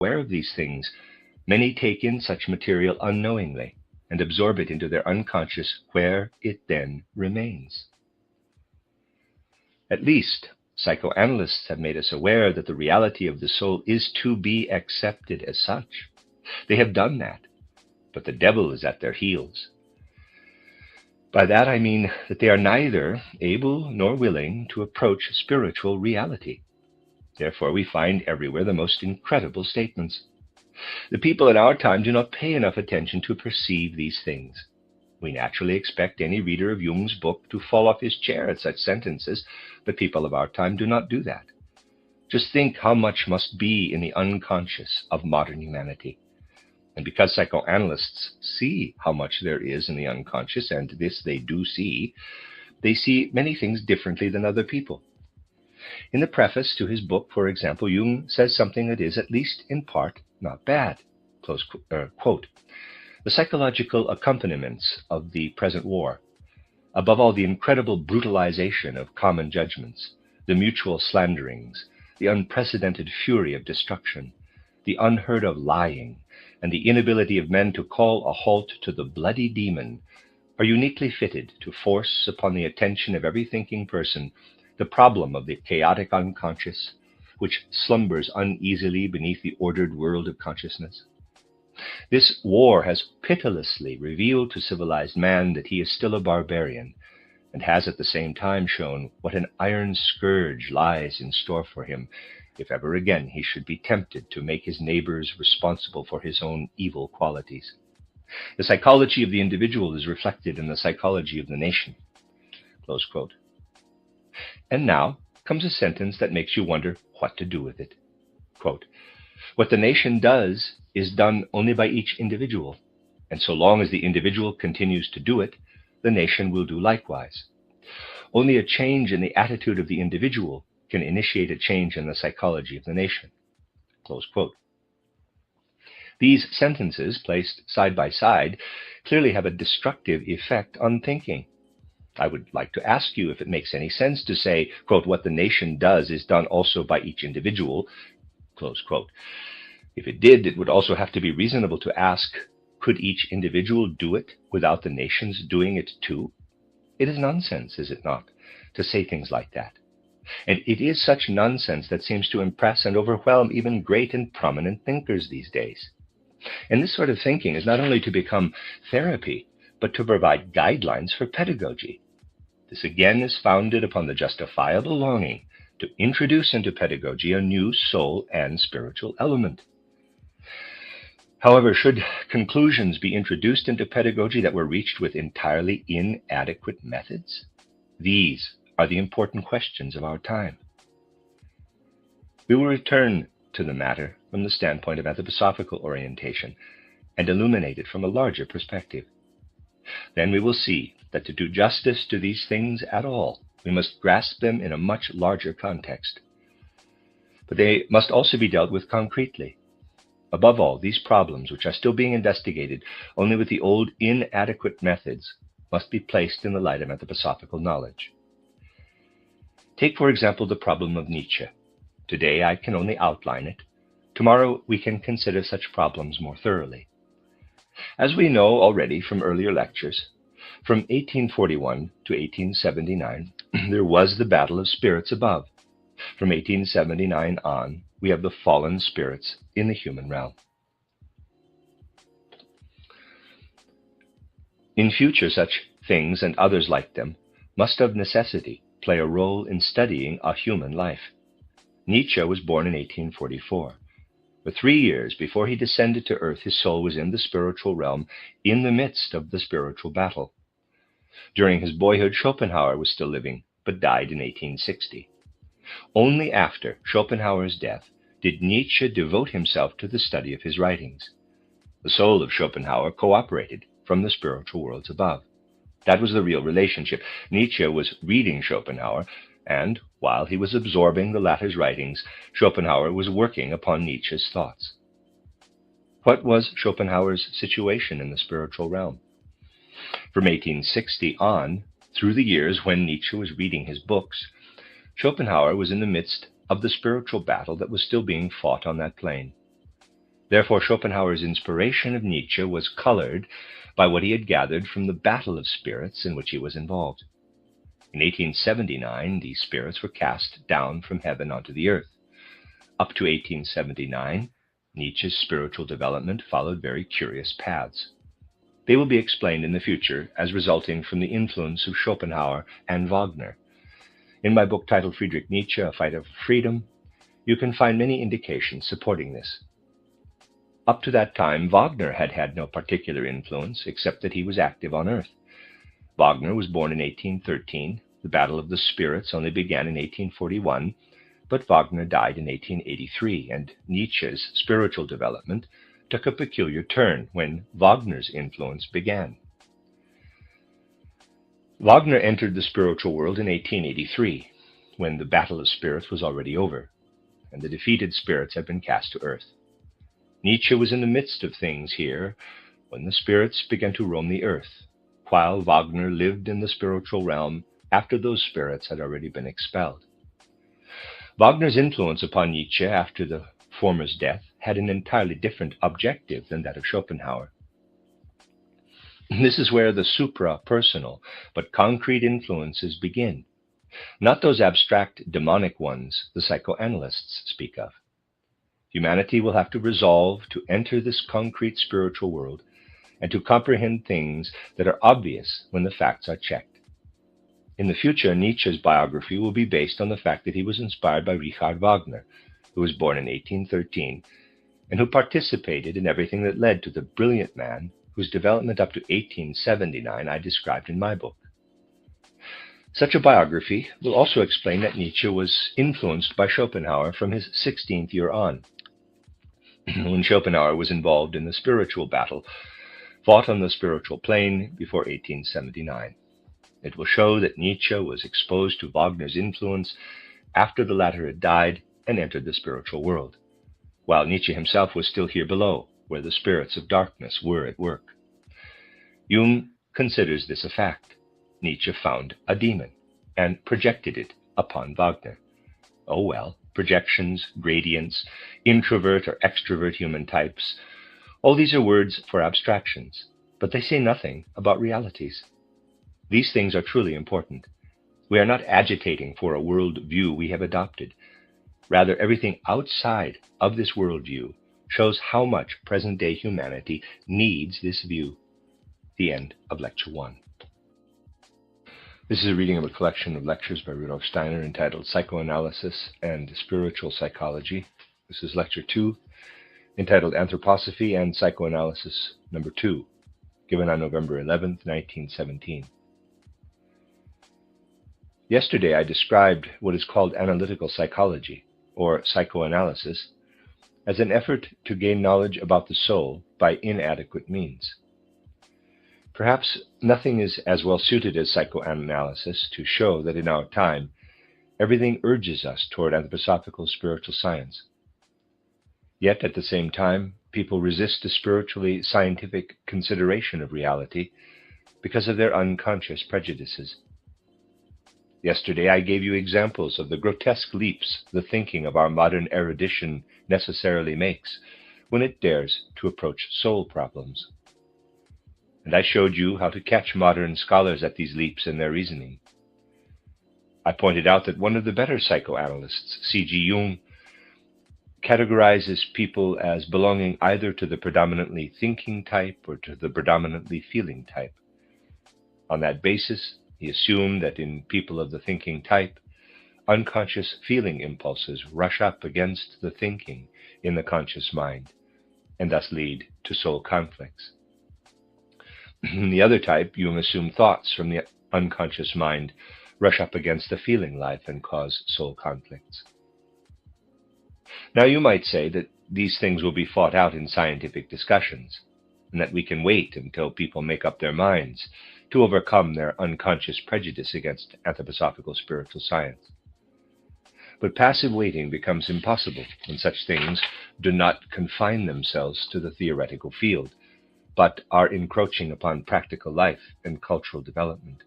aware of these things, many take in such material unknowingly and absorb it into their unconscious, where it then remains. At least, psychoanalysts have made us aware that the reality of the soul is to be accepted as such. They have done that, but the devil is at their heels. By that I mean that they are neither able nor willing to approach spiritual reality. Therefore, we find everywhere the most incredible statements. The people in our time do not pay enough attention to perceive these things. We naturally expect any reader of Jung's book to fall off his chair at such sentences, but people of our time do not do that. Just think how much must be in the unconscious of modern humanity. And because psychoanalysts see how much there is in the unconscious, and this they do see, they see many things differently than other people. In the preface to his book, for example, Jung says something that is, at least in part, not bad. Close quote. The psychological accompaniments of the present war, above all the incredible brutalization of common judgments, the mutual slanderings, the unprecedented fury of destruction, the unheard of lying, and the inability of men to call a halt to the bloody demon, are uniquely fitted to force upon the attention of every thinking person the problem of the chaotic unconscious, which slumbers uneasily beneath the ordered world of consciousness. This war has pitilessly revealed to civilized man that he is still a barbarian, and has at the same time shown what an iron scourge lies in store for him if ever again he should be tempted to make his neighbors responsible for his own evil qualities. The psychology of the individual is reflected in the psychology of the nation. Close quote. And now comes a sentence that makes you wonder what to do with it. Quote, what the nation does is done only by each individual, and so long as the individual continues to do it, the nation will do likewise. Only a change in the attitude of the individual can initiate a change in the psychology of the nation. Close quote. These sentences, placed side by side, clearly have a destructive effect on thinking. I would like to ask you if it makes any sense to say, quote, what the nation does is done also by each individual, close quote. If it did, it would also have to be reasonable to ask, could each individual do it without the nations doing it too? It is nonsense, is it not, to say things like that? And it is such nonsense that seems to impress and overwhelm even great and prominent thinkers these days. And this sort of thinking is not only to become therapy, but to provide guidelines for pedagogy. This again is founded upon the justifiable longing to introduce into pedagogy a new soul and spiritual element. However, should conclusions be introduced into pedagogy that were reached with entirely inadequate methods? These are the important questions of our time. We will return to the matter from the standpoint of anthroposophical orientation and illuminate it from a larger perspective. Then we will see that to do justice to these things at all, we must grasp them in a much larger context. But they must also be dealt with concretely. Above all, these problems, which are still being investigated only with the old inadequate methods, must be placed in the light of anthroposophical knowledge. Take, for example, the problem of Nietzsche. Today I can only outline it. Tomorrow we can consider such problems more thoroughly. As we know already from earlier lectures, from 1841 to 1879, there was the battle of spirits above. From 1879 on, we have the fallen spirits in the human realm. In future, such things and others like them must of necessity play a role in studying a human life. Nietzsche was born in 1844. For 3 years before he descended to earth, his soul was in the spiritual realm, in the midst of the spiritual battle. During his boyhood, Schopenhauer was still living, but died in 1860. Only after Schopenhauer's death did Nietzsche devote himself to the study of his writings. The soul of Schopenhauer cooperated from the spiritual worlds above. That was the real relationship. Nietzsche was reading Schopenhauer, and while he was absorbing the latter's writings, Schopenhauer was working upon Nietzsche's thoughts. What was Schopenhauer's situation in the spiritual realm? From 1860 on, through the years when Nietzsche was reading his books, Schopenhauer was in the midst of the spiritual battle that was still being fought on that plane. Therefore, Schopenhauer's inspiration of Nietzsche was colored by what he had gathered from the battle of spirits in which he was involved. In 1879, these spirits were cast down from heaven onto the earth. Up to 1879, Nietzsche's spiritual development followed very curious paths. They will be explained in the future as resulting from the influence of Schopenhauer and Wagner. In my book titled Friedrich Nietzsche, A Fight of Freedom, you can find many indications supporting this. Up to that time, Wagner had had no particular influence except that he was active on Earth. Wagner was born in 1813. The Battle of the Spirits only began in 1841, but Wagner died in 1883, and Nietzsche's spiritual development took a peculiar turn when Wagner's influence began. Wagner entered the spiritual world in 1883, when the Battle of Spirits was already over, and the defeated spirits had been cast to earth. Nietzsche was in the midst of things here when the spirits began to roam the earth, while Wagner lived in the spiritual realm after those spirits had already been expelled. Wagner's influence upon Nietzsche after the former's death had an entirely different objective than that of Schopenhauer. This is where the supra-personal but concrete influences begin, not those abstract demonic ones the psychoanalysts speak of. Humanity will have to resolve to enter this concrete spiritual world and to comprehend things that are obvious when the facts are checked. In the future, Nietzsche's biography will be based on the fact that he was inspired by Richard Wagner, who was born in 1813, and who participated in everything that led to the brilliant man whose development up to 1879 I described in my book. Such a biography will also explain that Nietzsche was influenced by Schopenhauer from his 16th year on, when Schopenhauer was involved in the spiritual battle fought on the spiritual plane before 1879. It will show that Nietzsche was exposed to Wagner's influence after the latter had died and entered the spiritual world, while Nietzsche himself was still here below, where the spirits of darkness were at work. Jung considers this a fact. Nietzsche found a demon and projected it upon Wagner. Oh well, projections, gradients, introvert or extrovert human types, all these are words for abstractions, but they say nothing about realities. These things are truly important. We are not agitating for a world view we have adopted. Rather, everything outside of this worldview shows how much present-day humanity needs this view. The end of Lecture 1. This is a reading of a collection of lectures by Rudolf Steiner entitled Psychoanalysis and Spiritual Psychology. This is Lecture 2, entitled Anthroposophy and Psychoanalysis Number 2, given on November 11, 1917. Yesterday I described what is called analytical psychology, or psychoanalysis, as an effort to gain knowledge about the soul by inadequate means. Perhaps nothing is as well suited as psychoanalysis to show that in our time, everything urges us toward anthroposophical spiritual science. Yet at the same time, people resist a spiritually scientific consideration of reality because of their unconscious prejudices. Yesterday I gave you examples of the grotesque leaps the thinking of our modern erudition necessarily makes when it dares to approach soul problems. And I showed you how to catch modern scholars at these leaps in their reasoning. I pointed out that one of the better psychoanalysts, C.G. Jung, categorizes people as belonging either to the predominantly thinking type or to the predominantly feeling type. On that basis, he assumed that in people of the thinking type, unconscious feeling impulses rush up against the thinking in the conscious mind, and thus lead to soul conflicts. In the other type, Jung assumed thoughts from the unconscious mind rush up against the feeling life and cause soul conflicts. Now you might say that these things will be fought out in scientific discussions, and that we can wait until people make up their minds to overcome their unconscious prejudice against anthroposophical spiritual science. But passive waiting becomes impossible when such things do not confine themselves to the theoretical field, but are encroaching upon practical life and cultural development.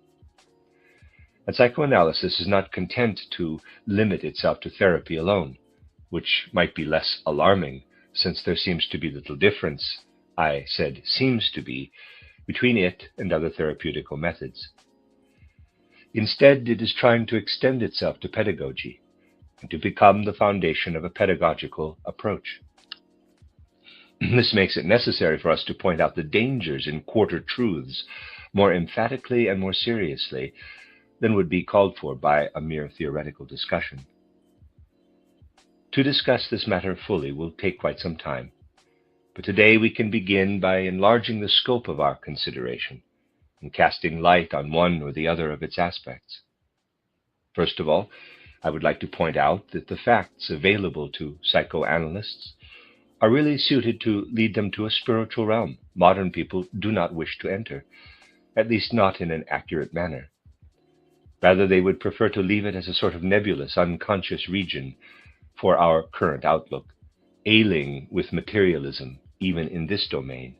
And psychoanalysis is not content to limit itself to therapy alone, which might be less alarming since there seems to be little difference, I said seems to be, between it and other therapeutical methods. Instead, it is trying to extend itself to pedagogy and to become the foundation of a pedagogical approach. This makes it necessary for us to point out the dangers in quarter truths more emphatically and more seriously than would be called for by a mere theoretical discussion. To discuss this matter fully will take quite some time, but today we can begin by enlarging the scope of our consideration and casting light on one or the other of its aspects. First of all, I would like to point out that the facts available to psychoanalysts are really suited to lead them to a spiritual realm modern people do not wish to enter, at least not in an accurate manner. Rather, they would prefer to leave it as a sort of nebulous, unconscious region for our current outlook, ailing with materialism even in this domain.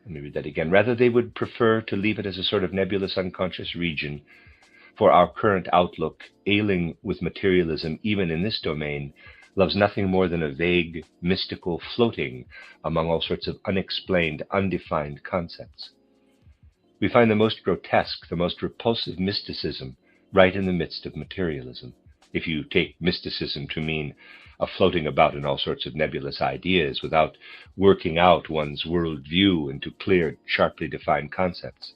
Let me read that again. Rather, they would prefer to leave it as a sort of nebulous, unconscious region for our current outlook, ailing with materialism even in this domain, loves nothing more than a vague, mystical floating among all sorts of unexplained, undefined concepts. We find the most grotesque, the most repulsive mysticism right in the midst of materialism, if you take mysticism to mean a floating about in all sorts of nebulous ideas without working out one's worldview into clear, sharply defined concepts.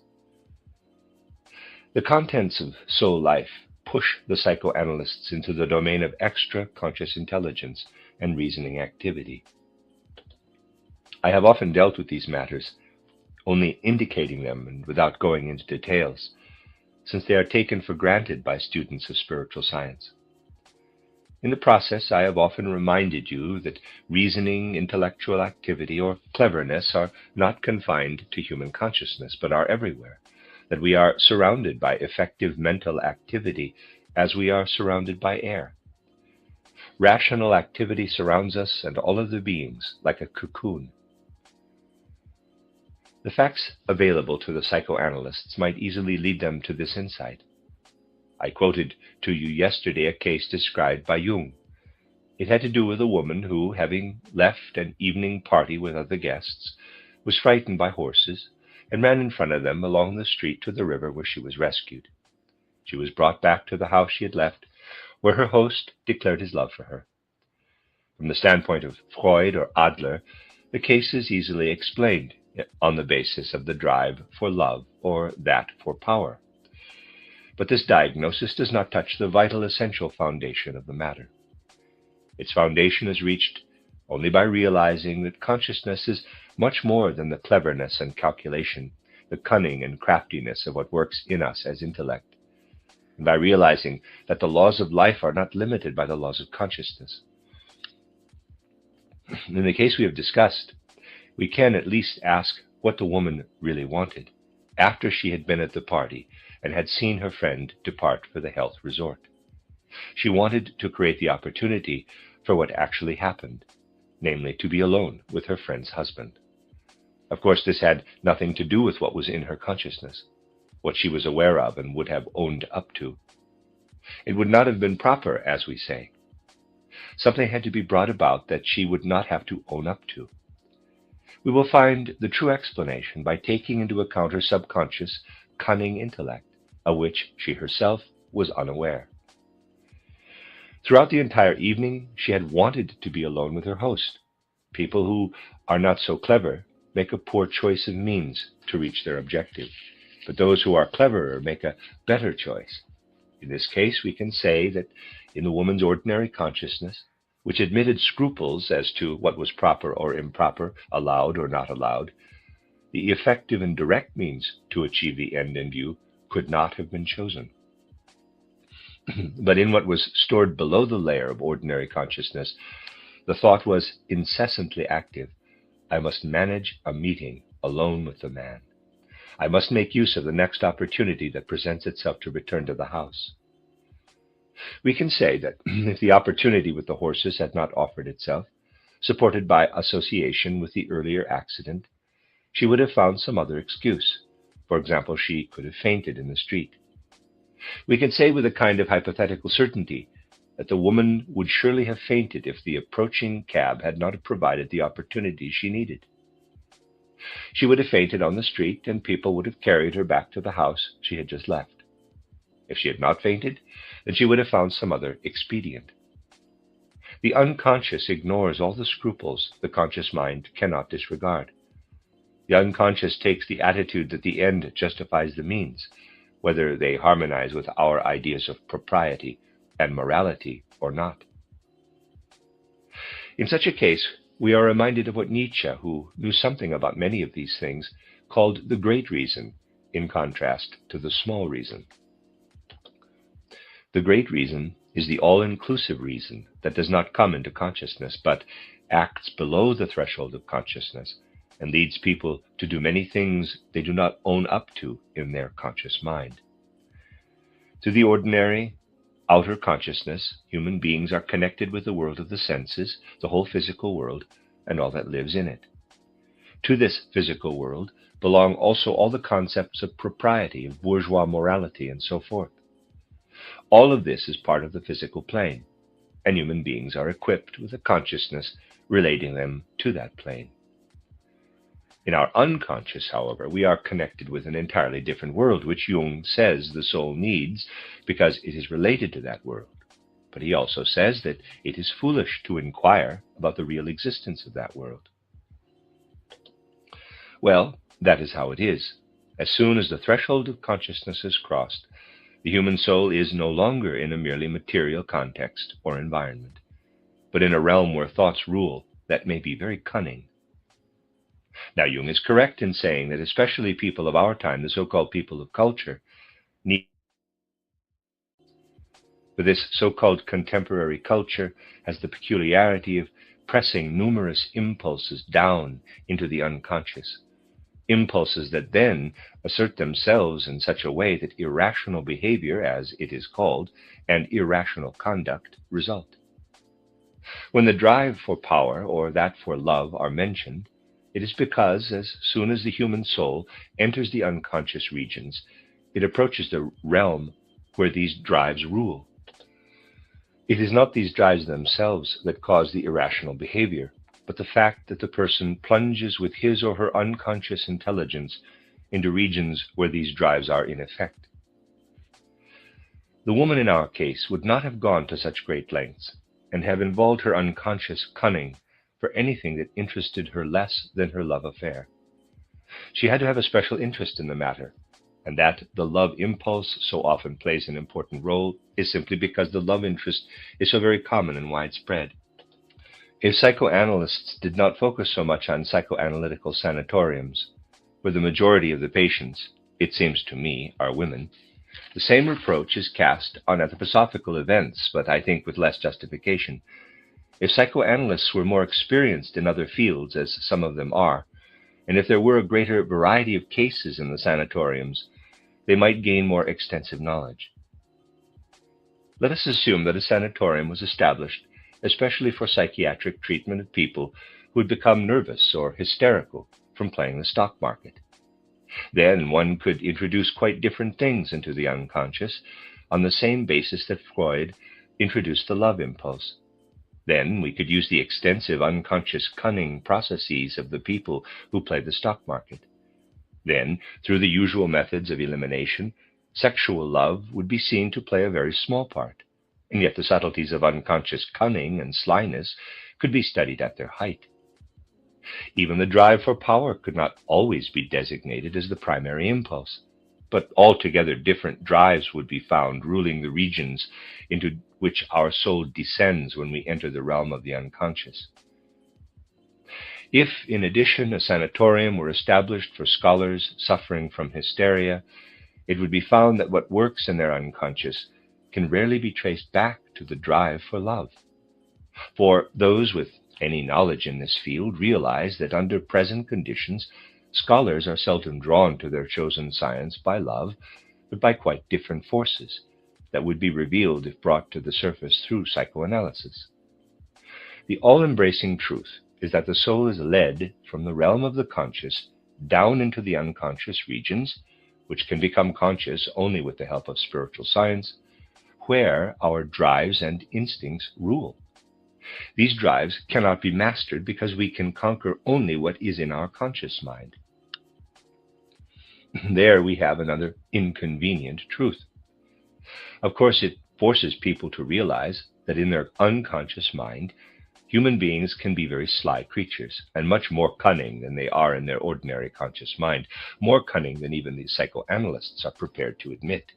The contents of soul life push the psychoanalysts into the domain of extra-conscious intelligence and reasoning activity. I have often dealt with these matters, only indicating them and without going into details, since they are taken for granted by students of spiritual science. In the process, I have often reminded you that reasoning, intellectual activity, or cleverness are not confined to human consciousness, but are everywhere, that we are surrounded by effective mental activity as we are surrounded by air. Rational activity surrounds us and all other beings like a cocoon. The facts available to the psychoanalysts might easily lead them to this insight. I quoted to you yesterday a case described by Jung. It had to do with a woman who, having left an evening party with other guests, was frightened by horses and ran in front of them along the street to the river where she was rescued. She was brought back to the house she had left, where her host declared his love for her. From the standpoint of Freud or Adler, the case is easily explained on the basis of the drive for love or that for power. But this diagnosis does not touch the vital, essential foundation of the matter. Its foundation is reached only by realizing that consciousness is much more than the cleverness and calculation, the cunning and craftiness of what works in us as intellect, and by realizing that the laws of life are not limited by the laws of consciousness. In the case we have discussed, we can at least ask what the woman really wanted after she had been at the party and had seen her friend depart for the health resort. She wanted to create the opportunity for what actually happened, namely to be alone with her friend's husband. Of course, this had nothing to do with what was in her consciousness, what she was aware of and would have owned up to. It would not have been proper, as we say. Something had to be brought about that she would not have to own up to. We will find the true explanation by taking into account her subconscious, cunning intellect, of which she herself was unaware. Throughout the entire evening, she had wanted to be alone with her host. People who are not so clever make a poor choice of means to reach their objective, but those who are cleverer make a better choice. In this case, we can say that in the woman's ordinary consciousness, which admitted scruples as to what was proper or improper, allowed or not allowed, the effective and direct means to achieve the end in view could not have been chosen. But in what was stored below the layer of ordinary consciousness, the thought was incessantly active. I must manage a meeting alone with the man. I must make use of the next opportunity that presents itself to return to the house. We can say that if the opportunity with the horses had not offered itself, supported by association with the earlier accident, she would have found some other excuse. For example, she could have fainted in the street. We can say with a kind of hypothetical certainty that the woman would surely have fainted if the approaching cab had not provided the opportunity she needed. She would have fainted on the street, and people would have carried her back to the house she had just left. If she had not fainted, then she would have found some other expedient. The unconscious ignores all the scruples the conscious mind cannot disregard. The unconscious takes the attitude that the end justifies the means, whether they harmonize with our ideas of propriety and morality or not. In such a case, we are reminded of what Nietzsche, who knew something about many of these things, called the great reason, in contrast to the small reason. The great reason is the all-inclusive reason that does not come into consciousness, but acts below the threshold of consciousness and leads people to do many things they do not own up to in their conscious mind. To the ordinary, outer consciousness, human beings are connected with the world of the senses, the whole physical world, and all that lives in it. To this physical world belong also all the concepts of propriety, of bourgeois morality, and so forth. All of this is part of the physical plane, and human beings are equipped with a consciousness relating them to that plane. In our unconscious, however, we are connected with an entirely different world, which Jung says the soul needs because it is related to that world. But he also says that it is foolish to inquire about the real existence of that world. Well, that is how it is. As soon as the threshold of consciousness is crossed, the human soul is no longer in a merely material context or environment, but in a realm where thoughts rule that may be very cunning. Now, Jung is correct in saying that especially people of our time, the so-called people of culture, need. But this so-called contemporary culture has the peculiarity of pressing numerous impulses down into the unconscious, impulses that then assert themselves in such a way that irrational behavior, as it is called, and irrational conduct result. When the drive for power or that for love are mentioned, it is because as soon as the human soul enters the unconscious regions, it approaches the realm where these drives rule. It is not these drives themselves that cause the irrational behavior, but the fact that the person plunges with his or her unconscious intelligence into regions where these drives are in effect. The woman in our case would not have gone to such great lengths and have involved her unconscious cunning for anything that interested her less than her love affair. She had to have a special interest in the matter, and that the love impulse so often plays an important role is simply because the love interest is so very common and widespread. If psychoanalysts did not focus so much on psychoanalytical sanatoriums, where the majority of the patients, it seems to me, are women, the same reproach is cast on anthroposophical events, but I think with less justification. If psychoanalysts were more experienced in other fields, as some of them are, and if there were a greater variety of cases in the sanatoriums, they might gain more extensive knowledge. Let us assume that a sanatorium was established especially for psychiatric treatment of people who had become nervous or hysterical from playing the stock market. Then one could introduce quite different things into the unconscious on the same basis that Freud introduced the love impulse. Then we could use the extensive unconscious cunning processes of the people who play the stock market. Then, through the usual methods of elimination, sexual love would be seen to play a very small part, and yet the subtleties of unconscious cunning and slyness could be studied at their height. Even the drive for power could not always be designated as the primary impulse, but altogether different drives would be found ruling the regions into which our soul descends when we enter the realm of the unconscious. If, in addition, a sanatorium were established for scholars suffering from hysteria, it would be found that what works in their unconscious can rarely be traced back to the drive for love. For those with any knowledge in this field realize that under present conditions, scholars are seldom drawn to their chosen science by love, but by quite different forces that would be revealed if brought to the surface through psychoanalysis. The all-embracing truth is that the soul is led from the realm of the conscious down into the unconscious regions, which can become conscious only with the help of spiritual science, where our drives and instincts rule. These drives cannot be mastered because we can conquer only what is in our conscious mind. There we have another inconvenient truth. Of course, it forces people to realize that in their unconscious mind, human beings can be very sly creatures, and much more cunning than they are in their ordinary conscious mind, more cunning than even the psychoanalysts are prepared to admit.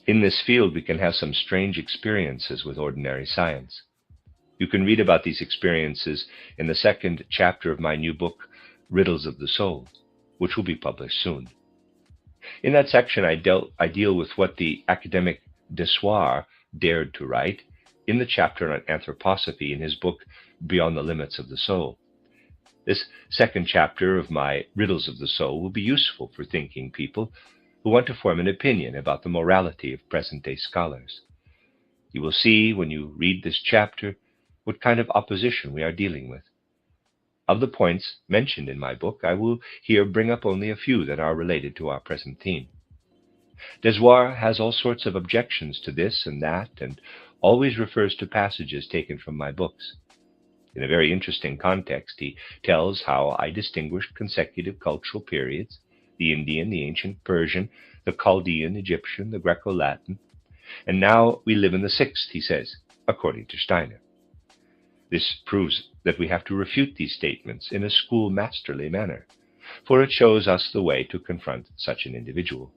In this field, we can have some strange experiences with ordinary science. You can read about these experiences in the second chapter of my new book, Riddles of the Soul, which will be published soon. In that section, I deal with what the academic Dessoir dared to write in the chapter on anthroposophy in his book, Beyond the Limits of the Soul. This second chapter of my Riddles of the Soul will be useful for thinking people who want to form an opinion about the morality of present-day scholars. You will see when you read this chapter what kind of opposition we are dealing with. Of the points mentioned in my book, I will here bring up only a few that are related to our present theme. Dessoir has all sorts of objections to this and that, and always refers to passages taken from my books. In a very interesting context, he tells how I distinguish consecutive cultural periods: the Indian, the ancient Persian, the Chaldean, Egyptian, the Greco-Latin, and now we live in the sixth, he says, according to Steiner. This proves that we have to refute these statements in a schoolmasterly manner, for it shows us the way to confront such an individual.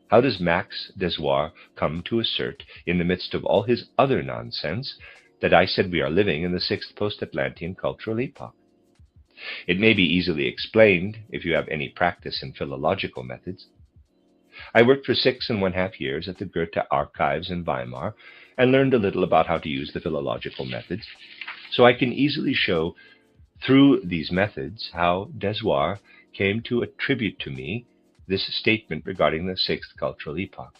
How does Max Dessoir come to assert, in the midst of all his other nonsense, that I said we are living in the sixth post-Atlantean cultural epoch? It may be easily explained if you have any practice in philological methods. I worked for 6.5 years at the Goethe Archives in Weimar and learned a little about how to use the philological methods, so I can easily show through these methods how Dessoir came to attribute to me this statement regarding the sixth cultural epoch.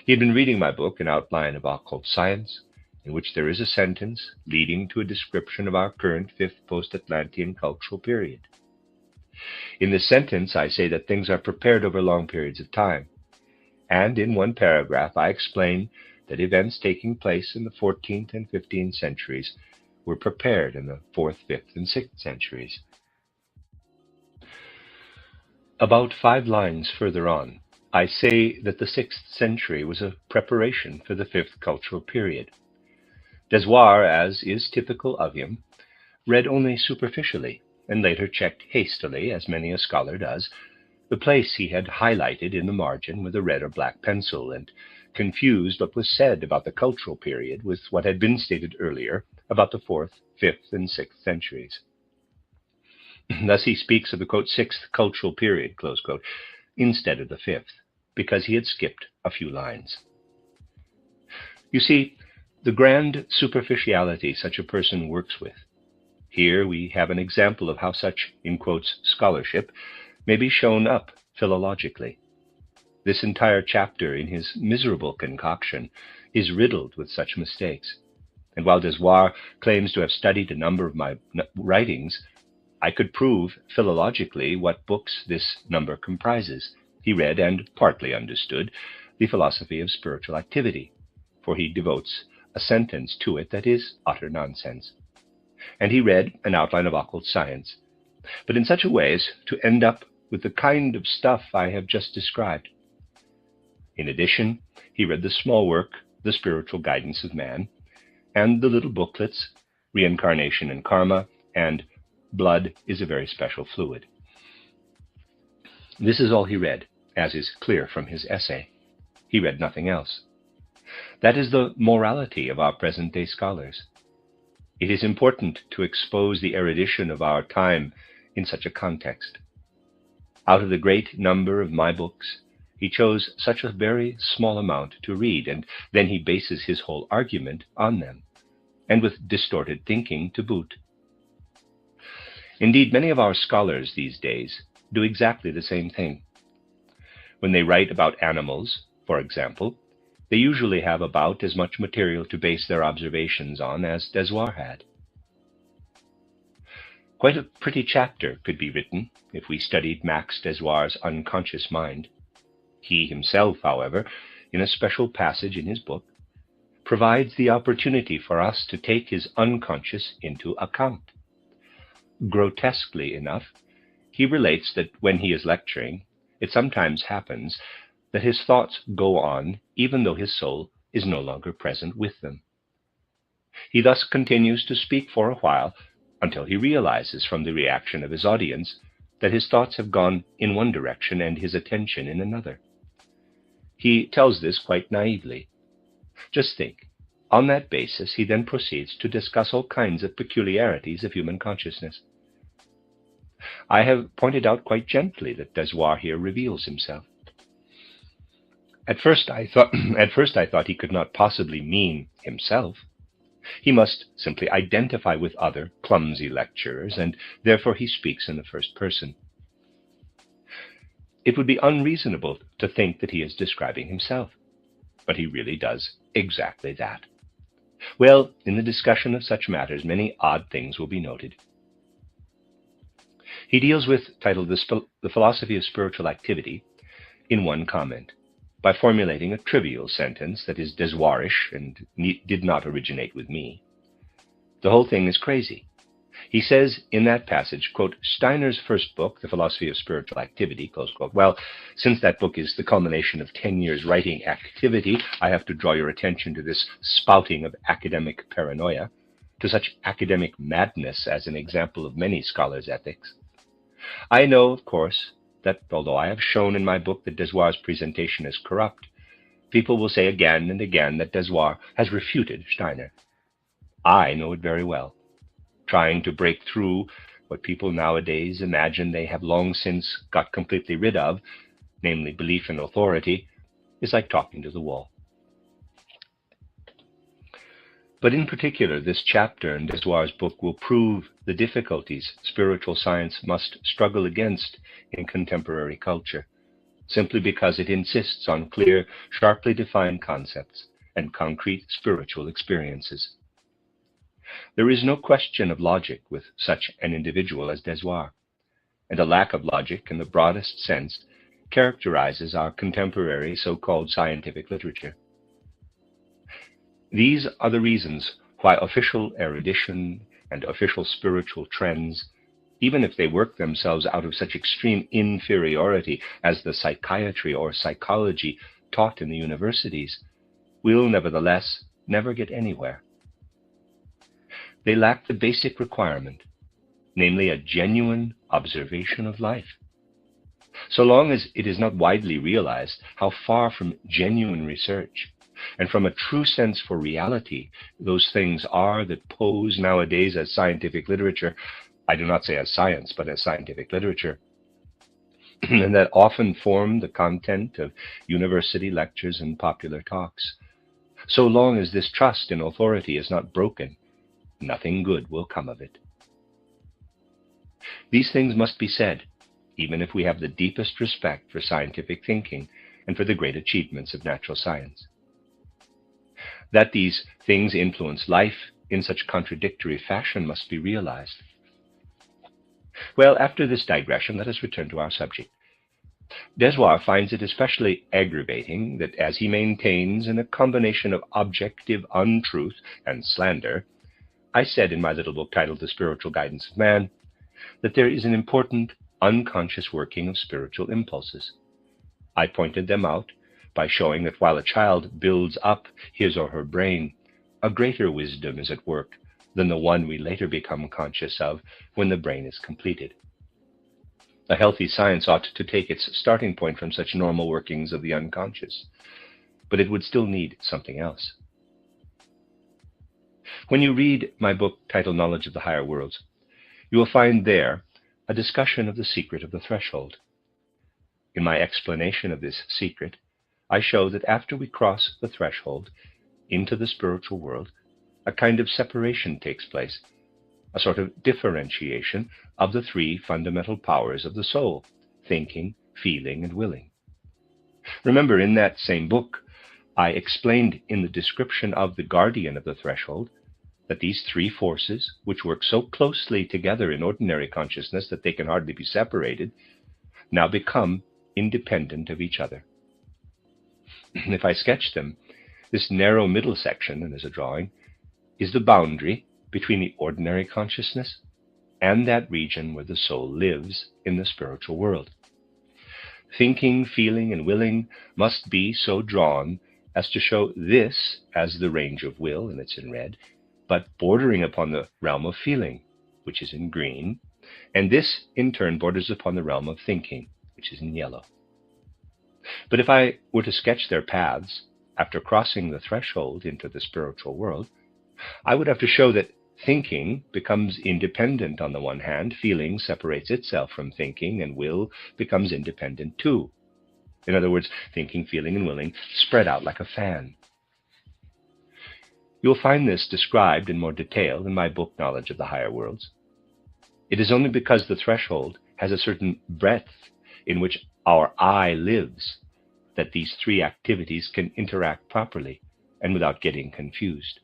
He had been reading my book, An Outline of Occult Science, in which there is a sentence leading to a description of our current fifth post-Atlantean cultural period. In this sentence, I say that things are prepared over long periods of time, and in one paragraph I explain that events taking place in the 14th and 15th centuries were prepared in the 4th, 5th, and 6th centuries. About 5 lines further on, I say that the 6th century was a preparation for the 5th cultural period. Dessoir, as is typical of him, read only superficially, and later checked hastily, as many a scholar does, the place he had highlighted in the margin with a red or black pencil, and confused what was said about the cultural period with what had been stated earlier about the 4th, 5th, and 6th centuries. Thus he speaks of the, quote, 6th cultural period, close quote, instead of the 5th, because he had skipped a few lines. You see, the grand superficiality such a person works with. Here we have an example of how such, in quotes, scholarship may be shown up philologically. This entire chapter in his miserable concoction is riddled with such mistakes. And while Dessoir claims to have studied a number of my writings, I could prove philologically what books this number comprises. He read and partly understood the philosophy of spiritual activity, for he devotes a sentence to it that is utter nonsense. And he read An Outline of Occult Science, but in such a way as to end up with the kind of stuff I have just described. In addition, he read the small work, The Spiritual Guidance of Man, and the little booklets, Reincarnation and Karma, and Blood is a Very Special Fluid. This is all he read, as is clear from his essay. He read nothing else. That is the morality of our present-day scholars. It is important to expose the erudition of our time in such a context. Out of the great number of my books, he chose such a very small amount to read, and then he bases his whole argument on them, and with distorted thinking to boot. Indeed, many of our scholars these days do exactly the same thing. When they write about animals, for example, they usually have about as much material to base their observations on as Dessoir had. Quite a pretty chapter could be written if we studied Max Dessoir's unconscious mind. He himself, however, in a special passage in his book, provides the opportunity for us to take his unconscious into account. Grotesquely enough, he relates that when he is lecturing, it sometimes happens that his thoughts go on even though his soul is no longer present with them. He thus continues to speak for a while until he realizes from the reaction of his audience that his thoughts have gone in one direction and his attention in another. He tells this quite naively. Just think. On that basis, he then proceeds to discuss all kinds of peculiarities of human consciousness. I have pointed out quite gently that Desoir here reveals himself. At first I thought he could not possibly mean himself. He must simply identify with other clumsy lecturers, and therefore he speaks in the first person. It would be unreasonable to think that he is describing himself, but he really does exactly that. Well, in the discussion of such matters, many odd things will be noted. He deals with, titled The Philosophy of Spiritual Activity, in one comment, by formulating a trivial sentence that is Desoirish and did not originate with me. The whole thing is crazy. He says in that passage, quote, Steiner's first book, The Philosophy of Spiritual Activity, close quote. Well, since that book is the culmination of 10 years writing activity, I have to draw your attention to this spouting of academic paranoia, to such academic madness as an example of many scholars' ethics. I know, of course, that although I have shown in my book that Desoir's presentation is corrupt, people will say again and again that Desoir has refuted Steiner. I know it very well. Trying to break through what people nowadays imagine they have long since got completely rid of, namely belief in authority, is like talking to the wall. But in particular, this chapter in Desoir's book will prove the difficulties spiritual science must struggle against in contemporary culture, simply because it insists on clear, sharply defined concepts and concrete spiritual experiences. There is no question of logic with such an individual as Desoir, and a lack of logic in the broadest sense characterizes our contemporary so-called scientific literature. These are the reasons why official erudition and official spiritual trends, even if they work themselves out of such extreme inferiority as the psychiatry or psychology taught in the universities, will nevertheless never get anywhere. They lack the basic requirement, namely a genuine observation of life. So long as it is not widely realized how far from genuine research and from a true sense for reality those things are that pose nowadays as scientific literature, I do not say as science, but as scientific literature, and that often form the content of university lectures and popular talks. So long as this trust in authority is not broken, nothing good will come of it. These things must be said, even if we have the deepest respect for scientific thinking and for the great achievements of natural science. That these things influence life in such contradictory fashion must be realized. Well, after this digression, let us return to our subject. Desoir finds it especially aggravating that as he maintains in a combination of objective untruth and slander, I said in my little book titled The Spiritual Guidance of Man, that there is an important unconscious working of spiritual impulses. I pointed them out by showing that while a child builds up his or her brain, a greater wisdom is at work than the one we later become conscious of when the brain is completed. A healthy science ought to take its starting point from such normal workings of the unconscious, but it would still need something else. When you read my book titled Knowledge of the Higher Worlds, you will find there a discussion of the secret of the threshold. In my explanation of this secret, I show that after we cross the threshold into the spiritual world, a kind of separation takes place, a sort of differentiation of the three fundamental powers of the soul, thinking, feeling, and willing. Remember, in that same book, I explained in the description of the guardian of the threshold that these three forces, which work so closely together in ordinary consciousness that they can hardly be separated, now become independent of each other. If I sketch them, this narrow middle section, and as a drawing, is the boundary between the ordinary consciousness and that region where the soul lives in the spiritual world. Thinking, feeling, and willing must be so drawn as to show this as the range of will, and it's in red, but bordering upon the realm of feeling, which is in green, and this in turn borders upon the realm of thinking, which is in yellow. But if I were to sketch their paths after crossing the threshold into the spiritual world, I would have to show that thinking becomes independent on the one hand, feeling separates itself from thinking, and will becomes independent too. In other words, thinking, feeling, and willing spread out like a fan. You'll find this described in more detail in my book, Knowledge of the Higher Worlds. It is only because the threshold has a certain breadth in which our I lives that these three activities can interact properly and without getting confused.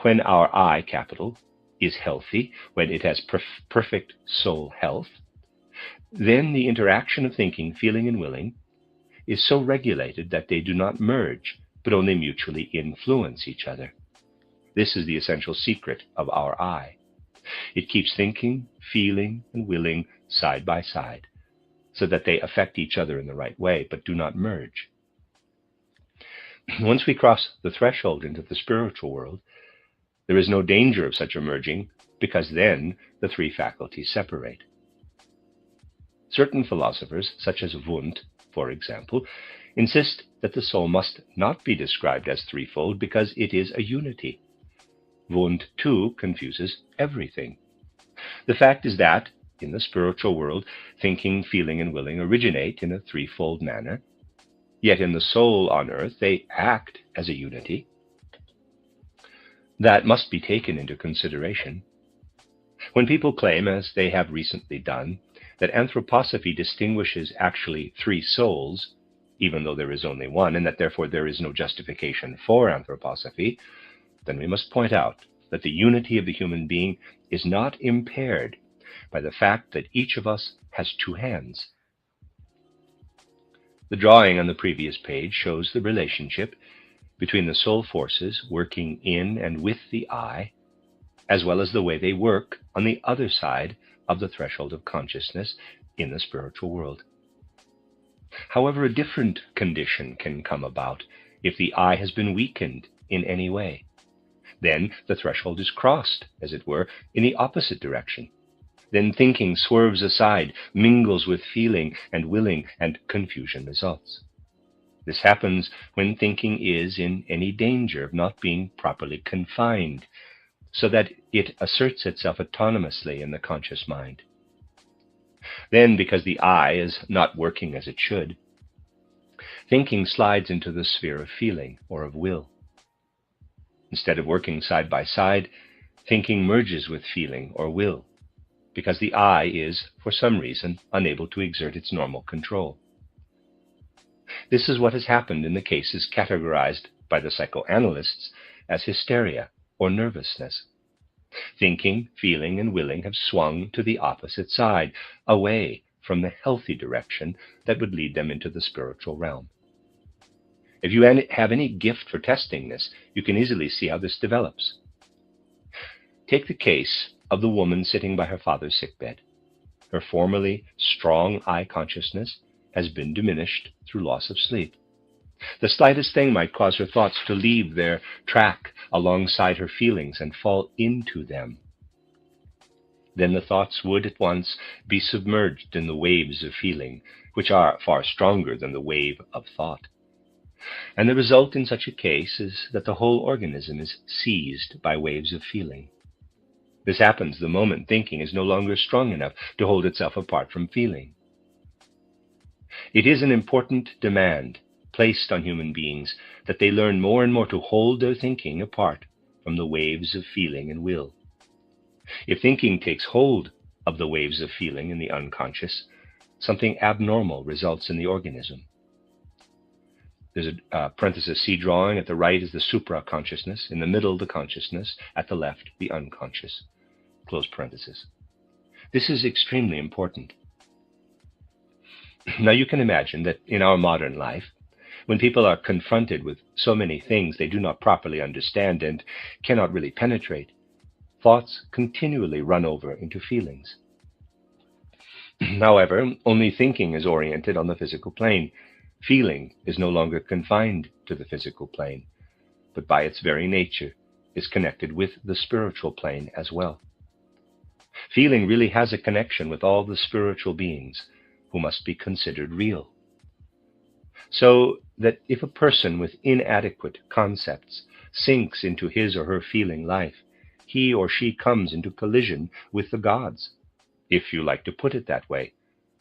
When our I, capital, is healthy, when it has perfect soul health, then the interaction of thinking, feeling, and willing is so regulated that they do not merge, but only mutually influence each other. This is the essential secret of our I. It keeps thinking, feeling, and willing side by side, so that they affect each other in the right way, but do not merge. Once we cross the threshold into the spiritual world, there is no danger of such a merging, because then the three faculties separate. Certain philosophers, such as Wundt, for example, insist that the soul must not be described as threefold because it is a unity. Wundt, too, confuses everything. The fact is that, in the spiritual world, thinking, feeling, and willing originate in a threefold manner, yet in the soul on earth they act as a unity. That must be taken into consideration. When people claim, as they have recently done, that anthroposophy distinguishes actually three souls, even though there is only one, and that therefore there is no justification for anthroposophy, then we must point out that the unity of the human being is not impaired by the fact that each of us has two hands. The drawing on the previous page shows the relationship between the soul forces working in and with the I, as well as the way they work on the other side of the threshold of consciousness in the spiritual world. However, a different condition can come about if the I has been weakened in any way. Then the threshold is crossed, as it were, in the opposite direction. Then thinking swerves aside, mingles with feeling and willing, and confusion results. This happens when thinking is in any danger of not being properly confined, so that it asserts itself autonomously in the conscious mind. Then, because the I is not working as it should, thinking slides into the sphere of feeling or of will. Instead of working side by side, thinking merges with feeling or will, because the I is, for some reason, unable to exert its normal control. This is what has happened in the cases categorized by the psychoanalysts as hysteria or nervousness. Thinking, feeling, and willing have swung to the opposite side, away from the healthy direction that would lead them into the spiritual realm. If you have any gift for testing this, you can easily see how this develops. Take the case of the woman sitting by her father's sickbed. Her formerly strong I consciousness has been diminished through loss of sleep. The slightest thing might cause her thoughts to leave their track alongside her feelings and fall into them. Then the thoughts would at once be submerged in the waves of feeling, which are far stronger than the wave of thought. And the result in such a case is that the whole organism is seized by waves of feeling. This happens the moment thinking is no longer strong enough to hold itself apart from feeling. It is an important demand placed on human beings that they learn more and more to hold their thinking apart from the waves of feeling and will. If thinking takes hold of the waves of feeling in the unconscious, something abnormal results in the organism. There's a parenthesis C drawing. At the right is the supra-consciousness, in the middle the consciousness, at the left the unconscious. Close parenthesis. This is extremely important. Now you can imagine that in our modern life, When people are confronted with so many things they do not properly understand and cannot really penetrate, thoughts continually run over into feelings. However, only thinking is oriented on the physical plane. Feeling is no longer confined to the physical plane, but by its very nature is connected with the spiritual plane as well. Feeling really has a connection with all the spiritual beings who must be considered real. So that if a person with inadequate concepts sinks into his or her feeling life, he or she comes into collision with the gods, if you like to put it that way,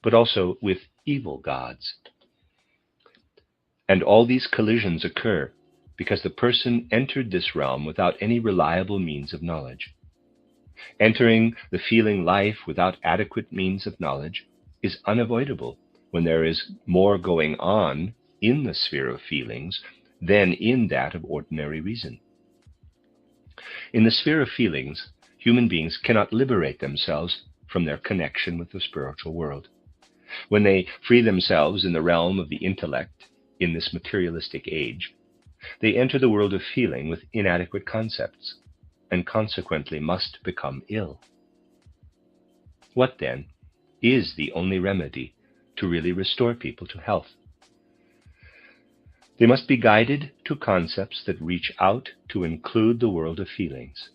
but also with evil gods. And all these collisions occur because the person entered this realm without any reliable means of knowledge. Entering the feeling life without adequate means of knowledge is unavoidable when there is more going on in the sphere of feelings than in that of ordinary reason. In the sphere of feelings, human beings cannot liberate themselves from their connection with the spiritual world. When they free themselves in the realm of the intellect in this materialistic age, they enter the world of feeling with inadequate concepts, and consequently must become ill. What, then, is the only remedy to really restore people to health? They must be guided to concepts that reach out to include the world of feelings.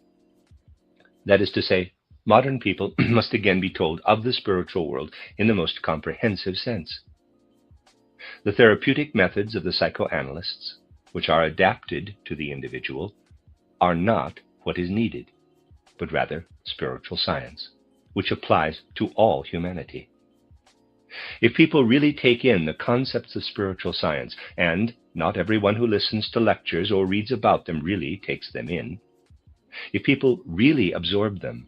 That is to say, modern people must again be told of the spiritual world in the most comprehensive sense. The therapeutic methods of the psychoanalysts, which are adapted to the individual, are not what is needed, but rather spiritual science, which applies to all humanity. If people really take in the concepts of spiritual science, and not everyone who listens to lectures or reads about them really takes them in, if people really absorb them,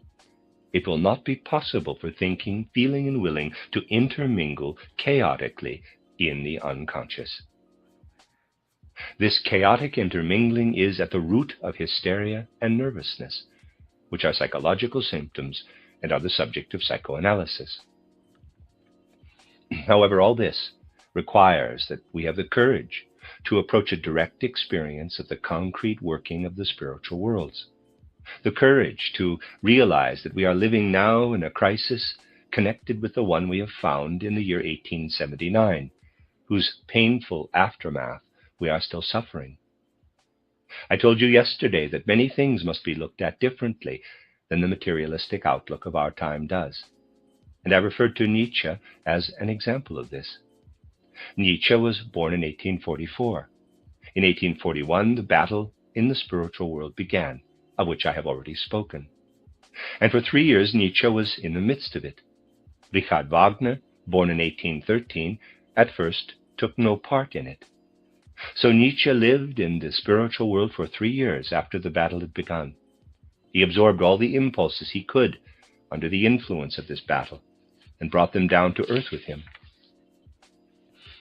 it will not be possible for thinking, feeling, and willing to intermingle chaotically in the unconscious. This chaotic intermingling is at the root of hysteria and nervousness, which are psychological symptoms and are the subject of psychoanalysis. However, all this requires that we have the courage to approach a direct experience of the concrete working of the spiritual worlds, the courage to realize that we are living now in a crisis connected with the one we have found in the year 1879, whose painful aftermath we are still suffering. I told you yesterday that many things must be looked at differently than the materialistic outlook of our time does, and I referred to Nietzsche as an example of this. Nietzsche was born in 1844. In 1841, the battle in the spiritual world began, of which I have already spoken. And for 3 years, Nietzsche was in the midst of it. Richard Wagner, born in 1813, at first took no part in it. So Nietzsche lived in the spiritual world for 3 years after the battle had begun. He absorbed all the impulses he could under the influence of this battle and brought them down to earth with him.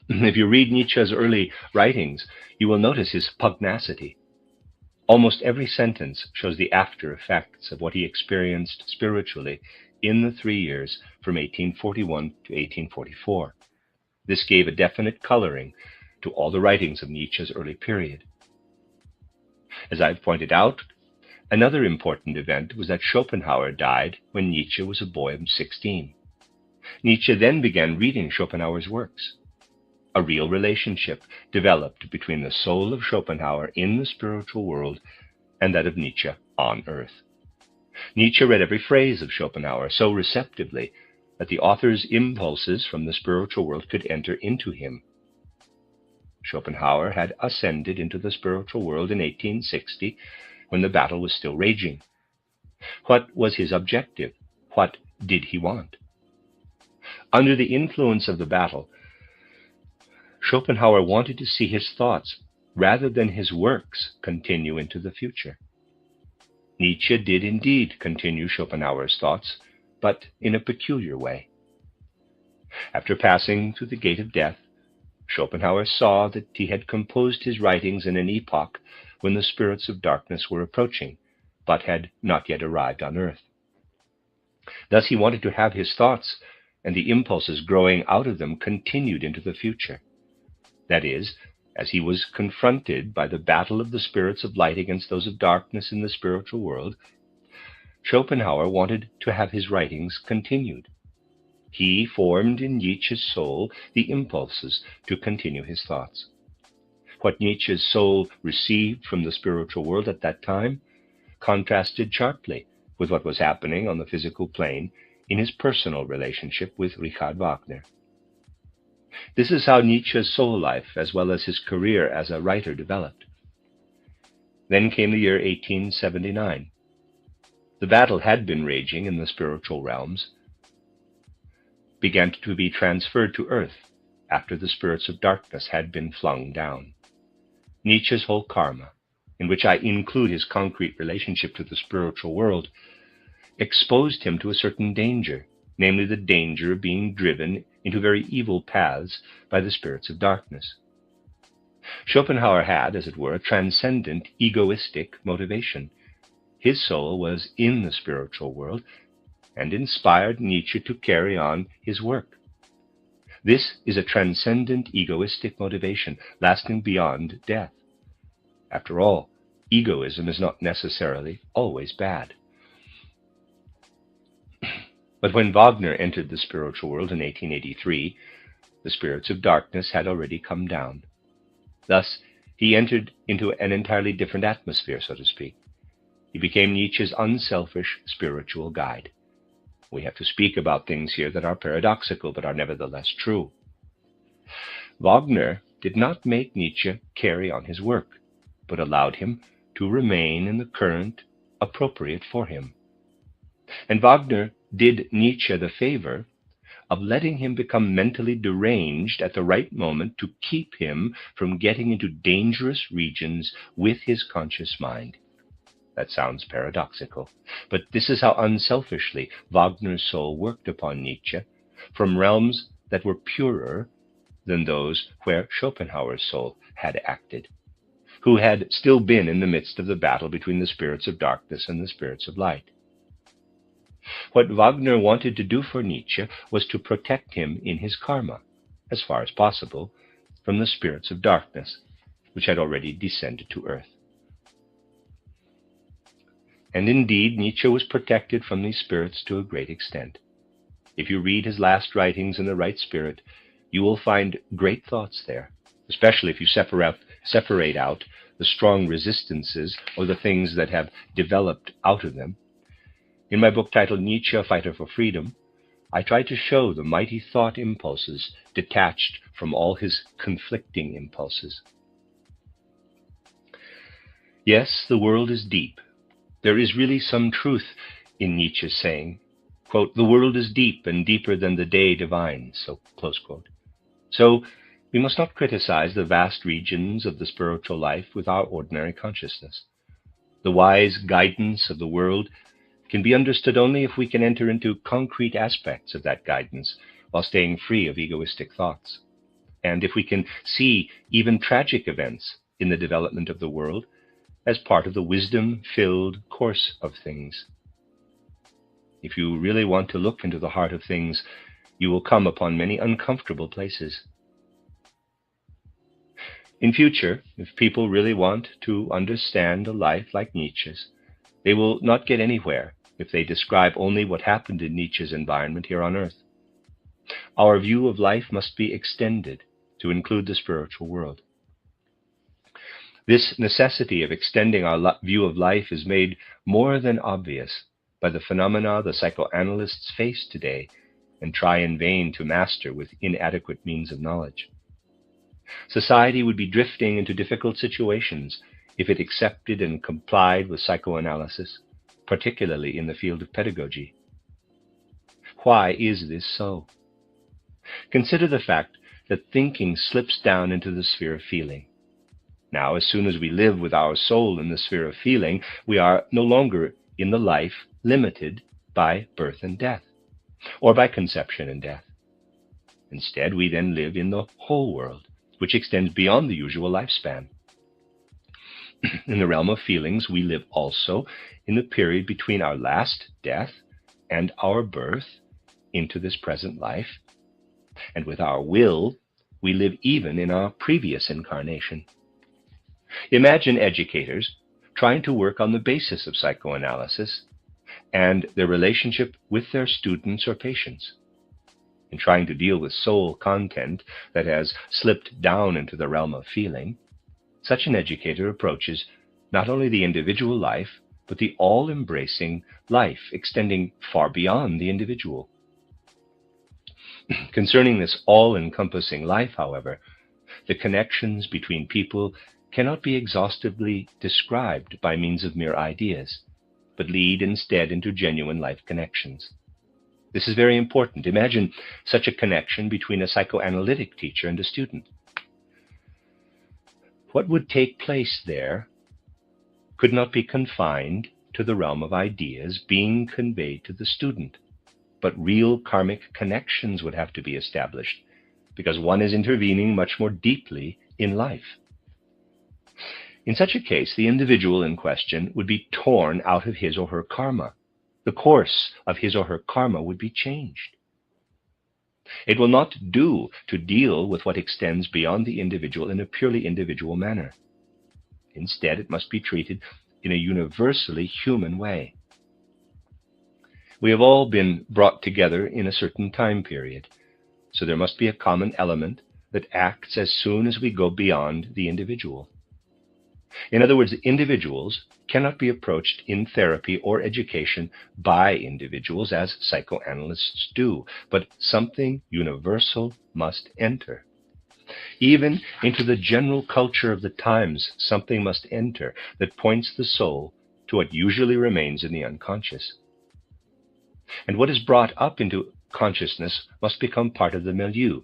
If you read Nietzsche's early writings, you will notice his pugnacity. Almost every sentence shows the after effects of what he experienced spiritually in the 3 years from 1841 to 1844. This gave a definite coloring to all the writings of Nietzsche's early period. As I've pointed out, another important event was that Schopenhauer died when Nietzsche was a boy of 16. Nietzsche then began reading Schopenhauer's works. A real relationship developed between the soul of Schopenhauer in the spiritual world and that of Nietzsche on earth. Nietzsche read every phrase of Schopenhauer so receptively that the author's impulses from the spiritual world could enter into him. Schopenhauer had ascended into the spiritual world in 1860 when the battle was still raging. What was his objective? What did he want? Under the influence of the battle, Schopenhauer wanted to see his thoughts rather than his works continue into the future. Nietzsche did indeed continue Schopenhauer's thoughts, but in a peculiar way. After passing through the gate of death, Schopenhauer saw that he had composed his writings in an epoch when the spirits of darkness were approaching, but had not yet arrived on earth. Thus he wanted to have his thoughts and the impulses growing out of them continued into the future. That is, As he was confronted by the battle of the spirits of light against those of darkness in the spiritual world, Schopenhauer wanted to have his writings continued. He formed in Nietzsche's soul the impulses to continue his thoughts. What Nietzsche's soul received from the spiritual world at that time contrasted sharply with what was happening on the physical plane in his personal relationship with Richard Wagner. This is how Nietzsche's soul life, as well as his career as a writer, developed. Then came the year 1879. The battle had been raging in the spiritual realms, began to be transferred to earth after the spirits of darkness had been flung down. Nietzsche's whole karma, in which I include his concrete relationship to the spiritual world, exposed him to a certain danger, namely the danger of being driven into very evil paths by the spirits of darkness. Schopenhauer had, as it were, a transcendent, egoistic motivation. His soul was in the spiritual world and inspired Nietzsche to carry on his work. This is a transcendent, egoistic motivation lasting beyond death. After all, egoism is not necessarily always bad. But when Wagner entered the spiritual world in 1883, the spirits of darkness had already come down. Thus, he entered into an entirely different atmosphere, so to speak. He became Nietzsche's unselfish spiritual guide. We have to speak about things here that are paradoxical, but are nevertheless true. Wagner did not make Nietzsche carry on his work, but allowed him to remain in the current appropriate for him. And Wagner did Nietzsche the favor of letting him become mentally deranged at the right moment to keep him from getting into dangerous regions with his conscious mind. That sounds paradoxical, but this is how unselfishly Wagner's soul worked upon Nietzsche from realms that were purer than those where Schopenhauer's soul had acted, who had still been in the midst of the battle between the spirits of darkness and the spirits of light. What Wagner wanted to do for Nietzsche was to protect him in his karma, as far as possible, from the spirits of darkness, which had already descended to earth. And indeed, Nietzsche was protected from these spirits to a great extent. If you read his last writings in the right spirit, you will find great thoughts there, especially if you separate out the strong resistances or the things that have developed out of them. In my book titled Nietzsche, A Fighter for Freedom, I try to show the mighty thought impulses detached from all his conflicting impulses. Yes, the world is deep. There is really some truth in Nietzsche's saying, quote, "The world is deep and deeper than the day divine," so, close quote. So we must not criticize the vast regions of the spiritual life with our ordinary consciousness. The wise guidance of the world can be understood only if we can enter into concrete aspects of that guidance while staying free of egoistic thoughts, and if we can see even tragic events in the development of the world as part of the wisdom-filled course of things. If you really want to look into the heart of things, you will come upon many uncomfortable places. In future, if people really want to understand a life like Nietzsche's, they will not get anywhere if they describe only what happened in Nietzsche's environment here on earth. Our view of life must be extended to include the spiritual world. This necessity of extending our view of life is made more than obvious by the phenomena the psychoanalysts face today and try in vain to master with inadequate means of knowledge. Society would be drifting into difficult situations if it accepted and complied with psychoanalysis, particularly in the field of pedagogy. Why is this so? Consider the fact that thinking slips down into the sphere of feeling. Now, as soon as we live with our soul in the sphere of feeling, we are no longer in the life limited by birth and death, or by conception and death. Instead, we then live in the whole world, which extends beyond the usual lifespan. In the realm of feelings, we live also in the period between our last death and our birth into this present life, and with our will, we live even in our previous incarnation. Imagine educators trying to work on the basis of psychoanalysis and their relationship with their students or patients. In trying to deal with soul content that has slipped down into the realm of feeling, such an educator approaches not only the individual life, but the all-embracing life extending far beyond the individual. Concerning this all-encompassing life, however, the connections between people cannot be exhaustively described by means of mere ideas, but lead instead into genuine life connections. This is very important. Imagine such a connection between a psychoanalytic teacher and a student. What would take place there could not be confined to the realm of ideas being conveyed to the student, but real karmic connections would have to be established, because one is intervening much more deeply in life. In such a case, the individual in question would be torn out of his or her karma. The course of his or her karma would be changed. It will not do to deal with what extends beyond the individual in a purely individual manner. Instead, it must be treated in a universally human way. We have all been brought together in a certain time period, so there must be a common element that acts as soon as we go beyond the individual. In other words, individuals cannot be approached in therapy or education by individuals as psychoanalysts do, but something universal must enter. Even into the general culture of the times, something must enter that points the soul to what usually remains in the unconscious. And what is brought up into consciousness must become part of the milieu,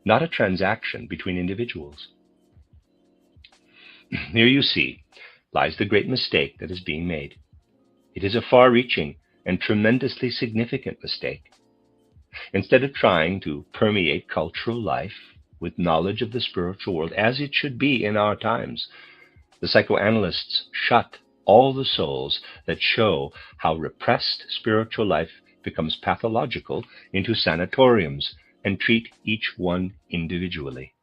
not a transaction between individuals. Here you see lies the great mistake that is being made. It is a far-reaching and tremendously significant mistake. Instead of trying to permeate cultural life with knowledge of the spiritual world as it should be in our times, the psychoanalysts shut all the souls that show how repressed spiritual life becomes pathological into sanatoriums and treat each one individually.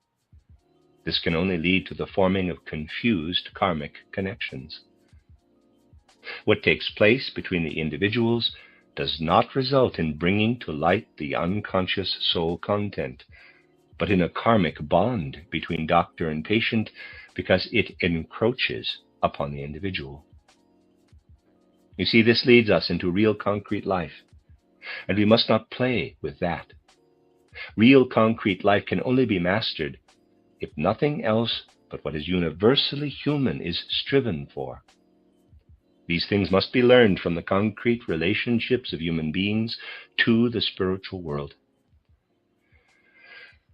This can only lead to the forming of confused karmic connections. What takes place between the individuals does not result in bringing to light the unconscious soul content, but in a karmic bond between doctor and patient, because it encroaches upon the individual. You see, this leads us into real concrete life, and we must not play with that. Real concrete life can only be mastered if nothing else but what is universally human is striven for. These things must be learned from the concrete relationships of human beings to the spiritual world.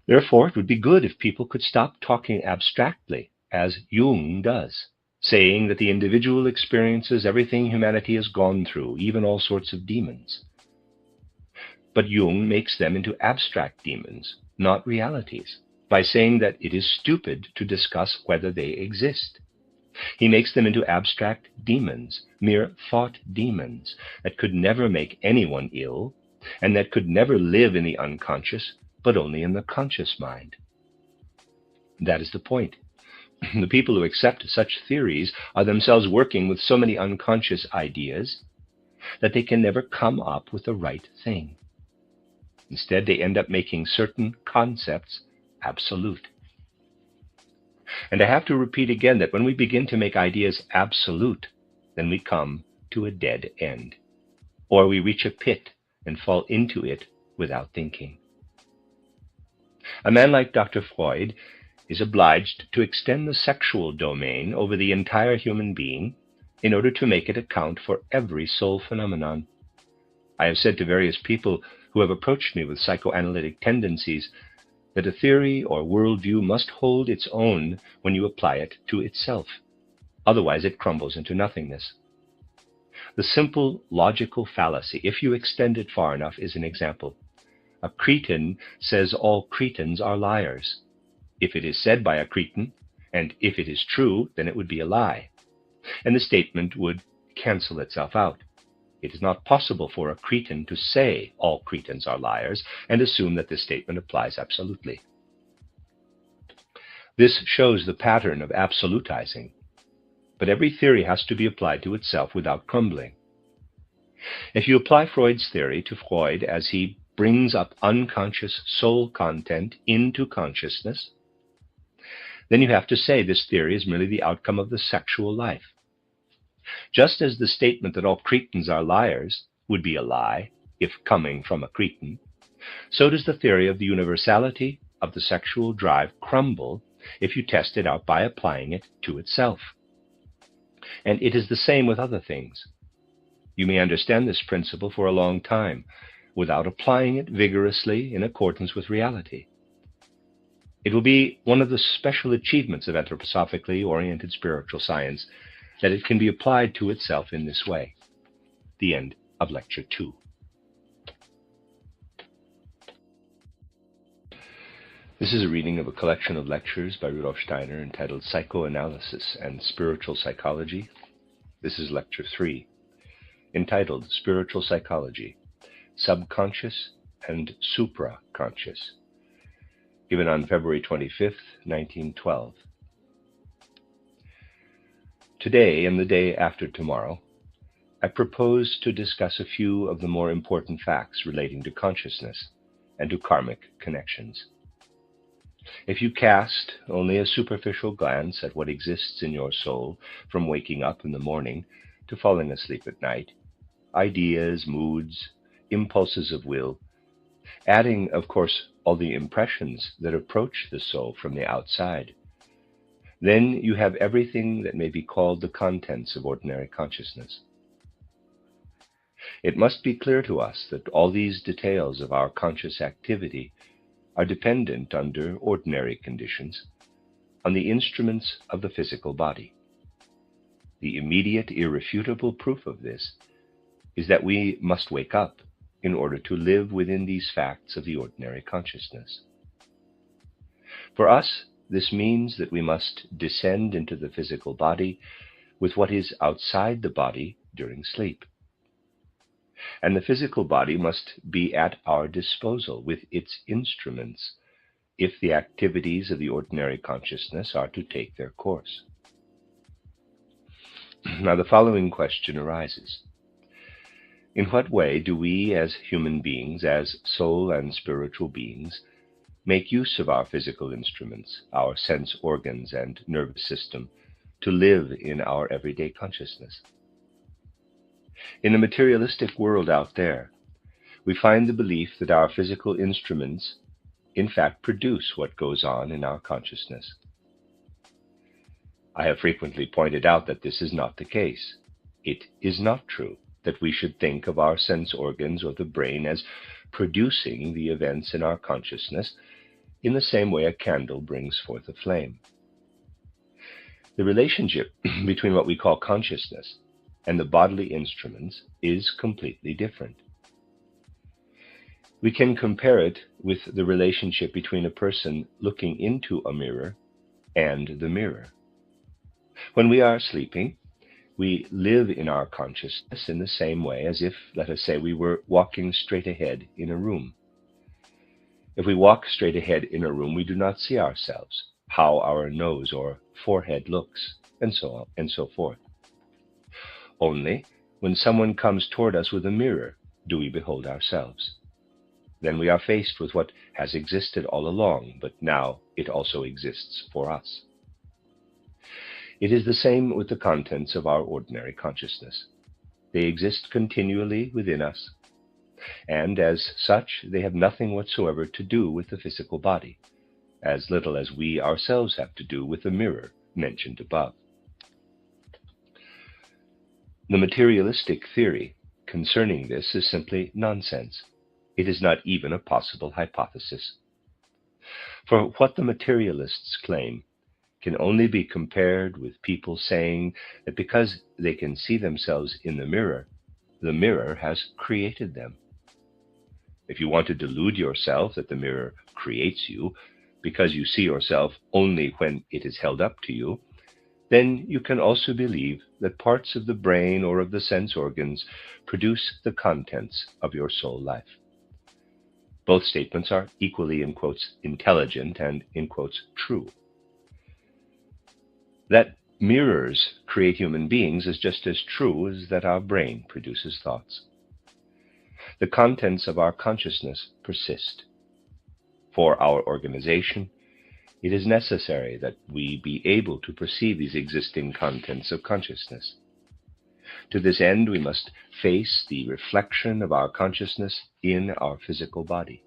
Therefore, it would be good if people could stop talking abstractly, as Jung does, saying that the individual experiences everything humanity has gone through, even all sorts of demons. But Jung makes them into abstract demons, not realities, by saying that it is stupid to discuss whether they exist. He makes them into abstract demons, mere thought demons, that could never make anyone ill, and that could never live in the unconscious, but only in the conscious mind. That is the point. The people who accept such theories are themselves working with so many unconscious ideas that they can never come up with the right thing. Instead, they end up making certain concepts absolute. And I have to repeat again that when we begin to make ideas absolute, then we come to a dead end, or we reach a pit and fall into it without thinking. A man like Dr. Freud is obliged to extend the sexual domain over the entire human being in order to make it account for every soul phenomenon. I have said to various people who have approached me with psychoanalytic tendencies that a theory or worldview must hold its own when you apply it to itself. Otherwise, it crumbles into nothingness. The simple logical fallacy, if you extend it far enough, is an example. A Cretan says all Cretans are liars. If it is said by a Cretan, and if it is true, then it would be a lie, and the statement would cancel itself out. It is not possible for a Cretan to say all Cretans are liars and assume that this statement applies absolutely. This shows the pattern of absolutizing, but every theory has to be applied to itself without crumbling. If you apply Freud's theory to Freud as he brings up unconscious soul content into consciousness, then you have to say this theory is merely the outcome of the sexual life. Just as the statement that all Cretans are liars would be a lie if coming from a Cretan, so does the theory of the universality of the sexual drive crumble if you test it out by applying it to itself. And it is the same with other things. You may understand this principle for a long time without applying it vigorously in accordance with reality. It will be one of the special achievements of anthroposophically oriented spiritual science that it can be applied to itself in this way. The end of Lecture 2. This is a reading of a collection of lectures by Rudolf Steiner entitled Psychoanalysis and Spiritual Psychology. This is Lecture 3, entitled Spiritual Psychology, Subconscious and Supraconscious, given on February 25th, 1912. Today and the day after tomorrow, I propose to discuss a few of the more important facts relating to consciousness and to karmic connections. If you cast only a superficial glance at what exists in your soul from waking up in the morning to falling asleep at night, ideas, moods, impulses of will, adding, of course, all the impressions that approach the soul from the outside, then you have everything that may be called the contents of ordinary consciousness. It must be clear to us that all these details of our conscious activity are dependent under ordinary conditions on the instruments of the physical body. The immediate, irrefutable proof of this is that we must wake up in order to live within these facts of the ordinary consciousness. For us, this means that we must descend into the physical body with what is outside the body during sleep. And the physical body must be at our disposal with its instruments if the activities of the ordinary consciousness are to take their course. Now, the following question arises. In what way do we as human beings, as soul and spiritual beings, make use of our physical instruments, our sense organs and nervous system, to live in our everyday consciousness? In the materialistic world out there, we find the belief that our physical instruments, in fact, produce what goes on in our consciousness. I have frequently pointed out that this is not the case. It is not true that we should think of our sense organs or the brain as producing the events in our consciousness in the same way a candle brings forth a flame. The relationship between what we call consciousness and the bodily instruments is completely different. We can compare it with the relationship between a person looking into a mirror and the mirror. When we are sleeping, we live in our consciousness in the same way as if, let us say, we were walking straight ahead in a room. If we walk straight ahead in a room, we do not see ourselves, how our nose or forehead looks, and so on and so forth. Only when someone comes toward us with a mirror do we behold ourselves. Then we are faced with what has existed all along, but now it also exists for us. It is the same with the contents of our ordinary consciousness. They exist continually within us, and as such, they have nothing whatsoever to do with the physical body, as little as we ourselves have to do with the mirror mentioned above. The materialistic theory concerning this is simply nonsense. It is not even a possible hypothesis. For what the materialists claim can only be compared with people saying that because they can see themselves in the mirror has created them. If you want to delude yourself that the mirror creates you because you see yourself only when it is held up to you, then you can also believe that parts of the brain or of the sense organs produce the contents of your soul life. Both statements are equally, in quotes, intelligent and, in quotes, true. That mirrors create human beings is just as true as that our brain produces thoughts. The contents of our consciousness persist. For our organization, it is necessary that we be able to perceive these existing contents of consciousness. To this end, we must face the reflection of our consciousness in our physical body.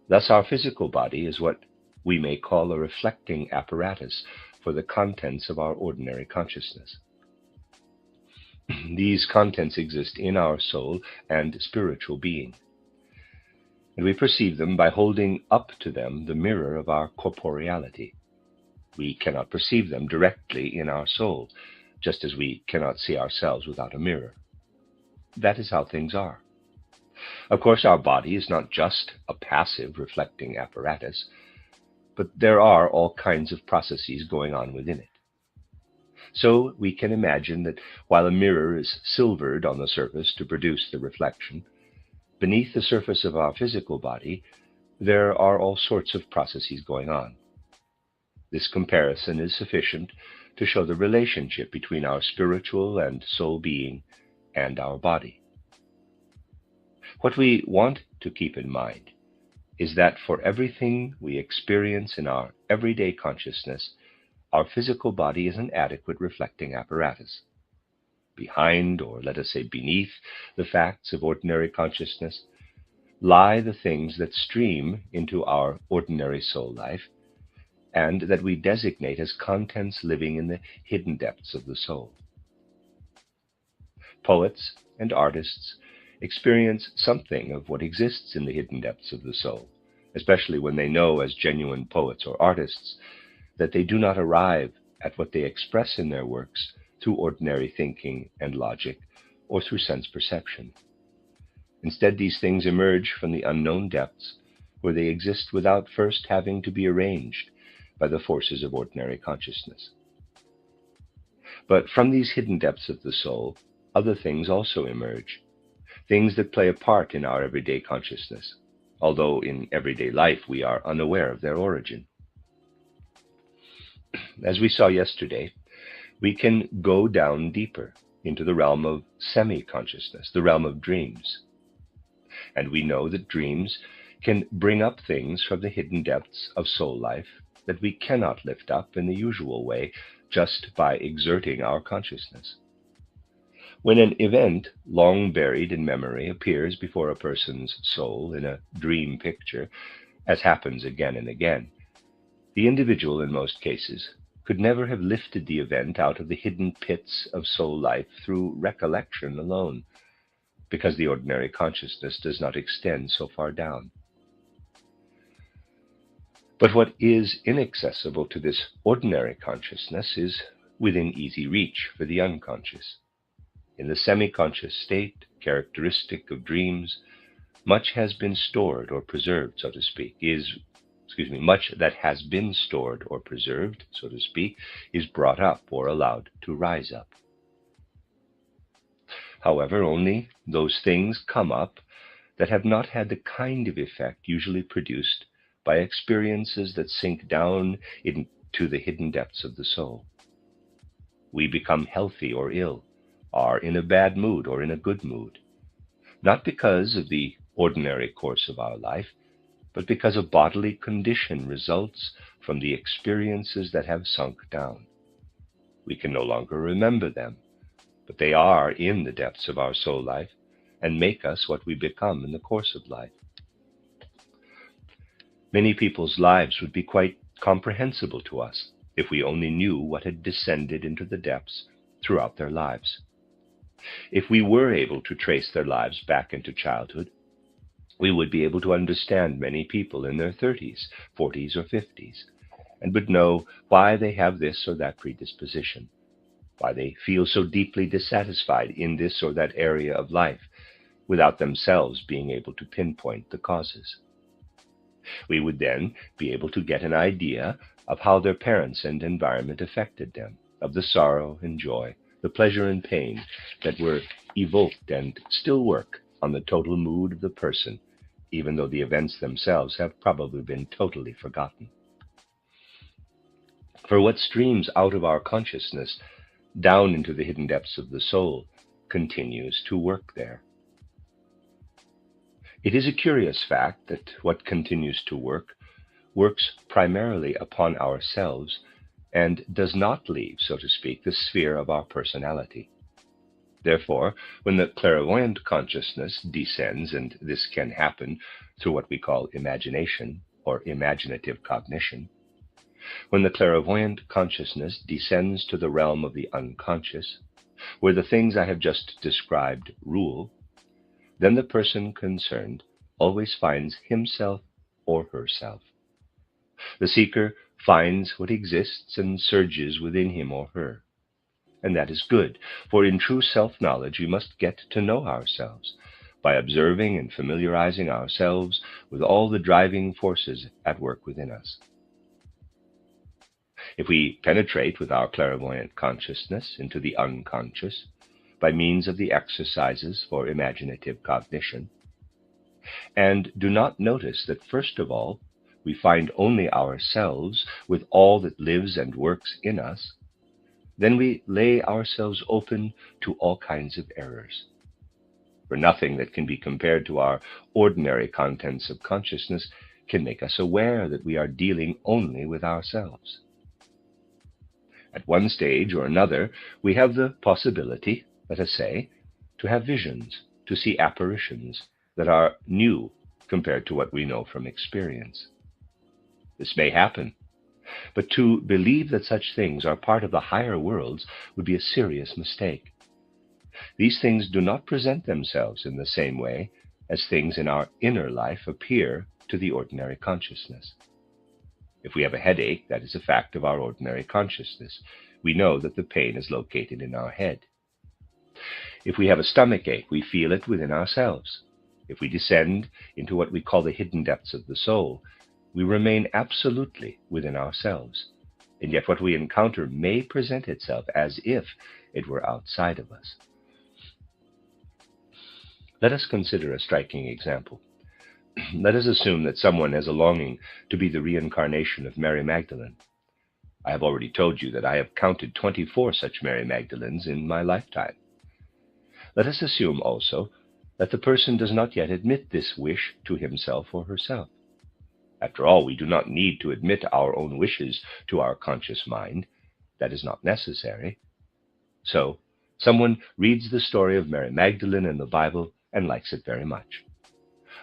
Thus, our physical body is what we may call a reflecting apparatus for the contents of our ordinary consciousness. These contents exist in our soul and spiritual being, and we perceive them by holding up to them the mirror of our corporeality. We cannot perceive them directly in our soul, just as we cannot see ourselves without a mirror. That is how things are. Of course, our body is not just a passive reflecting apparatus, but there are all kinds of processes going on within it. So we can imagine that while a mirror is silvered on the surface to produce the reflection, beneath the surface of our physical body, there are all sorts of processes going on. This comparison is sufficient to show the relationship between our spiritual and soul being and our body. What we want to keep in mind is that for everything we experience in our everyday consciousness, our physical body is an adequate reflecting apparatus. Behind, or let us say beneath, the facts of ordinary consciousness lie the things that stream into our ordinary soul life and that we designate as contents living in the hidden depths of the soul. Poets and artists experience something of what exists in the hidden depths of the soul, especially when they know, as genuine poets or artists, that they do not arrive at what they express in their works through ordinary thinking and logic or through sense perception. Instead, these things emerge from the unknown depths where they exist without first having to be arranged by the forces of ordinary consciousness. But from these hidden depths of the soul, other things also emerge, things that play a part in our everyday consciousness, although in everyday life we are unaware of their origin. As we saw yesterday, we can go down deeper into the realm of semi-consciousness, the realm of dreams. And we know that dreams can bring up things from the hidden depths of soul life that we cannot lift up in the usual way just by exerting our consciousness. When an event long buried in memory appears before a person's soul in a dream picture, as happens again and again, the individual in most cases could never have lifted the event out of the hidden pits of soul life through recollection alone, because the ordinary consciousness does not extend so far down. But what is inaccessible to this ordinary consciousness is within easy reach for the unconscious. In the semi-conscious state, characteristic of dreams, much has been stored or preserved, so to speak, much that has been stored or preserved, so to speak, is brought up or allowed to rise up. However, only those things come up that have not had the kind of effect usually produced by experiences that sink down into the hidden depths of the soul. We become healthy or ill, are in a bad mood or in a good mood, not because of the ordinary course of our life, but because a bodily condition results from the experiences that have sunk down. We can no longer remember them, but they are in the depths of our soul life and make us what we become in the course of life. Many people's lives would be quite comprehensible to us if we only knew what had descended into the depths throughout their lives. If we were able to trace their lives back into childhood, we would be able to understand many people in their 30s, 40s, or 50s, and would know why they have this or that predisposition, why they feel so deeply dissatisfied in this or that area of life, without themselves being able to pinpoint the causes. We would then be able to get an idea of how their parents and environment affected them, of the sorrow and joy, the pleasure and pain that were evoked and still work on the total mood of the person, even though the events themselves have probably been totally forgotten. For what streams out of our consciousness down into the hidden depths of the soul continues to work there. It is a curious fact that what continues to works primarily upon ourselves and does not leave, so to speak, the sphere of our personality. Therefore, when the clairvoyant consciousness descends, and this can happen through what we call imagination or imaginative cognition, when the clairvoyant consciousness descends to the realm of the unconscious, where the things I have just described rule, then the person concerned always finds himself or herself. The seeker finds what exists and surges within him or her. And that is good, for in true self-knowledge we must get to know ourselves by observing and familiarizing ourselves with all the driving forces at work within us. If we penetrate with our clairvoyant consciousness into the unconscious by means of the exercises for imaginative cognition, and do not notice that first of all we find only ourselves with all that lives and works in us, then we lay ourselves open to all kinds of errors. For nothing that can be compared to our ordinary contents of consciousness can make us aware that we are dealing only with ourselves. At one stage or another, we have the possibility, let us say, to have visions, to see apparitions that are new compared to what we know from experience. This may happen, but to believe that such things are part of the higher worlds would be a serious mistake. These things do not present themselves in the same way as things in our inner life appear to the ordinary consciousness. If we have a headache, that is a fact of our ordinary consciousness. We know that the pain is located in our head. If we have a stomach ache, we feel it within ourselves. If we descend into what we call the hidden depths of the soul, we remain absolutely within ourselves, and yet what we encounter may present itself as if it were outside of us. Let us consider a striking example. Let us assume that someone has a longing to be the reincarnation of Mary Magdalene. I have already told you that I have counted 24 such Mary Magdalenes in my lifetime. Let us assume also that the person does not yet admit this wish to himself or herself. After all, we do not need to admit our own wishes to our conscious mind. That is not necessary. So, someone reads the story of Mary Magdalene in the Bible and likes it very much.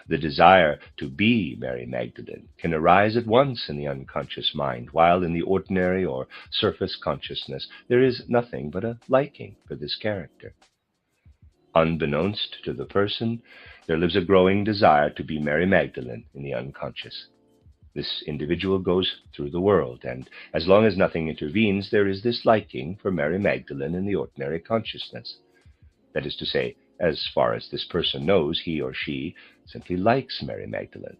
The desire to be Mary Magdalene can arise at once in the unconscious mind, while in the ordinary or surface consciousness there is nothing but a liking for this character. Unbeknownst to the person, there lives a growing desire to be Mary Magdalene in the unconscious. This individual goes through the world, and as long as nothing intervenes, there is this liking for Mary Magdalene in the ordinary consciousness. That is to say, as far as this person knows, he or she simply likes Mary Magdalene.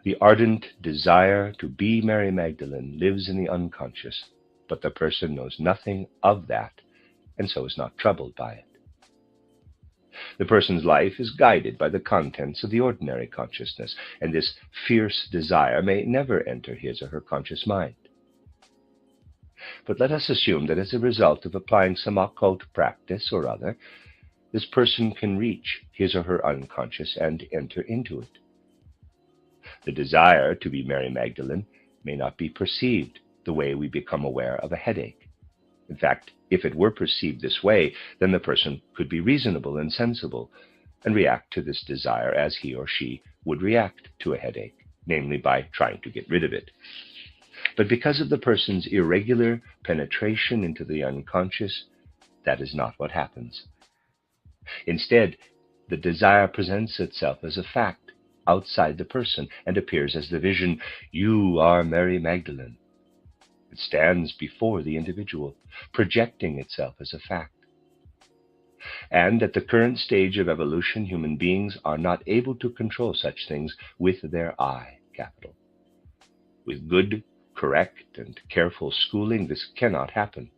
The ardent desire to be Mary Magdalene lives in the unconscious, but the person knows nothing of that, and so is not troubled by it. The person's life is guided by the contents of the ordinary consciousness, and this fierce desire may never enter his or her conscious mind. But let us assume that as a result of applying some occult practice or other, this person can reach his or her unconscious and enter into it. The desire to be Mary Magdalene may not be perceived the way we become aware of a headache. In fact, if it were perceived this way, then the person could be reasonable and sensible and react to this desire as he or she would react to a headache, namely by trying to get rid of it. But because of the person's irregular penetration into the unconscious, that is not what happens. Instead, the desire presents itself as a fact outside the person and appears as the vision, "You are Mary Magdalene." It stands before the individual, projecting itself as a fact. And at the current stage of evolution, human beings are not able to control such things with their I, capital. With good, correct, and careful schooling, this cannot happen,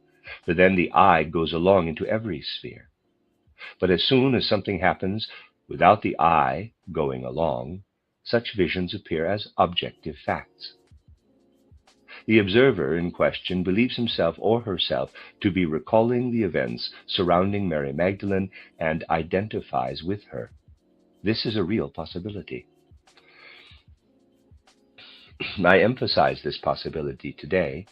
for then the I goes along into every sphere. But as soon as something happens without the I going along, such visions appear as objective facts. The observer in question believes himself or herself to be recalling the events surrounding Mary Magdalene and identifies with her. This is a real possibility. I emphasize this possibility today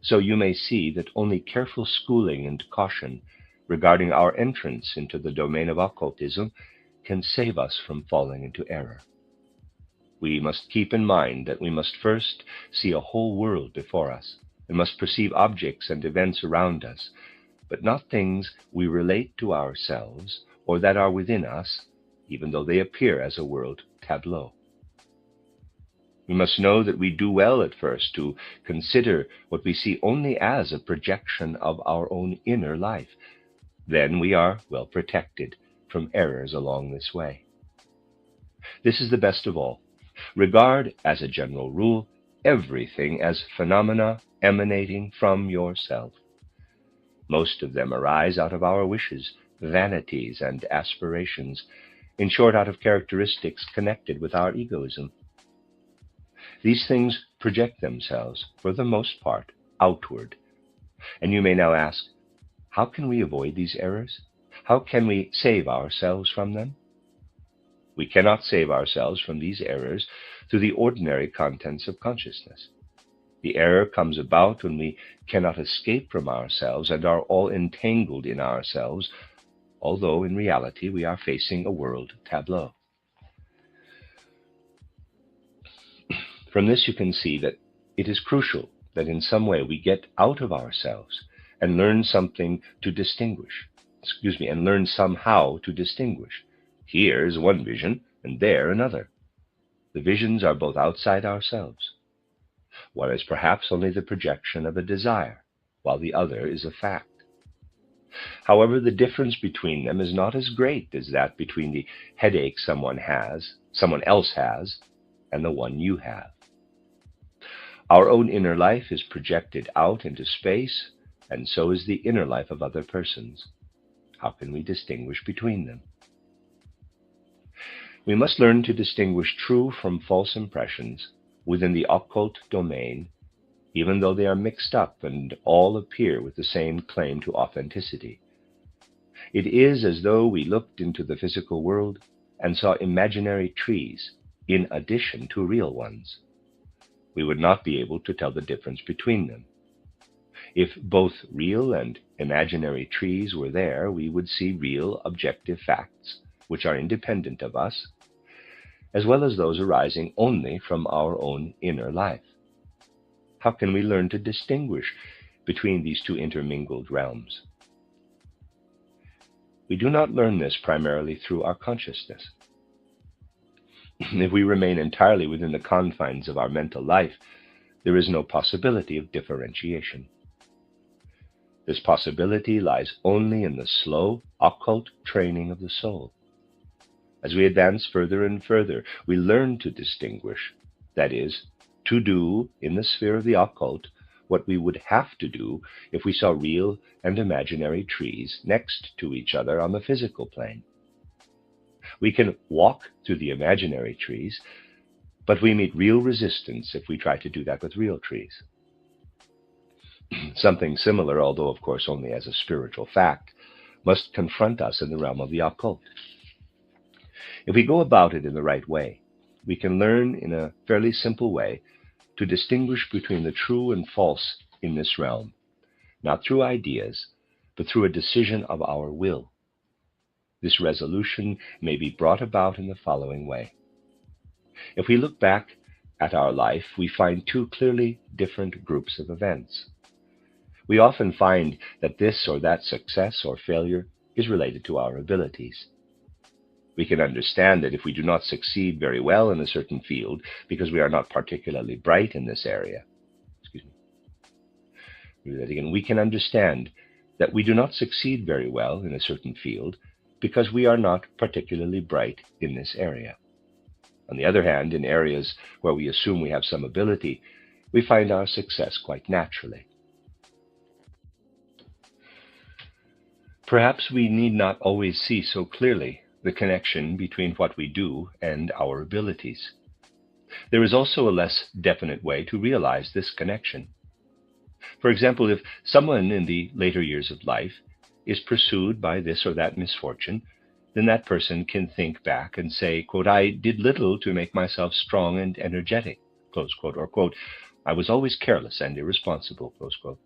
so you may see that only careful schooling and caution regarding our entrance into the domain of occultism can save us from falling into error. We must keep in mind that we must first see a whole world before us, and must perceive objects and events around us, but not things we relate to ourselves or that are within us, even though they appear as a world tableau. We must know that we do well at first to consider what we see only as a projection of our own inner life. Then we are well protected from errors along this way. This is the best of all. Regard, as a general rule, everything as phenomena emanating from yourself. Most of them arise out of our wishes, vanities, and aspirations, in short, out of characteristics connected with our egoism. These things project themselves, for the most part, outward. And you may now ask, how can we avoid these errors? How can we save ourselves from them? We cannot save ourselves from these errors through the ordinary contents of consciousness. The error comes about when we cannot escape from ourselves and are all entangled in ourselves, although in reality we are facing a world tableau. From this you can see that it is crucial that in some way we get out of ourselves and learn something to distinguish. And learn somehow to distinguish. Here is one vision, and there another. The visions are both outside ourselves. One is perhaps only the projection of a desire, while the other is a fact. However, the difference between them is not as great as that between the headache someone else has, and the one you have. Our own inner life is projected out into space, and so is the inner life of other persons. How can we distinguish between them? We must learn to distinguish true from false impressions within the occult domain, even though they are mixed up and all appear with the same claim to authenticity. It is as though we looked into the physical world and saw imaginary trees in addition to real ones. We would not be able to tell the difference between them. If both real and imaginary trees were there, we would see real objective facts, which are independent of us, as well as those arising only from our own inner life. How can we learn to distinguish between these two intermingled realms? We do not learn this primarily through our consciousness. If we remain entirely within the confines of our mental life, there is no possibility of differentiation. This possibility lies only in the slow, occult training of the soul. As we advance further and further, we learn to distinguish, that is, to do in the sphere of the occult what we would have to do if we saw real and imaginary trees next to each other on the physical plane. We can walk through the imaginary trees, but we meet real resistance if we try to do that with real trees. Something similar, although of course only as a spiritual fact, must confront us in the realm of the occult. If we go about it in the right way, we can learn in a fairly simple way to distinguish between the true and false in this realm, not through ideas, but through a decision of our will. This resolution may be brought about in the following way. If we look back at our life, we find two clearly different groups of events. We often find that this or that success or failure is related to our abilities. We can understand that if we do not succeed very well in a certain field because we are not particularly bright in this area, we can understand that we do not succeed very well in a certain field because we are not particularly bright in this area. On the other hand, in areas where we assume we have some ability, we find our success quite naturally. Perhaps we need not always see so clearly the connection between what we do and our abilities. There is also a less definite way to realize this connection. For example, if someone in the later years of life is pursued by this or that misfortune, then that person can think back and say, quote, "I did little to make myself strong and energetic," close quote, or quote, "I was always careless and irresponsible," close quote.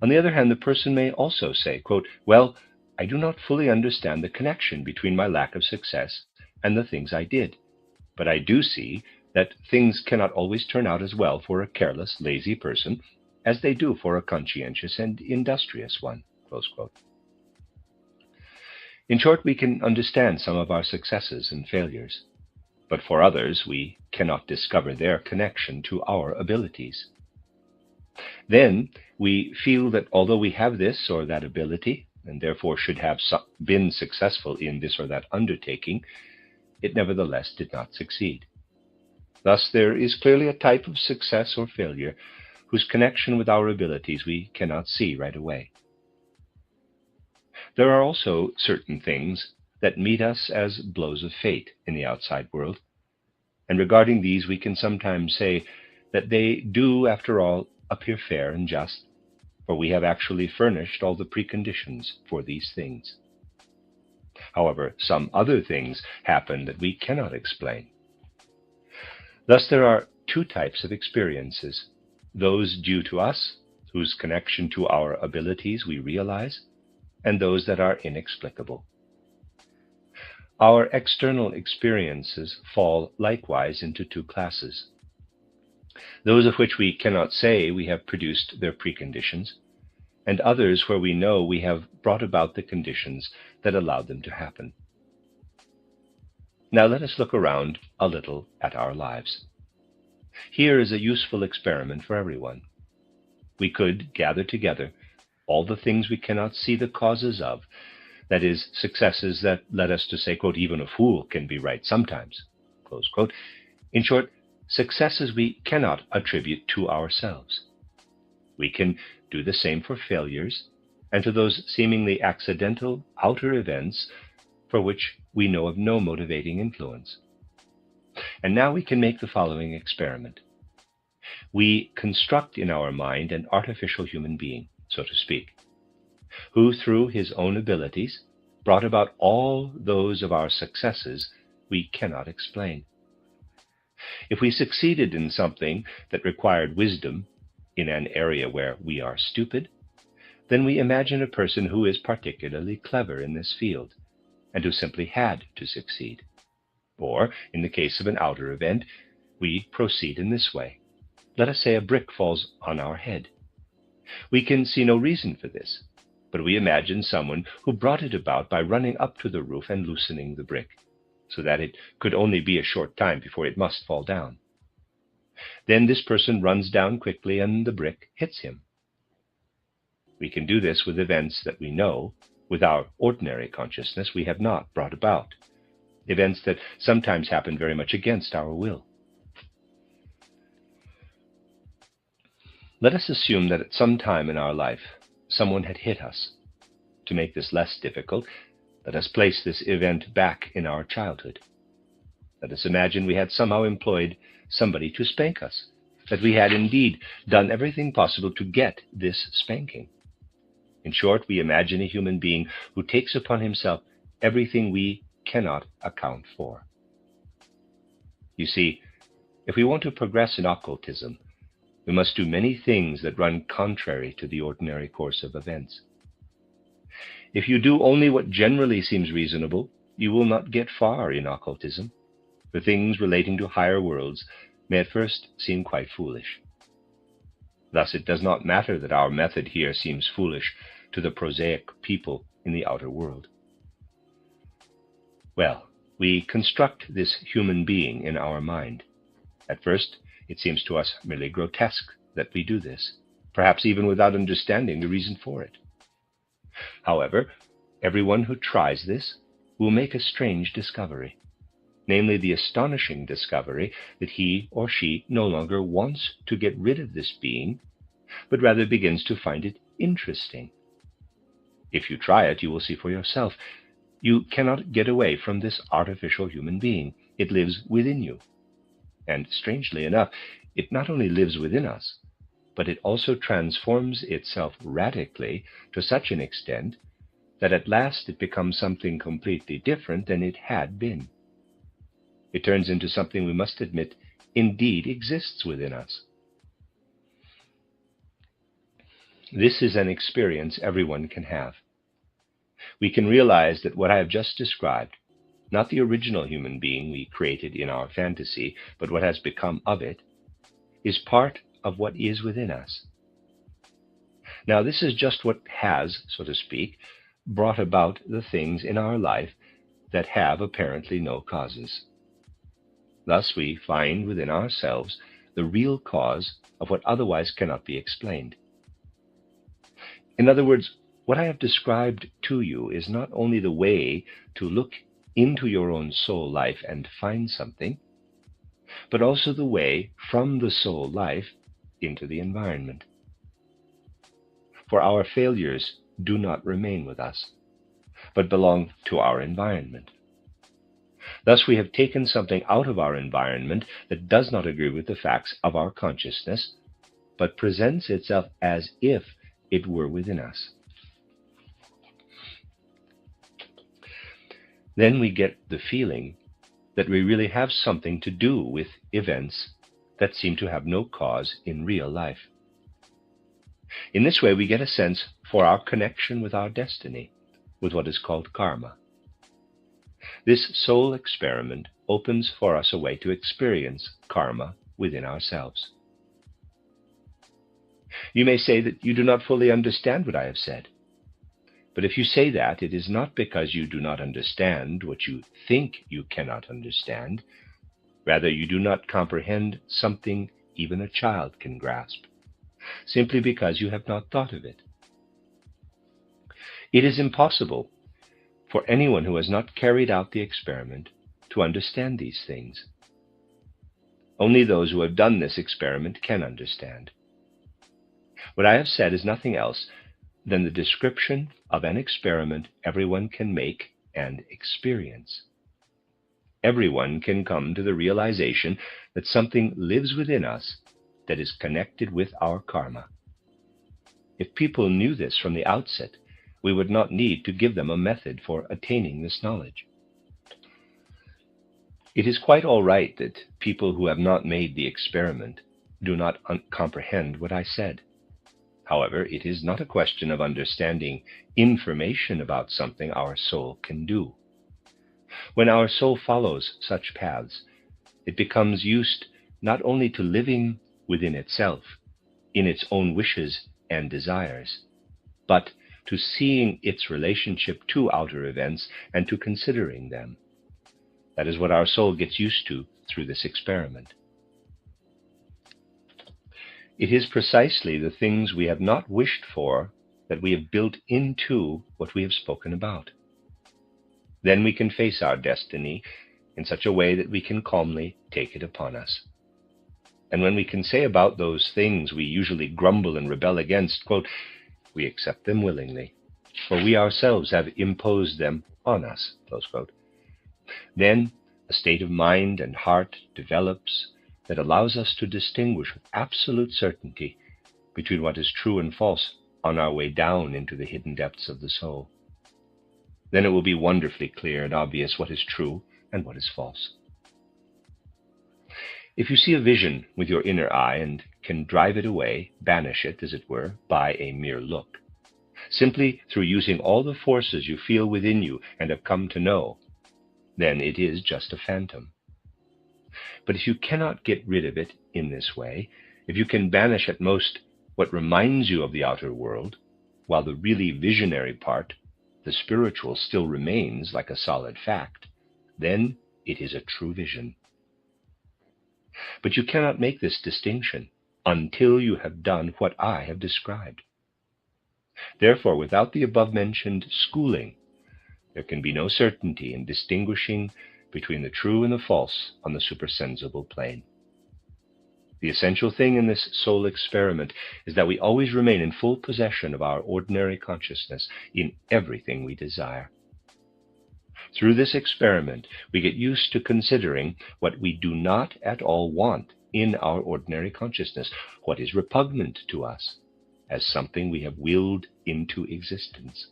On the other hand, the person may also say, quote, "Well, I do not fully understand the connection between my lack of success and the things I did, but I do see that things cannot always turn out as well for a careless, lazy person as they do for a conscientious and industrious one," close quote. In short, we can understand some of our successes and failures, but for others we cannot discover their connection to our abilities. Then we feel that although we have this or that ability, and therefore should have been successful in this or that undertaking, it nevertheless did not succeed. Thus, there is clearly a type of success or failure whose connection with our abilities we cannot see right away. There are also certain things that meet us as blows of fate in the outside world, and regarding these we can sometimes say that they do, after all, appear fair and just, for we have actually furnished all the preconditions for these things. However, some other things happen that we cannot explain. Thus, there are two types of experiences: those due to us, whose connection to our abilities we realize, and those that are inexplicable. Our external experiences fall likewise into two classes: those of which we cannot say we have produced their preconditions, and others where we know we have brought about the conditions that allowed them to happen. Now let us look around a little at our lives. Here is a useful experiment for everyone. We could gather together all the things we cannot see the causes of, that is, successes that led us to say, quote, "Even a fool can be right sometimes," close quote. In short, successes we cannot attribute to ourselves. We can do the same for failures and to those seemingly accidental outer events for which we know of no motivating influence. And now we can make the following experiment. We construct in our mind an artificial human being, so to speak, who through his own abilities brought about all those of our successes we cannot explain. If we succeeded in something that required wisdom in an area where we are stupid, then we imagine a person who is particularly clever in this field, and who simply had to succeed. Or, in the case of an outer event, we proceed in this way. Let us say a brick falls on our head. We can see no reason for this, but we imagine someone who brought it about by running up to the roof and loosening the brick, so that it could only be a short time before it must fall down. Then this person runs down quickly and the brick hits him. We can do this with events that we know, with our ordinary consciousness, we have not brought about, events that sometimes happen very much against our will. Let us assume that at some time in our life, someone had hit us. To make this less difficult, let us place this event back in our childhood. Let us imagine we had somehow employed somebody to spank us, that we had indeed done everything possible to get this spanking. In short, we imagine a human being who takes upon himself everything we cannot account for. You see, if we want to progress in occultism, we must do many things that run contrary to the ordinary course of events. If you do only what generally seems reasonable, you will not get far in occultism, for things relating to higher worlds may at first seem quite foolish. Thus, it does not matter that our method here seems foolish to the prosaic people in the outer world. Well, we construct this human being in our mind. At first, it seems to us merely grotesque that we do this, perhaps even without understanding the reason for it. However, everyone who tries this will make a strange discovery, namely the astonishing discovery that he or she no longer wants to get rid of this being, but rather begins to find it interesting. If you try it, you will see for yourself. You cannot get away from this artificial human being. It lives within you. And strangely enough, it not only lives within us, but it also transforms itself radically to such an extent that at last it becomes something completely different than it had been. It turns into something we must admit indeed exists within us. This is an experience everyone can have. We can realize that what I have just described, not the original human being we created in our fantasy, but what has become of it, is part of what is within us. Now, this is just what has, so to speak, brought about the things in our life that have apparently no causes. Thus, we find within ourselves the real cause of what otherwise cannot be explained. In other words, what I have described to you is not only the way to look into your own soul life and find something, but also the way from the soul life into the environment. For our failures do not remain with us, but belong to our environment. Thus, we have taken something out of our environment that does not agree with the facts of our consciousness, but presents itself as if it were within us. Then we get the feeling that we really have something to do with events that seem to have no cause in real life. In this way, we get a sense for our connection with our destiny, with what is called karma. This soul experiment opens for us a way to experience karma within ourselves. You may say that you do not fully understand what I have said. But if you say that, it is not because you do not understand what you think you cannot understand. Rather, you do not comprehend something even a child can grasp, simply because you have not thought of it. It is impossible for anyone who has not carried out the experiment to understand these things. Only those who have done this experiment can understand. What I have said is nothing else than the description of an experiment everyone can make and experience. Everyone can come to the realization that something lives within us that is connected with our karma. If people knew this from the outset, we would not need to give them a method for attaining this knowledge. It is quite all right that people who have not made the experiment do not comprehend what I said. However, it is not a question of understanding information about something our soul can do. When our soul follows such paths, it becomes used not only to living within itself, in its own wishes and desires, but to seeing its relationship to outer events and to considering them. That is what our soul gets used to through this experiment. It is precisely the things we have not wished for that we have built into what we have spoken about. Then we can face our destiny in such a way that we can calmly take it upon us. And when we can say about those things we usually grumble and rebel against, quote, we accept them willingly, for we ourselves have imposed them on us, close quote. Then a state of mind and heart develops that allows us to distinguish with absolute certainty between what is true and false on our way down into the hidden depths of the soul. Then it will be wonderfully clear and obvious what is true and what is false. If you see a vision with your inner eye and can drive it away, banish it, as it were, by a mere look, simply through using all the forces you feel within you and have come to know, then it is just a phantom. But if you cannot get rid of it in this way, if you can banish at most what reminds you of the outer world, while the really visionary part, the spiritual, still remains like a solid fact, then it is a true vision. But you cannot make this distinction until you have done what I have described. Therefore, without the above-mentioned schooling, there can be no certainty in distinguishing between the true and the false on the supersensible plane. The essential thing in this soul experiment is that we always remain in full possession of our ordinary consciousness in everything we desire. Through this experiment, we get used to considering what we do not at all want in our ordinary consciousness, what is repugnant to us, as something we have willed into existence.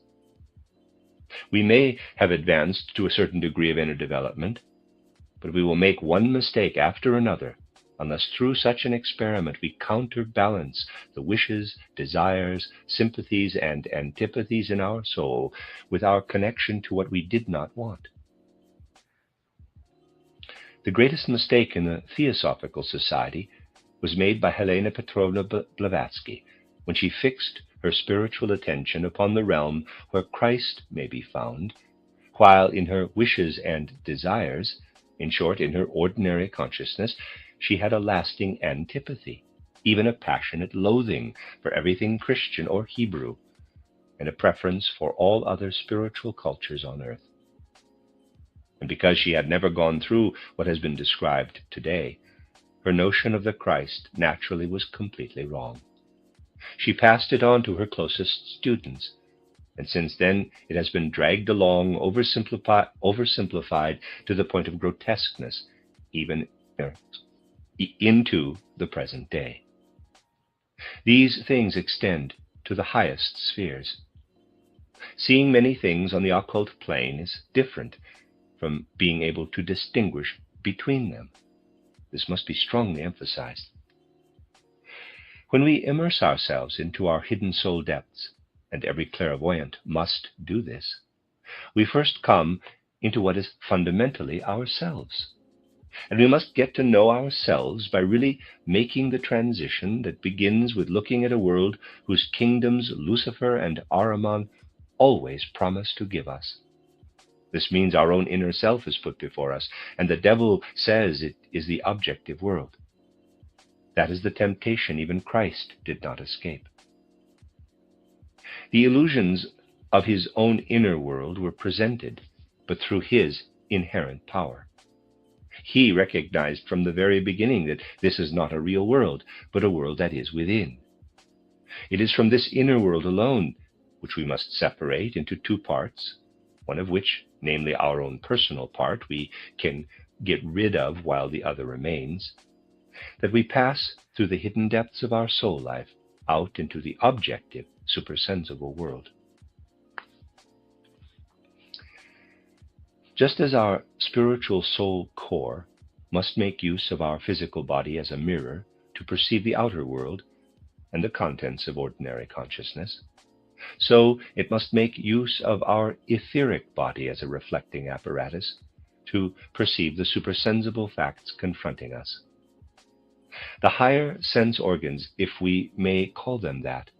We may have advanced to a certain degree of inner development, but we will make one mistake after another unless through such an experiment we counterbalance the wishes, desires, sympathies, and antipathies in our soul with our connection to what we did not want. The greatest mistake in the Theosophical Society was made by Helena Petrovna Blavatsky when she fixed her spiritual attention upon the realm where Christ may be found, while in her wishes and desires, in short, in her ordinary consciousness, she had a lasting antipathy, even a passionate loathing for everything Christian or Hebrew, and a preference for all other spiritual cultures on earth. And because she had never gone through what has been described today, her notion of the Christ naturally was completely wrong. She passed it on to her closest students, and since then it has been dragged along, oversimplified to the point of grotesqueness, even into the present day. These things extend to the highest spheres. Seeing many things on the occult plane is different from being able to distinguish between them. This must be strongly emphasized. When we immerse ourselves into our hidden soul depths, and every clairvoyant must do this, we first come into what is fundamentally ourselves. And we must get to know ourselves by really making the transition that begins with looking at a world whose kingdoms Lucifer and Ahriman always promise to give us. This means our own inner self is put before us, and the devil says it is the objective world. That is the temptation even Christ did not escape. The illusions of his own inner world were presented, but through his inherent power. He recognized from the very beginning that this is not a real world, but a world that is within. It is from this inner world alone, which we must separate into two parts, one of which, namely our own personal part, we can get rid of while the other remains, that we pass through the hidden depths of our soul life out into the objective, supersensible world. Just as our spiritual soul core must make use of our physical body as a mirror to perceive the outer world and the contents of ordinary consciousness, so it must make use of our etheric body as a reflecting apparatus to perceive the supersensible facts confronting us. The higher sense organs, if we may call them that,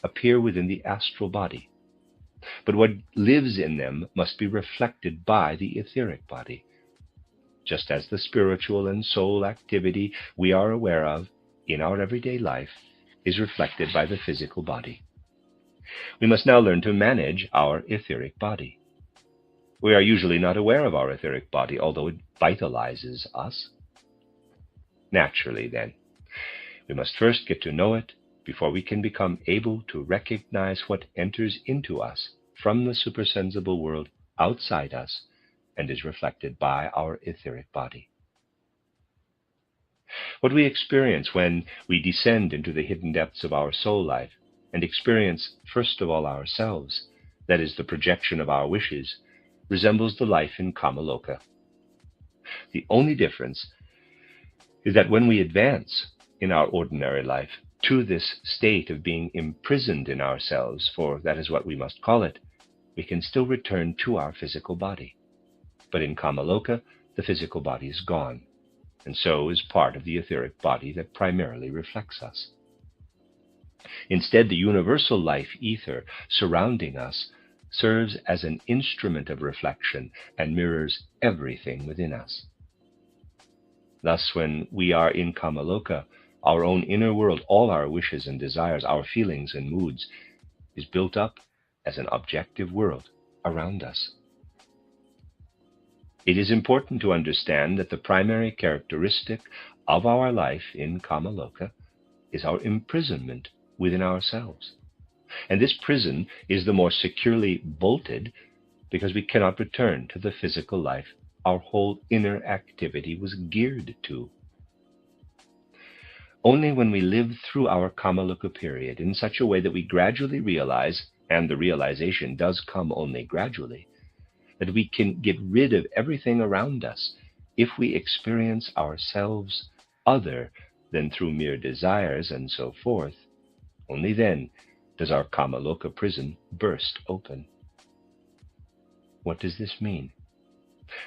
appear within the astral body, but what lives in them must be reflected by the etheric body, just as the spiritual and soul activity we are aware of in our everyday life is reflected by the physical body. We must now learn to manage our etheric body. We are usually not aware of our etheric body, although it vitalizes us. Naturally, then, we must first get to know it before we can become able to recognize what enters into us from the supersensible world outside us and is reflected by our etheric body. What we experience when we descend into the hidden depths of our soul life and experience first of all ourselves, that is, the projection of our wishes, resembles the life in Kamaloka. The only difference is that when we advance in our ordinary life to this state of being imprisoned in ourselves, for that is what we must call it, we can still return to our physical body. But in Kamaloka, the physical body is gone, and so is part of the etheric body that primarily reflects us. Instead, the universal life ether surrounding us serves as an instrument of reflection and mirrors everything within us. Thus, when we are in Kamaloka, our own inner world, all our wishes and desires, our feelings and moods, is built up as an objective world around us. It is important to understand that the primary characteristic of our life in Kamaloka is our imprisonment within ourselves. And this prison is the more securely bolted because we cannot return to the physical life our whole inner activity was geared to. Only when we live through our Kamaluka period in such a way that we gradually realize, and the realization does come only gradually, that we can get rid of everything around us if we experience ourselves other than through mere desires and so forth, only then does our Kamaloka prison burst open. What does this mean?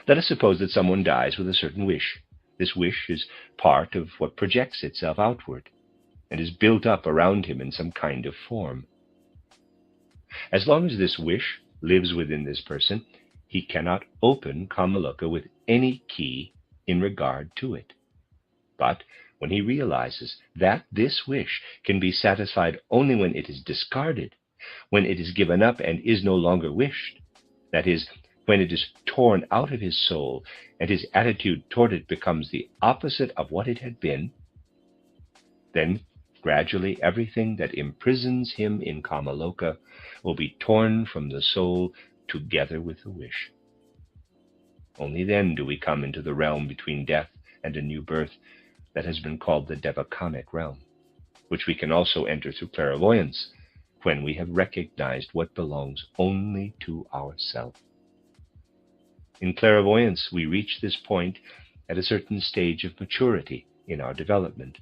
Let us suppose that someone dies with a certain wish. This wish is part of what projects itself outward and is built up around him in some kind of form. As long as this wish lives within this person, he cannot open Kamaloka with any key in regard to it. But when he realizes that this wish can be satisfied only when it is discarded, when it is given up and is no longer wished, that is, when it is torn out of his soul and his attitude toward it becomes the opposite of what it had been, then gradually everything that imprisons him in Kamaloka will be torn from the soul together with the wish. Only then do we come into the realm between death and a new birth that has been called the Devaconic realm, which we can also enter through clairvoyance when we have recognized what belongs only to ourselves. In clairvoyance, we reach this point at a certain stage of maturity in our development.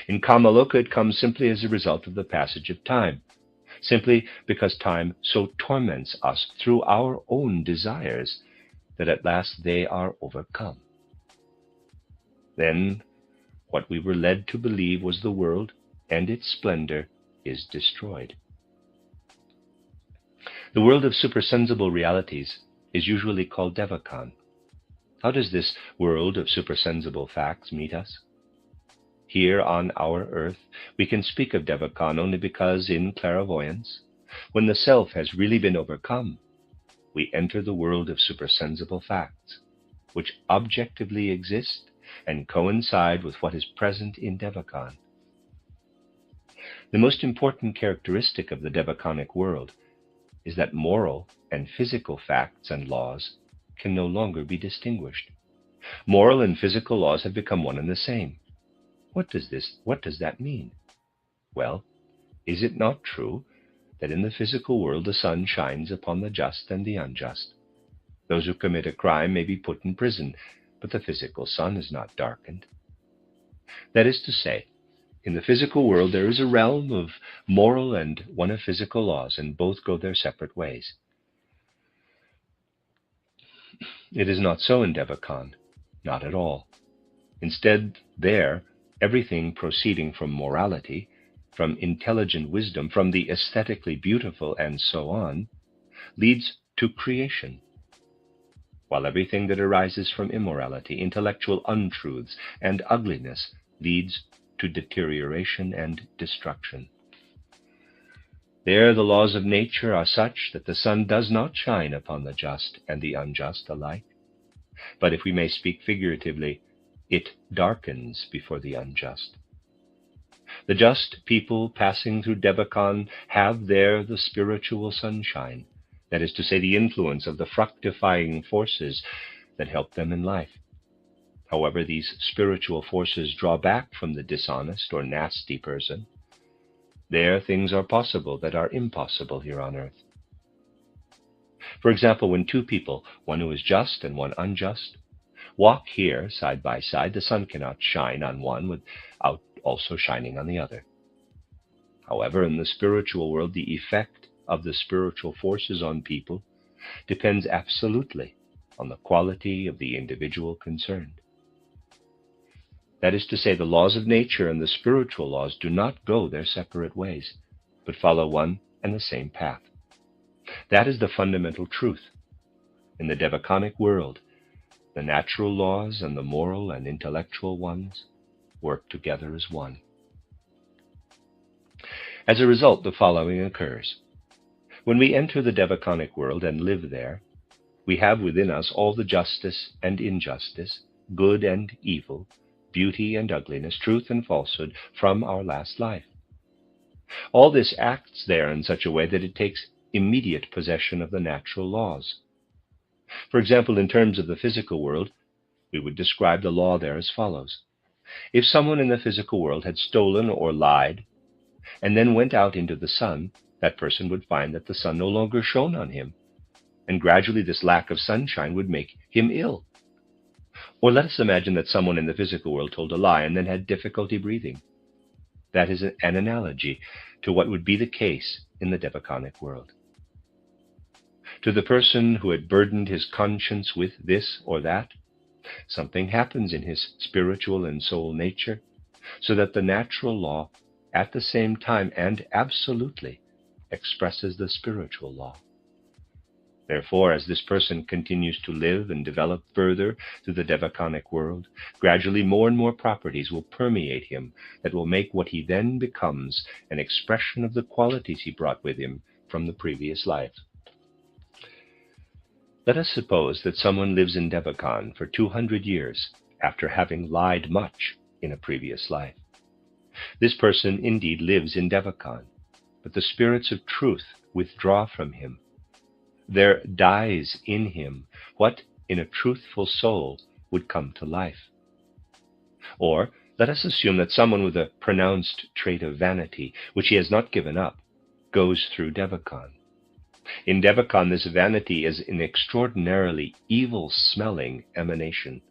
In Kamaloka, it comes simply as a result of the passage of time, simply because time so torments us through our own desires that at last they are overcome. Then, what we were led to believe was the world and its splendor is destroyed. The world of supersensible realities is usually called Devacon. How does this world of supersensible facts meet us? Here on our earth, we can speak of Devacon only because in clairvoyance, when the self has really been overcome, we enter the world of supersensible facts, which objectively exist and coincide with what is present in Devacon. The most important characteristic of the Devaconic world is that moral and physical facts and laws can no longer be distinguished. Moral and physical laws have become one and the same. What does that mean? Well, is it not true that in the physical world the sun shines upon the just and the unjust? Those who commit a crime may be put in prison, but the physical sun is not darkened. That is to say, in the physical world there is a realm of moral and one of physical laws, and both go their separate ways. It is not so in Devacon, not at all. Instead, there, everything proceeding from morality, from intelligent wisdom, from the aesthetically beautiful, and so on, leads to creation, while everything that arises from immorality, intellectual untruths, and ugliness leads to deterioration and destruction. There the laws of nature are such that the sun does not shine upon the just and the unjust alike, but if we may speak figuratively, it darkens before the unjust. The just people passing through Devacon have there the spiritual sunshine, that is to say, the influence of the fructifying forces that help them in life. However, these spiritual forces draw back from the dishonest or nasty person. There things are possible that are impossible here on earth. For example, when two people, one who is just and one unjust, walk here side by side, the sun cannot shine on one without also shining on the other. However, in the spiritual world, the effect of the spiritual forces on people depends absolutely on the quality of the individual concerned. That is to say, the laws of nature and the spiritual laws do not go their separate ways, but follow one and the same path. That is the fundamental truth. In the Devaconic world, the natural laws and the moral and intellectual ones work together as one. As a result, the following occurs. When we enter the Devaconic world and live there, we have within us all the justice and injustice, good and evil, beauty and ugliness, truth and falsehood from our last life. All this acts there in such a way that it takes immediate possession of the natural laws. For example, in terms of the physical world, we would describe the law there as follows. If someone in the physical world had stolen or lied, and then went out into the sun, that person would find that the sun no longer shone on him, and gradually this lack of sunshine would make him ill. Or let us imagine that someone in the physical world told a lie and then had difficulty breathing. That is an analogy to what would be the case in the devachanic world. To the person who had burdened his conscience with this or that, something happens in his spiritual and soul nature, so that the natural law at the same time and absolutely expresses the spiritual law. Therefore, as this person continues to live and develop further through the devachanic world, gradually more and more properties will permeate him that will make what he then becomes an expression of the qualities he brought with him from the previous life. Let us suppose that someone lives in Devachan for 200 years after having lied much in a previous life. This person indeed lives in Devachan, but the spirits of truth withdraw from him. There dies in him what in a truthful soul would come to life. Or let us assume that someone with a pronounced trait of vanity, which he has not given up, goes through Devachan. In Devachan, this vanity is an extraordinarily evil-smelling emanation,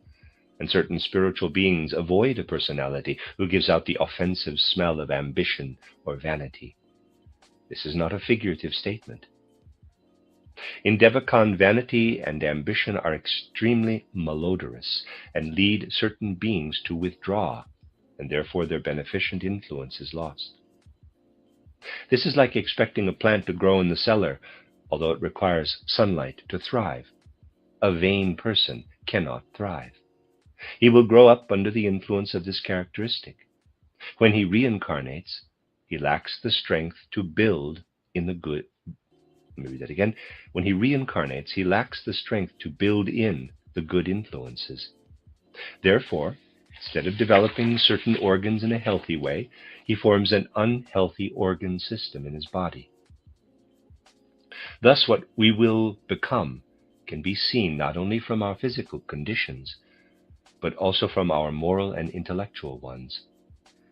and certain spiritual beings avoid a personality who gives out the offensive smell of ambition or vanity. This is not a figurative statement. In Devachan, vanity and ambition are extremely malodorous and lead certain beings to withdraw, and therefore their beneficent influence is lost. This is like expecting a plant to grow in the cellar, although it requires sunlight to thrive. A vain person cannot thrive. He will grow up under the influence of this characteristic. When he reincarnates, he lacks the strength to build in the good. Let me read that again. When he reincarnates, he lacks the strength to build in the good influences. Therefore, instead of developing certain organs in a healthy way, he forms an unhealthy organ system in his body. Thus, what we will become can be seen not only from our physical conditions, but also from our moral and intellectual ones.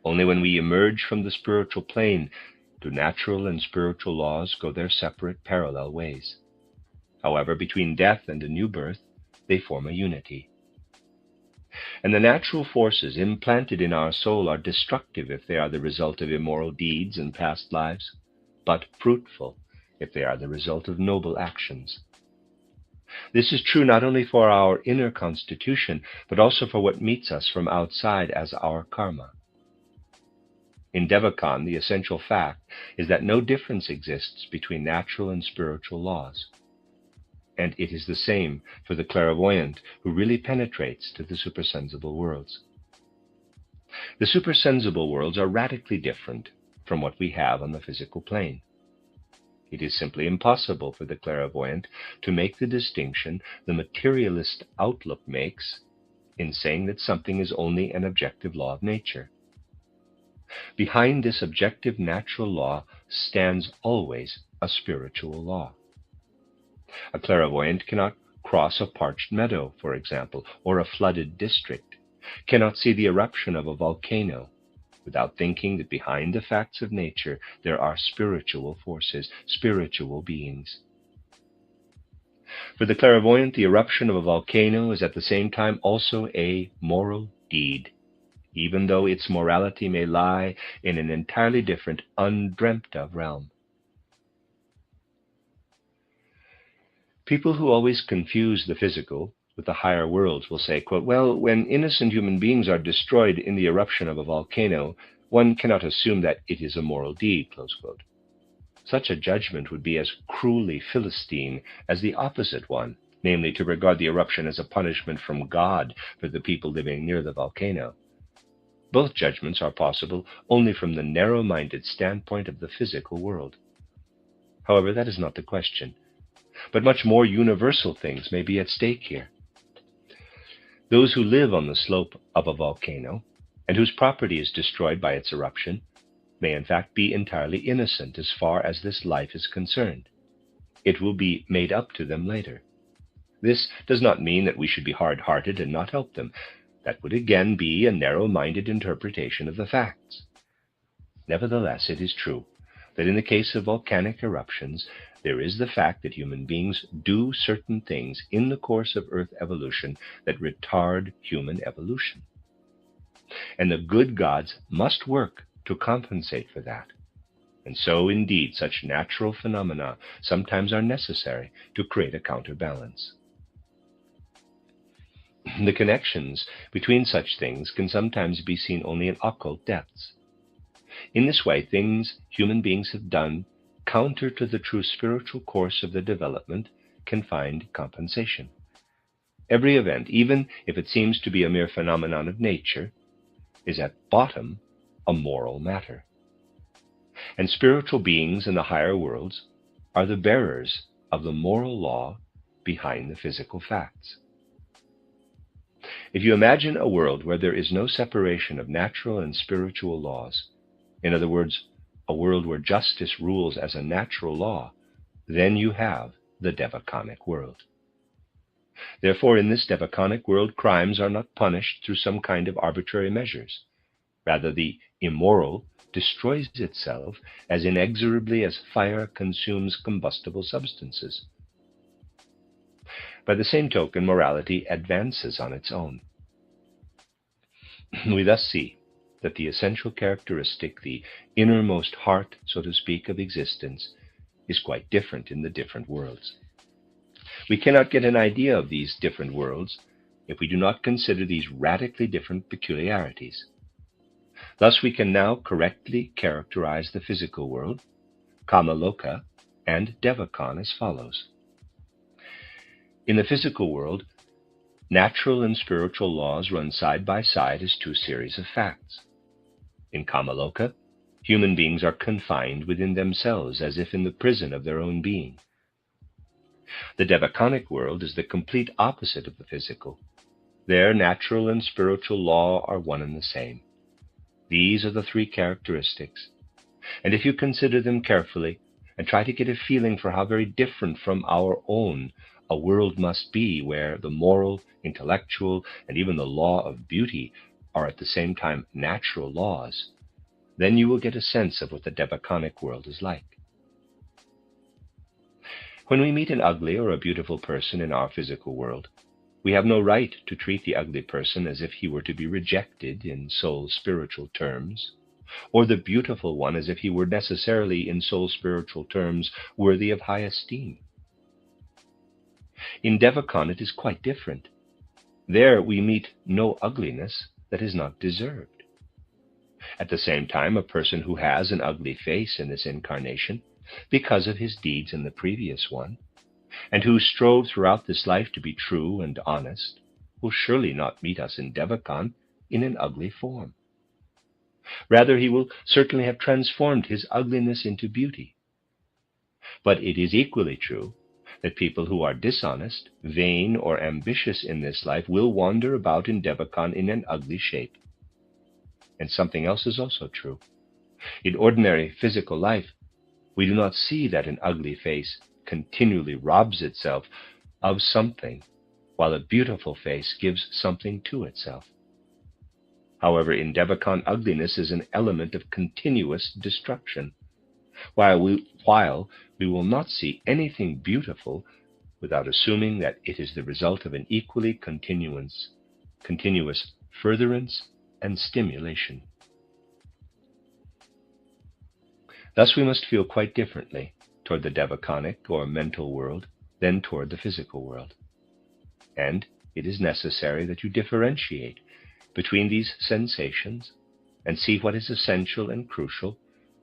Only when we emerge from the spiritual plane do natural and spiritual laws go their separate parallel ways. However, between death and a new birth, they form a unity. And the natural forces implanted in our soul are destructive if they are the result of immoral deeds in past lives, but fruitful if they are the result of noble actions. This is true not only for our inner constitution, but also for what meets us from outside as our karma. In Devachan, the essential fact is that no difference exists between natural and spiritual laws. And it is the same for the clairvoyant who really penetrates to the supersensible worlds. The supersensible worlds are radically different from what we have on the physical plane. It is simply impossible for the clairvoyant to make the distinction the materialist outlook makes in saying that something is only an objective law of nature. Behind this objective natural law stands always a spiritual law. A clairvoyant cannot cross a parched meadow, for example, or a flooded district, cannot see the eruption of a volcano, without thinking that behind the facts of nature there are spiritual forces, spiritual beings. For the clairvoyant, the eruption of a volcano is at the same time also a moral deed, even though its morality may lie in an entirely different, undreamt-of realm. People who always confuse the physical with the higher worlds will say, quote, well, when innocent human beings are destroyed in the eruption of a volcano, one cannot assume that it is a moral deed, close quote. Such a judgment would be as cruelly Philistine as the opposite one, namely to regard the eruption as a punishment from God for the people living near the volcano. Both judgments are possible only from the narrow-minded standpoint of the physical world. However, that is not the question, but much more universal things may be at stake here. Those who live on the slope of a volcano, and whose property is destroyed by its eruption, may in fact be entirely innocent as far as this life is concerned. it will be made up to them later. This does not mean that we should be hard-hearted and not help them. That would again be a narrow-minded interpretation of the facts. Nevertheless, it is true that in the case of volcanic eruptions, there is the fact that human beings do certain things in the course of Earth evolution that retard human evolution. And the good gods must work to compensate for that. And so, indeed, such natural phenomena sometimes are necessary to create a counterbalance. The connections between such things can sometimes be seen only in occult depths. In this way, things human beings have done counter to the true spiritual course of their development can find compensation. Every event, even if it seems to be a mere phenomenon of nature, is at bottom a moral matter. And spiritual beings in the higher worlds are the bearers of the moral law behind the physical facts. If you imagine a world where there is no separation of natural and spiritual laws, in other words, a world where justice rules as a natural law, then you have the Devaconic world. Therefore, in this Devaconic world, crimes are not punished through some kind of arbitrary measures. Rather, the immoral destroys itself as inexorably as fire consumes combustible substances. By the same token, morality advances on its own. We thus see that the essential characteristic, the innermost heart, so to speak, of existence, is quite different in the different worlds. We cannot get an idea of these different worlds if we do not consider these radically different peculiarities. Thus we can now correctly characterize the physical world, Kamaloka, and Devacon as follows. In the physical world, natural and spiritual laws run side by side as two series of facts. In Kamaloka, human beings are confined within themselves as if in the prison of their own being. The Devaconic world is the complete opposite of the physical. There, natural and spiritual law are one and the same. These are the three characteristics, and if you consider them carefully and try to get a feeling for how very different from our own a world must be where the moral, intellectual, and even the law of beauty are at the same time natural laws, then you will get a sense of what the Devaconic world is like. When we meet an ugly or a beautiful person in our physical world, we have no right to treat the ugly person as if he were to be rejected in soul-spiritual terms, or the beautiful one as if he were necessarily in soul-spiritual terms worthy of high esteem. In Devacon it is quite different. There we meet no ugliness that is not deserved. At the same time, a person who has an ugly face in this incarnation, because of his deeds in the previous one, and who strove throughout this life to be true and honest, will surely not meet us in Devacon in an ugly form. Rather, he will certainly have transformed his ugliness into beauty. But it is equally true that people who are dishonest, vain, or ambitious in this life will wander about in Devacon in an ugly shape. And something else is also true. In ordinary physical life, we do not see that an ugly face continually robs itself of something, while a beautiful face gives something to itself. However, in Devacon, ugliness is an element of continuous destruction, while we will not see anything beautiful without assuming that it is the result of an equally continuous furtherance and stimulation. Thus we must feel quite differently toward the Devaconic or mental world than toward the physical world. And it is necessary that you differentiate between these sensations and see what is essential and crucial,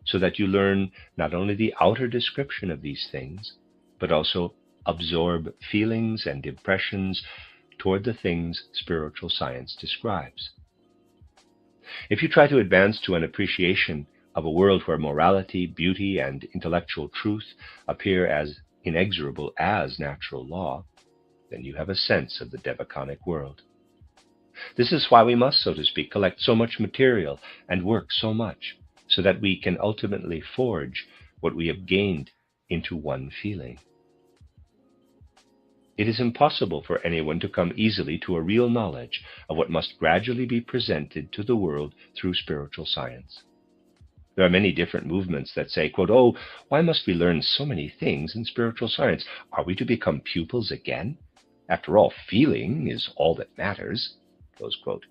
so that you learn not only the outer description of these things, but also absorb feelings and impressions toward the things spiritual science describes. If you try to advance to an appreciation of a world where morality, beauty, and intellectual truth appear as inexorable as natural law, then you have a sense of the Devaconic world. This is why we must, so to speak, collect so much material and work so much, so that we can ultimately forge what we have gained into one feeling. it is impossible for anyone to come easily to a real knowledge of what must gradually be presented to the world through spiritual science. There are many different movements that say, quote, "Oh, why must we learn so many things in spiritual science? Are we to become pupils again? After all, feeling is all that matters," close quote.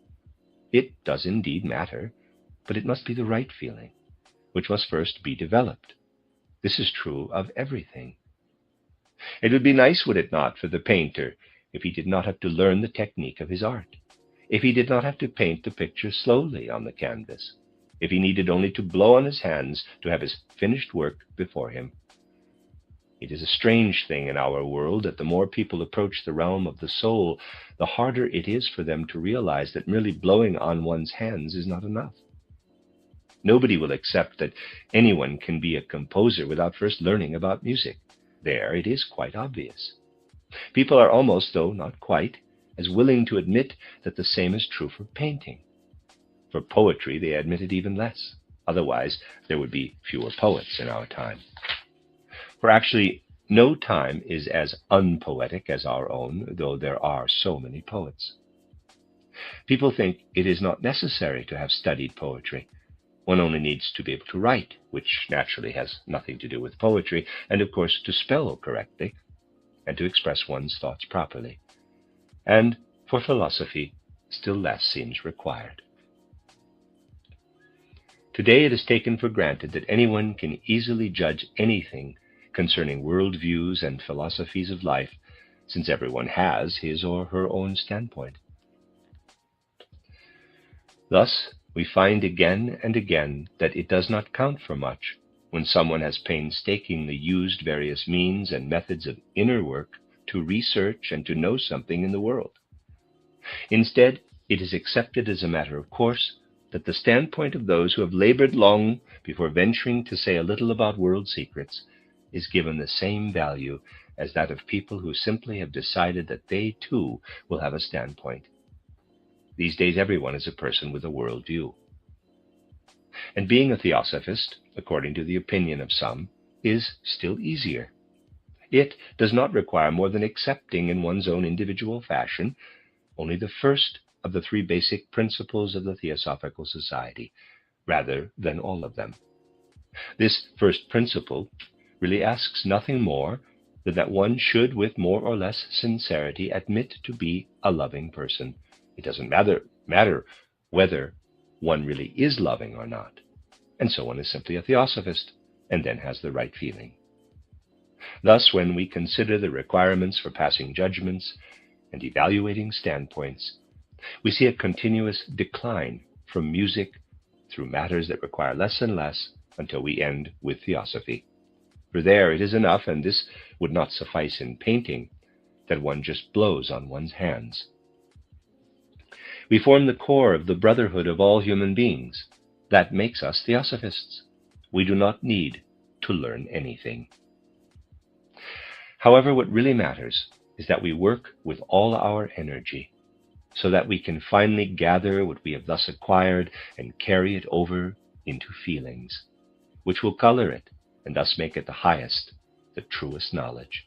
It does indeed matter, but it must be the right feeling, which must first be developed. This is true of everything. It would be nice, would it not, for the painter if he did not have to learn the technique of his art, if he did not have to paint the picture slowly on the canvas, if he needed only to blow on his hands to have his finished work before him. It is a strange thing in our world that the more people approach the realm of the soul, the harder it is for them to realize that merely blowing on one's hands is not enough. Nobody will accept that anyone can be a composer without first learning about music. There it is quite obvious. People are almost, though not quite, as willing to admit that the same is true for painting. For poetry, they admit it even less. Otherwise, there would be fewer poets in our time. For actually, no time is as unpoetic as our own, though there are so many poets. People think it is not necessary to have studied poetry. One only needs to be able to write, which naturally has nothing to do with poetry, and of course to spell correctly, and to express one's thoughts properly. And for philosophy, still less seems required. Today it is taken for granted that anyone can easily judge anything concerning worldviews and philosophies of life, since everyone has his or her own standpoint. Thus, we find again and again that it does not count for much when someone has painstakingly used various means and methods of inner work to research and to know something in the world. Instead, it is accepted as a matter of course that the standpoint of those who have labored long before venturing to say a little about world secrets is given the same value as that of people who simply have decided that they too will have a standpoint. These days, everyone is a person with a world view. And being a theosophist, according to the opinion of some, is still easier. It does not require more than accepting in one's own individual fashion only the first of the three basic principles of the Theosophical Society, rather than all of them. This first principle really asks nothing more than that one should, with more or less sincerity, admit to be a loving person. It doesn't matter whether one really is loving or not. And so one is simply a theosophist, and then has the right feeling. Thus, when we consider the requirements for passing judgments and evaluating standpoints, we see a continuous decline from music through matters that require less and less until we end with theosophy. For there it is enough, and this would not suffice in painting, that one just blows on one's hands. We form the core of the brotherhood of all human beings. That makes us theosophists. We do not need to learn anything. However, what really matters is that we work with all our energy so that we can finally gather what we have thus acquired and carry it over into feelings, which will color it and thus make it the highest, the truest knowledge.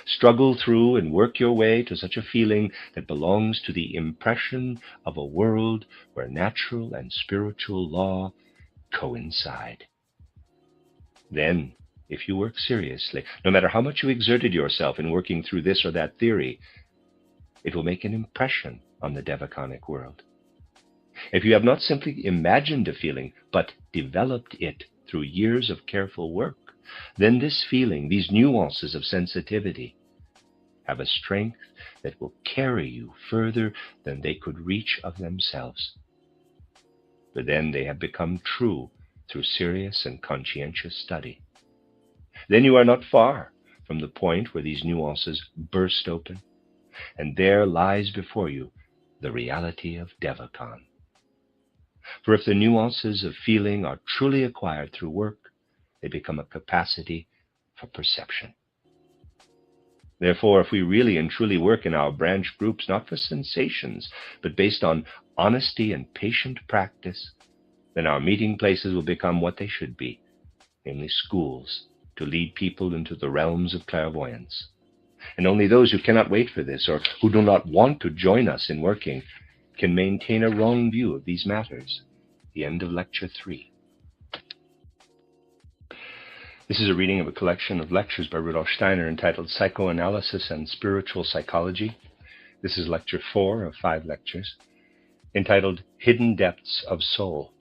Struggle through and work your way to such a feeling that belongs to the impression of a world where natural and spiritual law coincide. Then, if you work seriously, no matter how much you exerted yourself in working through this or that theory, it will make an impression on the devaconic world. If you have not simply imagined a feeling, but developed it through years of careful work, then this feeling, these nuances of sensitivity, have a strength that will carry you further than they could reach of themselves. For then they have become true through serious and conscientious study. Then you are not far from the point where these nuances burst open, and there lies before you the reality of Devacon. For if the nuances of feeling are truly acquired through work, they become a capacity for perception. Therefore, if we really and truly work in our branch groups, not for sensations, but based on honesty and patient practice, then our meeting places will become what they should be, namely schools, to lead people into the realms of clairvoyance. And only those who cannot wait for this, or who do not want to join us in working, can maintain a wrong view of these matters. The end of Lecture 3. This is a reading of a collection of lectures by Rudolf Steiner entitled Psychoanalysis and Spiritual Psychology. This is Lecture 4 of 5 lectures, entitled Hidden Depths of Soul.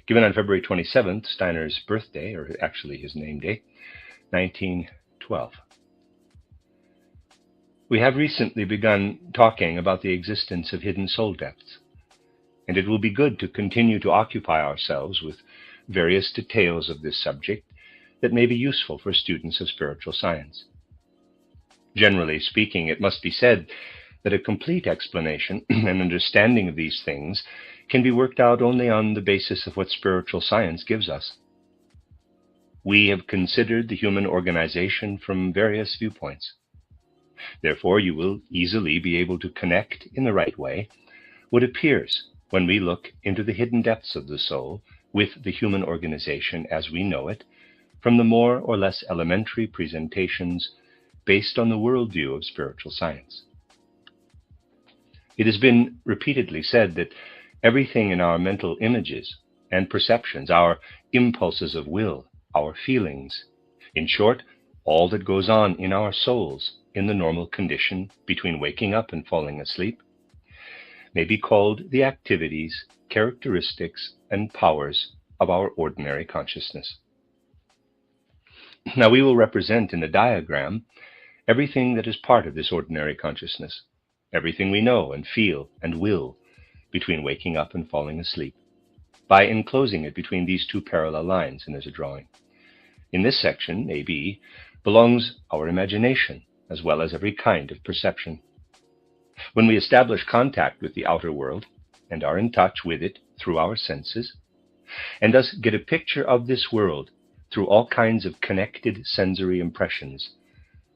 Given on February 27th, Steiner's birthday, or actually his name day, 1912. We have recently begun talking about the existence of hidden soul depths, and it will be good to continue to occupy ourselves with various details of this subject that may be useful for students of spiritual science. Generally speaking, it must be said that a complete explanation and understanding of these things can be worked out only on the basis of what spiritual science gives us. We have considered the human organization from various viewpoints. Therefore, you will easily be able to connect in the right way what appears when we look into the hidden depths of the soul with the human organization as we know it, from the more or less elementary presentations based on the worldview of spiritual science. It has been repeatedly said that everything in our mental images and perceptions, our impulses of will, our feelings, in short, all that goes on in our souls in the normal condition between waking up and falling asleep, may be called the activities, characteristics, and powers of our ordinary consciousness. Now we will represent in a diagram everything that is part of this ordinary consciousness, everything we know and feel and will between waking up and falling asleep, by enclosing it between these two parallel lines, and there's a drawing. In this section, AB, belongs our imagination, as well as every kind of perception. When we establish contact with the outer world and are in touch with it through our senses, and thus get a picture of this world through all kinds of connected sensory impressions,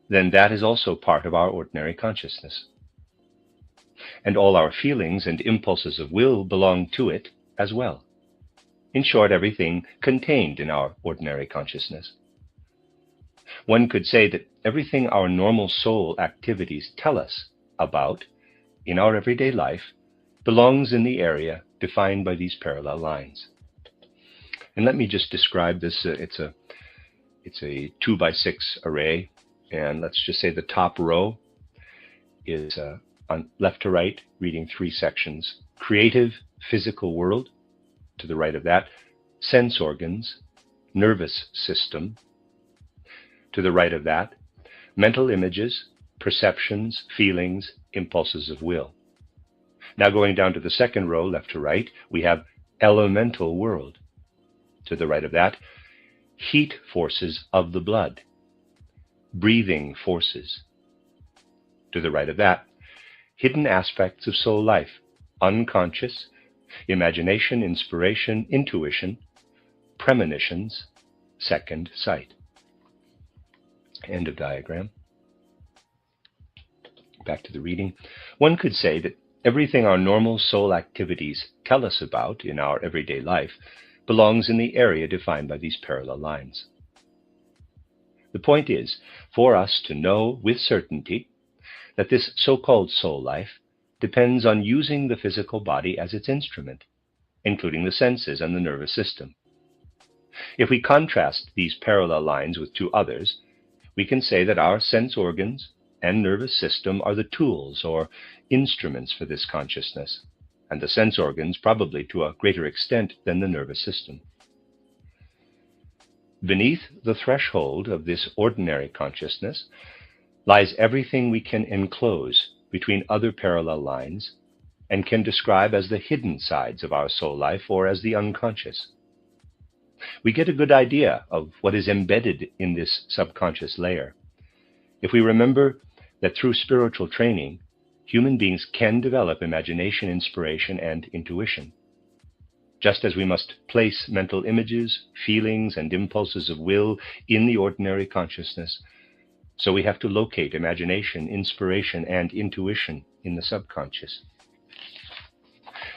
then that is also part of our ordinary consciousness. And all our feelings and impulses of will belong to it as well. In short, everything contained in our ordinary consciousness. One could say that everything our normal soul activities tell us about in our everyday life belongs in the area defined by these parallel lines. And let me just describe this. It's a 2x6 array, and let's just say the top row is on left to right, reading 3 sections. Creative physical world, to the right of that. Sense organs, nervous system, to the right of that. Mental images, perceptions, feelings, impulses of will. Now going down to the second row, left to right, we have elemental world. To the right of that, heat forces of the blood, breathing forces. To the right of that, hidden aspects of soul life, unconscious, imagination, inspiration, intuition, premonitions, second sight. End of diagram. Back to the reading. One could say that everything our normal soul activities tell us about in our everyday life belongs in the area defined by these parallel lines. The point is for us to know with certainty that this so-called soul life depends on using the physical body as its instrument, including the senses and the nervous system. If we contrast these parallel lines with 2 others, we can say that our sense organs and nervous system are the tools or instruments for this consciousness, and the sense organs probably to a greater extent than the nervous system. Beneath the threshold of this ordinary consciousness lies everything we can enclose between other parallel lines and can describe as the hidden sides of our soul life or as the unconscious. We get a good idea of what is embedded in this subconscious layer if we remember that through spiritual training, human beings can develop imagination, inspiration, and intuition. Just as we must place mental images, feelings, and impulses of will in the ordinary consciousness, so we have to locate imagination, inspiration, and intuition in the subconscious.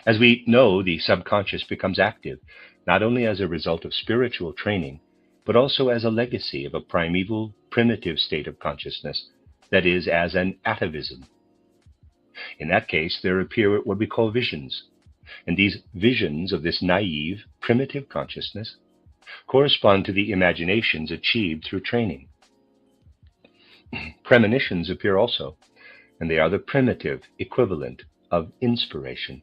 As we know, the subconscious becomes active, not only as a result of spiritual training, but also as a legacy of a primeval, primitive state of consciousness that is, as an atavism. In that case, there appear what we call visions, and these visions of this naive, primitive consciousness correspond to the imaginations achieved through training. Premonitions appear also, and they are the primitive equivalent of inspiration.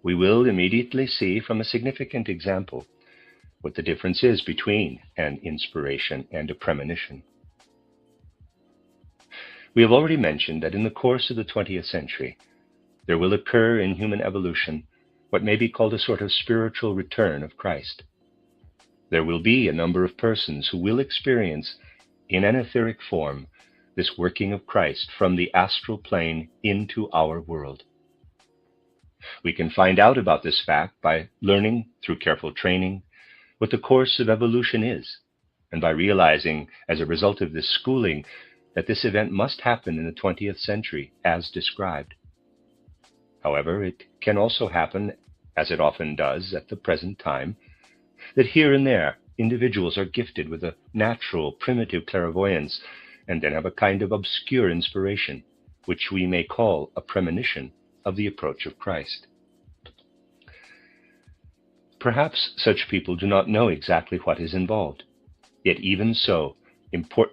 We will immediately see from a significant example what the difference is between an inspiration and a premonition. We have already mentioned that in the course of the 20th century, there will occur in human evolution what may be called a sort of spiritual return of Christ. There will be a number of persons who will experience in an etheric form this working of Christ from the astral plane into our world. We can find out about this fact by learning through careful training what the course of evolution is, and by realizing as a result of this schooling that this event must happen in the 20th century as described. However, it can also happen, as it often does at the present time, that here and there individuals are gifted with a natural, primitive clairvoyance and then have a kind of obscure inspiration, which we may call a premonition of the approach of Christ. Perhaps such people do not know exactly what is involved, yet even so important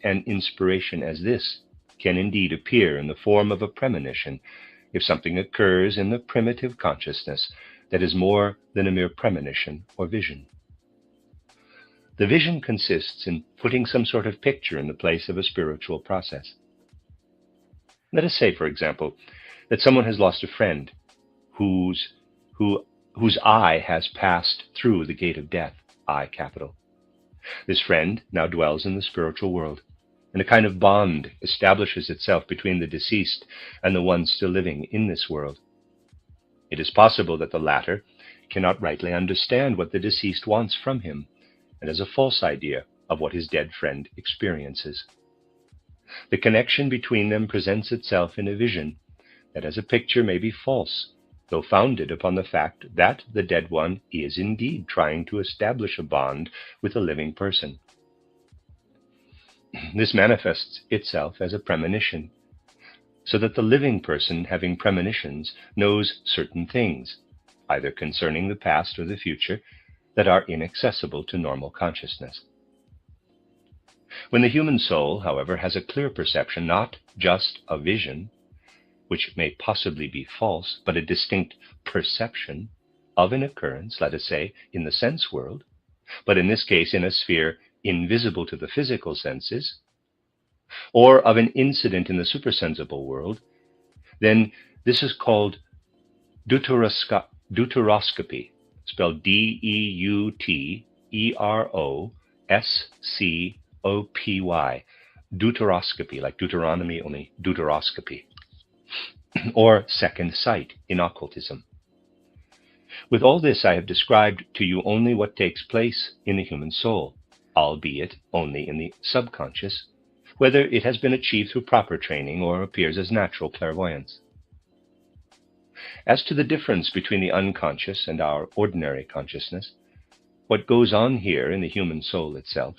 an inspiration as this can indeed appear in the form of a premonition if something occurs in the primitive consciousness that is more than a mere premonition or vision. The vision consists in putting some sort of picture in the place of a spiritual process. Let us say, for example, that someone has lost a friend whose eye has passed through the gate of death, I capital. This friend now dwells in the spiritual world, and a kind of bond establishes itself between the deceased and the one still living in this world. It is possible that the latter cannot rightly understand what the deceased wants from him, and has a false idea of what his dead friend experiences. The connection between them presents itself in a vision that as a picture may be false, though founded upon the fact that the dead one is indeed trying to establish a bond with a living person. This manifests itself as a premonition, so that the living person having premonitions knows certain things, either concerning the past or the future, that are inaccessible to normal consciousness. When the human soul, however, has a clear perception, not just a vision, which may possibly be false, but a distinct perception of an occurrence, let us say, in the sense world, but in this case in a sphere invisible to the physical senses, or of an incident in the supersensible world, then this is called deuteroscopy, spelled Deuteroscopy, deuteroscopy, like Deuteronomy, only deuteroscopy, or second sight in occultism. With all this, I have described to you only what takes place in the human soul, albeit only in the subconscious, whether it has been achieved through proper training or appears as natural clairvoyance. As to the difference between the unconscious and our ordinary consciousness, what goes on here in the human soul itself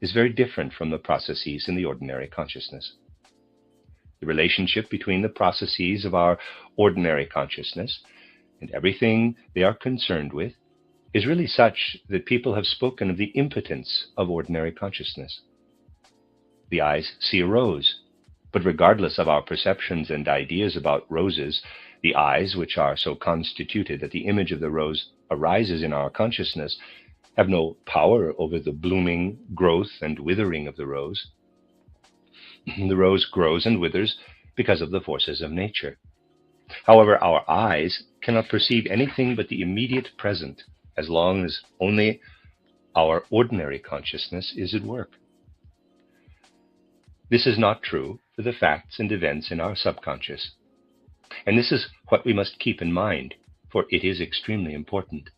is very different from the processes in the ordinary consciousness. The relationship between the processes of our ordinary consciousness and everything they are concerned with is really such that people have spoken of the impotence of ordinary consciousness. The eyes see a rose, but regardless of our perceptions and ideas about roses, the eyes, which are so constituted that the image of the rose arises in our consciousness, have no power over the blooming, growth, and withering of the rose. The rose grows and withers because of the forces of nature. However, our eyes cannot perceive anything but the immediate present as long as only our ordinary consciousness is at work. This is not true for the facts and events in our subconscious. And this is what we must keep in mind, for it is extremely important.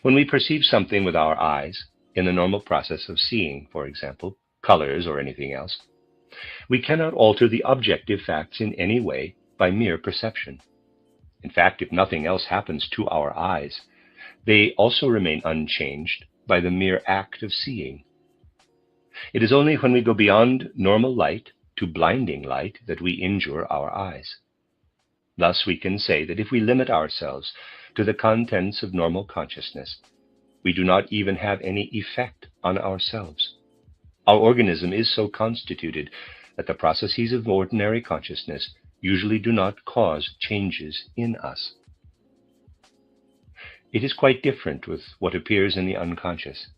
When we perceive something with our eyes, in the normal process of seeing, for example, colors or anything else, we cannot alter the objective facts in any way by mere perception. In fact, if nothing else happens to our eyes, they also remain unchanged by the mere act of seeing. It is only when we go beyond normal light to blinding light that we injure our eyes. Thus we can say that if we limit ourselves to the contents of normal consciousness, we do not even have any effect on ourselves. Our organism is so constituted that the processes of ordinary consciousness usually do not cause changes in us. It is quite different with what appears in the unconscious.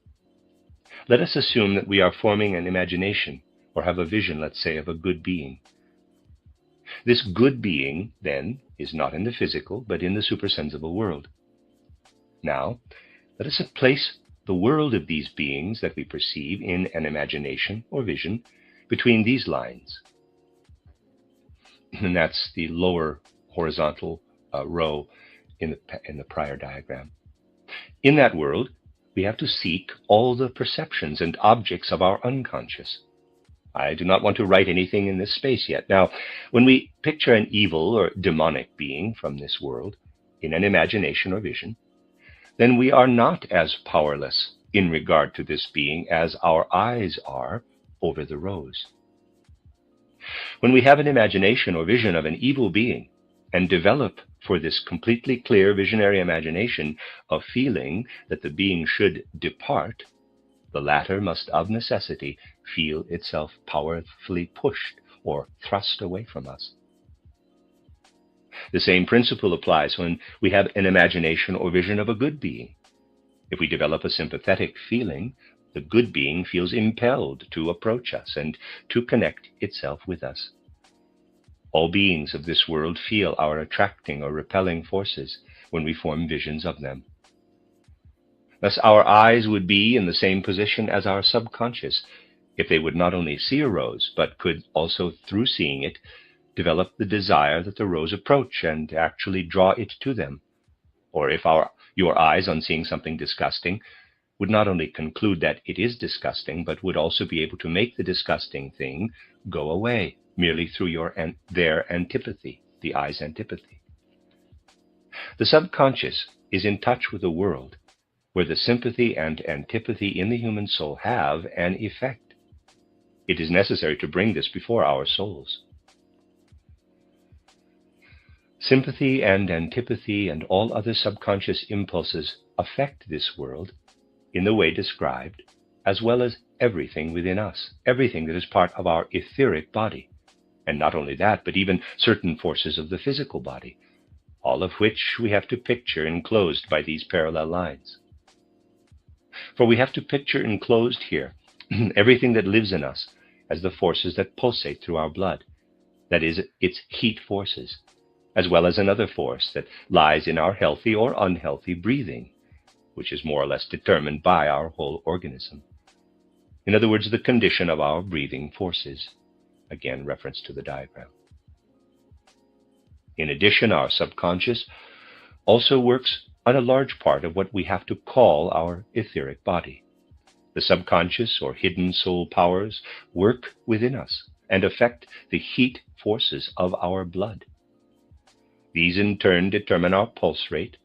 Let us assume that we are forming an imagination or have a vision, let's say, of a good being. This good being, then, is not in the physical, but in the supersensible world. Now, let us place the world of these beings that we perceive in an imagination or vision between these lines. And that's the lower horizontal row in the prior diagram. In that world, we have to seek all the perceptions and objects of our unconscious. I do not want to write anything in this space yet. Now, when we picture an evil or demonic being from this world in an imagination or vision, then we are not as powerless in regard to this being as our eyes are over the rose. When we have an imagination or vision of an evil being and develop for this completely clear visionary imagination a feeling that the being should depart, the latter must of necessity feel itself powerfully pushed or thrust away from us. The same principle applies when we have an imagination or vision of a good being. If we develop a sympathetic feeling, the good being feels impelled to approach us and to connect itself with us. All beings of this world feel our attracting or repelling forces when we form visions of them. Thus, our eyes would be in the same position as our subconscious if they would not only see a rose, but could also, through seeing it, develop the desire that the rose approach and actually draw it to them. Or if your eyes, on seeing something disgusting, would not only conclude that it is disgusting, but would also be able to make the disgusting thing go away merely through their antipathy, the eye's antipathy. The subconscious is in touch with a world where the sympathy and antipathy in the human soul have an effect. It is necessary to bring this before our souls. Sympathy and antipathy and all other subconscious impulses affect this world in the way described, as well as everything within us, everything that is part of our etheric body. And not only that, but even certain forces of the physical body, all of which we have to picture enclosed by these parallel lines. For we have to picture enclosed here everything that lives in us as the forces that pulsate through our blood, that is, its heat forces, as well as another force that lies in our healthy or unhealthy breathing, which is more or less determined by our whole organism. In other words, the condition of our breathing forces. Again, reference to the diagram. In addition, our subconscious also works on a large part of what we have to call our etheric body. The subconscious or hidden soul powers work within us and affect the heat forces of our blood. These in turn determine our pulse rate,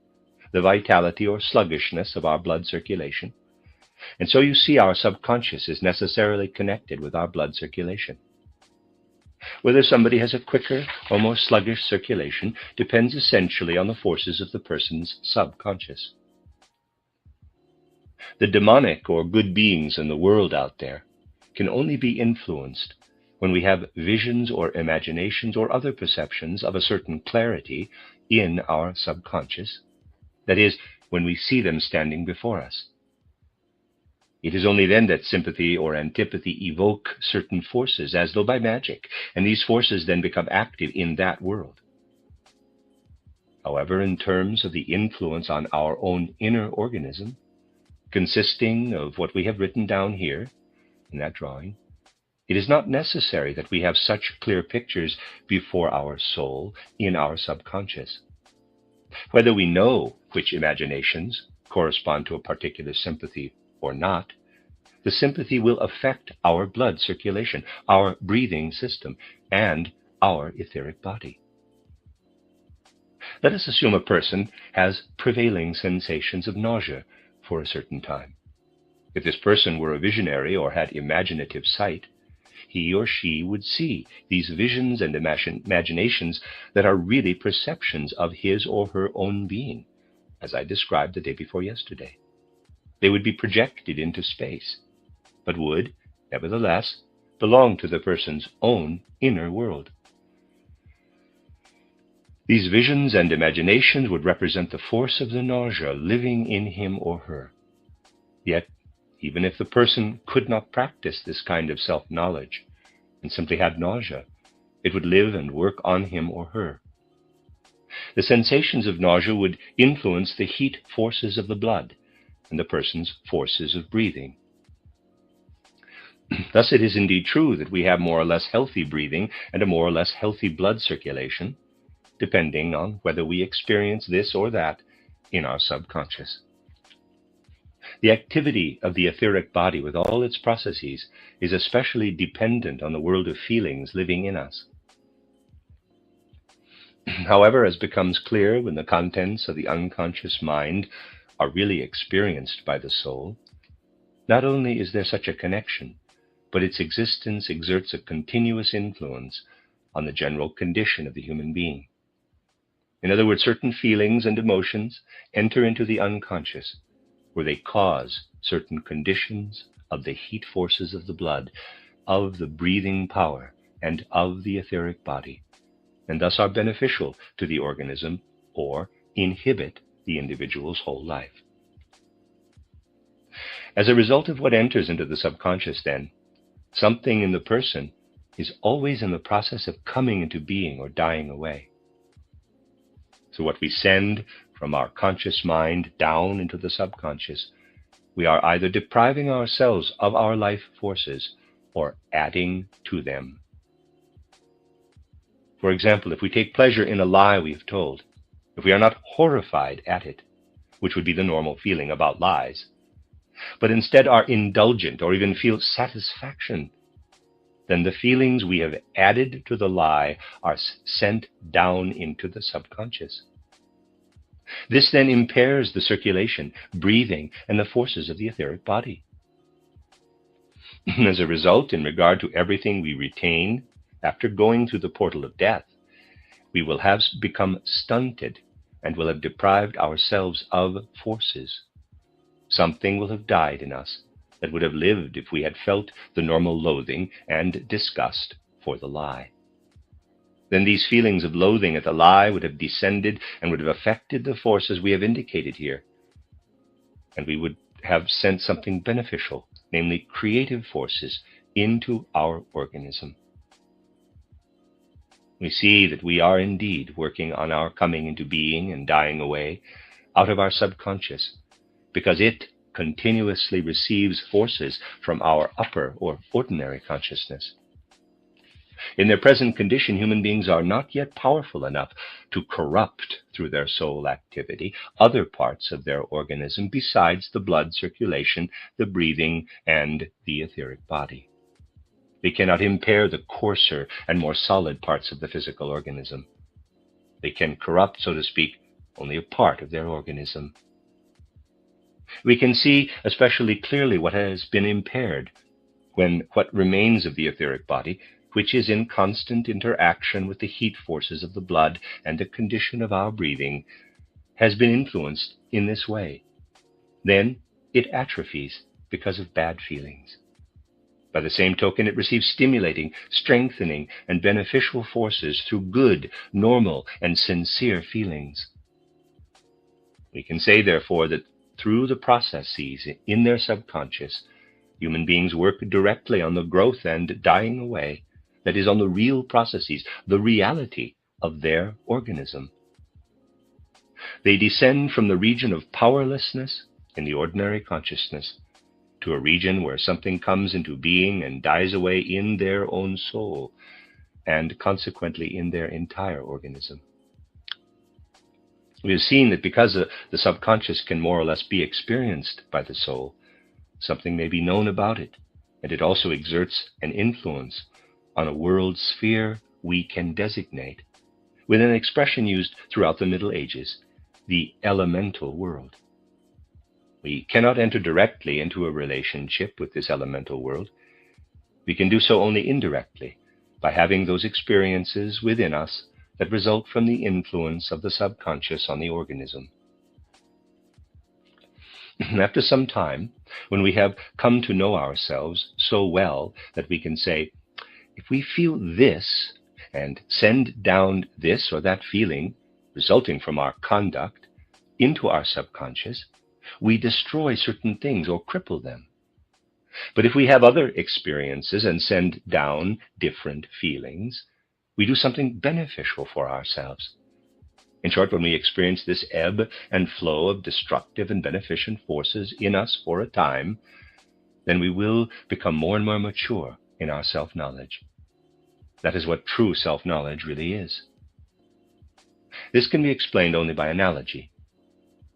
the vitality or sluggishness of our blood circulation. And so you see, our subconscious is necessarily connected with our blood circulation. Whether somebody has a quicker or more sluggish circulation depends essentially on the forces of the person's subconscious. The demonic or good beings in the world out there can only be influenced when we have visions or imaginations or other perceptions of a certain clarity in our subconscious, that is, when we see them standing before us. It is only then that sympathy or antipathy evoke certain forces as though by magic, and these forces then become active in that world. However, in terms of the influence on our own inner organism, consisting of what we have written down here in that drawing, it is not necessary that we have such clear pictures before our soul in our subconscious. Whether we know which imaginations correspond to a particular sympathy or not, the sympathy will affect our blood circulation, our breathing system, and our etheric body. Let us assume a person has prevailing sensations of nausea for a certain time. If this person were a visionary or had imaginative sight, he or she would see these visions and imaginations that are really perceptions of his or her own being, as I described the day before yesterday. They would be projected into space, but would, nevertheless, belong to the person's own inner world. These visions and imaginations would represent the force of the nausea living in him or her. Yet, even if the person could not practice this kind of self-knowledge and simply had nausea, it would live and work on him or her. The sensations of nausea would influence the heat forces of the blood and the person's forces of breathing. Thus, it is indeed true that we have more or less healthy breathing and a more or less healthy blood circulation, depending on whether we experience this or that in our subconscious. The activity of the etheric body with all its processes is especially dependent on the world of feelings living in us. However, as becomes clear when the contents of the unconscious mind are really experienced by the soul, not only is there such a connection, but its existence exerts a continuous influence on the general condition of the human being. In other words, certain feelings and emotions enter into the unconscious, where they cause certain conditions of the heat forces of the blood, of the breathing power, and of the etheric body, and thus are beneficial to the organism or inhibit the individual's whole life. As a result of what enters into the subconscious, then, something in the person is always in the process of coming into being or dying away. So what we send from our conscious mind down into the subconscious, we are either depriving ourselves of our life forces or adding to them. For example, if we take pleasure in a lie we have told, if we are not horrified at it, which would be the normal feeling about lies, but instead are indulgent or even feel satisfaction, then the feelings we have added to the lie are sent down into the subconscious. This then impairs the circulation, breathing, and the forces of the etheric body. As a result, in regard to everything we retain after going through the portal of death, we will have become stunted and will have deprived ourselves of forces. Something will have died in us that would have lived if we had felt the normal loathing and disgust for the lie. Then these feelings of loathing at the lie would have descended and would have affected the forces we have indicated here. And we would have sent something beneficial, namely creative forces, into our organism. We see that we are indeed working on our coming into being and dying away out of our subconscious, because it continuously receives forces from our upper or ordinary consciousness. In their present condition, human beings are not yet powerful enough to corrupt through their soul activity other parts of their organism besides the blood circulation, the breathing, and the etheric body. They cannot impair the coarser and more solid parts of the physical organism. They can corrupt, so to speak, only a part of their organism. We can see especially clearly what has been impaired when what remains of the etheric body, which is in constant interaction with the heat forces of the blood and the condition of our breathing, has been influenced in this way. Then it atrophies because of bad feelings. By the same token, it receives stimulating, strengthening, and beneficial forces through good, normal, and sincere feelings. We can say, therefore, that through the processes in their subconscious, human beings work directly on the growth and dying away, that is, on the real processes, the reality of their organism. They descend from the region of powerlessness in the ordinary consciousness to a region where something comes into being and dies away in their own soul, and consequently in their entire organism. We have seen that because the subconscious can more or less be experienced by the soul, something may be known about it, and it also exerts an influence on a world sphere we can designate, with an expression used throughout the Middle Ages, the elemental world. We cannot enter directly into a relationship with this elemental world. We can do so only indirectly, by having those experiences within us that result from the influence of the subconscious on the organism. After some time, when we have come to know ourselves so well that we can say, if we feel this and send down this or that feeling resulting from our conduct into our subconscious, we destroy certain things or cripple them. But if we have other experiences and send down different feelings, we do something beneficial for ourselves. In short, when we experience this ebb and flow of destructive and beneficent forces in us for a time, then we will become more and more mature in our self-knowledge. That is what true self-knowledge really is. This can be explained only by analogy.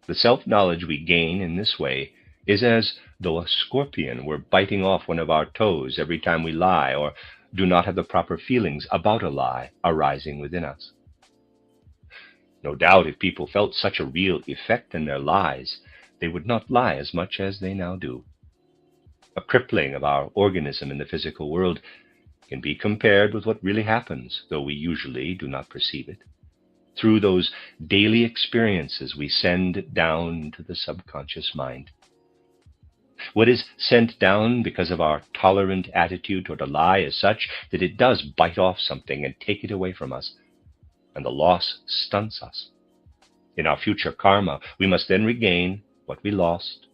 The self-knowledge we gain in this way is as though a scorpion were biting off one of our toes every time we lie or do not have the proper feelings about a lie arising within us. No doubt if people felt such a real effect in their lies, they would not lie as much as they now do. A crippling of our organism in the physical world can be compared with what really happens, though we usually do not perceive it, through those daily experiences we send down into the subconscious mind. What is sent down because of our tolerant attitude toward a lie is such that it does bite off something and take it away from us, and the loss stunts us. In our future karma, we must then regain what we lost.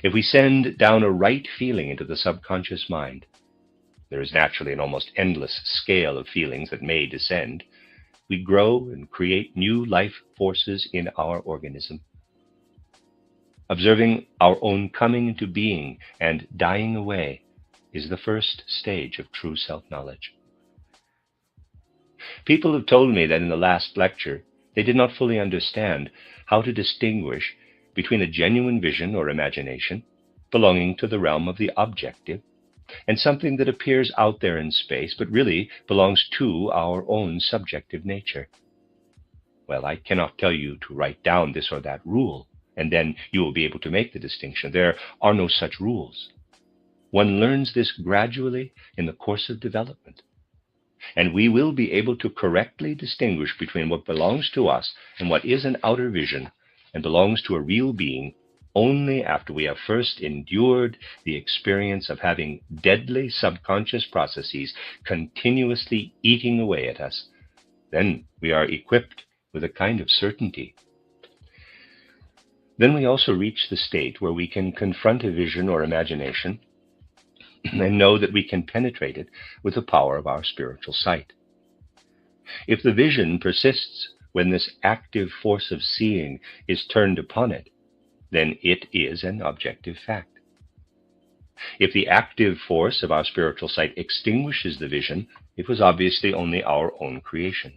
If we send down a right feeling into the subconscious mind, there is naturally an almost endless scale of feelings that may descend. We grow and create new life forces in our organism. Observing our own coming into being and dying away is the first stage of true self-knowledge. People have told me that in the last lecture, they did not fully understand how to distinguish between a genuine vision or imagination belonging to the realm of the objective and something that appears out there in space but really belongs to our own subjective nature. Well, I cannot tell you to write down this or that rule, and then you will be able to make the distinction. There are no such rules. One learns this gradually in the course of development, and we will be able to correctly distinguish between what belongs to us and what is an outer vision and belongs to a real being only after we have first endured the experience of having deadly subconscious processes continuously eating away at us. Then we are equipped with a kind of certainty. Then we also reach the state where we can confront a vision or imagination and know that we can penetrate it with the power of our spiritual sight. If the vision persists when this active force of seeing is turned upon it, then it is an objective fact. If the active force of our spiritual sight extinguishes the vision, it was obviously only our own creation.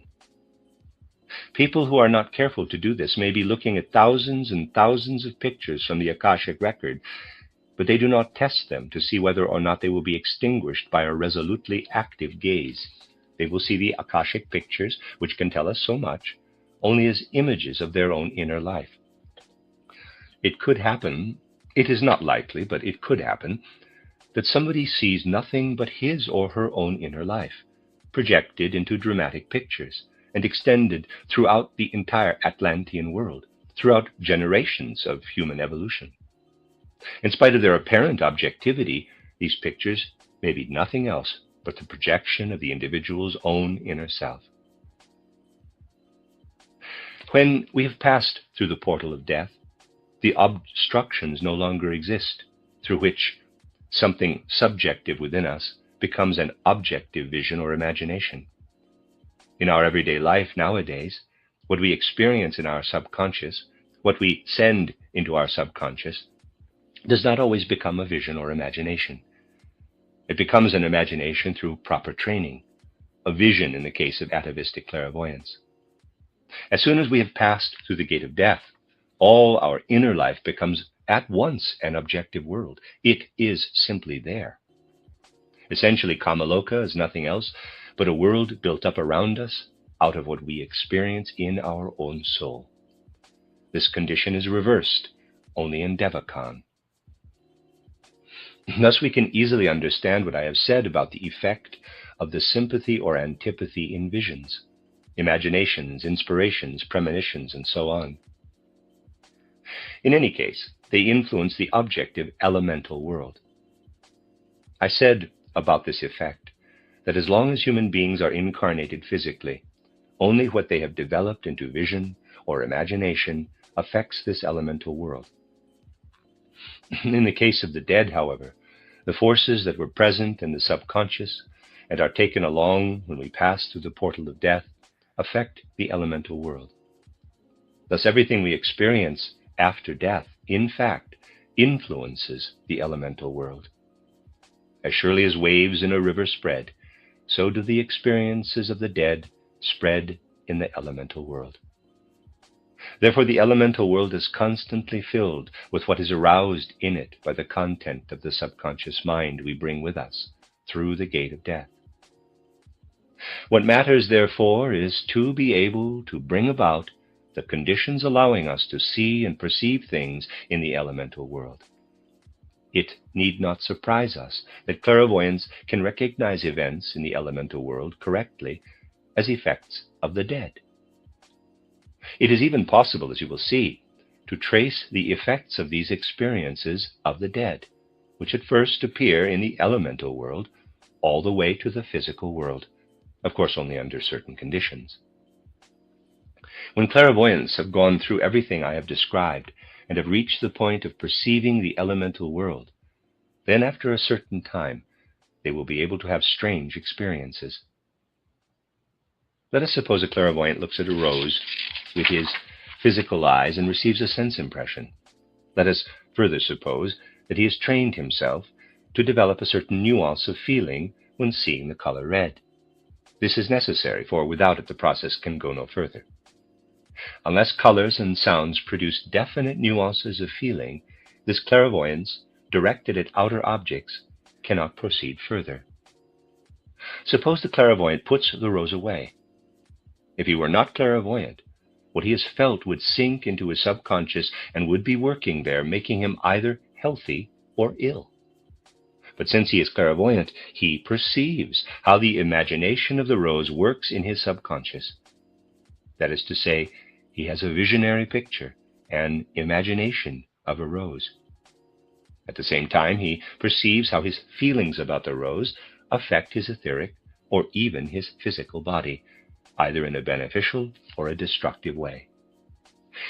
People who are not careful to do this may be looking at thousands and thousands of pictures from the Akashic record, but they do not test them to see whether or not they will be extinguished by a resolutely active gaze. They will see the Akashic pictures, which can tell us so much, only as images of their own inner life. It could happen, it is not likely, but it could happen, that somebody sees nothing but his or her own inner life, projected into dramatic pictures, and extended throughout the entire Atlantean world, throughout generations of human evolution. In spite of their apparent objectivity, these pictures may be nothing else but the projection of the individual's own inner self. When we have passed through the portal of death, the obstructions no longer exist, through which something subjective within us becomes an objective vision or imagination. In our everyday life nowadays, what we experience in our subconscious, what we send into our subconscious, does not always become a vision or imagination. It becomes an imagination through proper training, a vision in the case of atavistic clairvoyance. As soon as we have passed through the gate of death, all our inner life becomes at once an objective world. It is simply there. Essentially, Kamaloka is nothing else but a world built up around us out of what we experience in our own soul. This condition is reversed only in Devachan. Thus we can easily understand what I have said about the effect of the sympathy or antipathy in visions, imaginations, inspirations, premonitions, and so on. In any case, they influence the objective elemental world. I said about this effect that as long as human beings are incarnated physically, only what they have developed into vision or imagination affects this elemental world. In the case of the dead, however, the forces that were present in the subconscious and are taken along when we pass through the portal of death affect the elemental world. Thus, everything we experience after death, in fact, influences the elemental world. As surely as waves in a river spread, so do the experiences of the dead spread in the elemental world. Therefore, the elemental world is constantly filled with what is aroused in it by the content of the subconscious mind we bring with us through the gate of death. What matters, therefore, is to be able to bring about the conditions allowing us to see and perceive things in the elemental world. It need not surprise us that clairvoyants can recognize events in the elemental world correctly as effects of the dead. It is even possible, as you will see, to trace the effects of these experiences of the dead, which at first appear in the elemental world, all the way to the physical world, of course only under certain conditions. When clairvoyants have gone through everything I have described and have reached the point of perceiving the elemental world, then after a certain time they will be able to have strange experiences. Let us suppose a clairvoyant looks at a rose with his physical eyes and receives a sense impression. Let us further suppose that he has trained himself to develop a certain nuance of feeling when seeing the color red. This is necessary, for without it the process can go no further. Unless colors and sounds produce definite nuances of feeling, this clairvoyance, directed at outer objects, cannot proceed further. Suppose the clairvoyant puts the rose away. If he were not clairvoyant, what he has felt would sink into his subconscious and would be working there, making him either healthy or ill. But since he is clairvoyant, he perceives how the imagination of the rose works in his subconscious. That is to say, he has a visionary picture, an imagination of a rose. At the same time, he perceives how his feelings about the rose affect his etheric or even his physical body, either in a beneficial or a destructive way.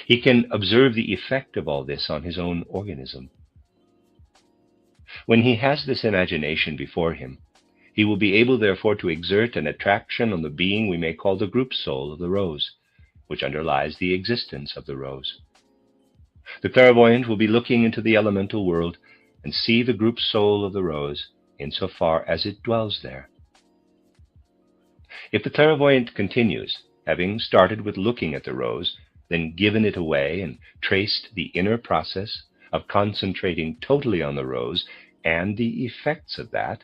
He can observe the effect of all this on his own organism. When he has this imagination before him, he will be able, therefore, to exert an attraction on the being we may call the group soul of the rose, which underlies the existence of the rose. The clairvoyant will be looking into the elemental world and see the group soul of the rose insofar as it dwells there. If the clairvoyant continues, having started with looking at the rose, then given it away and traced the inner process of concentrating totally on the rose and the effects of that,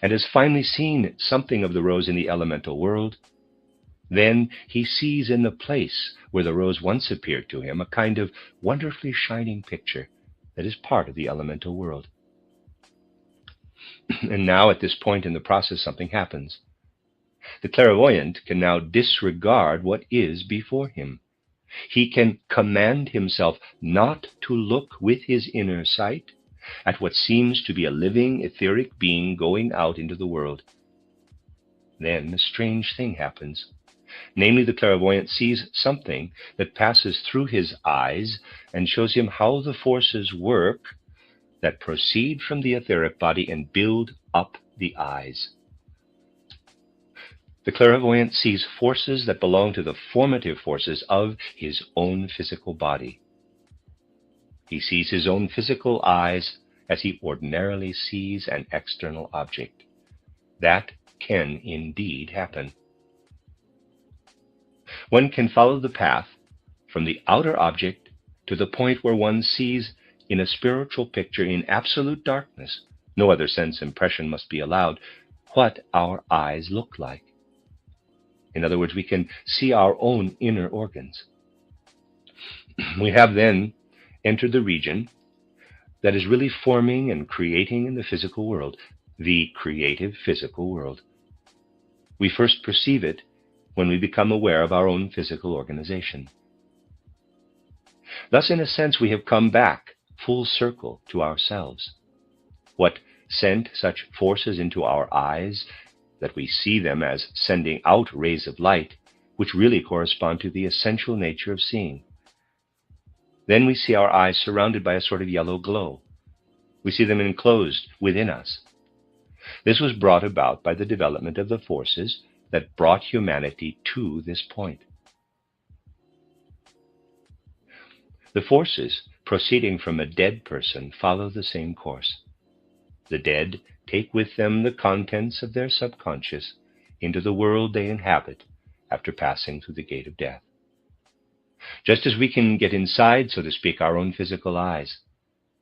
and has finally seen something of the rose in the elemental world, then he sees in the place where the rose once appeared to him a kind of wonderfully shining picture that is part of the elemental world. And now at this point in the process something happens. The clairvoyant can now disregard what is before him. He can command himself not to look with his inner sight at what seems to be a living etheric being going out into the world. Then a strange thing happens. Namely, the clairvoyant sees something that passes through his eyes and shows him how the forces work that proceed from the etheric body and build up the eyes. The clairvoyant sees forces that belong to the formative forces of his own physical body. He sees his own physical eyes as he ordinarily sees an external object. That can indeed happen. One can follow the path from the outer object to the point where one sees in a spiritual picture in absolute darkness, no other sense impression must be allowed, what our eyes look like. In other words, we can see our own inner organs. We have then enter the region that is really forming and creating in the physical world, the creative physical world. We first perceive it when we become aware of our own physical organization. Thus, in a sense, we have come back full circle to ourselves. What sent such forces into our eyes that we see them as sending out rays of light, which really correspond to the essential nature of seeing. Then we see our eyes surrounded by a sort of yellow glow. We see them enclosed within us. This was brought about by the development of the forces that brought humanity to this point. The forces proceeding from a dead person follow the same course. The dead take with them the contents of their subconscious into the world they inhabit after passing through the gate of death. Just as we can get inside, so to speak, our own physical eyes,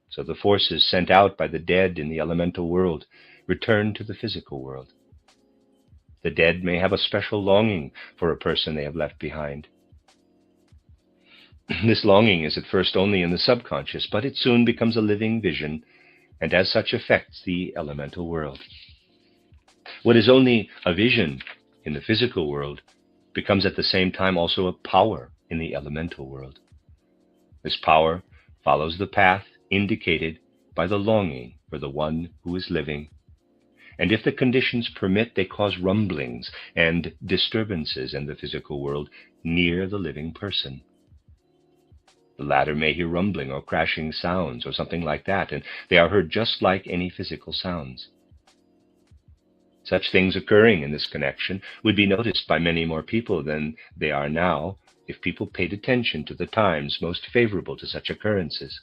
so the forces sent out by the dead in the elemental world return to the physical world. The dead may have a special longing for a person they have left behind. This longing is at first only in the subconscious, but it soon becomes a living vision, and as such affects the elemental world. What is only a vision in the physical world becomes at the same time also a power in the elemental world. This power follows the path indicated by the longing for the one who is living, and if the conditions permit, they cause rumblings and disturbances in the physical world near the living person. The latter may hear rumbling or crashing sounds or something like that, and they are heard just like any physical sounds. Such things occurring in this connection would be noticed by many more people than they are now if people paid attention to the times most favorable to such occurrences.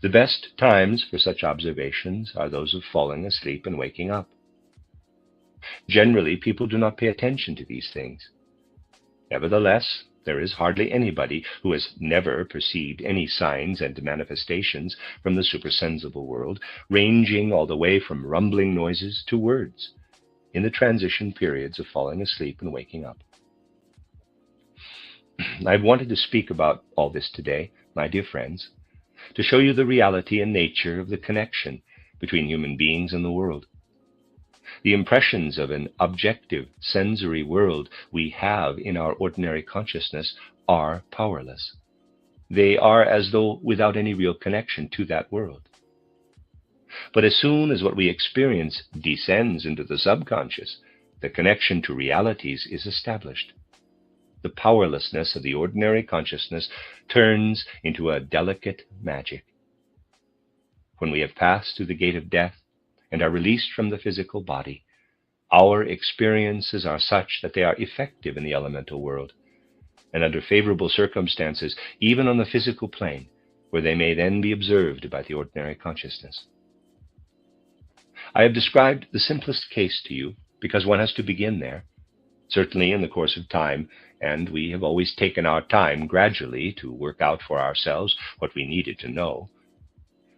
The best times for such observations are those of falling asleep and waking up. Generally, people do not pay attention to these things. Nevertheless, there is hardly anybody who has never perceived any signs and manifestations from the supersensible world, ranging all the way from rumbling noises to words, in the transition periods of falling asleep and waking up. I've wanted to speak about all this today, my dear friends, to show you the reality and nature of the connection between human beings and the world. The impressions of an objective sensory world we have in our ordinary consciousness are powerless. They are as though without any real connection to that world. But as soon as what we experience descends into the subconscious, the connection to realities is established. The powerlessness of the ordinary consciousness turns into a delicate magic. When we have passed through the gate of death and are released from the physical body, our experiences are such that they are effective in the elemental world, and under favorable circumstances, even on the physical plane, where they may then be observed by the ordinary consciousness. I have described the simplest case to you because one has to begin there, certainly in the course of time, and we have always taken our time gradually to work out for ourselves what we needed to know.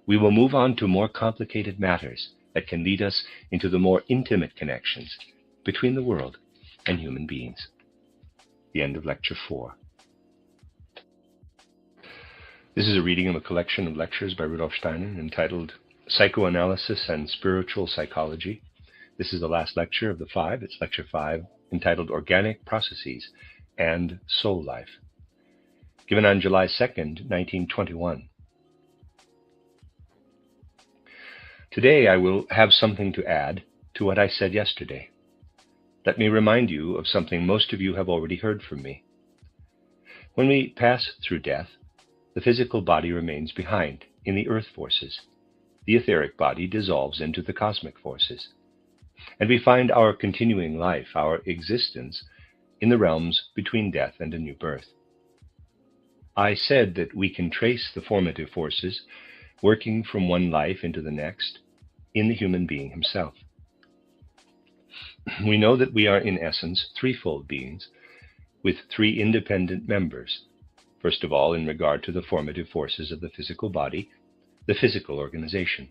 We will move on to more complicated matters that can lead us into the more intimate connections between the world and human beings. The end of Lecture 4. This is a reading of a collection of lectures by Rudolf Steiner entitled Psychoanalysis and Spiritual Psychology. This is the last lecture of the 5. It's Lecture 5, entitled Organic Processes and Soul Life, given on July 2nd, 1921. Today I will have something to add to what I said yesterday. Let me remind you of something most of you have already heard from me. When we pass through death, the physical body remains behind in the earth forces. The etheric body dissolves into the cosmic forces, and we find our continuing life, our existence, in the realms between death and a new birth. I said that we can trace the formative forces working from one life into the next in the human being himself. We know that we are in essence threefold beings with three independent members. First of all, in regard to the formative forces of the physical body, the physical organization.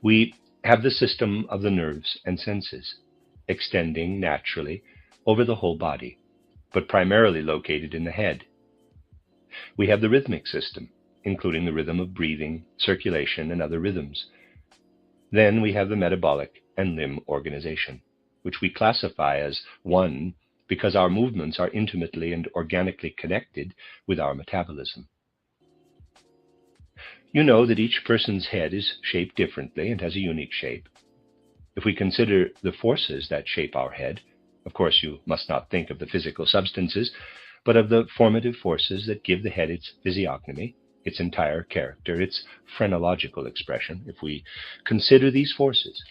We have the system of the nerves and senses, extending naturally over the whole body, but primarily located in the head. We have the rhythmic system, including the rhythm of breathing, circulation, and other rhythms. Then we have the metabolic and limb organization, which we classify as one because our movements are intimately and organically connected with our metabolism. You know that each person's head is shaped differently and has a unique shape. If we consider the forces that shape our head, of course you must not think of the physical substances, but of the formative forces that give the head its physiognomy, its entire character, its phrenological expression. If we consider these forces,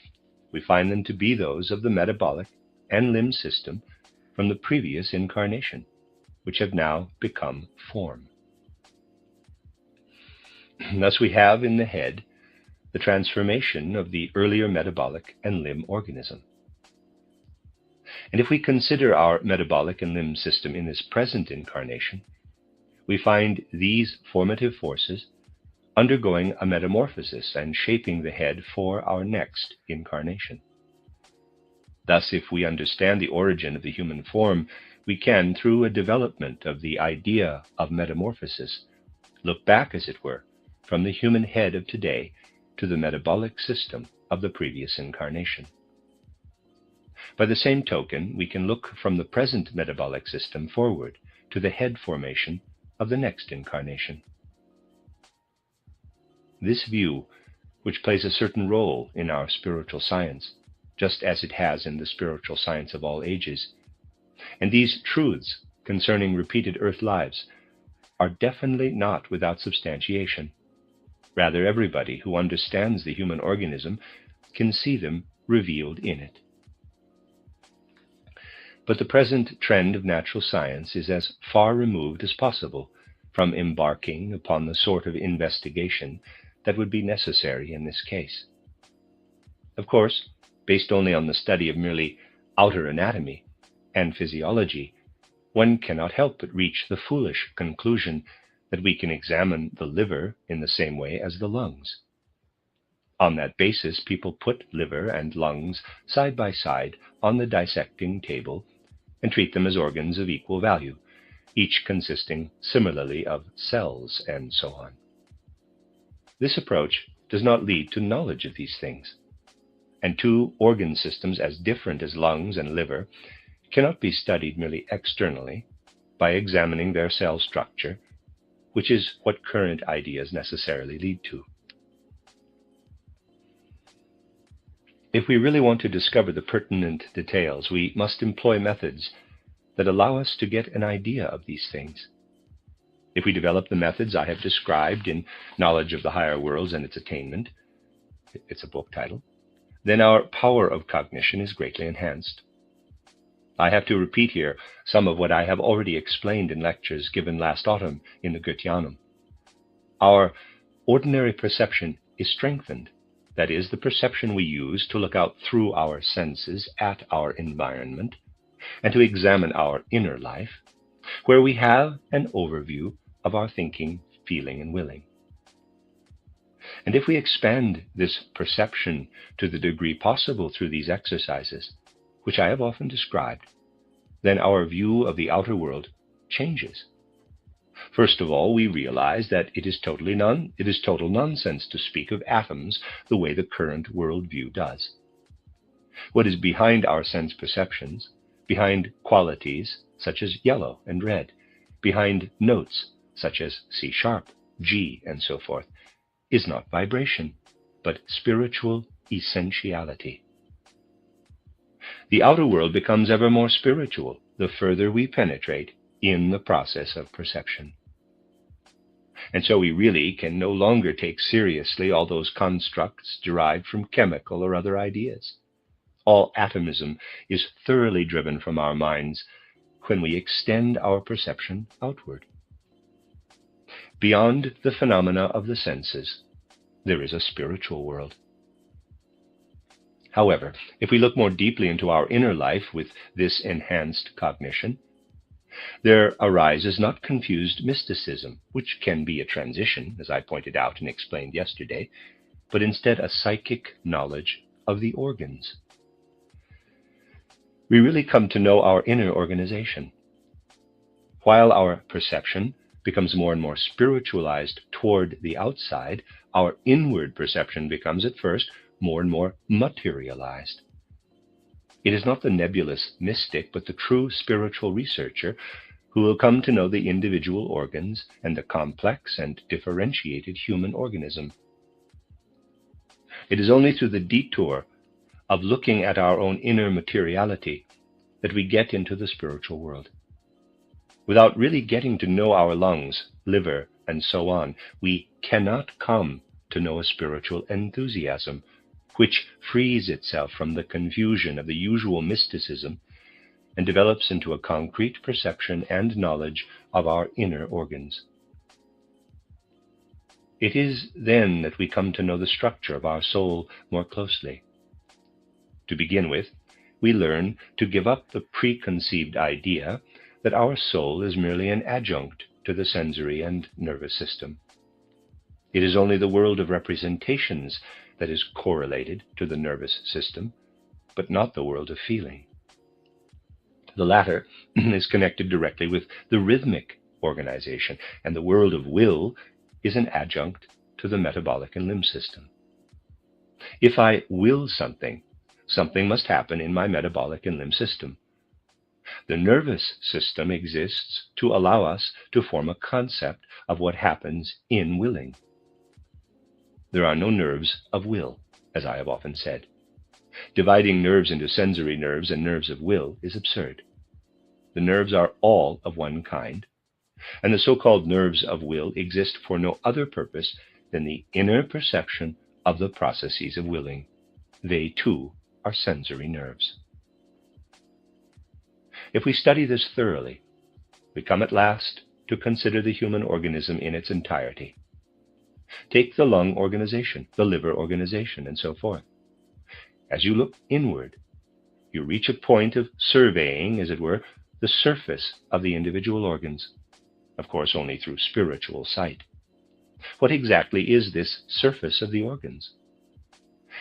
we find them to be those of the metabolic and limb system from the previous incarnation, which have now become form. Thus we have in the head the transformation of the earlier metabolic and limb organism. And if we consider our metabolic and limb system in this present incarnation, we find these formative forces undergoing a metamorphosis and shaping the head for our next incarnation. Thus, if we understand the origin of the human form, we can, through a development of the idea of metamorphosis, look back, as it were, from the human head of today to the metabolic system of the previous incarnation. By the same token, we can look from the present metabolic system forward to the head formation of the next incarnation. This view, which plays a certain role in our spiritual science, just as it has in the spiritual science of all ages, and these truths concerning repeated earth lives are definitely not without substantiation. Rather, everybody who understands the human organism can see them revealed in it. But the present trend of natural science is as far removed as possible from embarking upon the sort of investigation that would be necessary in this case. Of course, based only on the study of merely outer anatomy and physiology, one cannot help but reach the foolish conclusion that we can examine the liver in the same way as the lungs. On that basis, people put liver and lungs side by side on the dissecting table and treat them as organs of equal value, each consisting similarly of cells and so on. This approach does not lead to knowledge of these things, and two organ systems as different as lungs and liver cannot be studied merely externally by examining their cell structure, which is what current ideas necessarily lead to. If we really want to discover the pertinent details, we must employ methods that allow us to get an idea of these things. If we develop the methods I have described in Knowledge of the Higher Worlds and Its Attainment, it's a book title, then our power of cognition is greatly enhanced. I have to repeat here some of what I have already explained in lectures given last autumn in the Goetheanum. Our ordinary perception is strengthened. That is, the perception we use to look out through our senses at our environment and to examine our inner life, where we have an overview of our thinking, feeling, and willing. And if we expand this perception to the degree possible through these exercises, which I have often described, then our view of the outer world changes. First of all, we realize that it is total nonsense to speak of atoms the way the current worldview does. What is behind our sense perceptions, behind qualities such as yellow and red, behind notes such as C sharp, G, and so forth, is not vibration, but spiritual essentiality. The outer world becomes ever more spiritual the further we penetrate in the process of perception. And so we really can no longer take seriously all those constructs derived from chemical or other ideas. All atomism is thoroughly driven from our minds when we extend our perception outward. Beyond the phenomena of the senses, there is a spiritual world. However, if we look more deeply into our inner life with this enhanced cognition, there arises not confused mysticism, which can be a transition, as I pointed out and explained yesterday, but instead a psychic knowledge of the organs. We really come to know our inner organization. While our perception becomes more and more spiritualized toward the outside, our inward perception becomes at first more and more materialized. It is not the nebulous mystic, but the true spiritual researcher who will come to know the individual organs and the complex and differentiated human organism. It is only through the detour of looking at our own inner materiality that we get into the spiritual world. Without really getting to know our lungs, liver, and so on, we cannot come to know a spiritual enthusiasm, which frees itself from the confusion of the usual mysticism and develops into a concrete perception and knowledge of our inner organs. It is then that we come to know the structure of our soul more closely. To begin with, we learn to give up the preconceived idea that our soul is merely an adjunct to the sensory and nervous system. It is only the world of representations that is correlated to the nervous system, but not the world of feeling. The latter is connected directly with the rhythmic organization, and the world of will is an adjunct to the metabolic and limb system. If I will something, something must happen in my metabolic and limb system. The nervous system exists to allow us to form a concept of what happens in willing. There are no nerves of will, as I have often said. Dividing nerves into sensory nerves and nerves of will is absurd. The nerves are all of one kind, and the so-called nerves of will exist for no other purpose than the inner perception of the processes of willing. They, too, are sensory nerves. If we study this thoroughly, we come at last to consider the human organism in its entirety. Take the lung organization, the liver organization, and so forth. As you look inward, you reach a point of surveying, as it were, the surface of the individual organs, of course only through spiritual sight. What exactly is this surface of the organs?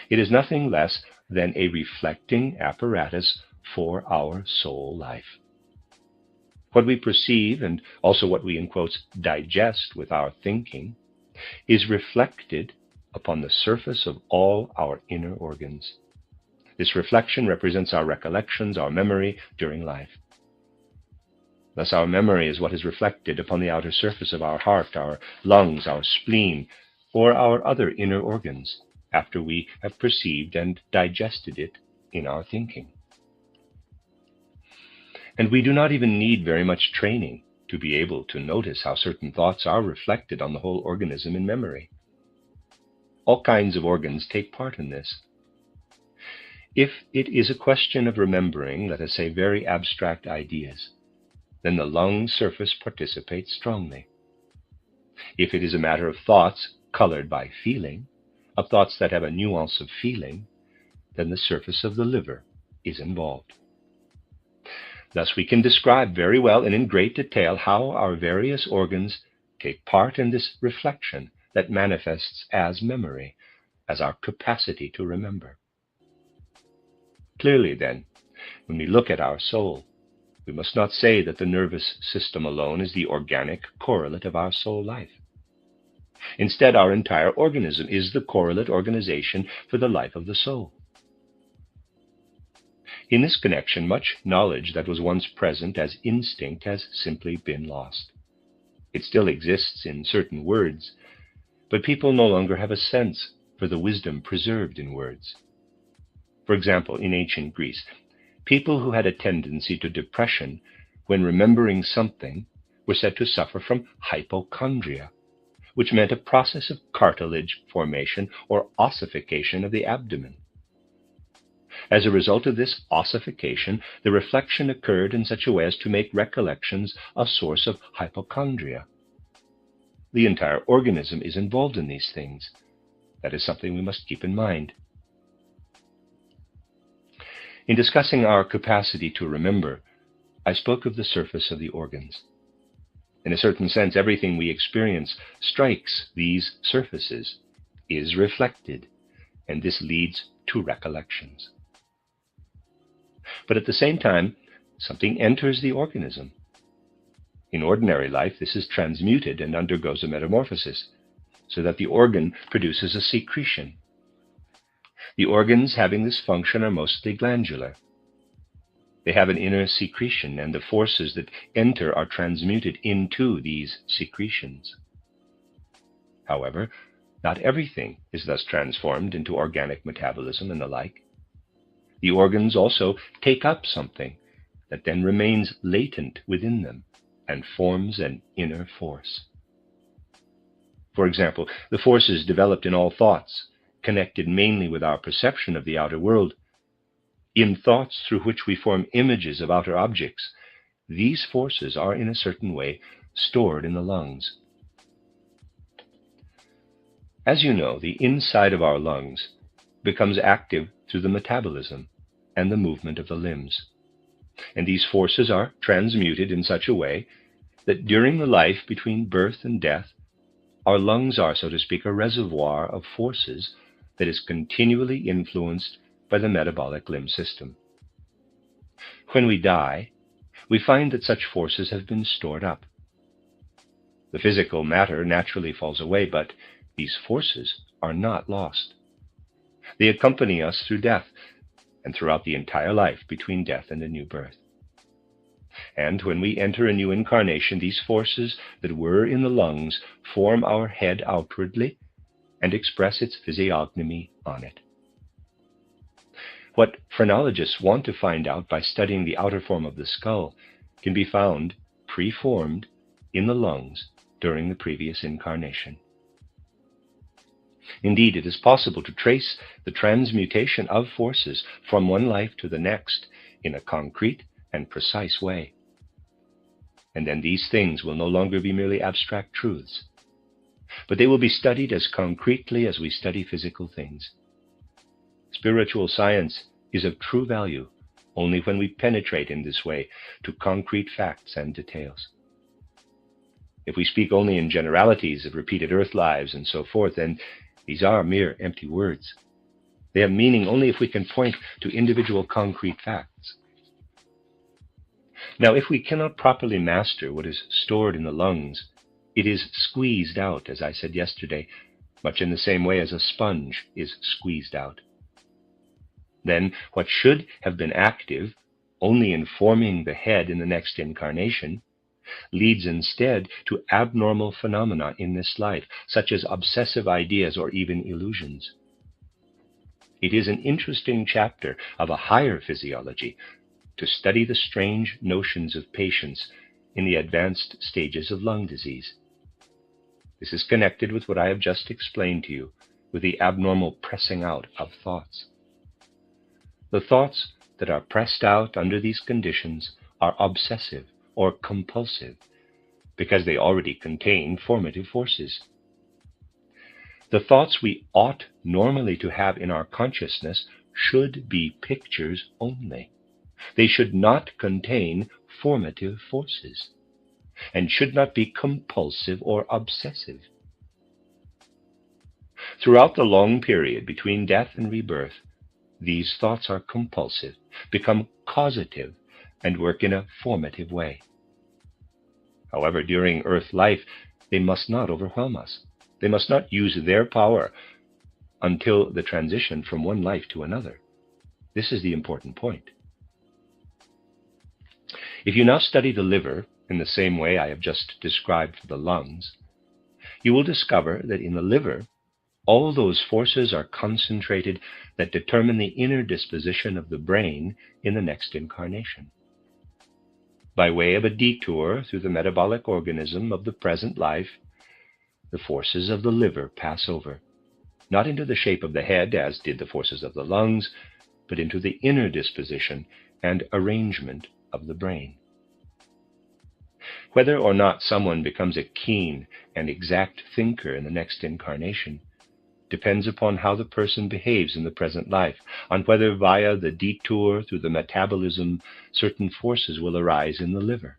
It is nothing less than a reflecting apparatus for our soul life. What we perceive, and also what we, in quotes, digest with our thinking, is reflected upon the surface of all our inner organs. This reflection represents our recollections, our memory during life. Thus our memory is what is reflected upon the outer surface of our heart, our lungs, our spleen, or our other inner organs, after we have perceived and digested it in our thinking. And we do not even need very much training to be able to notice how certain thoughts are reflected on the whole organism in memory. All kinds of organs take part in this. If it is a question of remembering, let us say, very abstract ideas, then the lung surface participates strongly. If it is a matter of thoughts colored by feeling, of thoughts that have a nuance of feeling, then the surface of the liver is involved. Thus we can describe very well and in great detail how our various organs take part in this reflection that manifests as memory, as our capacity to remember. Clearly, then, when we look at our soul, we must not say that the nervous system alone is the organic correlate of our soul life. Instead, our entire organism is the correlate organization for the life of the soul. In this connection, much knowledge that was once present as instinct has simply been lost. It still exists in certain words, but people no longer have a sense for the wisdom preserved in words. For example, in ancient Greece, people who had a tendency to depression when remembering something were said to suffer from hypochondria, which meant a process of cartilage formation or ossification of the abdomen. As a result of this ossification, the reflection occurred in such a way as to make recollections a source of hypochondria. The entire organism is involved in these things. That is something we must keep in mind. In discussing our capacity to remember, I spoke of the surface of the organs. In a certain sense, everything we experience strikes these surfaces, is reflected, and this leads to recollections. But at the same time, something enters the organism. In ordinary life, this is transmuted and undergoes a metamorphosis, so that the organ produces a secretion. The organs having this function are mostly glandular. They have an inner secretion, and the forces that enter are transmuted into these secretions. However, not everything is thus transformed into organic metabolism and the like. The organs also take up something that then remains latent within them and forms an inner force. For example, the forces developed in all thoughts, connected mainly with our perception of the outer world, in thoughts through which we form images of outer objects, these forces are in a certain way stored in the lungs. As you know, the inside of our lungs becomes active through the metabolism and the movement of the limbs. And these forces are transmuted in such a way that during the life between birth and death, our lungs are, so to speak, a reservoir of forces that is continually influenced by the metabolic limb system. When we die, we find that such forces have been stored up. The physical matter naturally falls away, but these forces are not lost. They accompany us through death and throughout the entire life between death and a new birth. And when we enter a new incarnation, these forces that were in the lungs form our head outwardly and express its physiognomy on it. What phrenologists want to find out by studying the outer form of the skull can be found preformed in the lungs during the previous incarnation. Indeed, it is possible to trace the transmutation of forces from one life to the next in a concrete and precise way. And then these things will no longer be merely abstract truths, but they will be studied as concretely as we study physical things. Spiritual science is of true value only when we penetrate in this way to concrete facts and details. If we speak only in generalities of repeated earth lives and so forth, then these are mere empty words. They have meaning only if we can point to individual concrete facts. Now, if we cannot properly master what is stored in the lungs, it is squeezed out, as I said yesterday, much in the same way as a sponge is squeezed out. Then what should have been active only in forming the head in the next incarnation leads instead to abnormal phenomena in this life, such as obsessive ideas or even illusions. It is an interesting chapter of a higher physiology to study the strange notions of patients in the advanced stages of lung disease. This is connected with what I have just explained to you, with the abnormal pressing out of thoughts. The thoughts that are pressed out under these conditions are obsessive or compulsive, because they already contain formative forces. The thoughts we ought normally to have in our consciousness should be pictures only. They should not contain formative forces, and should not be compulsive or obsessive. Throughout the long period between death and rebirth, these thoughts are compulsive, become causative, and work in a formative way. However, during earth life, they must not overwhelm us. They must not use their power until the transition from one life to another. This is the important point. If you now study the liver in the same way I have just described for the lungs, you will discover that in the liver, all those forces are concentrated that determine the inner disposition of the brain in the next incarnation. By way of a detour through the metabolic organism of the present life, the forces of the liver pass over, not into the shape of the head, as did the forces of the lungs, but into the inner disposition and arrangement of the brain. Whether or not someone becomes a keen and exact thinker in the next incarnation depends upon how the person behaves in the present life, on whether via the detour through the metabolism certain forces will arise in the liver.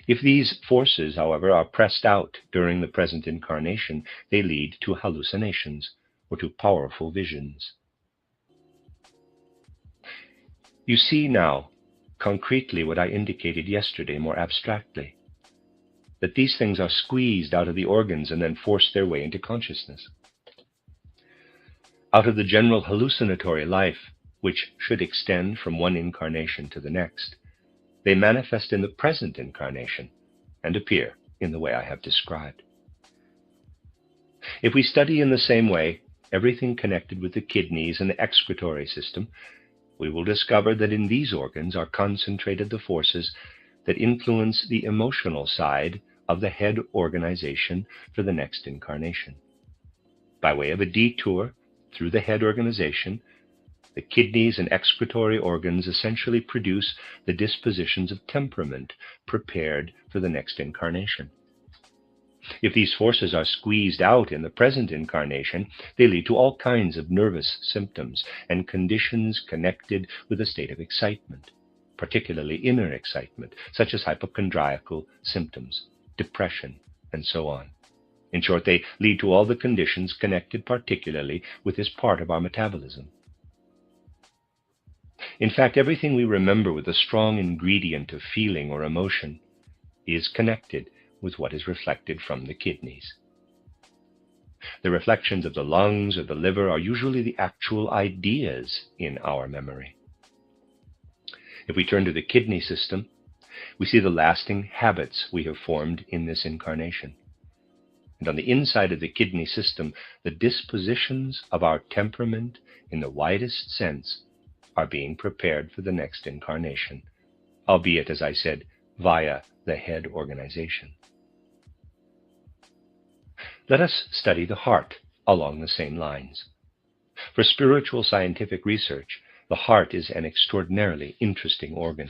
If these forces, however, are pressed out during the present incarnation, they lead to hallucinations or to powerful visions. You see now concretely what I indicated yesterday more abstractly, that these things are squeezed out of the organs and then forced their way into consciousness. Out of the general hallucinatory life, which should extend from one incarnation to the next, they manifest in the present incarnation and appear in the way I have described. If we study in the same way everything connected with the kidneys and the excretory system, we will discover that in these organs are concentrated the forces that influence the emotional side of the head organization for the next incarnation. By way of a detour through the head organization, the kidneys and excretory organs essentially produce the dispositions of temperament prepared for the next incarnation. If these forces are squeezed out in the present incarnation, they lead to all kinds of nervous symptoms and conditions connected with a state of excitement, particularly inner excitement, such as hypochondriacal symptoms, depression, and so on. In short, they lead to all the conditions connected particularly with this part of our metabolism. In fact, everything we remember with a strong ingredient of feeling or emotion is connected with what is reflected from the kidneys. The reflections of the lungs or the liver are usually the actual ideas in our memory. If we turn to the kidney system, we see the lasting habits we have formed in this incarnation. And on the inside of the kidney system, the dispositions of our temperament in the widest sense are being prepared for the next incarnation, albeit, as I said, via the head organization. Let us study the heart along the same lines. For spiritual scientific research, the heart is an extraordinarily interesting organ.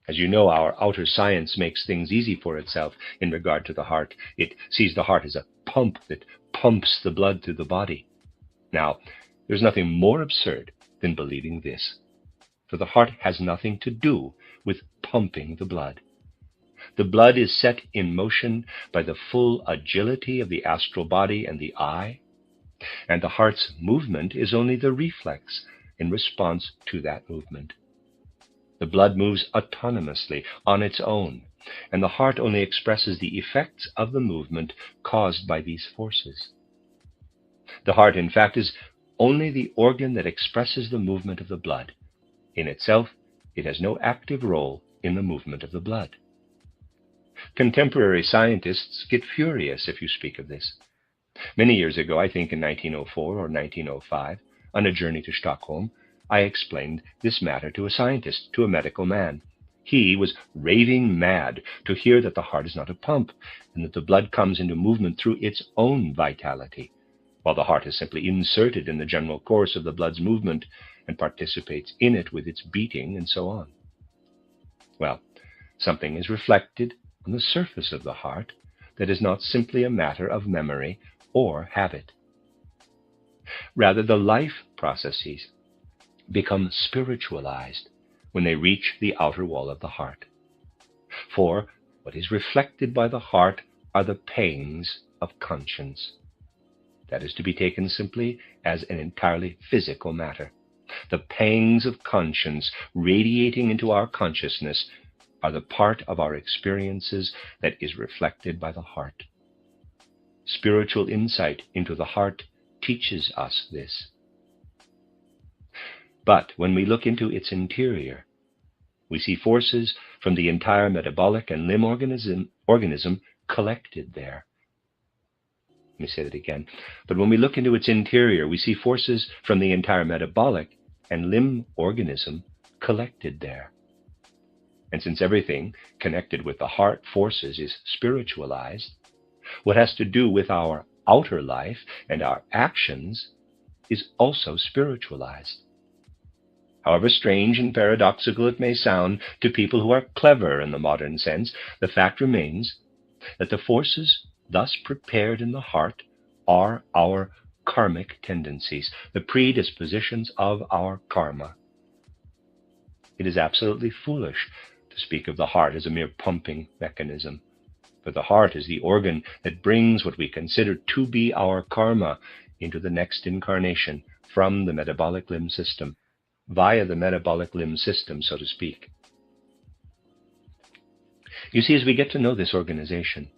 As you know, our outer science makes things easy for itself in regard to the heart. It sees the heart as a pump that pumps the blood through the body. Now, there's nothing more absurd than believing this, for the heart has nothing to do with pumping the blood. The blood is set in motion by the full agility of the astral body and the eye, and the heart's movement is only the reflex in response to that movement. The blood moves autonomously on its own, and the heart only expresses the effects of the movement caused by these forces. The heart, in fact, is only the organ that expresses the movement of the blood. In itself, it has no active role in the movement of the blood. Contemporary scientists get furious if you speak of this. Many years ago, I think in 1904 or 1905, on a journey to Stockholm, I explained this matter to a scientist, to a medical man. He was raving mad to hear that the heart is not a pump, and that the blood comes into movement through its own vitality, while the heart is simply inserted in the general course of the blood's movement and participates in it with its beating and so on. Well, something is reflected on the surface of the heart that is not simply a matter of memory or habit. Rather, the life processes become spiritualized when they reach the outer wall of the heart. For what is reflected by the heart are the pangs of conscience. That is to be taken simply as an entirely physical matter. The pangs of conscience radiating into our consciousness are the part of our experiences that is reflected by the heart. Spiritual insight into the heart teaches us this. But when we look into its interior, we see forces from the entire metabolic and limb organism collected there. Let me say that again. But when we look into its interior, we see forces from the entire metabolic and limb organism collected there. And since everything connected with the heart forces is spiritualized, what has to do with our outer life and our actions is also spiritualized. However strange and paradoxical it may sound to people who are clever in the modern sense, the fact remains that the forces thus prepared in the heart are our karmic tendencies, the predispositions of our karma. It is absolutely foolish to speak of the heart as a mere pumping mechanism, for the heart is the organ that brings what we consider to be our karma into the next incarnation from the metabolic limb system, via the metabolic limb system, so to speak. You see, as we get to know this organization,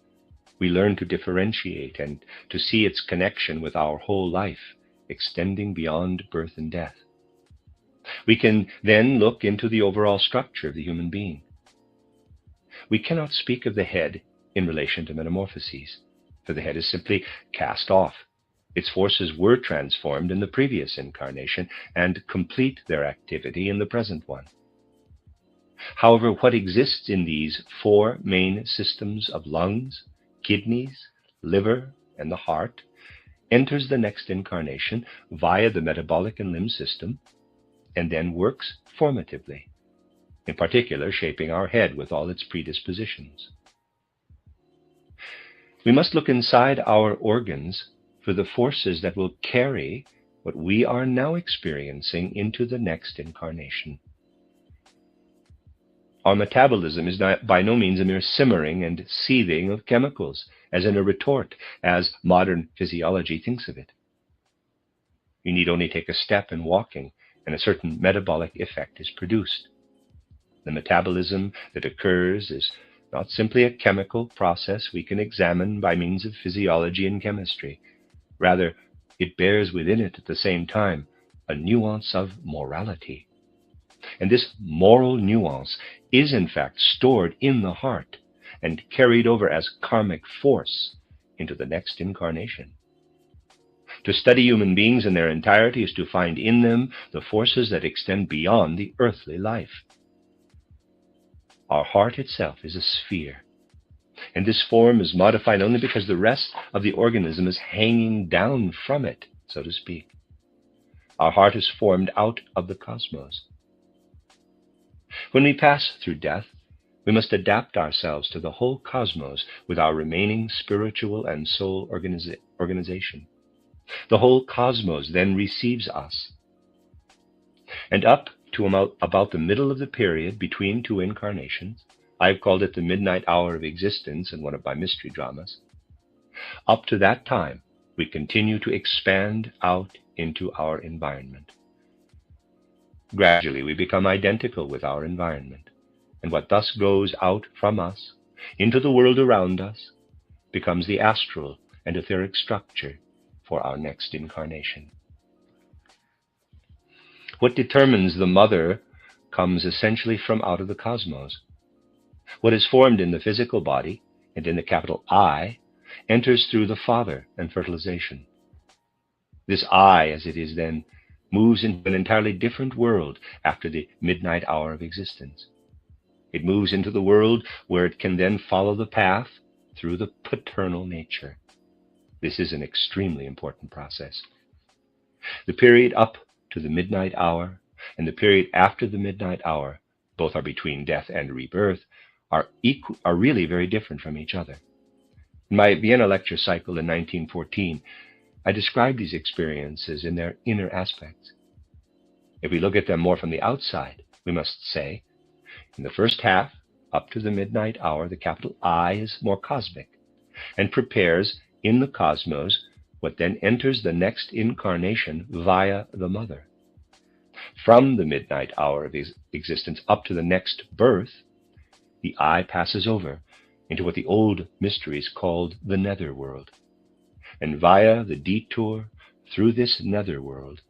we learn to differentiate and to see its connection with our whole life, extending beyond birth and death. We can then look into the overall structure of the human being. We cannot speak of the head in relation to metamorphoses, for the head is simply cast off. Its forces were transformed in the previous incarnation and complete their activity in the present one. However, what exists in these four main systems of lungs, kidneys, liver, and the heart enters the next incarnation via the metabolic and limb system, and then works formatively, in particular shaping our head with all its predispositions. We must look inside our organs for the forces that will carry what we are now experiencing into the next incarnation. Our metabolism is by no means a mere simmering and seething of chemicals, as in a retort, as modern physiology thinks of it. You need only take a step in walking, and a certain metabolic effect is produced. The metabolism that occurs is not simply a chemical process we can examine by means of physiology and chemistry. Rather, it bears within it at the same time a nuance of morality. And this moral nuance is in fact stored in the heart and carried over as karmic force into the next incarnation. To study human beings in their entirety is to find in them the forces that extend beyond the earthly life. Our heart itself is a sphere, and this form is modified only because the rest of the organism is hanging down from it, so to speak. Our heart is formed out of the cosmos. When we pass through death, we must adapt ourselves to the whole cosmos with our remaining spiritual and soul organization. The whole cosmos then receives us. And up to about the middle of the period between two incarnations, I've called it the midnight hour of existence in one of my mystery dramas, up to that time, we continue to expand out into our environment. Gradually, we become identical with our environment, and what thus goes out from us into the world around us becomes the astral and etheric structure for our next incarnation. What determines the mother comes essentially from out of the cosmos. What is formed in the physical body and in the capital I enters through the father and fertilization. This I, as it is then, moves into an entirely different world after the midnight hour of existence. It moves into the world where it can then follow the path through the paternal nature. This is an extremely important process. The period up to the midnight hour and the period after the midnight hour, both are between death and rebirth, are really very different from each other. In my Vienna lecture cycle in 1914, I described these experiences in their inner aspects. If we look at them more from the outside, we must say, in the first half, up to the midnight hour, the capital I is more cosmic and prepares in the cosmos what then enters the next incarnation via the mother. From the midnight hour of existence up to the next birth, the I passes over into what the old mysteries called the netherworld. And via the detour through this netherworld,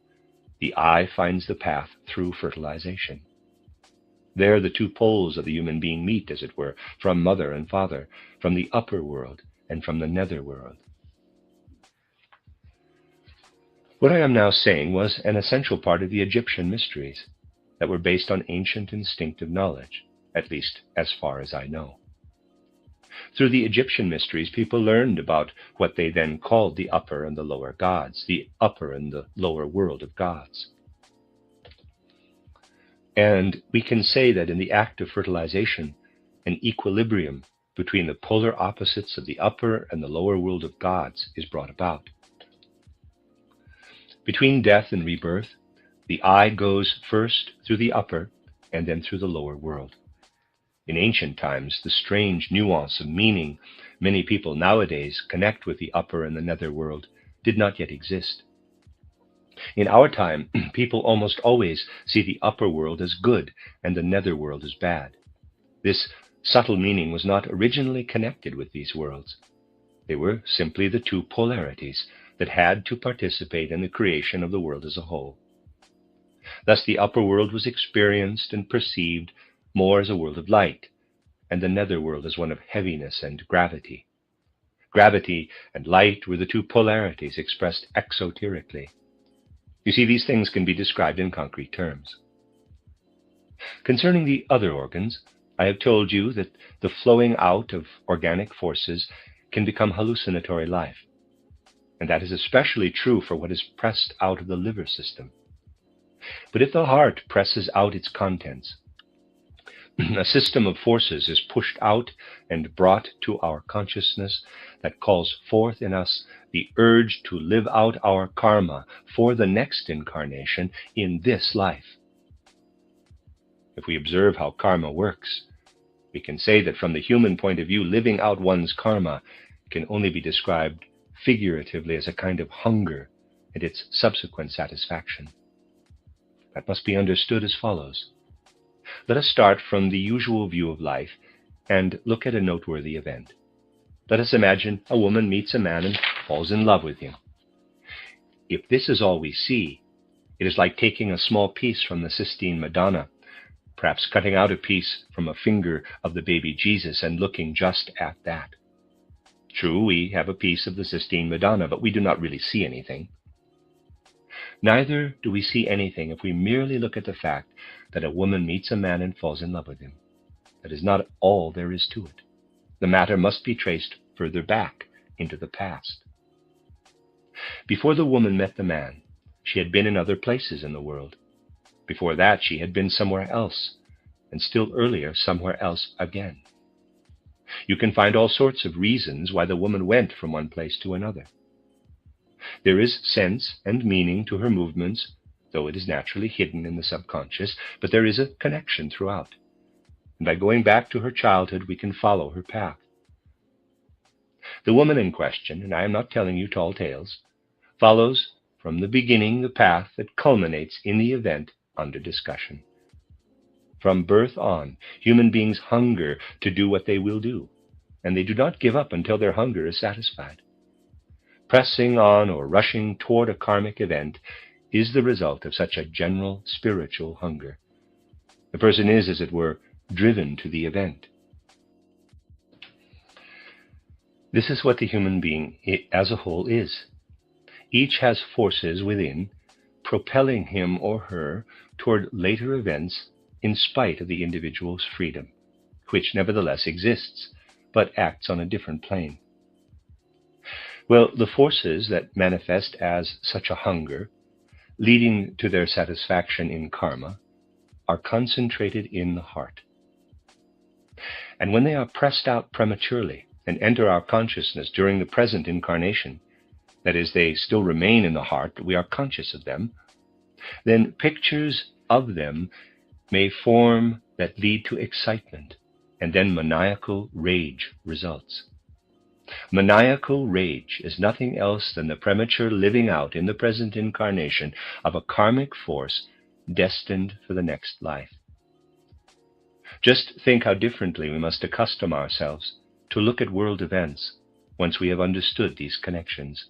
the I finds the path through fertilization. There the two poles of the human being meet, as it were, from mother and father, from the upper world and from the netherworld. What I am now saying was an essential part of the Egyptian mysteries that were based on ancient instinctive knowledge, at least as far as I know. Through the Egyptian mysteries, people learned about what they then called the upper and the lower gods, the upper and the lower world of gods. And we can say that in the act of fertilization, an equilibrium between the polar opposites of the upper and the lower world of gods is brought about. Between death and rebirth, the I goes first through the upper and then through the lower world. In ancient times, the strange nuance of meaning many people nowadays connect with the upper and the netherworld did not yet exist. In our time, people almost always see the upper world as good and the netherworld as bad. This subtle meaning was not originally connected with these worlds. They were simply the two polarities that had to participate in the creation of the world as a whole. Thus the upper world was experienced and perceived more as a world of light, and the nether world as one of heaviness and gravity. Gravity and light were the two polarities expressed exoterically. You see, these things can be described in concrete terms. Concerning the other organs, I have told you that the flowing out of organic forces can become hallucinatory life, and that is especially true for what is pressed out of the liver system. But if the heart presses out its contents, a system of forces is pushed out and brought to our consciousness that calls forth in us the urge to live out our karma for the next incarnation in this life. If we observe how karma works, we can say that from the human point of view, living out one's karma can only be described figuratively as a kind of hunger and its subsequent satisfaction. That must be understood as follows. Let us start from the usual view of life and look at a noteworthy event. Let us imagine a woman meets a man and falls in love with him. If this is all we see, it is like taking a small piece from the Sistine Madonna, perhaps cutting out a piece from a finger of the baby Jesus and looking just at that. True, we have a piece of the Sistine Madonna, but we do not really see anything. Neither do we see anything if we merely look at the fact that a woman meets a man and falls in love with him. That is not all there is to it. The matter must be traced further back into the past. Before the woman met the man, she had been in other places in the world. Before that, she had been somewhere else, and still earlier, somewhere else again. You can find all sorts of reasons why the woman went from one place to another. There is sense and meaning to her movements, though it is naturally hidden in the subconscious, but there is a connection throughout. And by going back to her childhood, we can follow her path. The woman in question, and I am not telling you tall tales, follows from the beginning the path that culminates in the event under discussion. From birth on, human beings hunger to do what they will do, and they do not give up until their hunger is satisfied. Pressing on or rushing toward a karmic event is the result of such a general spiritual hunger. The person is, as it were, driven to the event. This is what the human being as a whole is. Each has forces within propelling him or her toward later events in spite of the individual's freedom, which nevertheless exists, but acts on a different plane. Well, the forces that manifest as such a hunger, leading to their satisfaction in karma, are concentrated in the heart. And when they are pressed out prematurely and enter our consciousness during the present incarnation, that is, they still remain in the heart, but we are conscious of them, then pictures of them may form that lead to excitement, and then maniacal rage results. Maniacal rage is nothing else than the premature living out in the present incarnation of a karmic force destined for the next life. Just think how differently we must accustom ourselves to look at world events once we have understood these connections.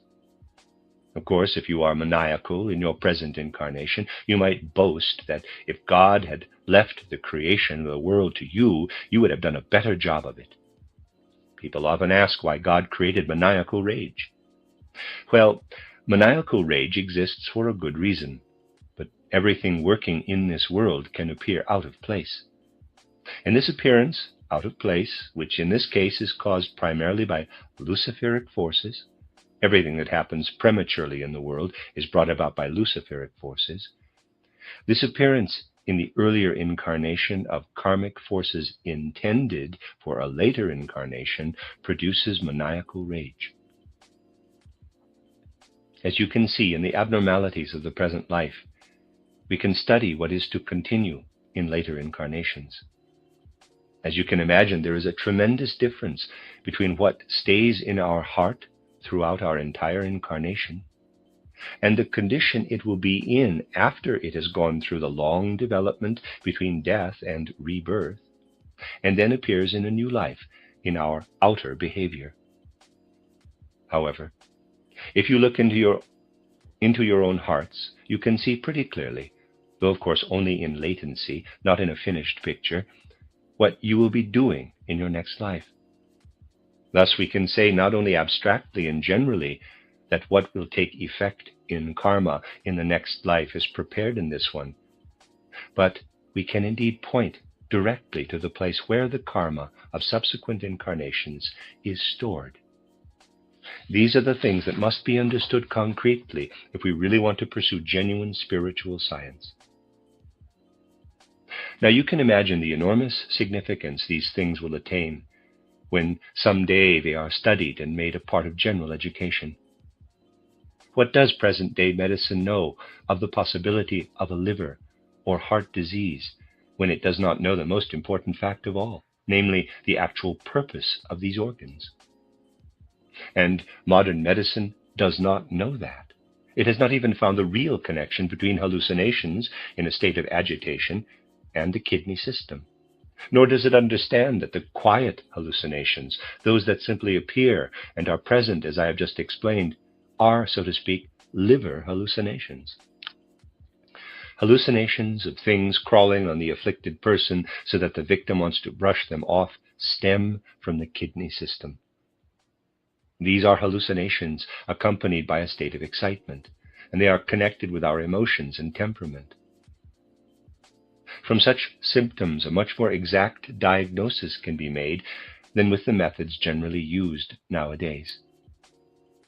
Of course, if you are maniacal in your present incarnation, you might boast that if God had left the creation of the world to you, you would have done a better job of it. People often ask why God created maniacal rage. Well, maniacal rage exists for a good reason, but everything working in this world can appear out of place. And this appearance, out of place, which in this case is caused primarily by luciferic forces, everything that happens prematurely in the world is brought about by luciferic forces. This appearance in the earlier incarnation of karmic forces intended for a later incarnation produces maniacal rage. As you can see in the abnormalities of the present life, we can study what is to continue in later incarnations. As you can imagine, there is a tremendous difference between what stays in our heart throughout our entire incarnation and the condition it will be in after it has gone through the long development between death and rebirth. and then appears in a new life in our outer behavior. However, if you look into your own hearts, you can see pretty clearly, though of course only in latency, not in a finished picture, what you will be doing in your next life. Thus we can say not only abstractly and generally that what will take effect in karma in the next life is prepared in this one, but we can indeed point directly to the place where the karma of subsequent incarnations is stored. These are the things that must be understood concretely if we really want to pursue genuine spiritual science. Now you can imagine the enormous significance these things will attain when someday they are studied and made a part of general education. What does present-day medicine know of the possibility of a liver or heart disease when it does not know the most important fact of all, namely the actual purpose of these organs? And modern medicine does not know that. It has not even found the real connection between hallucinations in a state of agitation and the kidney system. Nor does it understand that the quiet hallucinations, those that simply appear and are present, as I have just explained, are, so to speak, liver hallucinations. Hallucinations of things crawling on the afflicted person so that the victim wants to brush them off stem from the kidney system. These are hallucinations accompanied by a state of excitement, and they are connected with our emotions and temperament. From such symptoms, a much more exact diagnosis can be made than with the methods generally used nowadays.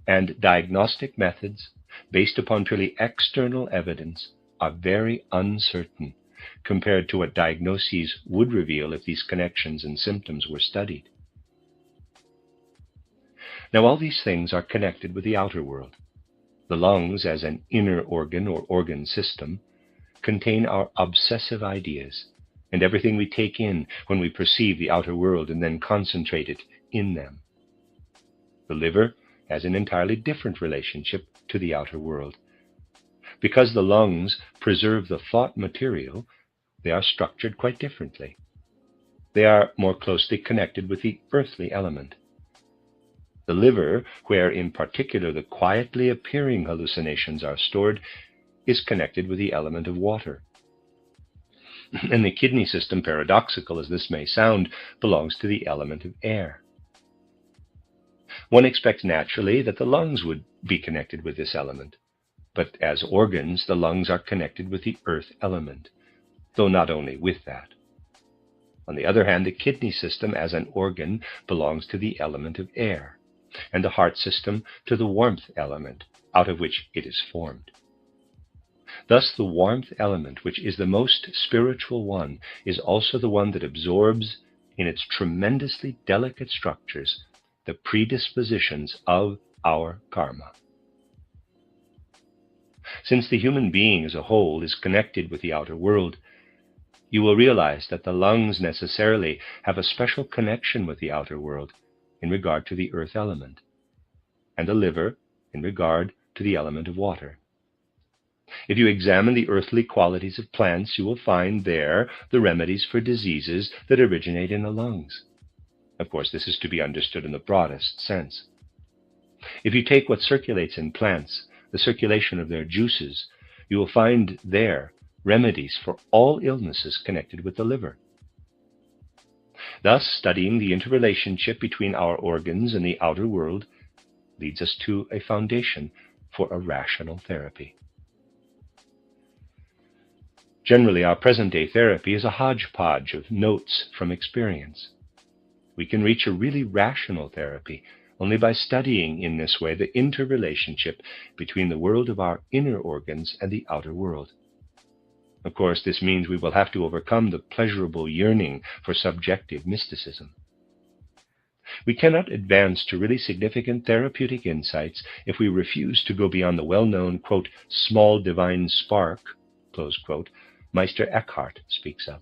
And diagnostic methods, based upon purely external evidence, are very uncertain compared to what diagnoses would reveal if these connections and symptoms were studied. Now, all these things are connected with the outer world. The lungs, as an inner organ or organ system, contain our obsessive ideas and everything we take in when we perceive the outer world and then concentrate it in them. The liver has an entirely different relationship to the outer world. Because the lungs preserve the thought material, they are structured quite differently. They are more closely connected with the earthly element. The liver, where in particular the quietly appearing hallucinations are stored, is connected with the element of water. And the kidney system, paradoxical as this may sound, belongs to the element of air. One expects naturally that the lungs would be connected with this element, but as organs, the lungs are connected with the earth element, though not only with that. On the other hand, the kidney system as an organ belongs to the element of air, and the heart system to the warmth element, out of which it is formed. Thus the warmth element, which is the most spiritual one, is also the one that absorbs in its tremendously delicate structures the predispositions of our karma. Since the human being as a whole is connected with the outer world, you will realize that the lungs necessarily have a special connection with the outer world in regard to the earth element, and the liver in regard to the element of water. If you examine the earthly qualities of plants, you will find there the remedies for diseases that originate in the lungs. Of course, this is to be understood in the broadest sense. If you take what circulates in plants, the circulation of their juices, you will find there remedies for all illnesses connected with the liver. Thus, studying the interrelationship between our organs and the outer world leads us to a foundation for a rational therapy. Generally, our present-day therapy is a hodgepodge of notes from experience. We can reach a really rational therapy only by studying in this way the interrelationship between the world of our inner organs and the outer world. Of course, this means we will have to overcome the pleasurable yearning for subjective mysticism. We cannot advance to really significant therapeutic insights if we refuse to go beyond the well-known, quote, small divine spark, close quote, Meister Eckhart speaks of.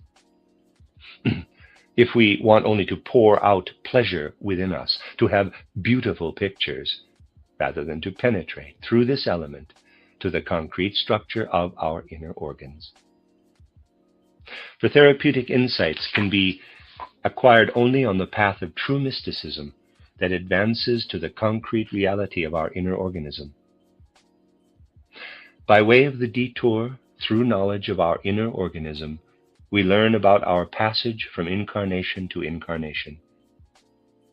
If we want only to pour out pleasure within us, to have beautiful pictures, rather than to penetrate through this element to the concrete structure of our inner organs. For therapeutic insights can be acquired only on the path of true mysticism that advances to the concrete reality of our inner organism. By way of the detour through knowledge of our inner organism, we learn about our passage from incarnation to incarnation.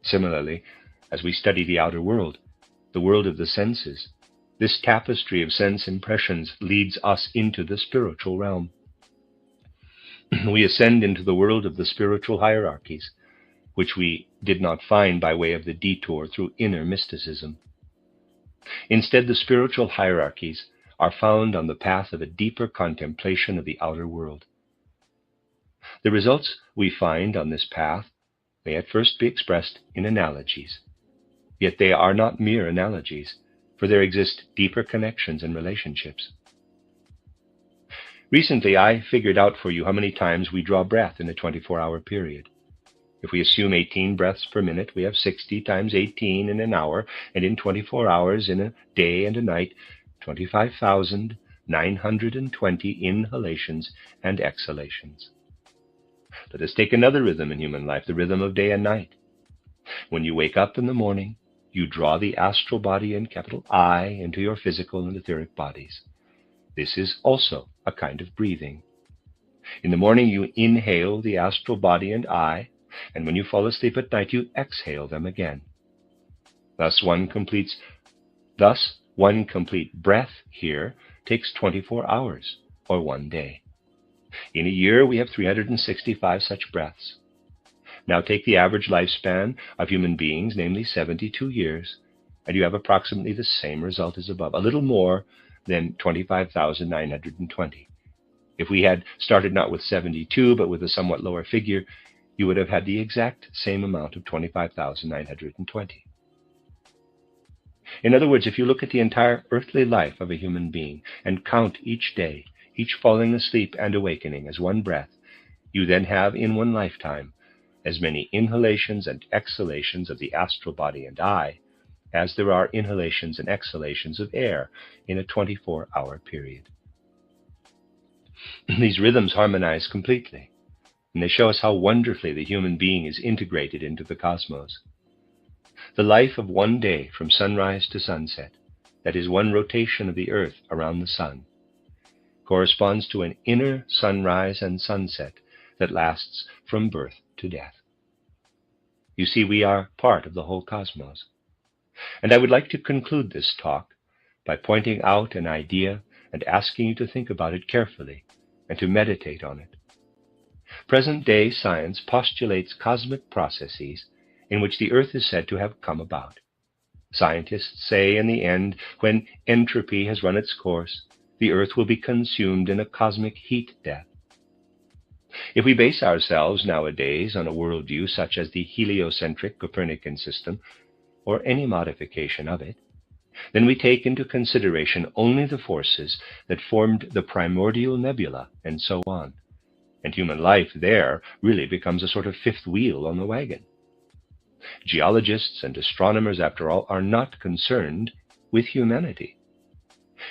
Similarly, as we study the outer world, the world of the senses, this tapestry of sense impressions leads us into the spiritual realm. We ascend into the world of the spiritual hierarchies, which we did not find by way of the detour through inner mysticism. Instead, the spiritual hierarchies are found on the path of a deeper contemplation of the outer world. The results we find on this path may at first be expressed in analogies, yet they are not mere analogies, for there exist deeper connections and relationships. Recently, I figured out for you how many times we draw breath in a 24-hour period. If we assume 18 breaths per minute, we have 60 times 18 in an hour, and in 24 hours in a day and a night, 25,920 inhalations and exhalations. Let us take another rhythm in human life, the rhythm of day and night. When you wake up in the morning, you draw the astral body in capital I into your physical and etheric bodies. This is also a kind of breathing. In the morning, you inhale the astral body and I, and when you fall asleep at night, you exhale them again. Thus, one complete breath here takes 24 hours, or 1 day. In a year, we have 365 such breaths. Now take the average lifespan of human beings, namely 72 years, and you have approximately the same result as above, a little more than 25,920. If we had started not with 72, but with a somewhat lower figure, you would have had the exact same amount of 25,920. In other words, if you look at the entire earthly life of a human being and count each day, each falling asleep and awakening as one breath, you then have in one lifetime as many inhalations and exhalations of the astral body and I as there are inhalations and exhalations of air in a 24-hour period. These rhythms harmonize completely, and they show us how wonderfully the human being is integrated into the cosmos. The life of 1 day from sunrise to sunset, that is one rotation of the earth around the sun, corresponds to an inner sunrise and sunset that lasts from birth to death. You see, we are part of the whole cosmos. And I would like to conclude this talk by pointing out an idea and asking you to think about it carefully and to meditate on it. Present-day science postulates cosmic processes in which the earth is said to have come about. Scientists say in the end, when entropy has run its course, the earth will be consumed in a cosmic heat death. If we base ourselves nowadays on a worldview such as the heliocentric Copernican system, or any modification of it, then we take into consideration only the forces that formed the primordial nebula and so on. And human life there really becomes a sort of fifth wheel on the wagon. Geologists and astronomers, after all, are not concerned with humanity.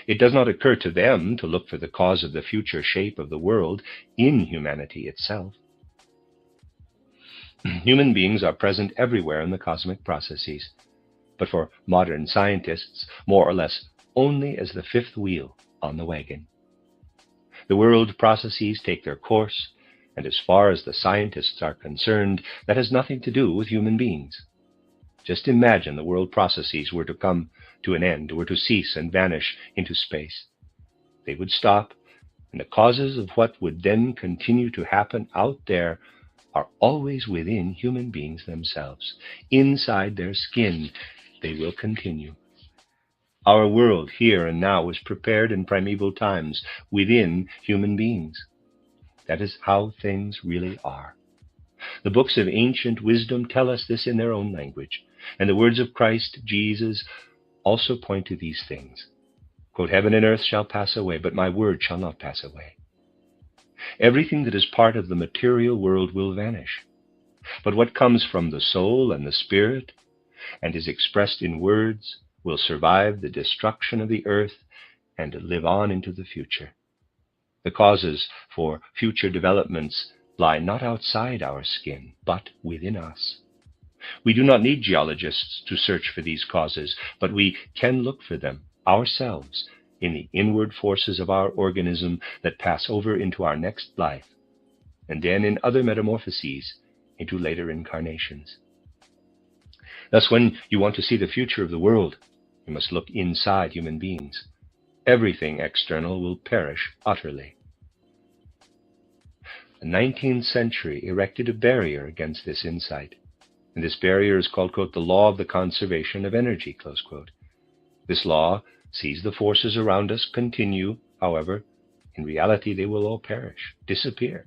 It does not occur to them to look for the cause of the future shape of the world in humanity itself. Human beings are present everywhere in the cosmic processes, but for modern scientists, more or less only as the fifth wheel on the wagon. The world processes take their course, and as far as the scientists are concerned, that has nothing to do with human beings. Just imagine the world processes were to come to an end, were to cease and vanish into space. They would stop, and the causes of what would then continue to happen out there are always within human beings themselves. Inside their skin, they will continue. Our world here and now was prepared in primeval times within human beings. That is how things really are. The books of ancient wisdom tell us this in their own language, and the words of Christ Jesus also point to these things. Quote, "Heaven and earth shall pass away, but my word shall not pass away." Everything that is part of the material world will vanish, but what comes from the soul and the spirit and is expressed in words will survive the destruction of the earth and live on into the future. The causes for future developments lie not outside our skin, but within us. We do not need geologists to search for these causes, but we can look for them ourselves in the inward forces of our organism that pass over into our next life, and then in other metamorphoses into later incarnations. Thus, when you want to see the future of the world, you must look inside human beings. Everything external will perish utterly. The 19th century erected a barrier against this insight, and this barrier is called, quote, the law of the conservation of energy, close quote. This law sees the forces around us continue, however, in reality they will all perish, disappear.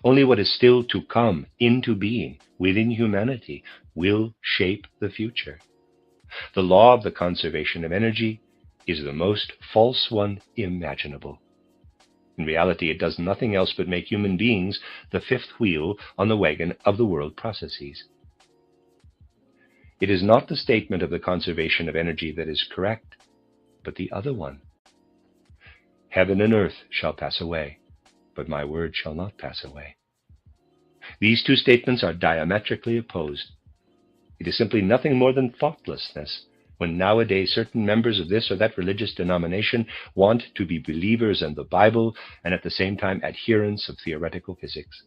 Only what is still to come into being within humanity will shape the future. The law of the conservation of energy is the most false one imaginable. In reality, it does nothing else but make human beings the fifth wheel on the wagon of the world processes. It is not the statement of the conservation of energy that is correct, but the other one. Heaven and earth shall pass away, but my word shall not pass away. These two statements are diametrically opposed. It is simply nothing more than thoughtlessness when nowadays certain members of this or that religious denomination want to be believers in the Bible and at the same time adherents of theoretical physics.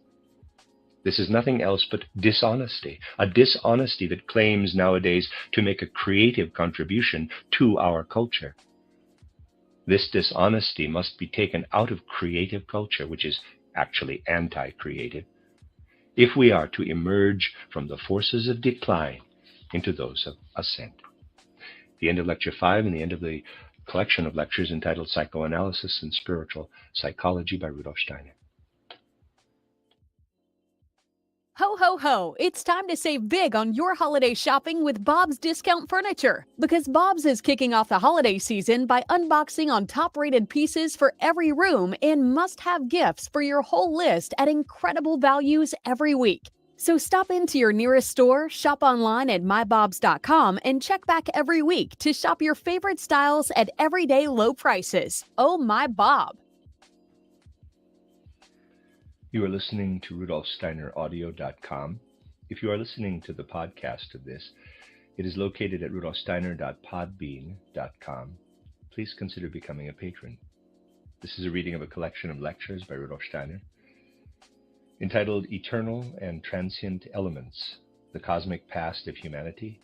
This is nothing else but dishonesty, a dishonesty that claims nowadays to make a creative contribution to our culture. This dishonesty must be taken out of creative culture, which is actually anti-creative, if we are to emerge from the forces of decline into those of ascent. The end of Lecture 5 and the end of the collection of lectures entitled Psychoanalysis and Spiritual Psychology by Rudolf Steiner. Ho, ho, ho! It's time to save big on your holiday shopping with Bob's Discount Furniture. Because Bob's is kicking off the holiday season by unboxing on top-rated pieces for every room and must-have gifts for your whole list at incredible values every week. So stop into your nearest store, shop online at mybobs.com, and check back every week to shop your favorite styles at everyday low prices. Oh my Bob! You are listening to RudolfSteinerAudio.com. If you are listening to the podcast of this, it is located at rudolfsteiner.podbean.com. Please consider becoming a patron. This is a reading of a collection of lectures by Rudolf Steiner entitled Eternal and Transient Elements, the Cosmic Past of Humanity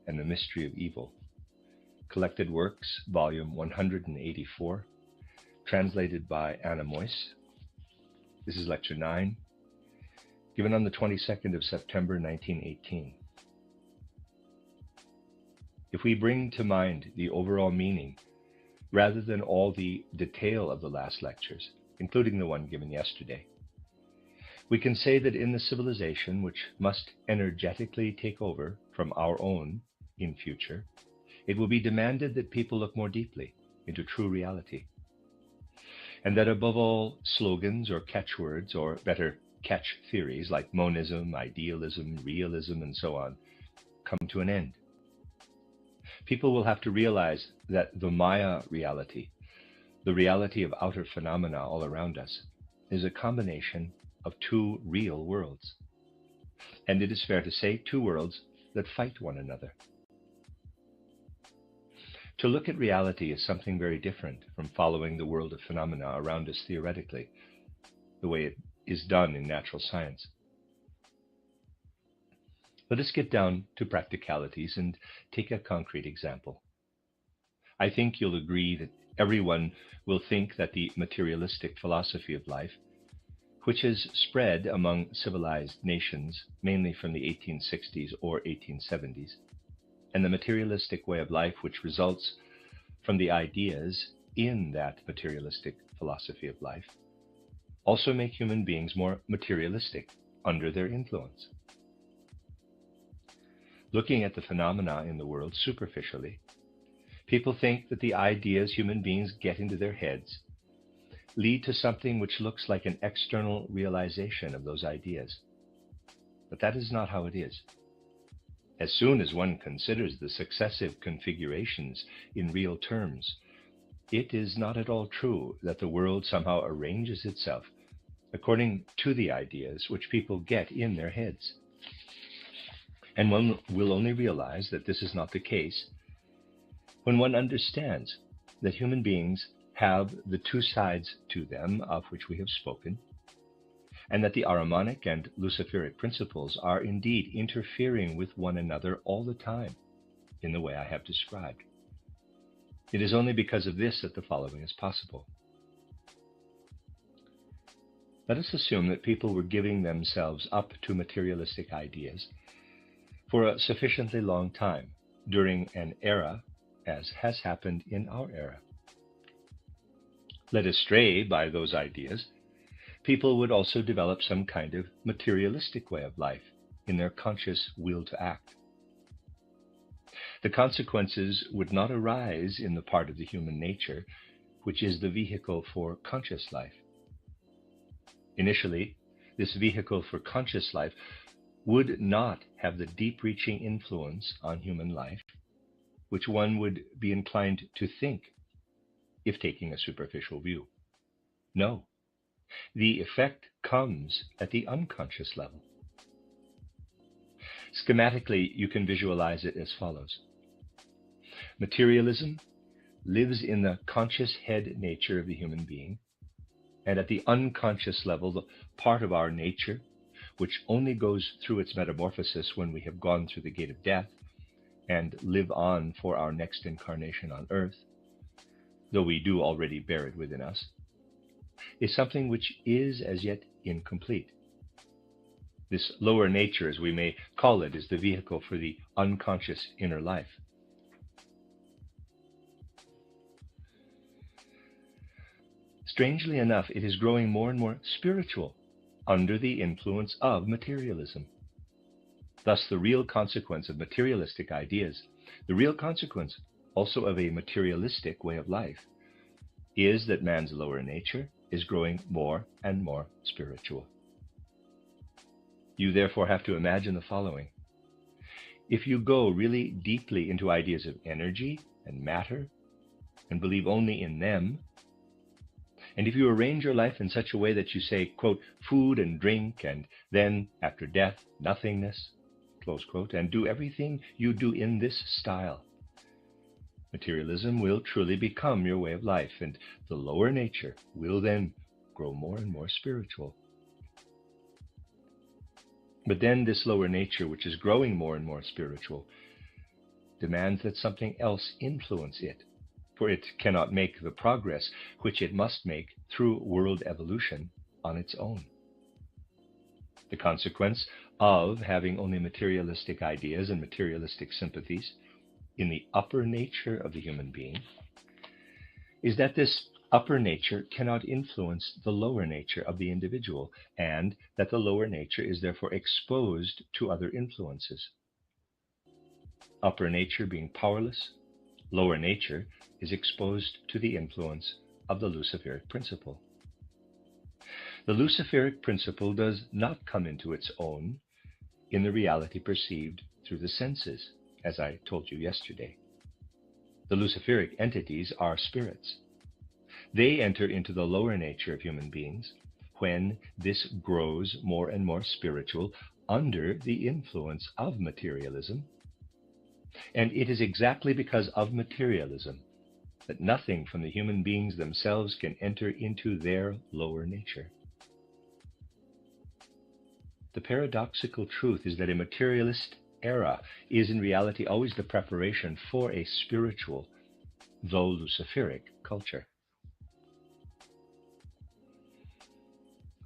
and the Mystery of Evil. Collected Works, Volume 184, translated by Anna Moyse. This is Lecture 9, given on the 22nd of September 1918. If we bring to mind the overall meaning, rather than all the detail of the last lectures, including the one given yesterday, we can say that in the civilization which must energetically take over from our own in future, it will be demanded that people look more deeply into true reality, and that above all slogans or catchwords, or better, catch theories like monism, idealism, realism, and so on, come to an end. People will have to realize that the Maya reality, the reality of outer phenomena all around us, is a combination of two real worlds. And it is fair to say two worlds that fight one another. To look at reality is something very different from following the world of phenomena around us theoretically, the way it is done in natural science. Let us get down to practicalities and take a concrete example. I think you'll agree that everyone will think that the materialistic philosophy of life, which has spread among civilized nations, mainly from the 1860s or 1870s, and the materialistic way of life which results from the ideas in that materialistic philosophy of life, also make human beings more materialistic under their influence. Looking at the phenomena in the world superficially, people think that the ideas human beings get into their heads lead to something which looks like an external realization of those ideas. But that is not how it is. As soon as one considers the successive configurations in real terms, it is not at all true that the world somehow arranges itself according to the ideas which people get in their heads. And one will only realize that this is not the case when one understands that human beings have the two sides to them of which we have spoken, and that the Ahrimanic and Luciferic principles are indeed interfering with one another all the time in the way I have described. It is only because of this that the following is possible. Let us assume that people were giving themselves up to materialistic ideas for a sufficiently long time during an era, as has happened in our era. Led astray by those ideas, people would also develop some kind of materialistic way of life in their conscious will to act. The consequences would not arise in the part of the human nature which is the vehicle for conscious life. Initially, this vehicle for conscious life would not have the deep-reaching influence on human life which one would be inclined to think if taking a superficial view. No, the effect comes at the unconscious level. Schematically, you can visualize it as follows. Materialism lives in the conscious head nature of the human being, and at the unconscious level, the part of our nature which only goes through its metamorphosis when we have gone through the gate of death and live on for our next incarnation on earth, though we do already bear it within us, is something which is as yet incomplete. This lower nature, as we may call it, is the vehicle for the unconscious inner life. Strangely enough, it is growing more and more spiritual under the influence of materialism. Thus, the real consequence of materialistic ideas, the real consequence also of a materialistic way of life, is that man's lower nature is growing more and more spiritual. You therefore have to imagine the following. If you go really deeply into ideas of energy and matter and believe only in them, and if you arrange your life in such a way that you say, quote, food and drink, and then, after death, nothingness, close quote, and do everything you do in this style, materialism will truly become your way of life, and the lower nature will then grow more and more spiritual. But then this lower nature, which is growing more and more spiritual, demands that something else influence it, for it cannot make the progress which it must make through world evolution on its own. The consequence of having only materialistic ideas and materialistic sympathies in the upper nature of the human being is that this upper nature cannot influence the lower nature of the individual, and that the lower nature is therefore exposed to other influences. Upper nature being powerless, lower nature is exposed to the influence of the Luciferic principle. The Luciferic principle does not come into its own in the reality perceived through the senses, as I told you yesterday. The Luciferic entities are spirits. They enter into the lower nature of human beings when this grows more and more spiritual under the influence of materialism. And it is exactly because of materialism that nothing from the human beings themselves can enter into their lower nature. The paradoxical truth is that a materialist era is in reality always the preparation for a spiritual, though Luciferic, culture.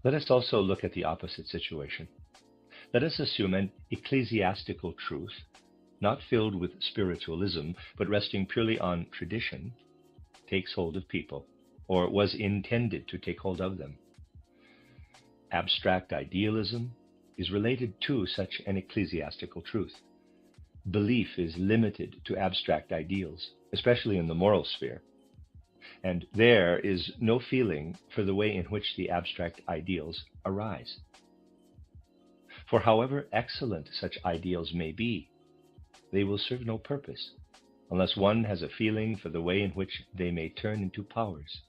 Let us also look at the opposite situation. Let us assume an ecclesiastical truth, not filled with spiritualism, but resting purely on tradition, takes hold of people, or was intended to take hold of them. Abstract idealism is related to such an ecclesiastical truth. Belief is limited to abstract ideals, especially in the moral sphere, and there is no feeling for the way in which the abstract ideals arise. For however excellent such ideals may be, they will serve no purpose unless one has a feeling for the way in which they may turn into powers.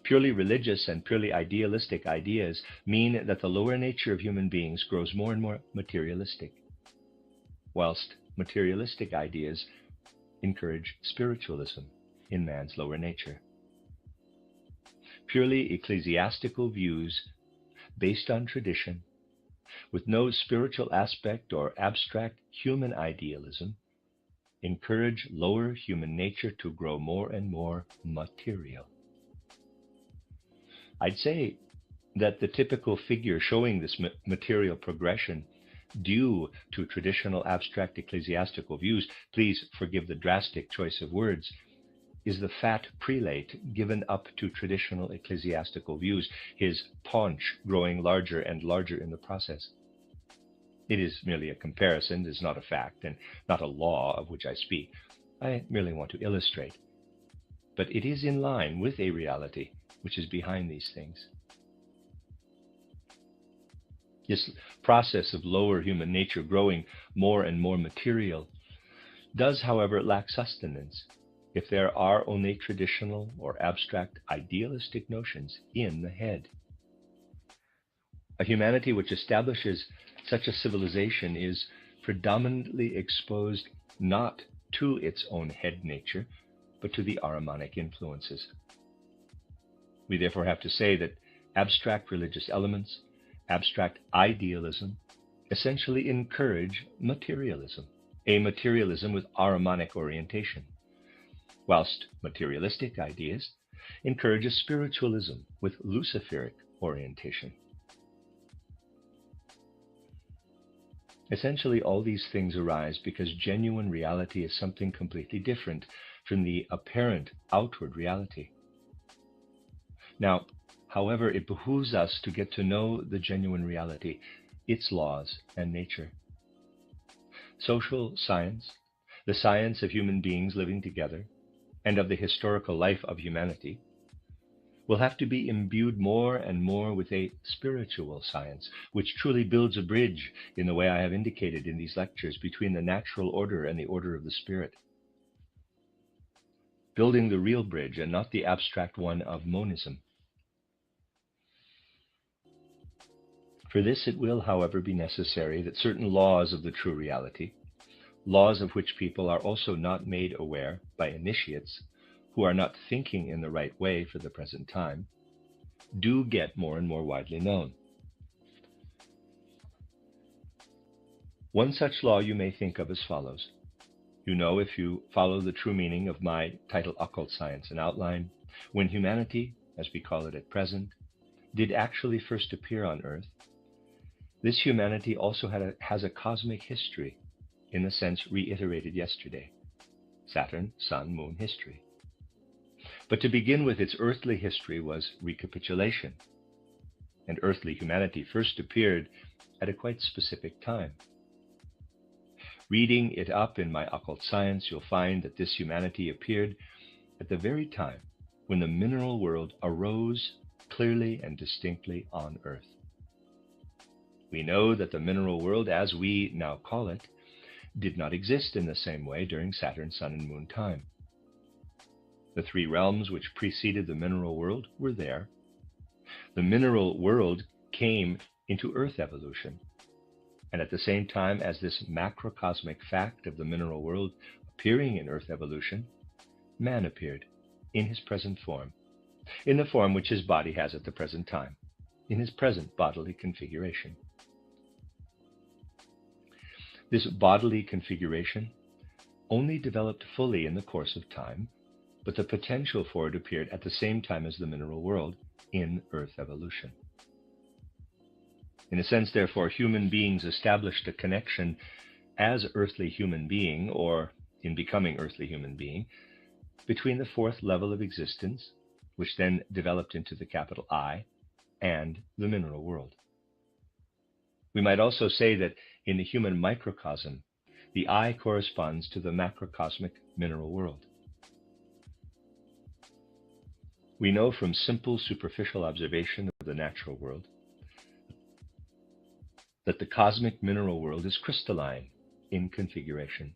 Purely religious and purely idealistic ideas mean that the lower nature of human beings grows more and more materialistic, whilst materialistic ideas encourage spiritualism in man's lower nature. Purely ecclesiastical views based on tradition, with no spiritual aspect or abstract human idealism, encourage lower human nature to grow more and more material. I'd say that the typical figure showing this material progression due to traditional abstract ecclesiastical views, please forgive the drastic choice of words, is the fat prelate given up to traditional ecclesiastical views, his paunch growing larger and larger in the process. It is merely a comparison, it is not a fact, and not a law of which I speak. I merely want to illustrate. But it is in line with a reality which is behind these things. This process of lower human nature growing more and more material does, however, lack sustenance if there are only traditional or abstract idealistic notions in the head. A humanity which establishes such a civilization is predominantly exposed not to its own head nature, but to the Ahrimanic influences. We therefore have to say that abstract religious elements, abstract idealism, essentially encourage materialism, a materialism with Ahrimanic orientation, whilst materialistic ideas encourage a spiritualism with Luciferic orientation. Essentially, all these things arise because genuine reality is something completely different from the apparent outward reality. Now, however, it behooves us to get to know the genuine reality, its laws and nature. Social science, the science of human beings living together, and of the historical life of humanity, will have to be imbued more and more with a spiritual science, which truly builds a bridge, in the way I have indicated in these lectures, between the natural order and the order of the spirit. Building the real bridge and not the abstract one of monism. For this it will, however, be necessary that certain laws of the true reality, laws of which people are also not made aware by initiates who are not thinking in the right way for the present time, do get more and more widely known. One such law you may think of as follows. You know, if you follow the true meaning of my title, Occult Science and Outline, when humanity, as we call it at present, did actually first appear on Earth, this humanity also has a cosmic history, in the sense reiterated yesterday, Saturn, Sun, Moon history. But to begin with, its earthly history was recapitulation, and earthly humanity first appeared at a quite specific time. Reading it up in my Occult Science, you'll find that this humanity appeared at the very time when the mineral world arose clearly and distinctly on Earth. We know that the mineral world, as we now call it, did not exist in the same way during Saturn, Sun, and Moon time. The three realms which preceded the mineral world were there. The mineral world came into Earth evolution, and at the same time as this macrocosmic fact of the mineral world appearing in Earth evolution, man appeared in his present form, in the form which his body has at the present time, in his present bodily configuration. This bodily configuration only developed fully in the course of time, but the potential for it appeared at the same time as the mineral world in Earth evolution. In a sense, therefore, human beings established a connection as earthly human being, or in becoming earthly human being, between the fourth level of existence, which then developed into the capital I, and the mineral world. We might also say that in the human microcosm, the I corresponds to the macrocosmic mineral world. We know from simple superficial observation of the natural world that the cosmic mineral world is crystalline in configuration.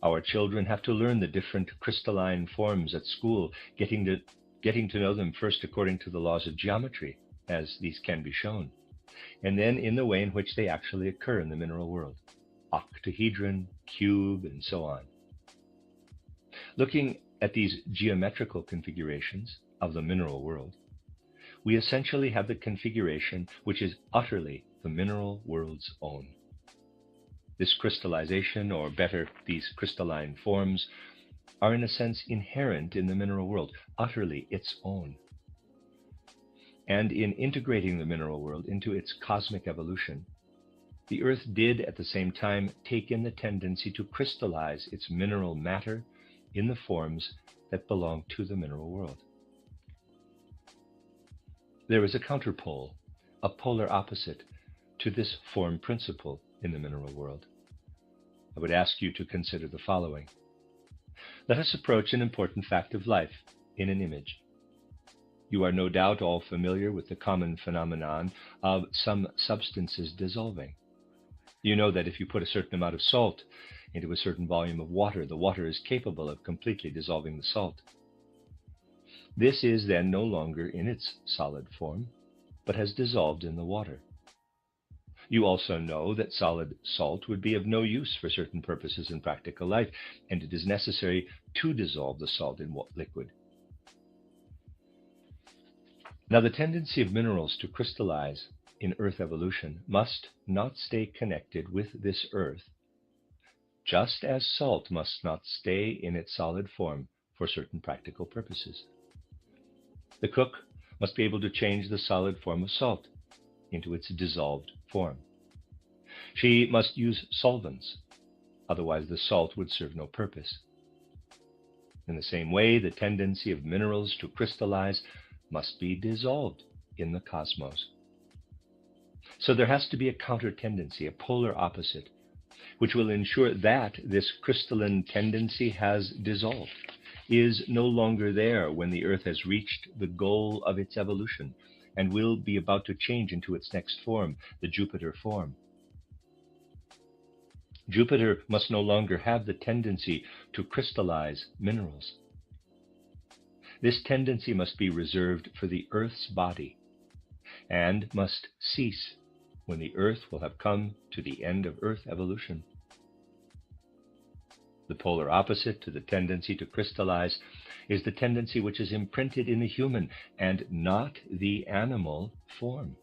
Our children have to learn the different crystalline forms at school, getting to getting to know them first according to the laws of geometry, as these can be shown, and then in the way in which they actually occur in the mineral world, octahedron, cube, and so on. Looking at these geometrical configurations of the mineral world, we essentially have the configuration which is utterly the mineral world's own. This crystallization, or better, these crystalline forms, are in a sense inherent in the mineral world, utterly its own. And in integrating the mineral world into its cosmic evolution, the Earth did at the same time take in the tendency to crystallize its mineral matter in the forms that belong to the mineral world. There is a counterpole, a polar opposite to this form principle in the mineral world. I would ask you to consider the following. Let us approach an important fact of life in an image. You are no doubt all familiar with the common phenomenon of some substances dissolving. You know that if you put a certain amount of salt into a certain volume of water, the water is capable of completely dissolving the salt. This is then no longer in its solid form, but has dissolved in the water. You also know that solid salt would be of no use for certain purposes in practical life, and it is necessary to dissolve the salt in liquid. Now, the tendency of minerals to crystallize in Earth evolution must not stay connected with this Earth, just as salt must not stay in its solid form for certain practical purposes. The cook must be able to change the solid form of salt into its dissolved form. She must use solvents, otherwise the salt would serve no purpose. In the same way, the tendency of minerals to crystallize must be dissolved in the cosmos. So there has to be a counter tendency, a polar opposite, which will ensure that this crystalline tendency has dissolved, is no longer there when the Earth has reached the goal of its evolution and will be about to change into its next form, the Jupiter form. Jupiter must no longer have the tendency to crystallize minerals. This tendency must be reserved for the Earth's body and must cease when the Earth will have come to the end of Earth evolution. The polar opposite to the tendency to crystallize is the tendency which is imprinted in the human and not the animal form.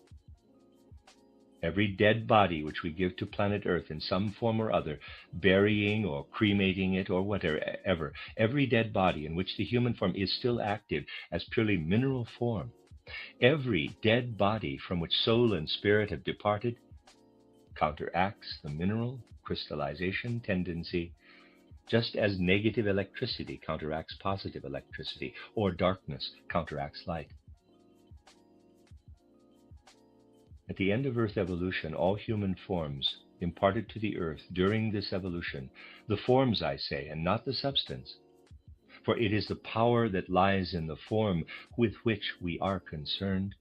Every dead body which we give to planet Earth in some form or other, burying or cremating it or whatever, every dead body in which the human form is still active as purely mineral form, every dead body from which soul and spirit have departed, counteracts the mineral crystallization tendency, just as negative electricity counteracts positive electricity, or darkness counteracts light. At the end of Earth evolution, all human forms imparted to the Earth during this evolution, the forms, I say, and not the substance, for it is the power that lies in the form with which we are concerned,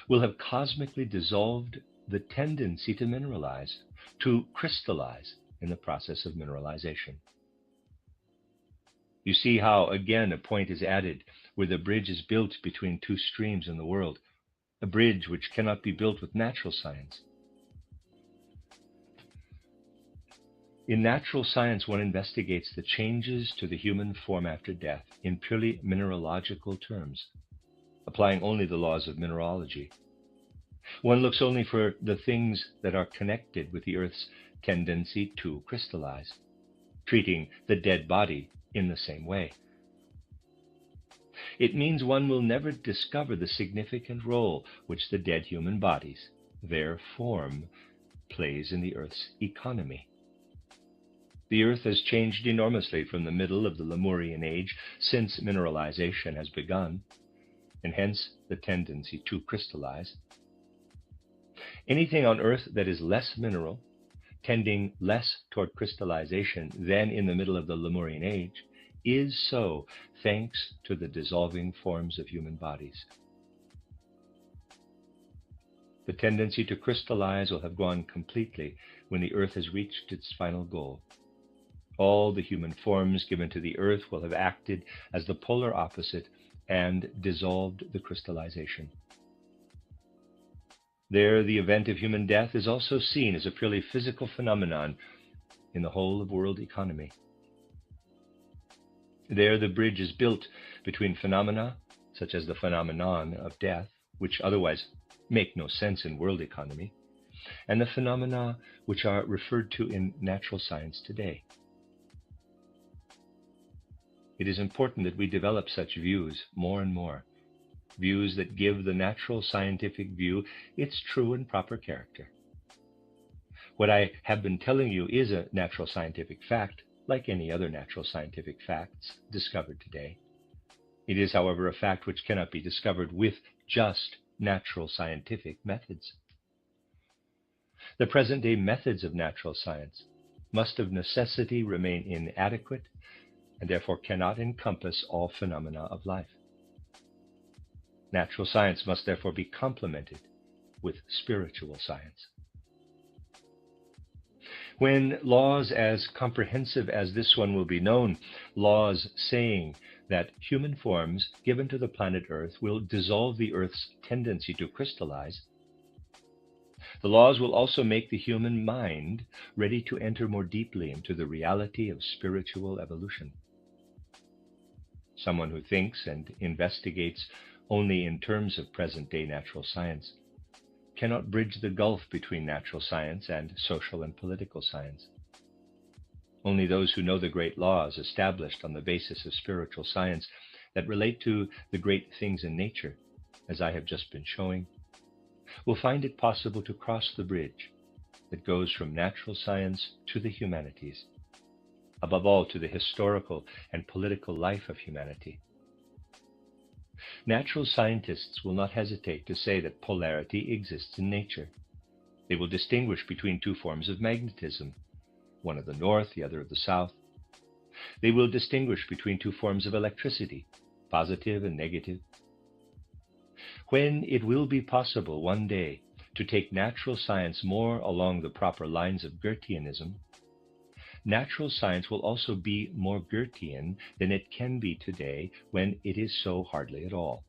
will have cosmically dissolved the tendency to mineralize, to crystallize in the process of mineralization. You see how, again, a point is added where the bridge is built between two streams in the world, a bridge which cannot be built with natural science. In natural science, one investigates the changes to the human form after death in purely mineralogical terms, applying only the laws of mineralogy. One looks only for the things that are connected with the Earth's tendency to crystallize, treating the dead body in the same way. It means one will never discover the significant role which the dead human bodies, their form, plays in the Earth's economy. The Earth has changed enormously from the middle of the Lemurian age since mineralization has begun, and hence the tendency to crystallize. Anything on Earth that is less mineral, tending less toward crystallization than in the middle of the Lemurian age, is so thanks to the dissolving forms of human bodies. The tendency to crystallize will have gone completely when the Earth has reached its final goal. All the human forms given to the Earth will have acted as the polar opposite and dissolved the crystallization. There, the event of human death is also seen as a purely physical phenomenon in the whole of world economy. There, the bridge is built between phenomena, such as the phenomenon of death, which otherwise make no sense in world economy, and the phenomena which are referred to in natural science today. It is important that we develop such views more and more, views that give the natural scientific view its true and proper character. What I have been telling you is a natural scientific fact, like any other natural scientific facts discovered today. It is, however, a fact which cannot be discovered with just natural scientific methods. The present-day methods of natural science must of necessity remain inadequate and therefore cannot encompass all phenomena of life. Natural science must therefore be complemented with spiritual science. When laws as comprehensive as this one will be known, laws saying that human forms given to the planet Earth will dissolve the Earth's tendency to crystallize, the laws will also make the human mind ready to enter more deeply into the reality of spiritual evolution. Someone who thinks and investigates only in terms of present-day natural science cannot bridge the gulf between natural science and social and political science. Only those who know the great laws established on the basis of spiritual science that relate to the great things in nature, as I have just been showing, will find it possible to cross the bridge that goes from natural science to the humanities, above all to the historical and political life of humanity. Natural scientists will not hesitate to say that polarity exists in nature. They will distinguish between two forms of magnetism, one of the north, the other of the south. They will distinguish between two forms of electricity, positive and negative. When it will be possible one day to take natural science more along the proper lines of Goetheanism, natural science will also be more Goethean than it can be today when it is so hardly at all.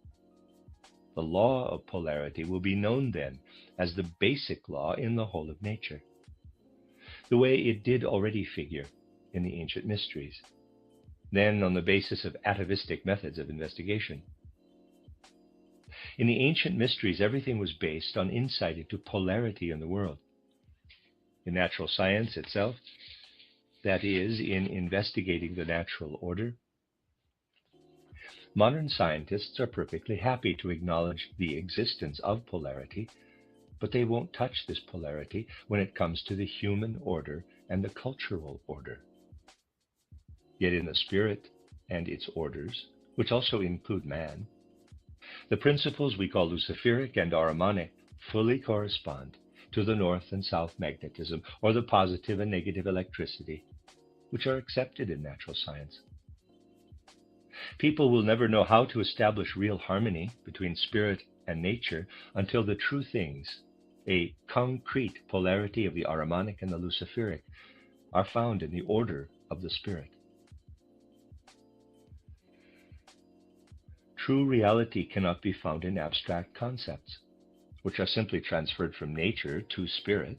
The law of polarity will be known then as the basic law in the whole of nature, the way it did already figure in the ancient mysteries, then on the basis of atavistic methods of investigation. In the ancient mysteries, everything was based on insight into polarity in the world. In natural science itself, that is, in investigating the natural order, modern scientists are perfectly happy to acknowledge the existence of polarity, but they won't touch this polarity when it comes to the human order and the cultural order. Yet in the spirit and its orders, which also include man, the principles we call luciferic and Ahrimanic fully correspond to the north and south magnetism, or the positive and negative electricity, which are accepted in natural science. People will never know how to establish real harmony between spirit and nature until the true things, a concrete polarity of the Ahrimanic and the luciferic, are found in the order of the spirit. True reality cannot be found in abstract concepts, which are simply transferred from nature to spirit,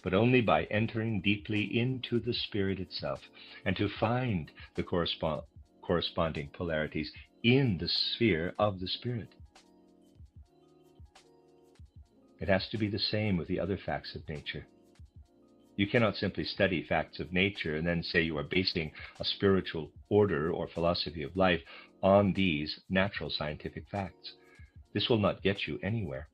but only by entering deeply into the spirit itself and to find the corresponding polarities in the sphere of the spirit. It has to be the same with the other facts of nature. You cannot simply study facts of nature and then say you are basing a spiritual order or philosophy of life on these natural scientific facts. This will not get you anywhere.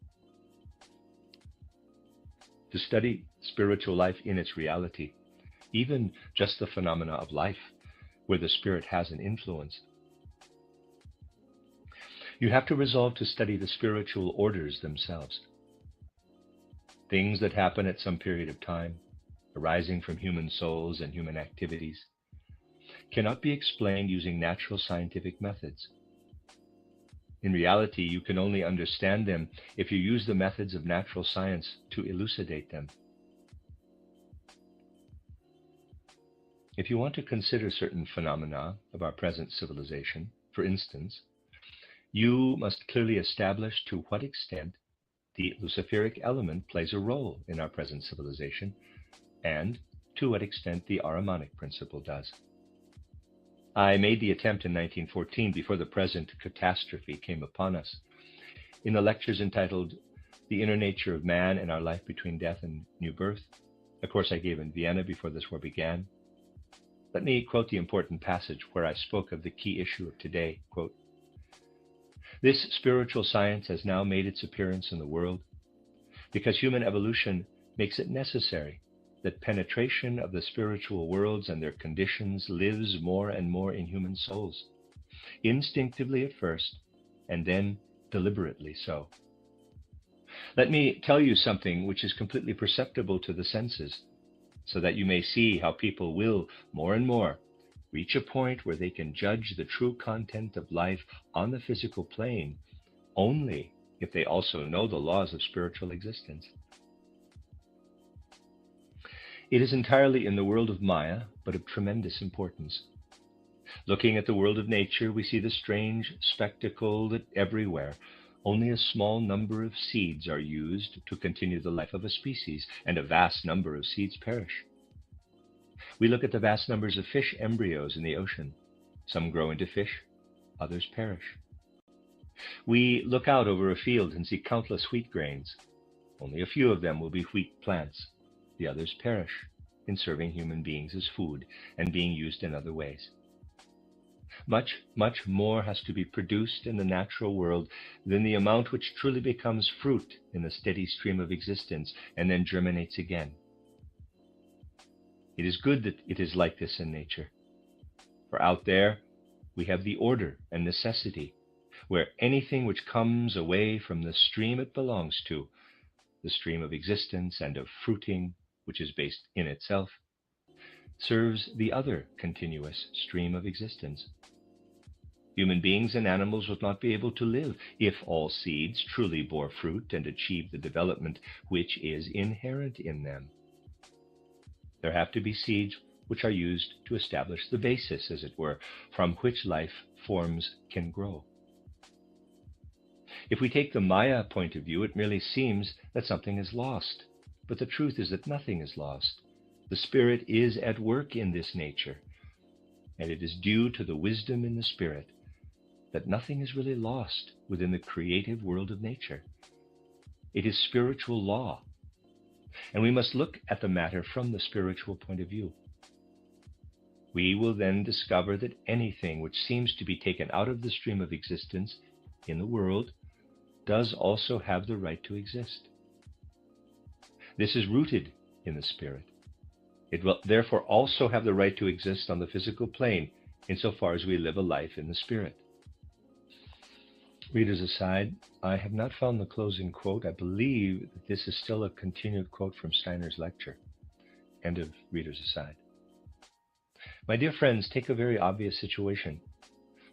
To study spiritual life in its reality, even just the phenomena of life, where the spirit has an influence, you have to resolve to study the spiritual orders themselves. Things that happen at some period of time, arising from human souls and human activities, cannot be explained using natural scientific methods. In reality, you can only understand them if you use the methods of natural science to elucidate them. If you want to consider certain phenomena of our present civilization, for instance, You must clearly establish to what extent the Luciferic element plays a role in our present civilization, and to what extent the Ahrimanic principle does. I made the attempt in 1914 before the present catastrophe came upon us. In the lectures entitled The Inner Nature of Man and Our Life Between Death and New Birth, a course I gave in Vienna before this war began, let me quote the important passage where I spoke of the key issue of today. Quote, "This spiritual science has now made its appearance in the world because human evolution makes it necessary that penetration of the spiritual worlds and their conditions lives more and more in human souls, instinctively at first, and then deliberately so. Let me tell you something which is completely perceptible to the senses, so that you may see how people will, more and more, reach a point where they can judge the true content of life on the physical plane only if they also know the laws of spiritual existence. It is entirely in the world of Maya, but of tremendous importance. Looking at the world of nature, we see the strange spectacle that everywhere only a small number of seeds are used to continue the life of a species, and a vast number of seeds perish. We look at the vast numbers of fish embryos in the ocean. Some grow into fish, others perish. We look out over a field and see countless wheat grains. Only a few of them will be wheat plants. The others perish in serving human beings as food and being used in other ways. Much, much more has to be produced in the natural world than the amount which truly becomes fruit in the steady stream of existence and then germinates again. It is good that it is like this in nature, for out there we have the order and necessity, where anything which comes away from the stream it belongs to, the stream of existence and of fruiting, which is based in itself, serves the other continuous stream of existence. Human beings and animals would not be able to live if all seeds truly bore fruit and achieved the development which is inherent in them. There have to be seeds which are used to establish the basis, as it were, from which life forms can grow. If we take the Maya point of view, it merely seems that something is lost. But the truth is that nothing is lost. The Spirit is at work in this nature, and it is due to the wisdom in the Spirit that nothing is really lost within the creative world of nature. It is spiritual law, and we must look at the matter from the spiritual point of view. We will then discover that anything which seems to be taken out of the stream of existence in the world does also have the right to exist. This is rooted in the Spirit. It will therefore also have the right to exist on the physical plane insofar as we live a life in the Spirit. Readers aside, I have not found the closing quote. I believe that this is still a continued quote from Steiner's lecture. End of readers aside. My dear friends, take a very obvious situation.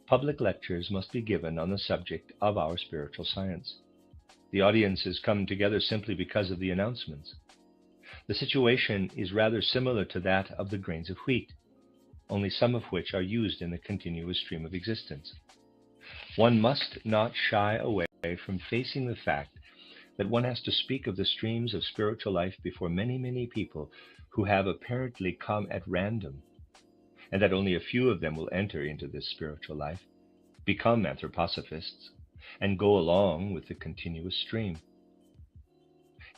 Public lectures must be given on the subject of our spiritual science. The audiences come together simply because of the announcements. The situation is rather similar to that of the grains of wheat, only some of which are used in the continuous stream of existence. One must not shy away from facing the fact that one has to speak of the streams of spiritual life before many, many people who have apparently come at random, and that only a few of them will enter into this spiritual life, become anthroposophists, and go along with the continuous stream.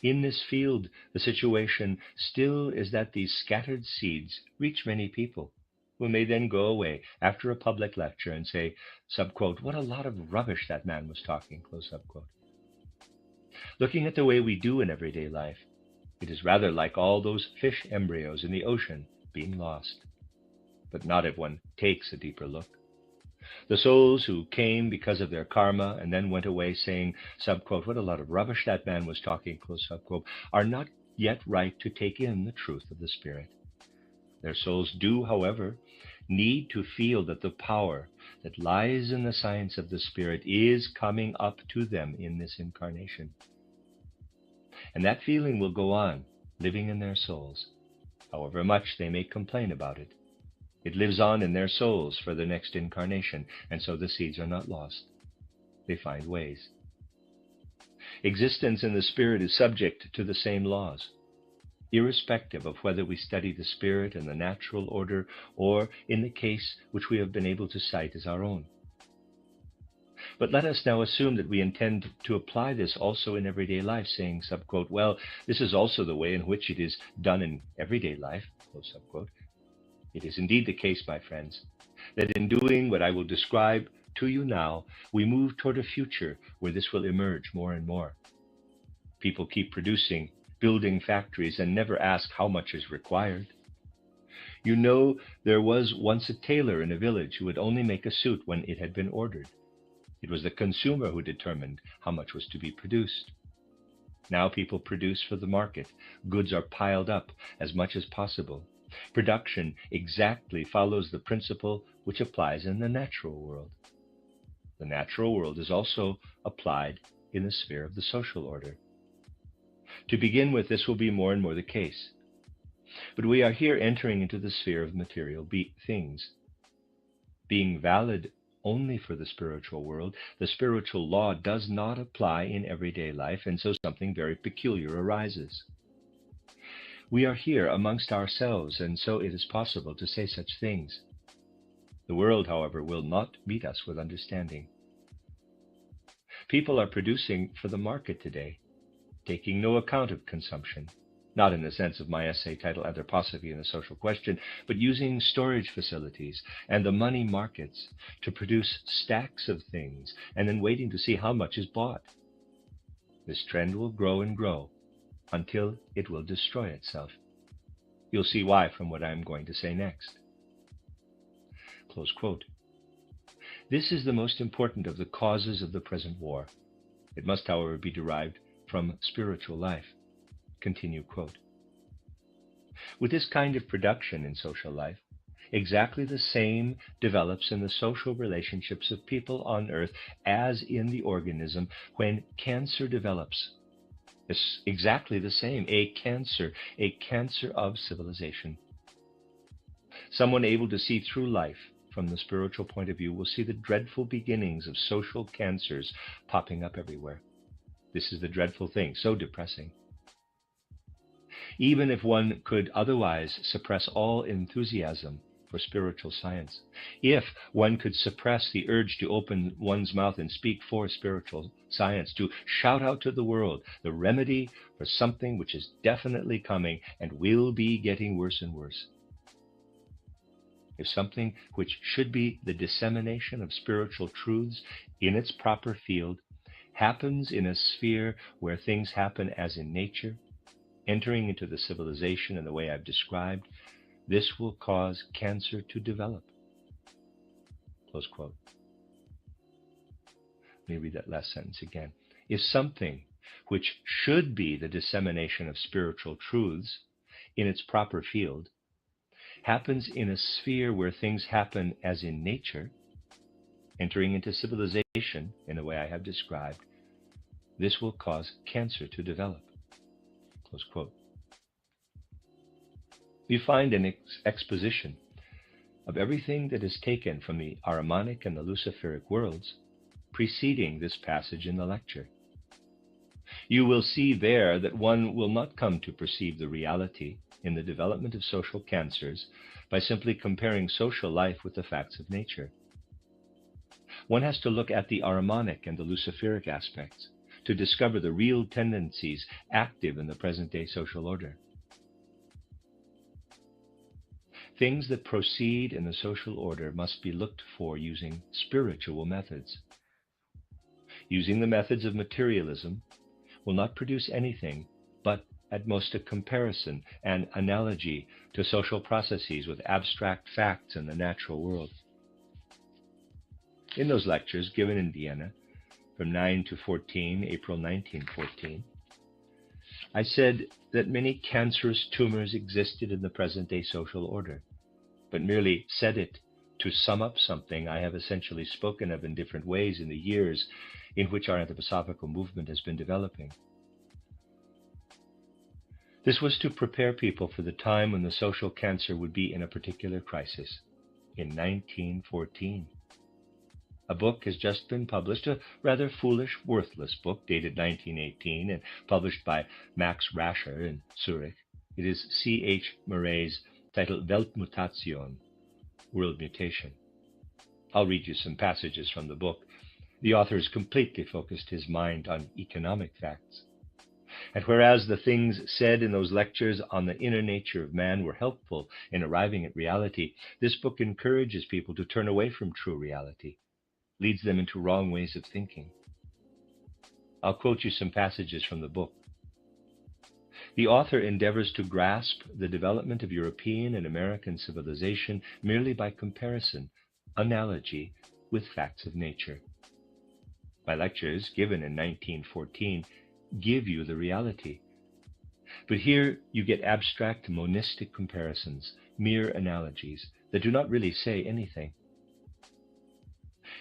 In this field, the situation still is that these scattered seeds reach many people, who may then go away after a public lecture and say, subquote, "What a lot of rubbish that man was talking," close subquote. Looking at the way we do in everyday life, it is rather like all those fish embryos in the ocean being lost, but not if one takes a deeper look. The souls who came because of their karma and then went away saying, subquote, "What a lot of rubbish that man was talking," close subquote, are not yet right to take in the truth of the Spirit. Their souls do, however, need to feel that the power that lies in the science of the Spirit is coming up to them in this incarnation. And that feeling will go on, living in their souls, however much they may complain about it. It lives on in their souls for the next incarnation, and so the seeds are not lost. they find ways. Existence in the spirit is subject to the same laws, irrespective of whether we study the spirit in the natural order or in the case which we have been able to cite as our own. But let us now assume that we intend to apply this also in everyday life, saying, subquote, well, this is also the way in which it is done in everyday life, close subquote. It is indeed the case, my friends, that in doing what I will describe to you now, we move toward a future where this will emerge more and more. People keep producing, building factories, and never ask how much is required. You know, there was once a tailor in a village who would only make a suit when it had been ordered. It was the consumer who determined how much was to be produced. Now people produce for the market. Goods are piled up as much as possible. Production exactly follows the principle which applies in the natural world. The natural world is also applied in the sphere of the social order. To begin with, this will be more and more the case. But we are here entering into the sphere of material things. Being valid only for the spiritual world, the spiritual law does not apply in everyday life, and so something very peculiar arises. We are here amongst ourselves, and so it is possible to say such things. The world, however, will not meet us with understanding. People are producing for the market today, taking no account of consumption, not in the sense of my essay titled Anthroposophy and the Social Question, but using storage facilities and the money markets to produce stacks of things and then waiting to see how much is bought. This trend will grow and grow until it will destroy itself. You'll see why from what I'm going to say next. Close quote. This is the most important of the causes of the present war. It must, however, be derived from spiritual life. Continue quote. With this kind of production in social life, exactly the same develops in the social relationships of people on earth as in the organism when cancer develops. It's exactly the same, a cancer of civilization. Someone able to see through life from the spiritual point of view will see the dreadful beginnings of social cancers popping up everywhere. This is the dreadful thing, so depressing. Even if one could otherwise suppress all enthusiasm for spiritual science, if one could suppress the urge to open one's mouth and speak for spiritual science, to shout out to the world the remedy for something which is definitely coming and will be getting worse and worse, if something which should be the dissemination of spiritual truths in its proper field happens in a sphere where things happen as in nature, entering into the civilization in the way I've described, this will cause cancer to develop. Close quote. Let me read that last sentence again. If something which should be the dissemination of spiritual truths in its proper field happens in a sphere where things happen as in nature, entering into civilization in the way I have described, this will cause cancer to develop. Close quote. We find an exposition of everything that is taken from the Ahrimanic and the Luciferic worlds preceding this passage in the lecture. You will see there that one will not come to perceive the reality in the development of social cancers by simply comparing social life with the facts of nature. One has to look at the Ahrimanic and the Luciferic aspects to discover the real tendencies active in the present-day social order. Things that proceed in the social order must be looked for using spiritual methods. Using the methods of materialism will not produce anything but at most a comparison and analogy to social processes with abstract facts in the natural world. In those lectures given in Vienna from 9 to 14, April 1914, I said that many cancerous tumors existed in the present-day social order, but merely said it to sum up something I have essentially spoken of in different ways in the years in which our anthroposophical movement has been developing. This was to prepare people for the time when the social cancer would be in a particular crisis, in 1914. A book has just been published, a rather foolish, worthless book dated 1918 and published by Max Rascher in Zurich. It is C.H. Murray's titled Weltmutation, World Mutation. I'll read you some passages from the book. The author has completely focused his mind on economic facts. And whereas the things said in those lectures on the inner nature of man were helpful in arriving at reality, this book encourages people to turn away from true reality, leads them into wrong ways of thinking. I'll quote you some passages from the book. The author endeavors to grasp the development of European and American civilization merely by comparison, analogy with facts of nature. My lectures, given in 1914, give you the reality. But here you get abstract monistic comparisons, mere analogies that do not really say anything.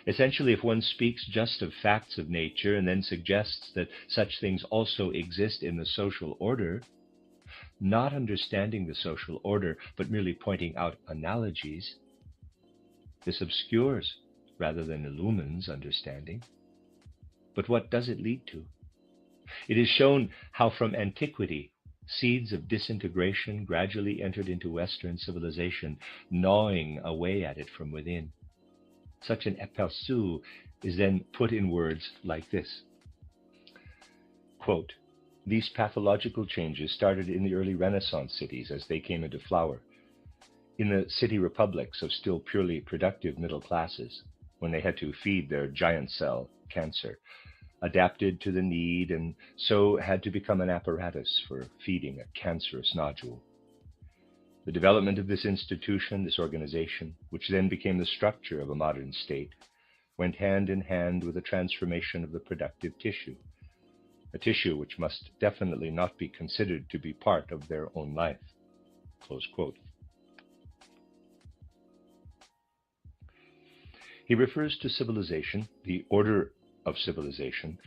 Essentially, if one speaks just of facts of nature and then suggests that such things also exist in the social order, not understanding the social order, but merely pointing out analogies, this obscures rather than illumines understanding. But what does it lead to? It is shown how from antiquity, seeds of disintegration gradually entered into Western civilization, gnawing away at it from within. Such an aperçu is then put in words like this. Quote, these pathological changes started in the early Renaissance cities as they came into flower, in the city republics of still purely productive middle classes, when they had to feed their giant cell, cancer, adapted to the need and so had to become an apparatus for feeding a cancerous nodule. The development of this institution, this organization, which then became the structure of a modern state, went hand in hand with the transformation of the productive tissue, a tissue which must definitely not be considered to be part of their own life. Close quote. He refers to civilization, the order of civilization,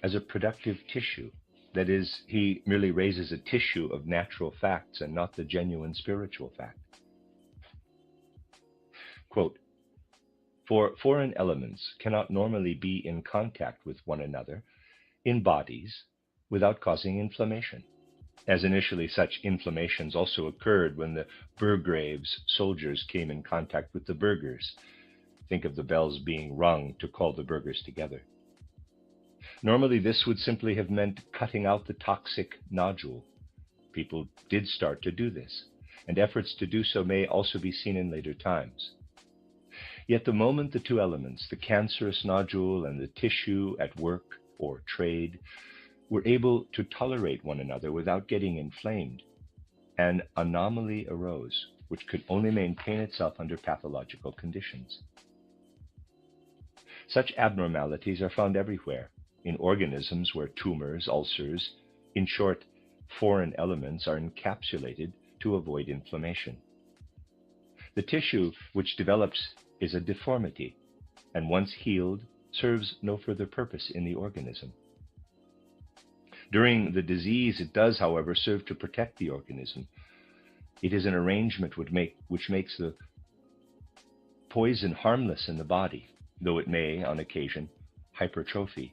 as a productive tissue. That is, he merely raises a tissue of natural facts and not the genuine spiritual fact. Quote, for foreign elements cannot normally be in contact with one another in bodies without causing inflammation, as initially such inflammations also occurred when the Burgraves soldiers came in contact with the burghers. Think of the bells being rung to call the burghers together. Normally, this would simply have meant cutting out the toxic nodule. People did start to do this, and efforts to do so may also be seen in later times. Yet the moment the two elements, the cancerous nodule and the tissue at work or trade, were able to tolerate one another without getting inflamed, an anomaly arose which could only maintain itself under pathological conditions. Such abnormalities are found everywhere, in organisms where tumors, ulcers, in short, foreign elements are encapsulated to avoid inflammation. The tissue which develops is a deformity, and once healed, serves no further purpose in the organism. During the disease, it does, however, serve to protect the organism. It is an arrangement which makes the poison harmless in the body, though it may, on occasion, hypertrophy,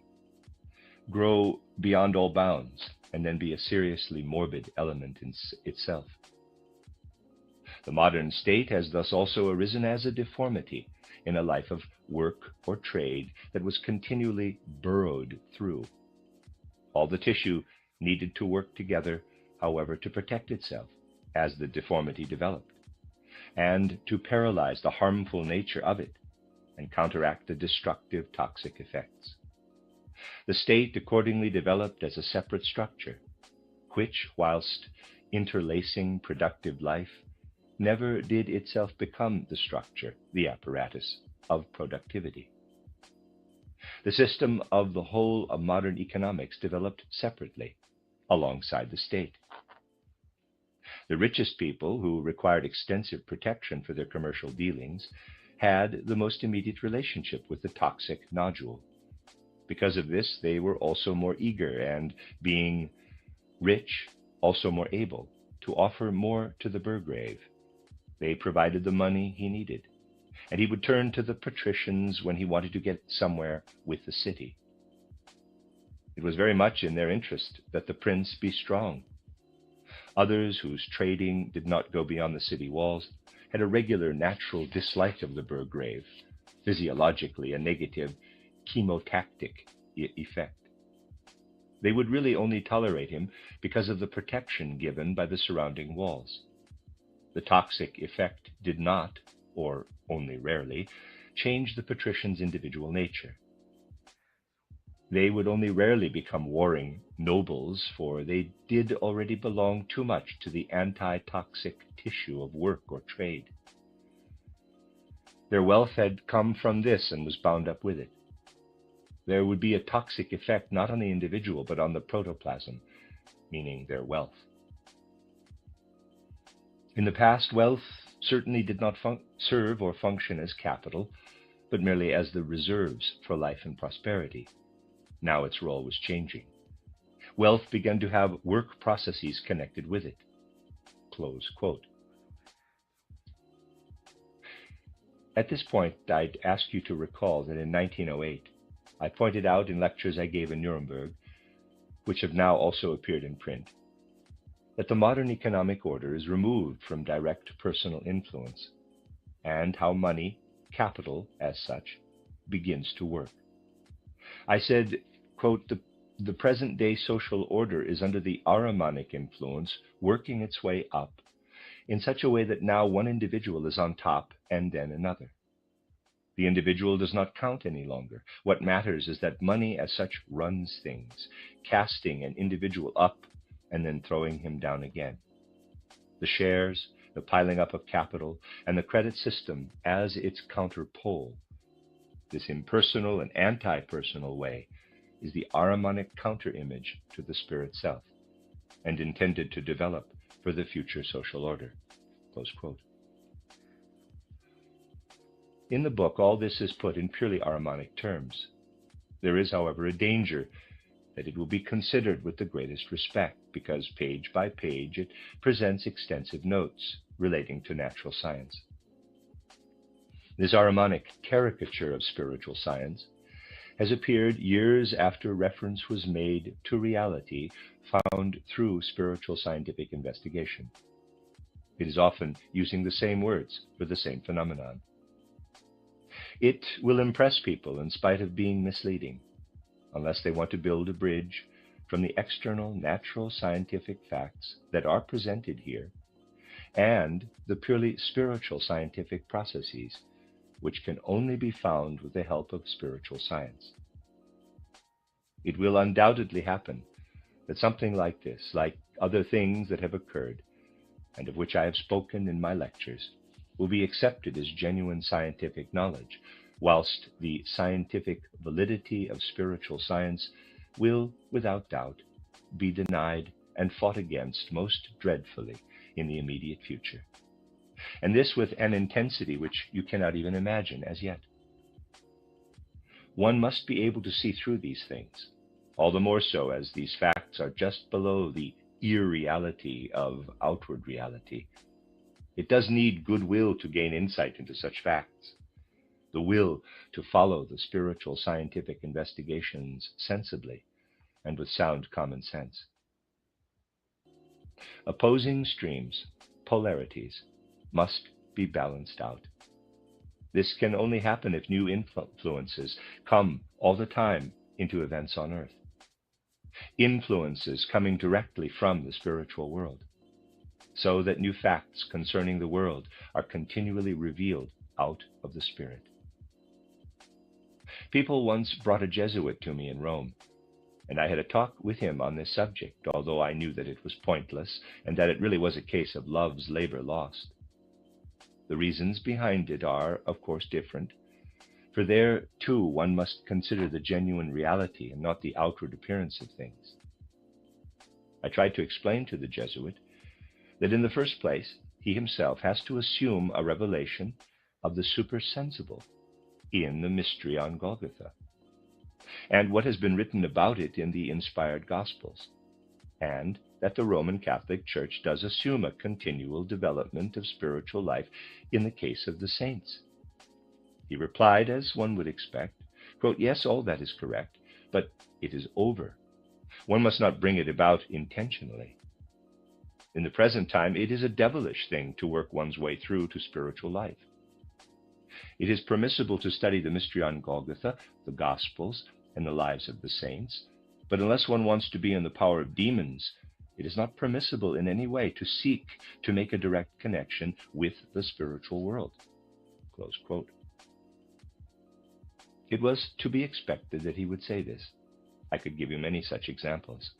grow beyond all bounds, and then be a seriously morbid element in itself. The modern state has thus also arisen as a deformity in a life of work or trade that was continually burrowed through. All the tissue needed to work together, however, to protect itself as the deformity developed, and to paralyze the harmful nature of it and counteract the destructive toxic effects. The state accordingly developed as a separate structure, which, whilst interlacing productive life, never did itself become the structure, the apparatus of productivity. The system of the whole of modern economics developed separately, alongside the state. The richest people, who required extensive protection for their commercial dealings, had the most immediate relationship with the toxic nodule. Because of this, they were also more eager and, being rich, also more able to offer more to the Burgrave. They provided the money he needed, and he would turn to the patricians when he wanted to get somewhere with the city. It was very much in their interest that the prince be strong. Others, whose trading did not go beyond the city walls, had a regular natural dislike of the burgrave, physiologically a negative chemotactic effect. They would really only tolerate him because of the protection given by the surrounding walls. The toxic effect did not, or only rarely, change the patrician's individual nature. They would only rarely become warring nobles, for they did already belong too much to the anti-toxic tissue of work or trade. Their wealth had come from this and was bound up with it. There would be a toxic effect not on the individual, but on the protoplasm, meaning their wealth. In the past, wealth certainly did not serve or function as capital, but merely as the reserves for life and prosperity. Now its role was changing. Wealth began to have work processes connected with it. Close quote. At this point, I'd ask you to recall that in 1908, I pointed out in lectures I gave in Nuremberg, which have now also appeared in print, that the modern economic order is removed from direct personal influence, and how money, capital as such, begins to work. I said, quote, the present-day social order is under the Ahrimanic influence working its way up in such a way that now one individual is on top and then another. The individual does not count any longer. What matters is that money as such runs things, casting an individual up and then throwing him down again. The shares, the piling up of capital, and the credit system as its counterpole, this impersonal and anti-personal way, is the Ahrimanic counter-image to the spirit self, and intended to develop for the future social order. Close quote. In the book, all this is put in purely Ahrimanic terms. There is, however, a danger that it will be considered with the greatest respect, because page by page it presents extensive notes relating to natural science. This Ahrimanic caricature of spiritual science has appeared years after reference was made to reality found through spiritual scientific investigation. It is often using the same words for the same phenomenon. It will impress people in spite of being misleading, unless they want to build a bridge from the external natural scientific facts that are presented here and the purely spiritual scientific processes, which can only be found with the help of spiritual science. It will undoubtedly happen that something like this, like other things that have occurred, and of which I have spoken in my lectures, will be accepted as genuine scientific knowledge, whilst the scientific validity of spiritual science will, without doubt, be denied and fought against most dreadfully in the immediate future. And this with an intensity which you cannot even imagine as yet. One must be able to see through these things, all the more so as these facts are just below the irreality of outward reality. It does need goodwill to gain insight into such facts, the will to follow the spiritual scientific investigations sensibly and with sound common sense. Opposing streams, polarities, must be balanced out. This can only happen if new influences come all the time into events on earth. Influences coming directly from the spiritual world, so that new facts concerning the world are continually revealed out of the spirit. People once brought a Jesuit to me in Rome, and I had a talk with him on this subject, although I knew that it was pointless and that it really was a case of love's labor lost. The reasons behind it are, of course, different, for there, too, one must consider the genuine reality and not the outward appearance of things. I tried to explain to the Jesuit that in the first place, he himself has to assume a revelation of the supersensible in the mystery on Golgotha, and what has been written about it in the inspired Gospels, and that the Roman Catholic Church does assume a continual development of spiritual life in the case of the saints. He replied, as one would expect, quote, "Yes, all that is correct, but it is over. One must not bring it about intentionally. In the present time, it is a devilish thing to work one's way through to spiritual life. It is permissible to study the mystery on Golgotha, the Gospels, and the lives of the saints, but unless one wants to be in the power of demons, it is not permissible in any way to seek to make a direct connection with the spiritual world." Close quote. It was to be expected that he would say this. I could give you many such examples.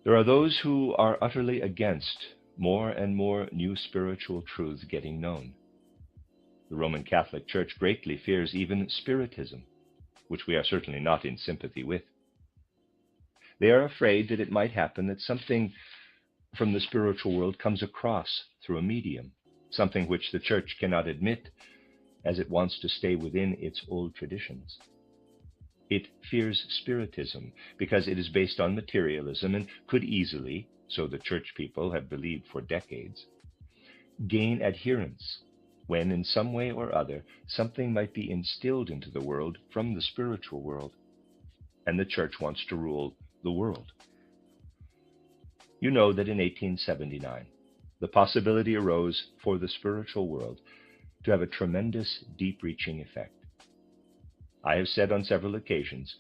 There are those who are utterly against more and more new spiritual truths getting known. The Roman Catholic Church greatly fears even Spiritism, which we are certainly not in sympathy with. They are afraid that it might happen that something from the spiritual world comes across through a medium, something which the Church cannot admit as it wants to stay within its old traditions. It fears Spiritism because it is based on materialism and could easily, so the Church people have believed for decades, gain adherents when in some way or other something might be instilled into the world from the spiritual world, and the Church wants to rule the world. You know that in 1879, the possibility arose for the spiritual world to have a tremendous, deep-reaching effect. I have said on several occasions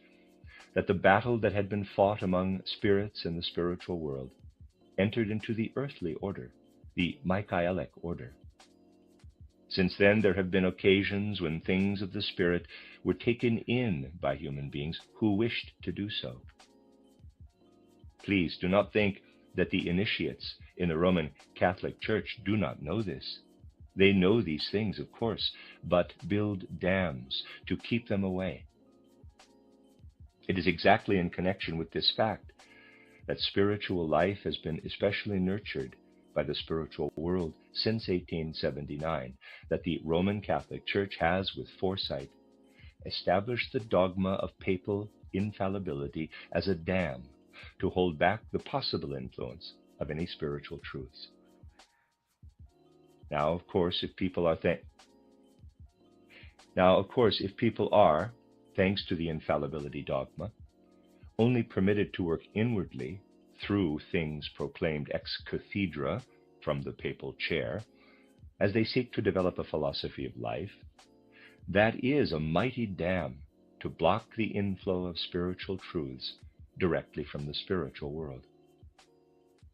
that the battle that had been fought among spirits in the spiritual world entered into the earthly order, the Michaelic order. Since then, there have been occasions when things of the spirit were taken in by human beings who wished to do so. Please do not think that the initiates in the Roman Catholic Church do not know this. They know these things, of course, but build dams to keep them away. It is exactly in connection with this fact that spiritual life has been especially nurtured by the spiritual world since 1879, that the Roman Catholic Church has, with foresight, established the dogma of papal infallibility as a dam to hold back the possible influence of any spiritual truths. Now, of course, if people are, thanks to the infallibility dogma, only permitted to work inwardly through things proclaimed ex cathedra from the papal chair, as they seek to develop a philosophy of life, that is a mighty dam to block the inflow of spiritual truths directly from the spiritual world.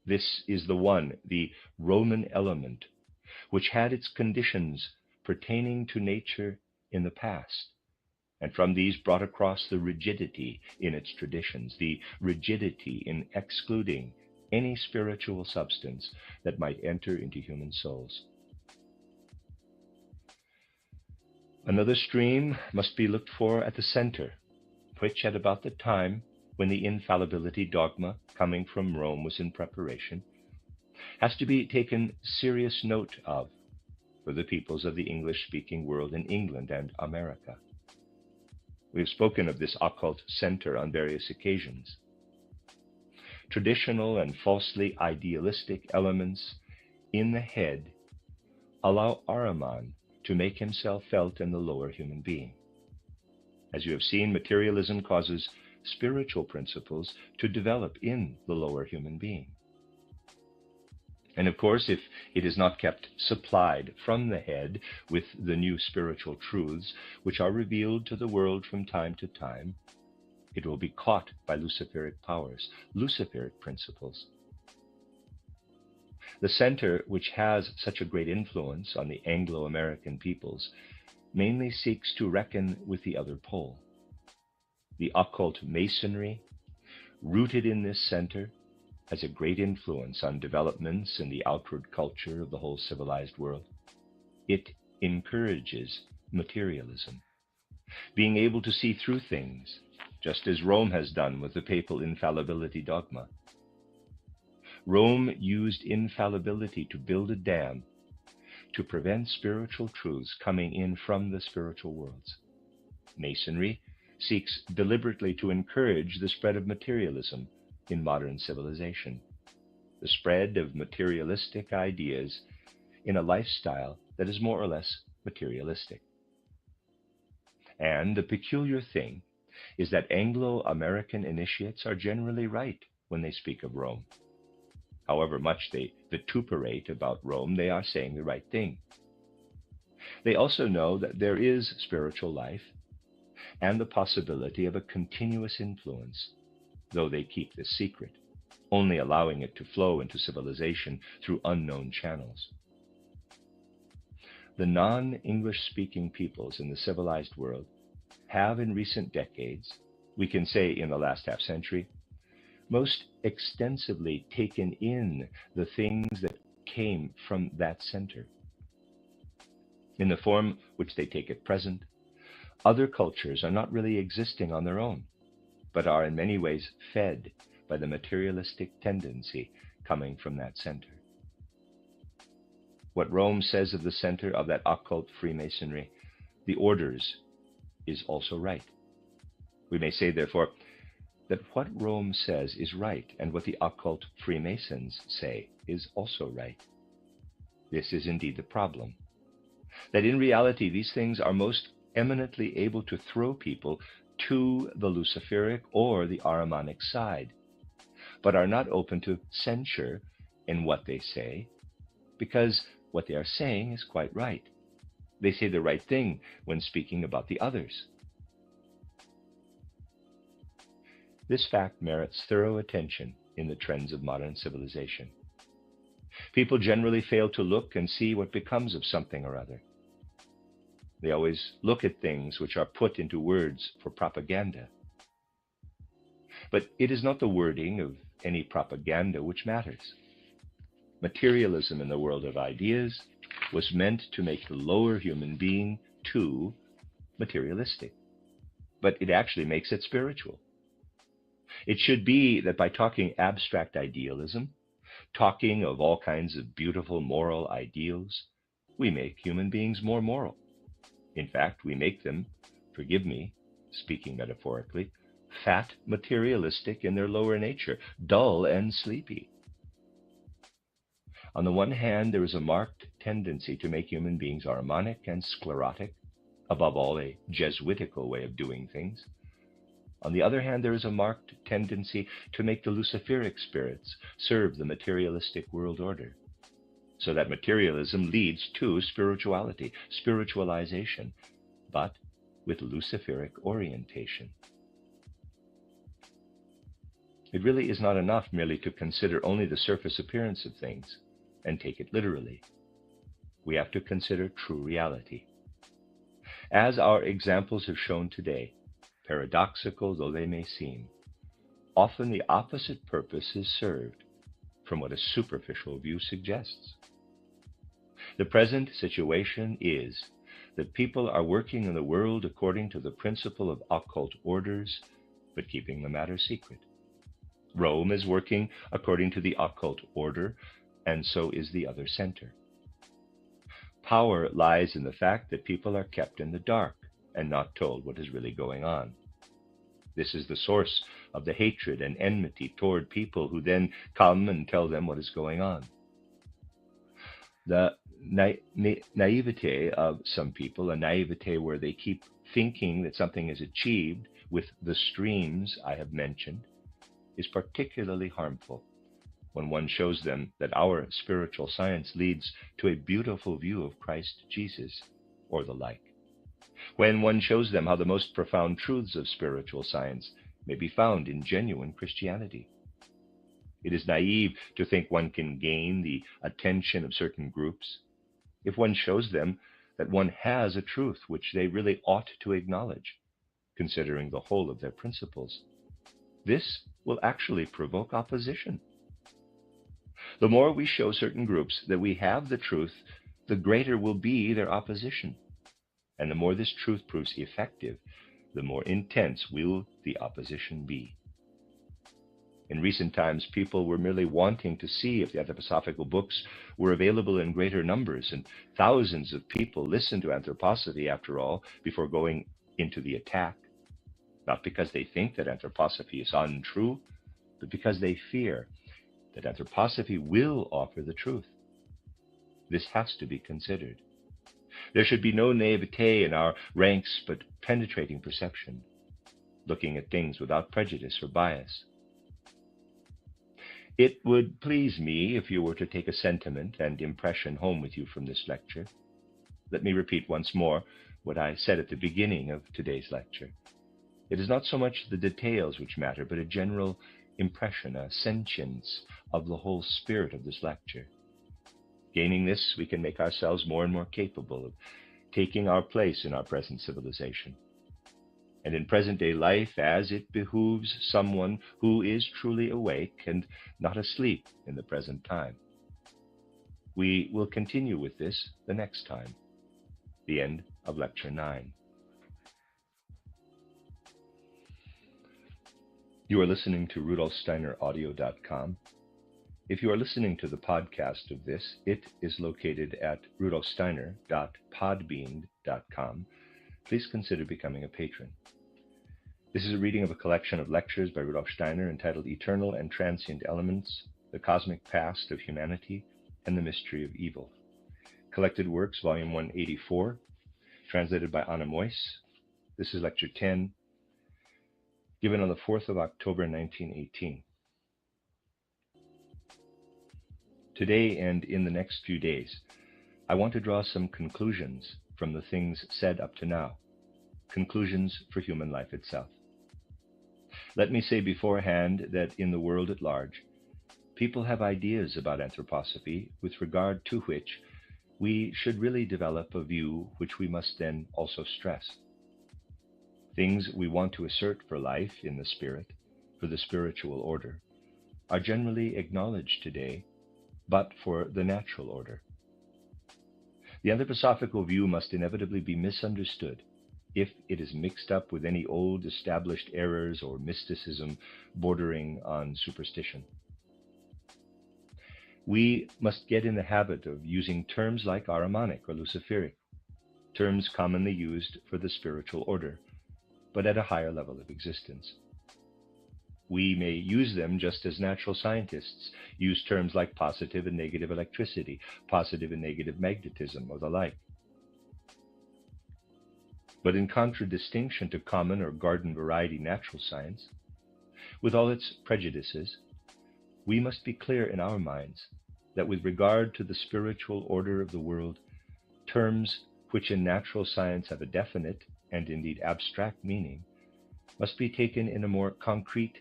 This is the Roman element, which had its conditions pertaining to nature in the past, and from these brought across the rigidity in its traditions, the rigidity in excluding any spiritual substance that might enter into human souls. Another stream must be looked for at the center, which at about the time when the infallibility dogma coming from Rome was in preparation, has to be taken serious note of for the peoples of the English-speaking world in England and America. We have spoken of this occult center on various occasions. Traditional and falsely idealistic elements in the head allow Ahriman to make himself felt in the lower human being. As you have seen, materialism causes spiritual principles to develop in the lower human being. And of course, if it is not kept supplied from the head with the new spiritual truths which are revealed to the world from time to time, it will be caught by Luciferic powers, Luciferic principles. The center, which has such a great influence on the Anglo-American peoples, mainly seeks to reckon with the other pole. The occult masonry, rooted in this center, has a great influence on developments in the outward culture of the whole civilized world. It encourages materialism, being able to see through things, just as Rome has done with the papal infallibility dogma. Rome used infallibility to build a dam to prevent spiritual truths coming in from the spiritual worlds. Masonry seeks deliberately to encourage the spread of materialism in modern civilization, the spread of materialistic ideas in a lifestyle that is more or less materialistic. And the peculiar thing is that Anglo-American initiates are generally right when they speak of Rome. However much they vituperate about Rome, they are saying the right thing. They also know that there is spiritual life and the possibility of a continuous influence, though they keep this secret, only allowing it to flow into civilization through unknown channels. The non-English speaking peoples in the civilized world have in recent decades, we can say in the last half century, most extensively taken in the things that came from that center. In the form which they take at present, other cultures are not really existing on their own, but are in many ways fed by the materialistic tendency coming from that center. What Rome says of the center of that occult Freemasonry, the orders, is also right. We may say, therefore, that what Rome says is right, and what the occult Freemasons say is also right. This is indeed the problem, that in reality these things are most eminently able to throw people to the Luciferic or the Ahrimanic side, but are not open to censure in what they say, because what they are saying is quite right. They say the right thing when speaking about the others. This fact merits thorough attention in the trends of modern civilization. People generally fail to look and see what becomes of something or other. They always look at things which are put into words for propaganda. But it is not the wording of any propaganda which matters. Materialism in the world of ideas was meant to make the lower human being too materialistic, but it actually makes it spiritual. It should be that by talking abstract idealism, talking of all kinds of beautiful moral ideals, we make human beings more moral. In fact, we make them, forgive me, speaking metaphorically, fat, materialistic in their lower nature, dull and sleepy. On the one hand, there is a marked tendency to make human beings Ahrimanic and sclerotic, above all a Jesuitical way of doing things. On the other hand, there is a marked tendency to make the Luciferic spirits serve the materialistic world order, so that materialism leads to spirituality, spiritualization, but with Luciferic orientation. It really is not enough merely to consider only the surface appearance of things and take it literally. We have to consider true reality. As our examples have shown today, paradoxical though they may seem, often the opposite purpose is served from what a superficial view suggests. The present situation is that people are working in the world according to the principle of occult orders, but keeping the matter secret. Rome is working according to the occult order, and so is the other center. Power lies in the fact that people are kept in the dark and not told what is really going on. This is the source of the hatred and enmity toward people who then come and tell them what is going on. The naivete of some people, a naivete where they keep thinking that something is achieved with the streams I have mentioned, is particularly harmful when one shows them that our spiritual science leads to a beautiful view of Christ Jesus, or the like. When one shows them how the most profound truths of spiritual science may be found in genuine Christianity. It is naive to think one can gain the attention of certain groups if one shows them that one has a truth which they really ought to acknowledge, considering the whole of their principles. This will actually provoke opposition. The more we show certain groups that we have the truth, the greater will be their opposition. And the more this truth proves effective, the more intense will the opposition be. In recent times, people were merely wanting to see if the anthroposophical books were available in greater numbers, and thousands of people listened to anthroposophy, after all, before going into the attack, not because they think that anthroposophy is untrue, but because they fear that anthroposophy will offer the truth. This has to be considered. There should be no naivete in our ranks, but penetrating perception, looking at things without prejudice or bias. It would please me if you were to take a sentiment and impression home with you from this lecture. Let me repeat once more what I said at the beginning of today's lecture. It is not so much the details which matter, but a general impression, a sentience of the whole spirit of this lecture. Gaining this, we can make ourselves more and more capable of taking our place in our present civilization, and in present-day life as it behooves someone who is truly awake and not asleep in the present time. We will continue with this the next time, the end of Lecture 9. You are listening to RudolfSteinerAudio.com. If you are listening to the podcast of this, it is located at rudolfsteiner.podbean.com. Please consider becoming a patron. This is a reading of a collection of lectures by Rudolf Steiner entitled Eternal and Transient Elements, the Cosmic Past of Humanity, and the Mystery of Evil. Collected Works, Volume 184, translated by Anna Moyse. This is Lecture 10, given on the 4th of October 1918. Today and in the next few days, I want to draw some conclusions from the things said up to now, conclusions for human life itself. Let me say beforehand that in the world at large, people have ideas about anthroposophy with regard to which we should really develop a view which we must then also stress. Things we want to assert for life in the spirit, for the spiritual order, are generally acknowledged today, but for the natural order. The anthroposophical view must inevitably be misunderstood if it is mixed up with any old established errors or mysticism bordering on superstition. We must get in the habit of using terms like Ahrimanic or Luciferic, terms commonly used for the spiritual order, but at a higher level of existence. We may use them just as natural scientists use terms like positive and negative electricity, positive and negative magnetism, or the like. But in contradistinction to common or garden variety natural science, with all its prejudices, we must be clear in our minds that with regard to the spiritual order of the world, terms which in natural science have a definite and indeed abstract meaning must be taken in a more concrete,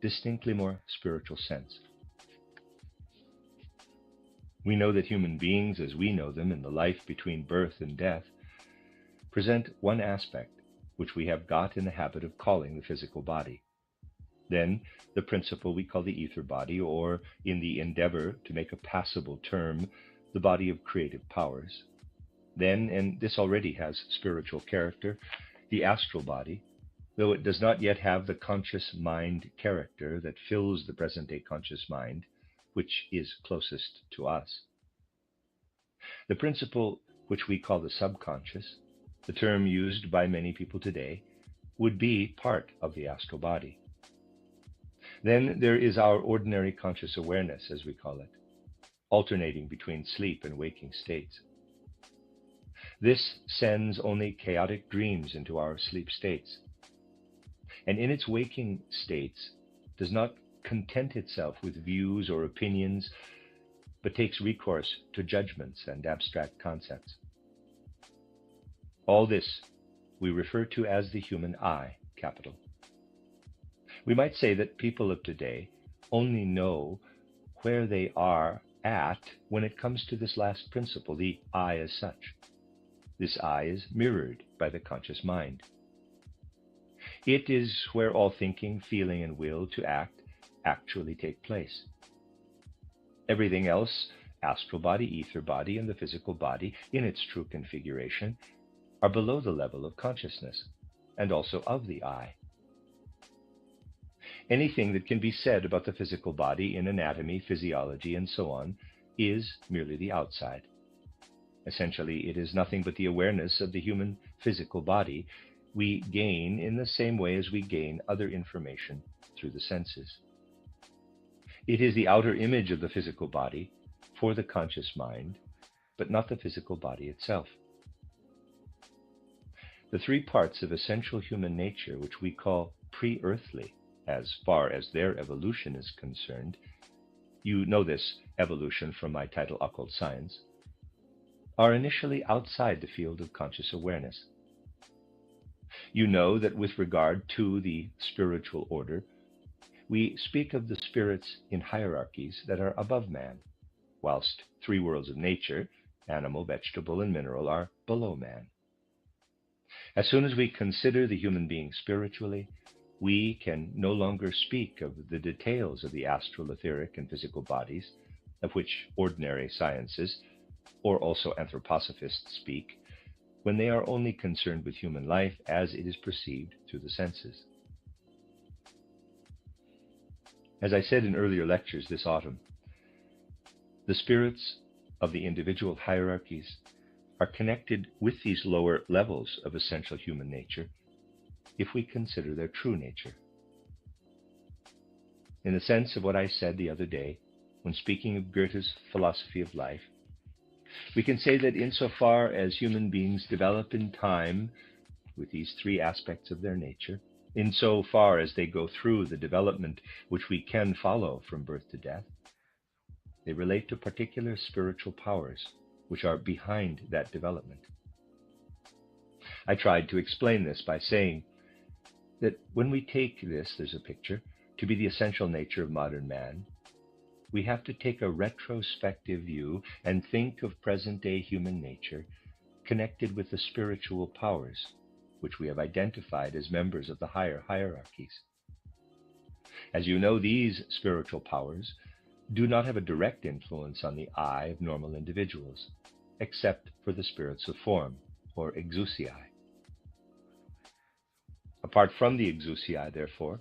distinctly more spiritual sense. We know that human beings, as we know them in the life between birth and death, present one aspect which we have got in the habit of calling the physical body. Then the principle we call the ether body, or in the endeavor to make a passable term, the body of creative powers. Then, and this already has spiritual character, the astral body, though it does not yet have the conscious mind character that fills the present-day conscious mind, which is closest to us. The principle which we call the subconscious, the term used by many people today, would be part of the astral body. Then there is our ordinary conscious awareness, as we call it, alternating between sleep and waking states. This sends only chaotic dreams into our sleep states, and in its waking states does not content itself with views or opinions, but takes recourse to judgments and abstract concepts. All this we refer to as the human I, capital. We might say that people of today only know where they are at when it comes to this last principle, the I as such. This I is mirrored by the conscious mind. It is where all thinking, feeling, and will to act actually take place. Everything else, astral body, ether body, and the physical body, in its true configuration, are below the level of consciousness, and also of the I. Anything that can be said about the physical body in anatomy, physiology, and so on is merely the outside. Essentially, it is nothing but the awareness of the human physical body we gain in the same way as we gain other information through the senses. It is the outer image of the physical body for the conscious mind, but not the physical body itself. The three parts of essential human nature, which we call pre-earthly, as far as their evolution is concerned, you know this evolution from my title Occult Science, are initially outside the field of conscious awareness. You know that with regard to the spiritual order, we speak of the spirits in hierarchies that are above man, whilst three worlds of nature, animal, vegetable, and mineral, are below man. As soon as we consider the human being spiritually, we can no longer speak of the details of the astral, etheric, and physical bodies, of which ordinary sciences, or also anthroposophists, speak, when they are only concerned with human life as it is perceived through the senses. As I said in earlier lectures this autumn, the spirits of the individual hierarchies are connected with these lower levels of essential human nature if we consider their true nature. In the sense of what I said the other day when speaking of Goethe's philosophy of life, we can say that insofar as human beings develop in time with these three aspects of their nature, insofar as they go through the development which we can follow from birth to death, they relate to particular spiritual powers which are behind that development. I tried to explain this by saying that when we take this, there's a picture, to be the essential nature of modern man, we have to take a retrospective view and think of present-day human nature connected with the spiritual powers which we have identified as members of the higher hierarchies. As you know, these spiritual powers do not have a direct influence on the I of normal individuals, except for the spirits of form, or exousiae. Apart from the exousiae, therefore,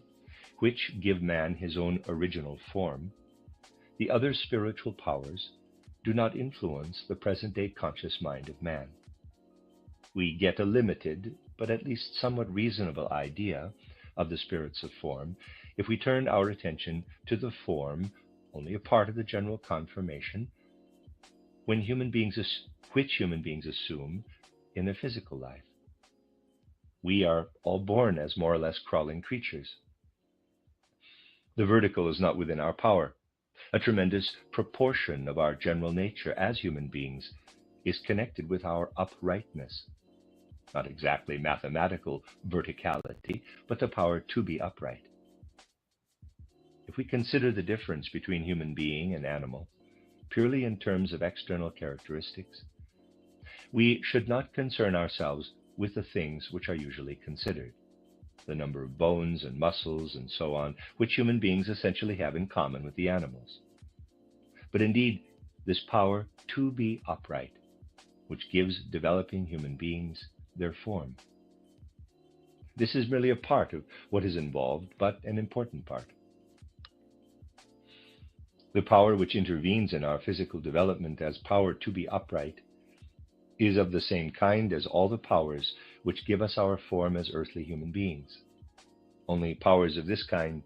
which give man his own original form, the other spiritual powers do not influence the present-day conscious mind of man. We get a limited, but at least somewhat reasonable idea of the spirits of form if we turn our attention to the form, only a part of the general conformation, which human beings assume in their physical life. We are all born as more or less crawling creatures. The vertical is not within our power. A tremendous proportion of our general nature as human beings is connected with our uprightness. Not exactly mathematical verticality, but the power to be upright. If we consider the difference between human being and animal, purely in terms of external characteristics, we should not concern ourselves with the things which are usually considered, the number of bones and muscles and so on, which human beings essentially have in common with the animals. But indeed, this power to be upright, which gives developing human beings their form. This is merely a part of what is involved, but an important part. The power which intervenes in our physical development as power to be upright is of the same kind as all the powers which give us our form as earthly human beings. Only powers of this kind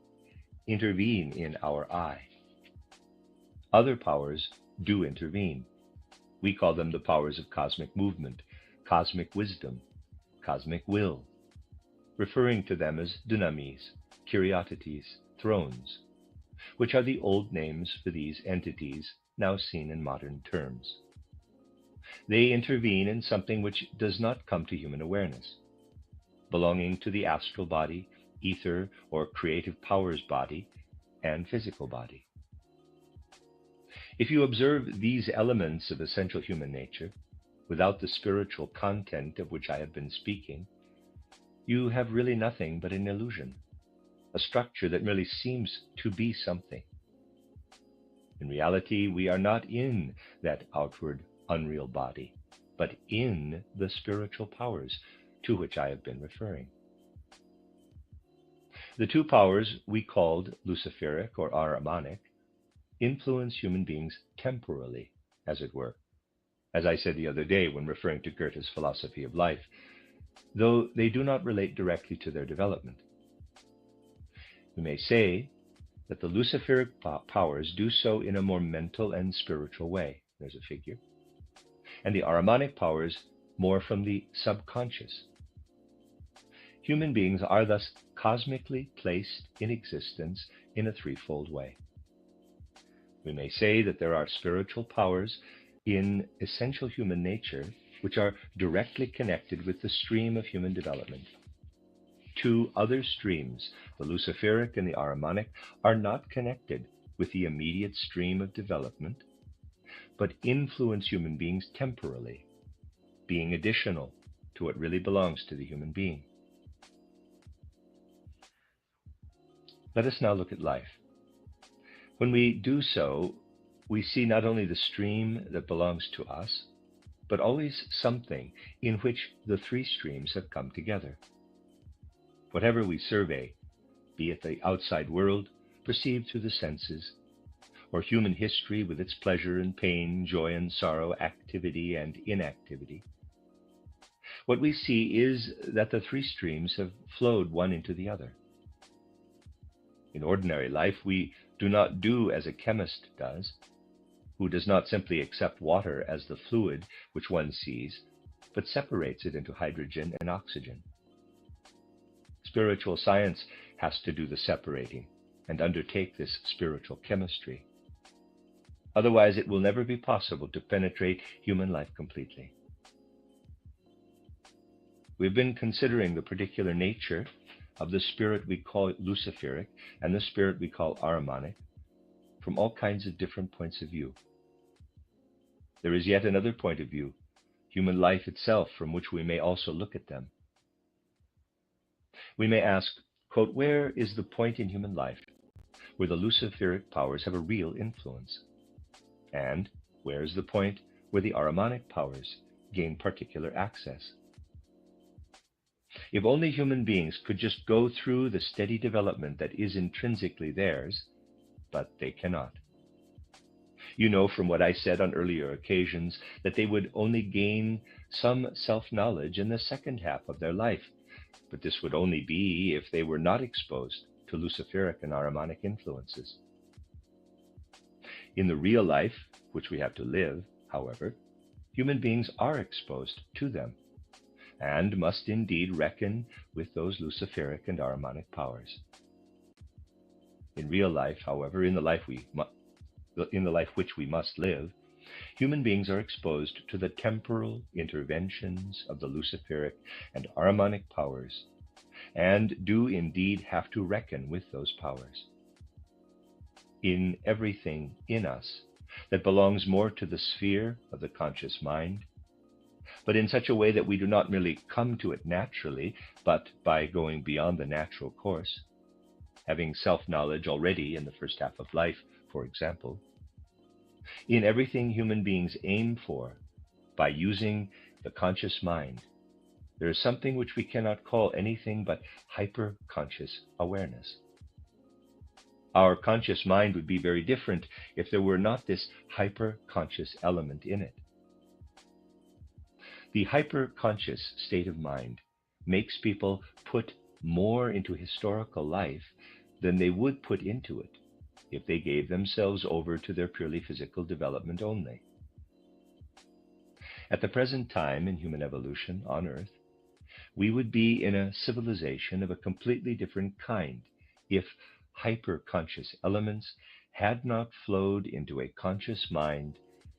intervene in our I. Other powers do intervene. We call them the powers of cosmic movement, cosmic wisdom, cosmic will, referring to them as dynamis, kuriotetes, thrones, which are the old names for these entities now seen in modern terms. They intervene in something which does not come to human awareness, belonging to the astral body, ether or creative powers body, and physical body. If you observe these elements of essential human nature, without the spiritual content of which I have been speaking, you have really nothing but an illusion, a structure that merely seems to be something. In reality, we are not in that outward, unreal body, but in the spiritual powers to which I have been referring. The two powers we called Luciferic or Ahrimanic influence human beings temporally, as it were, as I said the other day when referring to Goethe's philosophy of life, though they do not relate directly to their development. We may say that the Luciferic powers do so in a more mental and spiritual way. There's a figure. And the Ahrimanic powers more from the subconscious, Human beings are thus cosmically placed in existence in a threefold way. We may say that there are spiritual powers in essential human nature which are directly connected with the stream of human development. Two other streams, the Luciferic and the Ahrimanic, are not connected with the immediate stream of development, but influence human beings temporally, being additional to what really belongs to the human being. Let us now look at life. When we do so, we see not only the stream that belongs to us, but always something in which the three streams have come together. Whatever we survey, be it the outside world perceived through the senses, or human history with its pleasure and pain, joy and sorrow, activity and inactivity, what we see is that the three streams have flowed one into the other. In ordinary life, we do not do as a chemist does, who does not simply accept water as the fluid which one sees, but separates it into hydrogen and oxygen. Spiritual science has to do the separating and undertake this spiritual chemistry. Otherwise, it will never be possible to penetrate human life completely. We've been considering the particular nature of the spirit we call Luciferic and the spirit we call Ahrimanic from all kinds of different points of view. There is yet another point of view, human life itself, from which we may also look at them. We may ask, quote, where is the point in human life where the Luciferic powers have a real influence? And where is the point where the Ahrimanic powers gain particular access? If only human beings could just go through the steady development that is intrinsically theirs, but they cannot. You know from what I said on earlier occasions that they would only gain some self-knowledge in the second half of their life, but this would only be if they were not exposed to Luciferic and Ahrimanic influences. In the real life, which we have to live, however, human beings are exposed to them, and must indeed reckon with those Luciferic and Ahrimanic powers. In real life, however, in the life which we must live, human beings are exposed to the temporal interventions of the Luciferic and Ahrimanic powers, and do indeed have to reckon with those powers. In everything in us that belongs more to the sphere of the conscious mind, but in such a way that we do not merely come to it naturally, but by going beyond the natural course, having self-knowledge already in the first half of life, for example. In everything human beings aim for, by using the conscious mind, there is something which we cannot call anything but hyper-conscious awareness. Our conscious mind would be very different if there were not this hyper-conscious element in it. The hyper-conscious state of mind makes people put more into historical life than they would put into it if they gave themselves over to their purely physical development only. At the present time in human evolution on Earth, we would be in a civilization of a completely different kind if hyper-conscious elements had not flowed into a conscious mind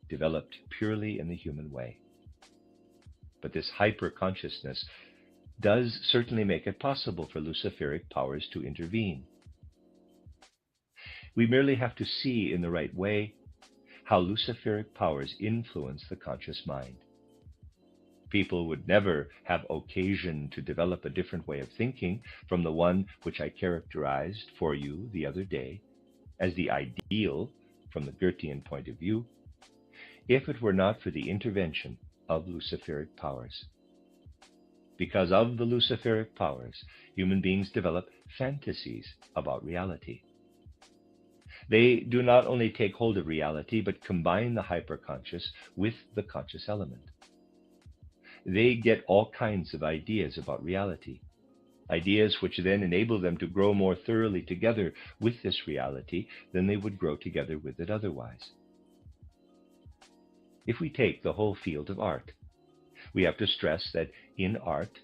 developed purely in the human way. But this hyper-consciousness does certainly make it possible for Luciferic powers to intervene. We merely have to see in the right way how Luciferic powers influence the conscious mind. People would never have occasion to develop a different way of thinking from the one which I characterized for you the other day as the ideal from the Goethean point of view, if it were not for the intervention of Luciferic powers. Because of the Luciferic powers, human beings develop fantasies about reality. They do not only take hold of reality, but combine the hyperconscious with the conscious element. They get all kinds of ideas about reality, ideas which then enable them to grow more thoroughly together with this reality than they would grow together with it otherwise. If we take the whole field of art, we have to stress that in art,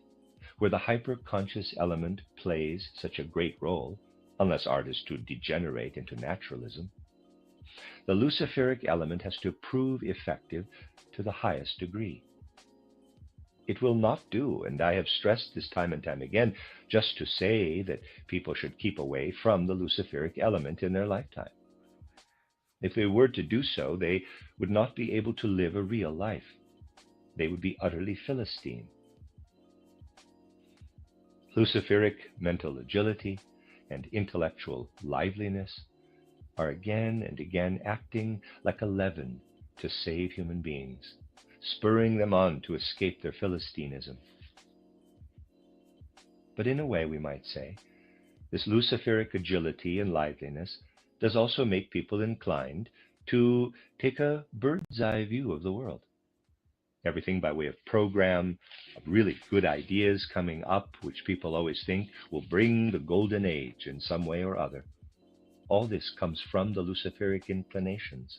where the hyper-conscious element plays such a great role, unless art is to degenerate into naturalism, the luciferic element has to prove effective to the highest degree. It will not do, and I have stressed this time and time again, just to say that people should keep away from the luciferic element in their lifetime. If they were to do so, they would not be able to live a real life. They would be utterly Philistine. Luciferic mental agility and intellectual liveliness are again and again acting like a leaven to save human beings, spurring them on to escape their Philistinism. But in a way, we might say, this luciferic agility and liveliness does also make people inclined to take a bird's eye view of the world. Everything by way of program, of really good ideas coming up, which people always think will bring the golden age in some way or other. All this comes from the luciferic inclinations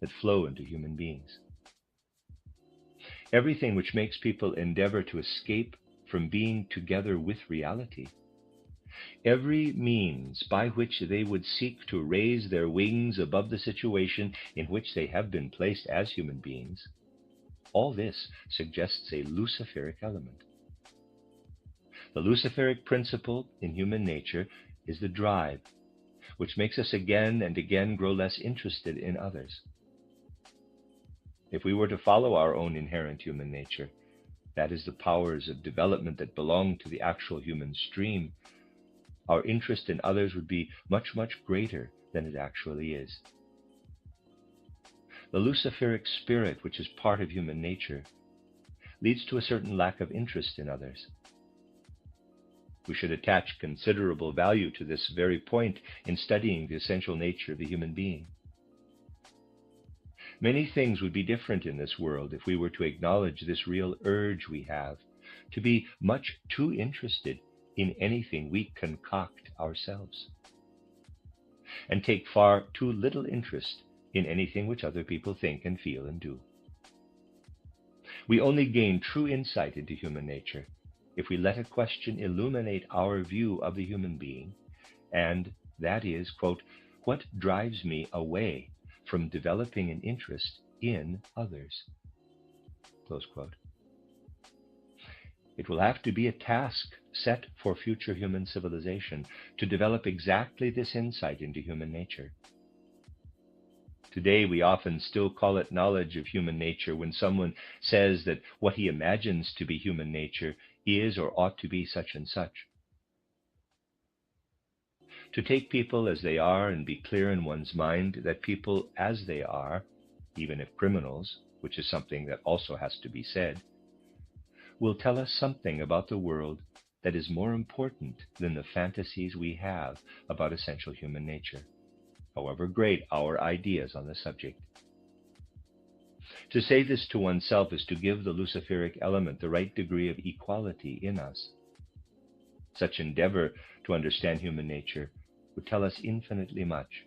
that flow into human beings. Everything which makes people endeavor to escape from being together with reality, every means by which they would seek to raise their wings above the situation in which they have been placed as human beings, all this suggests a luciferic element. The luciferic principle in human nature is the drive, which makes us again and again grow less interested in others. If we were to follow our own inherent human nature, that is, the powers of development that belong to the actual human stream, our interest in others would be much, much greater than it actually is. The luciferic spirit, which is part of human nature, leads to a certain lack of interest in others. We should attach considerable value to this very point in studying the essential nature of the human being. Many things would be different in this world if we were to acknowledge this real urge we have to be much too interested in anything we concoct ourselves, and take far too little interest in anything which other people think and feel and do. We only gain true insight into human nature if we let a question illuminate our view of the human being, and that is, quote, what drives me away from developing an interest in others, close quote. It will have to be a task set for future human civilization to develop exactly this insight into human nature. Today, we often still call it knowledge of human nature when someone says that what he imagines to be human nature is or ought to be such and such. To take people as they are and be clear in one's mind that people as they are, even if criminals, which is something that also has to be said, will tell us something about the world that is more important than the fantasies we have about essential human nature, however great our ideas on the subject. To say this to oneself is to give the luciferic element the right degree of equality in us. Such endeavor to understand human nature would tell us infinitely much.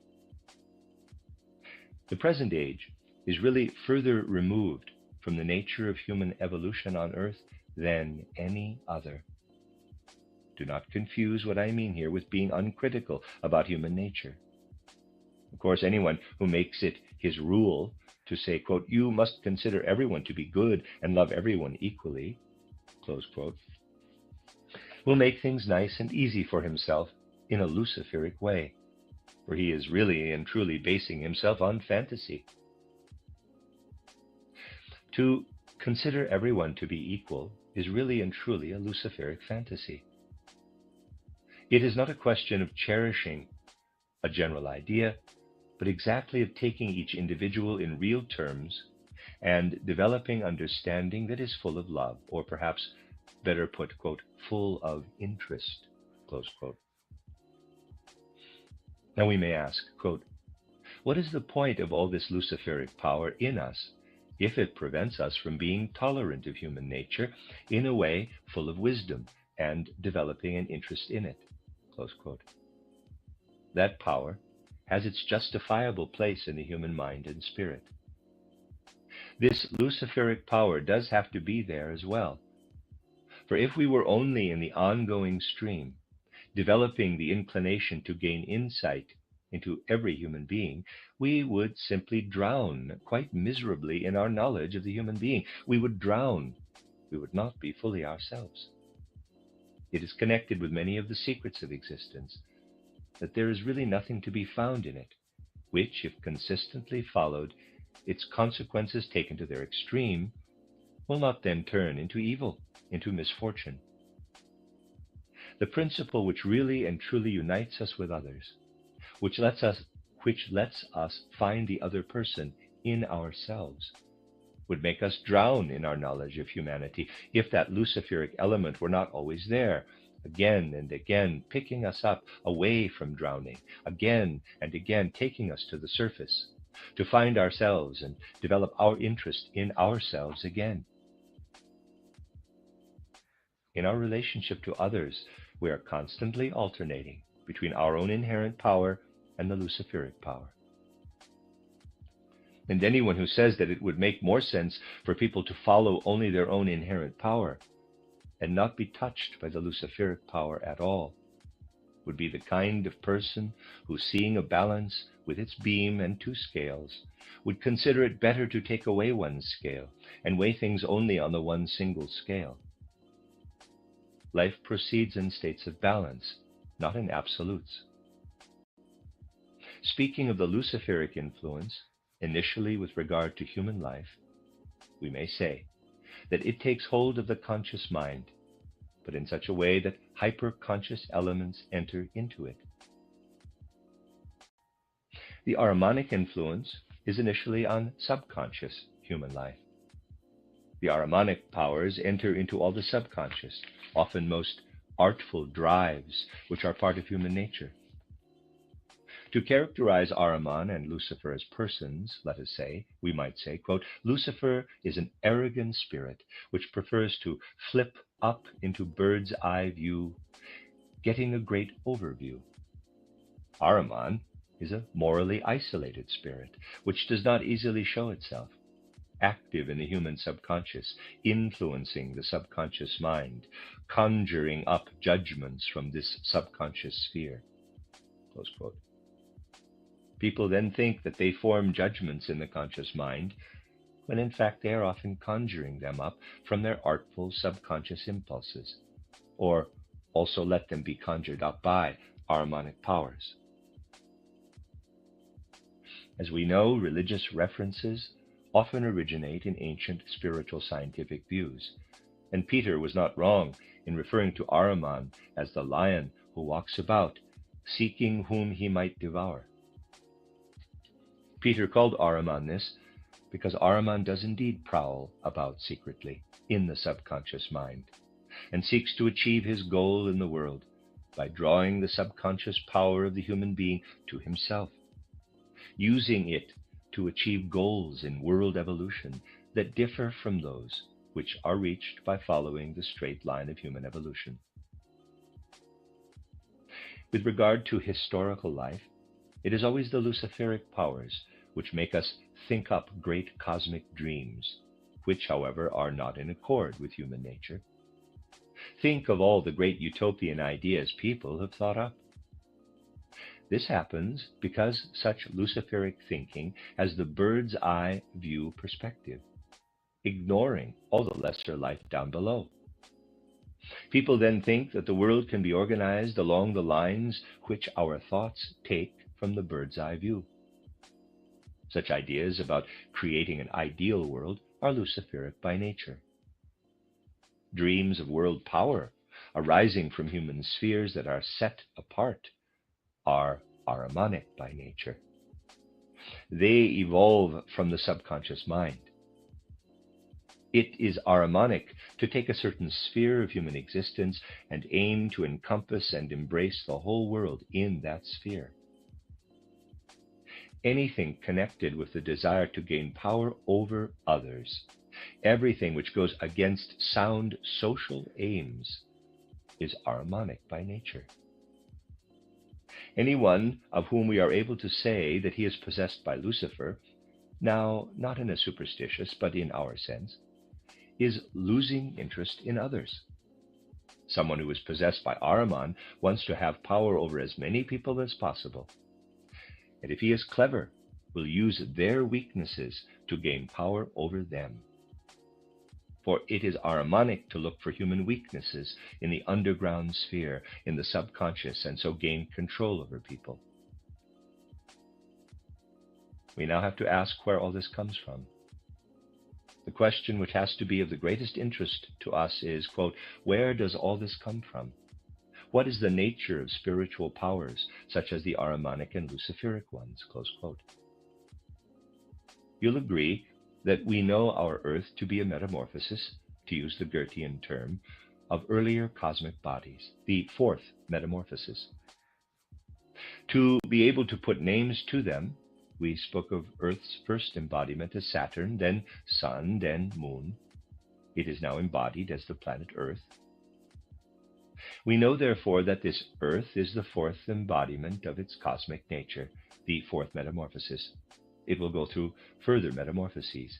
The present age is really further removed from the nature of human evolution on Earth than any other. Do not confuse what I mean here with being uncritical about human nature. Of course, anyone who makes it his rule to say, quote, you must consider everyone to be good and love everyone equally, close quote, will make things nice and easy for himself in a luciferic way, for he is really and truly basing himself on fantasy. To consider everyone to be equal is really and truly a luciferic fantasy. It is not a question of cherishing a general idea, but exactly of taking each individual in real terms and developing understanding that is full of love, or perhaps better put, quote, full of interest, close quote. Now we may ask, quote, what is the point of all this luciferic power in us if it prevents us from being tolerant of human nature in a way full of wisdom and developing an interest in it, close quote. That power has its justifiable place in the human mind and spirit. This luciferic power does have to be there as well, For if we were only in the ongoing stream, developing the inclination to gain insight into every human being, we would simply drown quite miserably in our knowledge of the human being. We would drown. We would not be fully ourselves. It is connected with many of the secrets of existence, that there is really nothing to be found in it, which, if consistently followed, its consequences taken to their extreme, will not then turn into evil, into misfortune. The principle which really and truly unites us with others, which lets us find the other person in ourselves, would make us drown in our knowledge of humanity if that luciferic element were not always there, again and again picking us up away from drowning, again and again taking us to the surface, to find ourselves and develop our interest in ourselves again. In our relationship to others, we are constantly alternating between our own inherent power and the luciferic power. And anyone who says that it would make more sense for people to follow only their own inherent power and not be touched by the luciferic power at all would be the kind of person who, seeing a balance with its beam and two scales, would consider it better to take away one scale and weigh things only on the one single scale. Life proceeds in states of balance, not in absolutes. Speaking of the luciferic influence, initially with regard to human life, we may say that it takes hold of the conscious mind, but in such a way that hyperconscious elements enter into it. The Ahrimanic influence is initially on subconscious human life. The Ahrimanic powers enter into all the subconscious, often most artful drives which are part of human nature. To characterize Ahriman and Lucifer as persons, let us say, we might say, quote, Lucifer is an arrogant spirit which prefers to flip up into bird's eye view, getting a great overview. Ahriman is a morally isolated spirit which does not easily show itself, active in the human subconscious, influencing the subconscious mind, conjuring up judgments from this subconscious sphere. Close quote. People then think that they form judgments in the conscious mind, when in fact they are often conjuring them up from their artful subconscious impulses, or also let them be conjured up by Ahrimanic powers. As we know, religious references often originate in ancient spiritual scientific views, and Peter was not wrong in referring to Ahriman as the lion who walks about, seeking whom he might devour. Peter called Ahriman this because Ahriman does indeed prowl about secretly in the subconscious mind and seeks to achieve his goal in the world by drawing the subconscious power of the human being to himself, using it to achieve goals in world evolution that differ from those which are reached by following the straight line of human evolution. With regard to historical life, it is always the luciferic powers which make us think up great cosmic dreams, which, however, are not in accord with human nature. Think of all the great utopian ideas people have thought up. This happens because such luciferic thinking has the bird's eye view perspective, ignoring all the lesser life down below. People then think that the world can be organized along the lines which our thoughts take from the bird's eye view. Such ideas about creating an ideal world are luciferic by nature. Dreams of world power arising from human spheres that are set apart are Ahrimanic by nature. They evolve from the subconscious mind. It is Ahrimanic to take a certain sphere of human existence and aim to encompass and embrace the whole world in that sphere. Anything connected with the desire to gain power over others, everything which goes against sound social aims, is Ahrimanic by nature. Anyone of whom we are able to say that he is possessed by Lucifer, now not in a superstitious but in our sense, is losing interest in others, Someone who is possessed by Ahriman wants to have power over as many people as possible. And if he is clever, will use their weaknesses to gain power over them. For it is Ahrimanic to look for human weaknesses in the underground sphere, in the subconscious, and so gain control over people. We now have to ask where all this comes from. The question which has to be of the greatest interest to us is, quote, where does all this come from? What is the nature of spiritual powers, such as the Ahrimanic and Luciferic ones, close quote. You'll agree that we know our Earth to be a metamorphosis, to use the Goethean term, of earlier cosmic bodies, the fourth metamorphosis. To be able to put names to them, we spoke of Earth's first embodiment as Saturn, then Sun, then Moon. It is now embodied as the planet Earth. We know, therefore, that this Earth is the fourth embodiment of its cosmic nature, the fourth metamorphosis. It will go through further metamorphoses.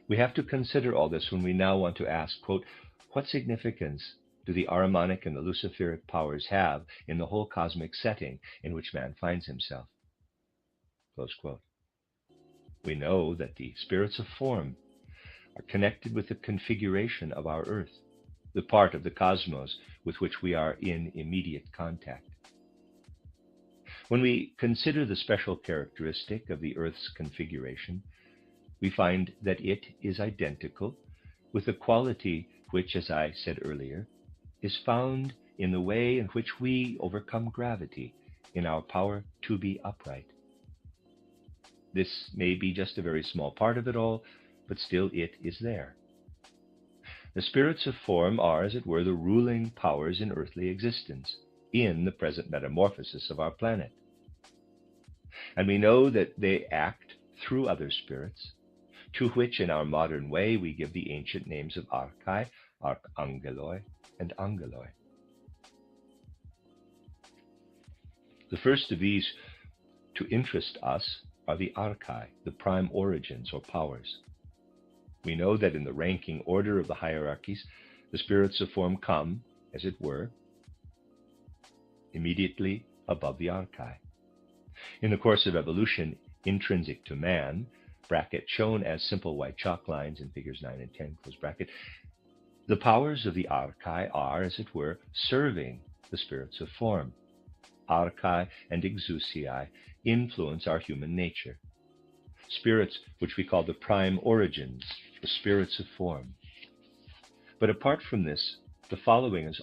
We have to consider all this when we now want to ask, quote, what significance do the Ahrimanic and the Luciferic powers have in the whole cosmic setting in which man finds himself? Close quote. We know that the spirits of form are connected with the configuration of our Earth, the part of the cosmos with which we are in immediate contact. When we consider the special characteristic of the Earth's configuration, we find that it is identical with the quality which, as I said earlier, is found in the way in which we overcome gravity in our power to be upright. This may be just a very small part of it all, but still it is there. The spirits of form are, as it were, the ruling powers in earthly existence, in the present metamorphosis of our planet. And we know that they act through other spirits, to which in our modern way we give the ancient names of archai, archangeloi, and angeloi. The first of these to interest us are the archai, the prime origins or powers. We know that in the ranking order of the hierarchies, the spirits of form come, as it were, immediately above the archai. In the course of evolution, intrinsic to man, bracket shown as simple white chalk lines in figures 9 and 10, close bracket, the powers of the archai are, as it were, serving the spirits of form. Archai and exousiai influence our human nature. Spirits which we call the prime origins, the spirits of form. But apart from this, the following is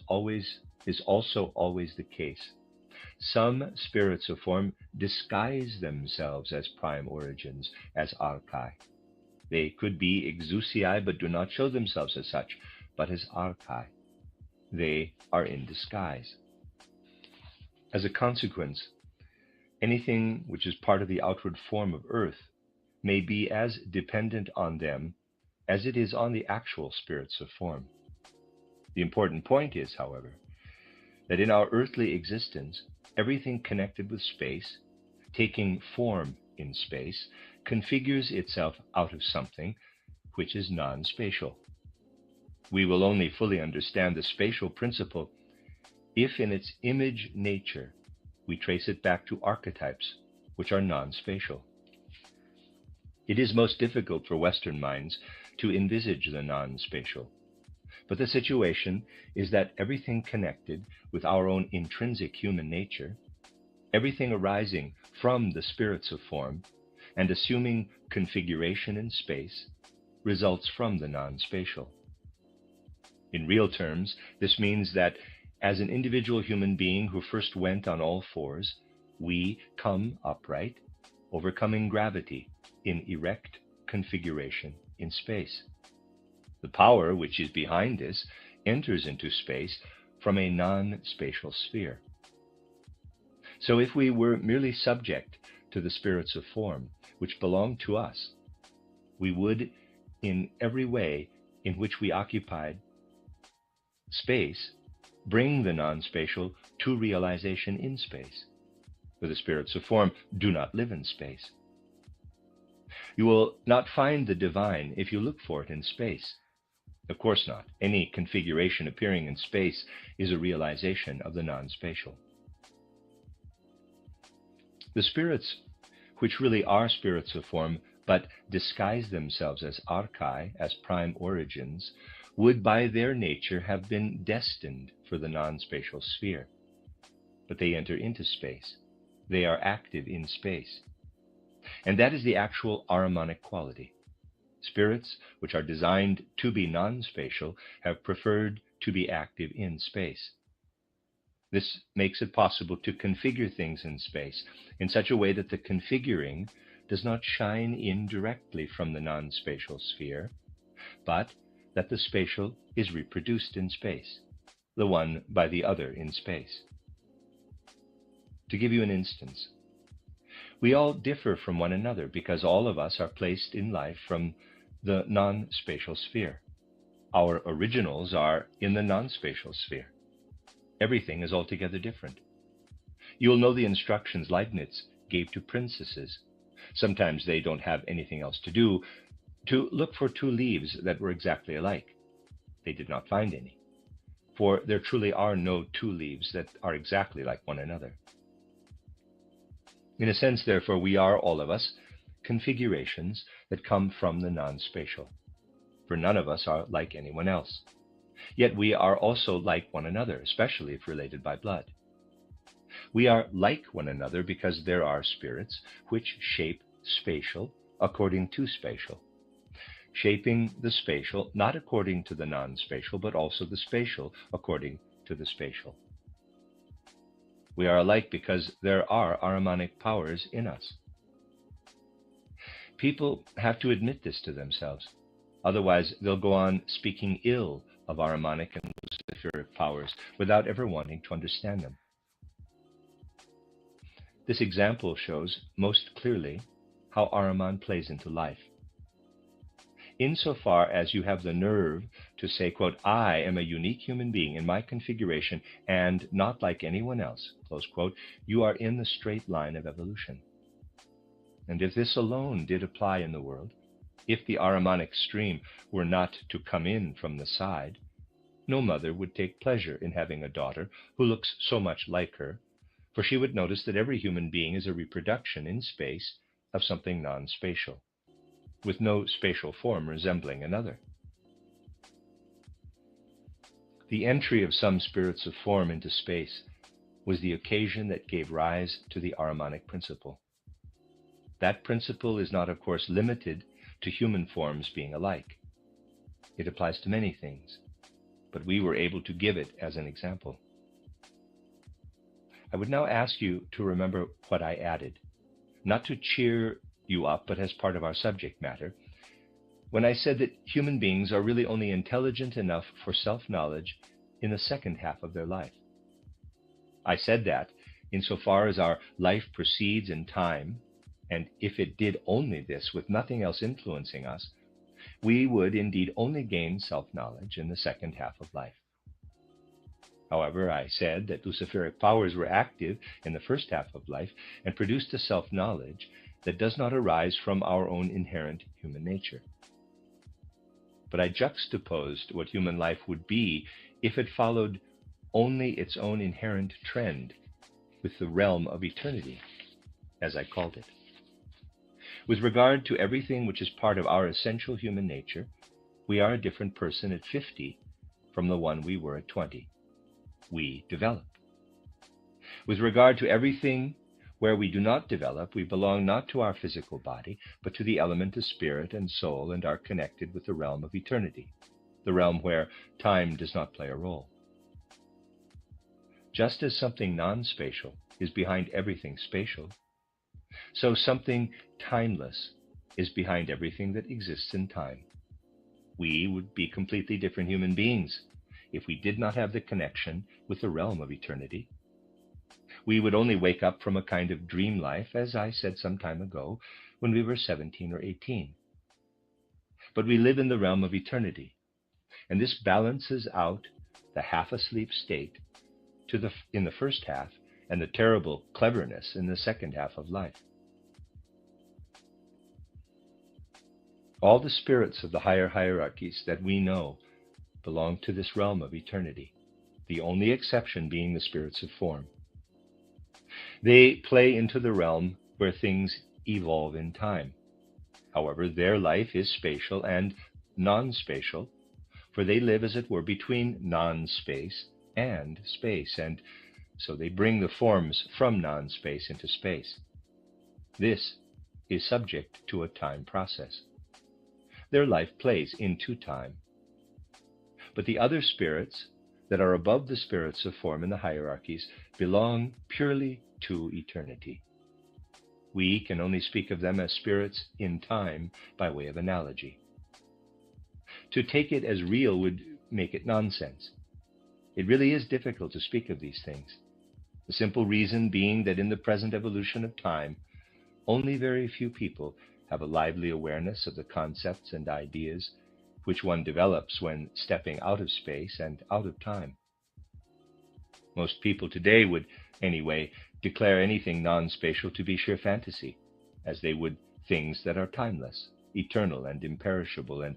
also always the case. Some spirits of form disguise themselves as prime origins, as archai. They could be exousiai, but do not show themselves as such, but as archai. They are in disguise. As a consequence, anything which is part of the outward form of Earth may be as dependent on them as it is on the actual spirits of form. The important point is, however, that in our earthly existence, everything connected with space, taking form in space, configures itself out of something which is non-spatial. We will only fully understand the spatial principle if in its image nature we trace it back to archetypes which are non-spatial. It is most difficult for Western minds to envisage the non-spatial, but the situation is that everything connected with our own intrinsic human nature, everything arising from the spirits of form and assuming configuration in space, results from the non-spatial. In real terms, this means that as an individual human being who first went on all fours, we come upright, overcoming gravity in erect configuration in space. The power which is behind this enters into space from a non-spatial sphere. So if we were merely subject to the spirits of form, which belong to us, we would, in every way in which we occupied space, bring the non-spatial to realization in space, for the spirits of form do not live in space. You will not find the divine if you look for it in space. Of course not. Any configuration appearing in space is a realization of the non-spatial. The spirits, which really are spirits of form, but disguise themselves as archai, as prime origins, would by their nature have been destined for the non-spatial sphere. But they enter into space. They are active in space. And that is the actual Ahrimanic quality. Spirits, which are designed to be non-spatial, have preferred to be active in space. This makes it possible to configure things in space in such a way that the configuring does not shine in directly from the non-spatial sphere, but that the spatial is reproduced in space, the one by the other in space. To give you an instance, we all differ from one another because all of us are placed in life from the non-spatial sphere. Our originals are in the non-spatial sphere. Everything is altogether different. You will know the instructions Leibniz gave to princesses. Sometimes they don't have anything else to do, to look for two leaves that were exactly alike. They did not find any, for there truly are no two leaves that are exactly like one another. In a sense, therefore, we are, all of us, configurations that come from the non-spatial, for none of us are like anyone else. Yet we are also like one another, especially if related by blood. We are like one another because there are spirits which shape spatial according to spatial, shaping the spatial not according to the non-spatial, but also the spatial according to the spatial. We are alike because there are Ahrimanic powers in us. People have to admit this to themselves. Otherwise, they'll go on speaking ill of Ahrimanic and Luciferic powers without ever wanting to understand them. This example shows most clearly how Ahriman plays into life. Insofar as you have the nerve to say, quote, I am a unique human being in my configuration and not like anyone else, close quote, you are in the straight line of evolution. And if this alone did apply in the world, if the Ahrimanic stream were not to come in from the side, no mother would take pleasure in having a daughter who looks so much like her, for she would notice that every human being is a reproduction in space of something non-spatial, with no spatial form resembling another. The entry of some spirits of form into space was the occasion that gave rise to the Ahrimanic principle. That principle is not, of course, limited to human forms being alike. It applies to many things, but we were able to give it as an example. I would now ask you to remember what I added, not to cheer you up, but as part of our subject matter, when I said that human beings are really only intelligent enough for self-knowledge in the second half of their life. I said that insofar as our life proceeds in time, and if it did only this with nothing else influencing us, we would indeed only gain self-knowledge in the second half of life. However, I said that Luciferic powers were active in the first half of life and produced a self-knowledge that does not arise from our own inherent human nature. But I juxtaposed what human life would be if it followed only its own inherent trend with the realm of eternity, as I called it. With regard to everything which is part of our essential human nature, we are a different person at 50 from the one we were at 20. We develop. With regard to everything where we do not develop, we belong not to our physical body, but to the element of spirit and soul, and are connected with the realm of eternity, the realm where time does not play a role. Just as something non-spatial is behind everything spatial, so something timeless is behind everything that exists in time. We would be completely different human beings if we did not have the connection with the realm of eternity. We would only wake up from a kind of dream life, as I said some time ago, when we were 17 or 18. But we live in the realm of eternity, and this balances out the half-asleep state in the first half and the terrible cleverness in the second half of life. All the spirits of the higher hierarchies that we know belong to this realm of eternity, the only exception being the spirits of form. They play into the realm where things evolve in time. However, their life is spatial and non-spatial, for they live, as it were, between non-space and space, and so they bring the forms from non-space into space. This is subject to a time process. Their life plays into time. But the other spirits that are above the spirits of form in the hierarchies belong purely to eternity. We can only speak of them as spirits in time by way of analogy. To take it as real would make it nonsense. It really is difficult to speak of these things. The simple reason being that in the present evolution of time, only very few people have a lively awareness of the concepts and ideas which one develops when stepping out of space and out of time. Most people today would, anyway, declare anything non-spatial to be sheer fantasy, as they would things that are timeless, eternal, and imperishable, and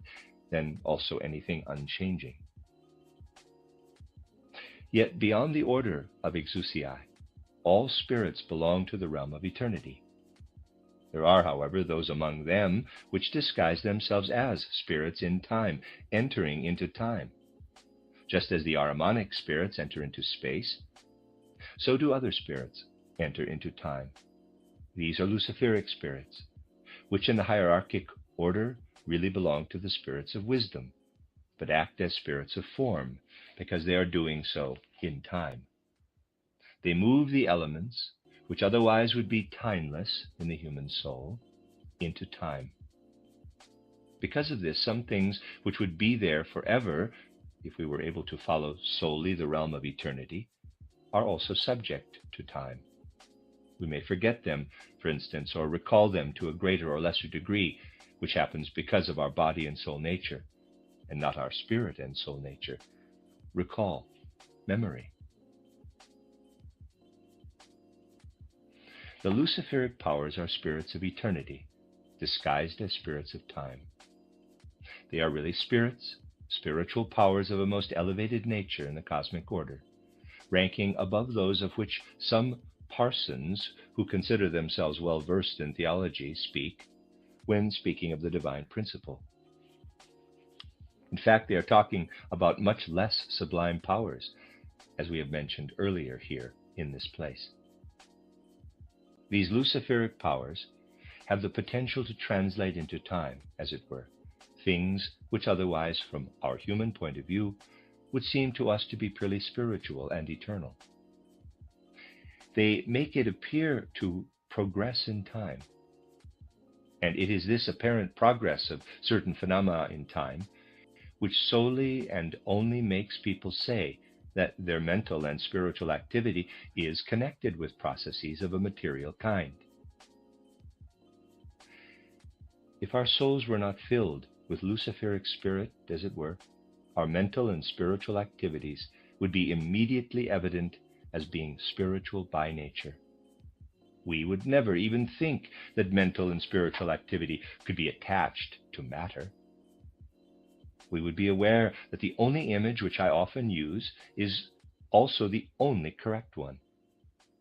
then also anything unchanging. Yet beyond the order of exousiae, all spirits belong to the realm of eternity. There are, however, those among them which disguise themselves as spirits in time, entering into time. Just as the Ahrimanic spirits enter into space, so do other spirits enter into time. These are Luciferic spirits, which in the hierarchic order really belong to the spirits of wisdom, but act as spirits of form because they are doing so in time. They move the elements, which otherwise would be timeless in the human soul, into time. Because of this, some things which would be there forever, if we were able to follow solely the realm of eternity, are also subject to time. We may forget them, for instance, or recall them to a greater or lesser degree, which happens because of our body and soul nature, and not our spirit and soul nature. Recall, memory. The Luciferic powers are spirits of eternity, disguised as spirits of time. They are really spirits, spiritual powers of a most elevated nature in the cosmic order, ranking above those of which some parsons who consider themselves well versed in theology speak when speaking of the divine principle. In fact, they are talking about much less sublime powers, as we have mentioned earlier here in this place. These Luciferic powers have the potential to translate into time, as it were, things which otherwise, from our human point of view, would seem to us to be purely spiritual and eternal. They make it appear to progress in time. And it is this apparent progress of certain phenomena in time which solely and only makes people say that their mental and spiritual activity is connected with processes of a material kind. If our souls were not filled with Luciferic spirit, as it were, our mental and spiritual activities would be immediately evident as being spiritual by nature. We would never even think that mental and spiritual activity could be attached to matter. We would be aware that the only image which I often use is also the only correct one.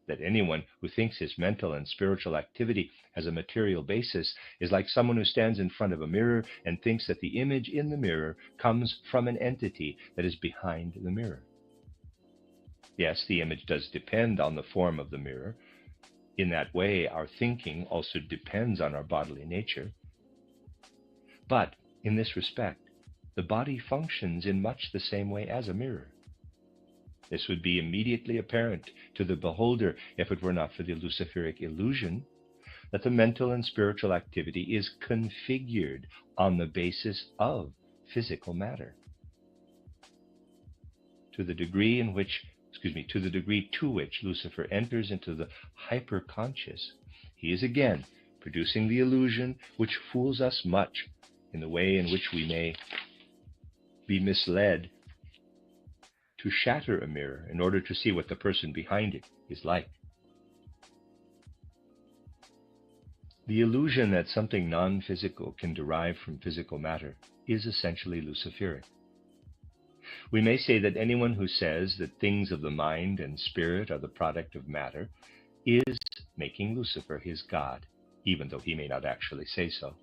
That anyone who thinks his mental and spiritual activity has a material basis is like someone who stands in front of a mirror and thinks that the image in the mirror comes from an entity that is behind the mirror. Yes, the image does depend on the form of the mirror. In that way, our thinking also depends on our bodily nature. But in this respect, the body functions in much the same way as a mirror. This would be immediately apparent to the beholder if it were not for the Luciferic illusion that the mental and spiritual activity is configured on the basis of physical matter. To the degree to which Lucifer enters into the hyperconscious, he is again producing the illusion which fools us much in the way in which we may be misled to shatter a mirror in order to see what the person behind it is like. The illusion that something non-physical can derive from physical matter is essentially Luciferic. We may say that anyone who says that things of the mind and spirit are the product of matter is making Lucifer his god, even though he may not actually say so.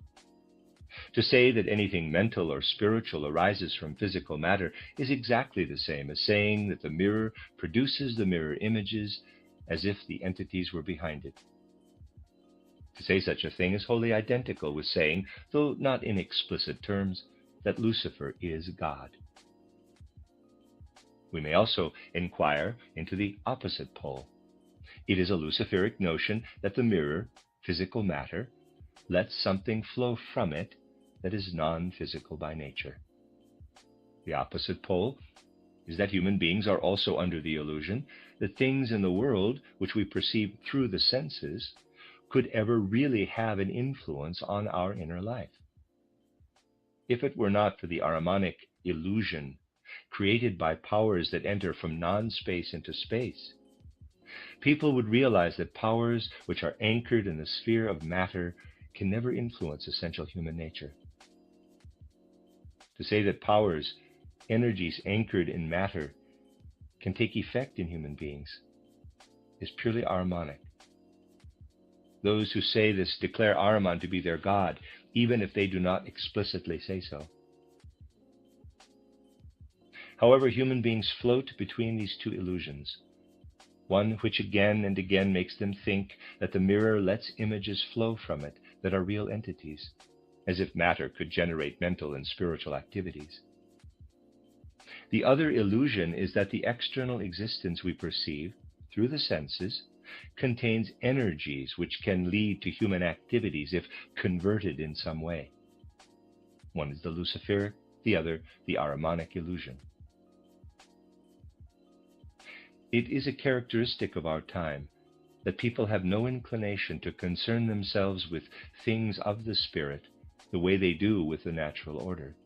To say that anything mental or spiritual arises from physical matter is exactly the same as saying that the mirror produces the mirror images as if the entities were behind it. To say such a thing is wholly identical with saying, though not in explicit terms, that Lucifer is God. We may also inquire into the opposite pole. It is a Luciferic notion that the mirror, physical matter, lets something flow from it that is non-physical by nature. The opposite pole is that human beings are also under the illusion that things in the world which we perceive through the senses could ever really have an influence on our inner life. If it were not for the Ahrimanic illusion created by powers that enter from non-space into space, people would realize that powers which are anchored in the sphere of matter can never influence essential human nature. To say that powers, energies anchored in matter, can take effect in human beings is purely Ahrimanic. Those who say this declare Ahriman to be their god, even if they do not explicitly say so. However, human beings float between these two illusions, one which again and again makes them think that the mirror lets images flow from it that are real entities, as if matter could generate mental and spiritual activities. The other illusion is that the external existence we perceive through the senses contains energies which can lead to human activities if converted in some way. One is the Luciferic, the other the Ahrimanic illusion. It is a characteristic of our time that people have no inclination to concern themselves with things of the spirit the way they do with the natural order.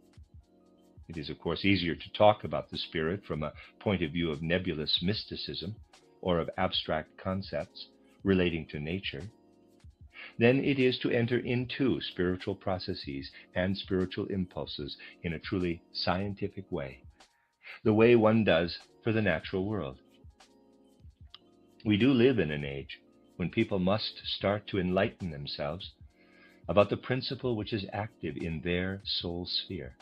It is, of course, easier to talk about the spirit from a point of view of nebulous mysticism or of abstract concepts relating to nature than it is to enter into spiritual processes and spiritual impulses in a truly scientific way, the way one does for the natural world. We do live in an age when people must start to enlighten themselves about the principle which is active in their soul sphere.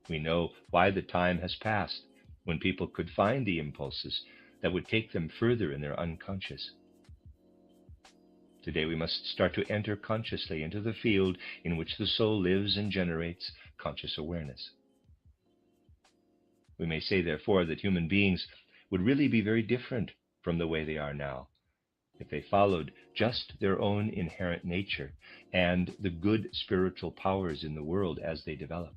We know why the time has passed when people could find the impulses that would take them further in their unconscious. Today we must start to enter consciously into the field in which the soul lives and generates conscious awareness. We may say, therefore, that human beings would really be very different from the way they are now if they followed just their own inherent nature and the good spiritual powers in the world as they develop.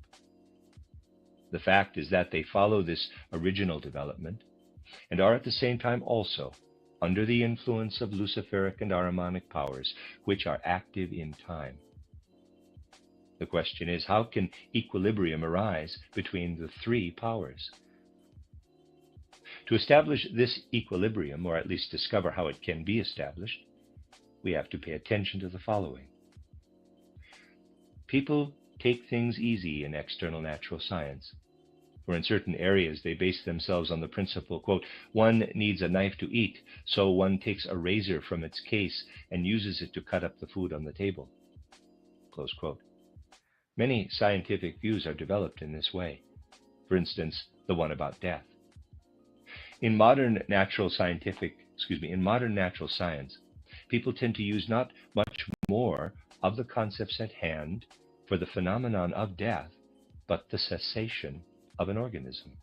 The fact is that they follow this original development and are at the same time also under the influence of Luciferic and Ahrimanic powers, which are active in time. The question is, how can equilibrium arise between the three powers? To establish this equilibrium, or at least discover how it can be established, we have to pay attention to the following. People take things easy in external natural science, for in certain areas they base themselves on the principle, quote, one needs a knife to eat, so one takes a razor from its case and uses it to cut up the food on the table, close quote. Many scientific views are developed in this way. For instance, the one about death. In modern natural science, people tend to use not much more of the concepts at hand for the phenomenon of death, but the cessation of an organism.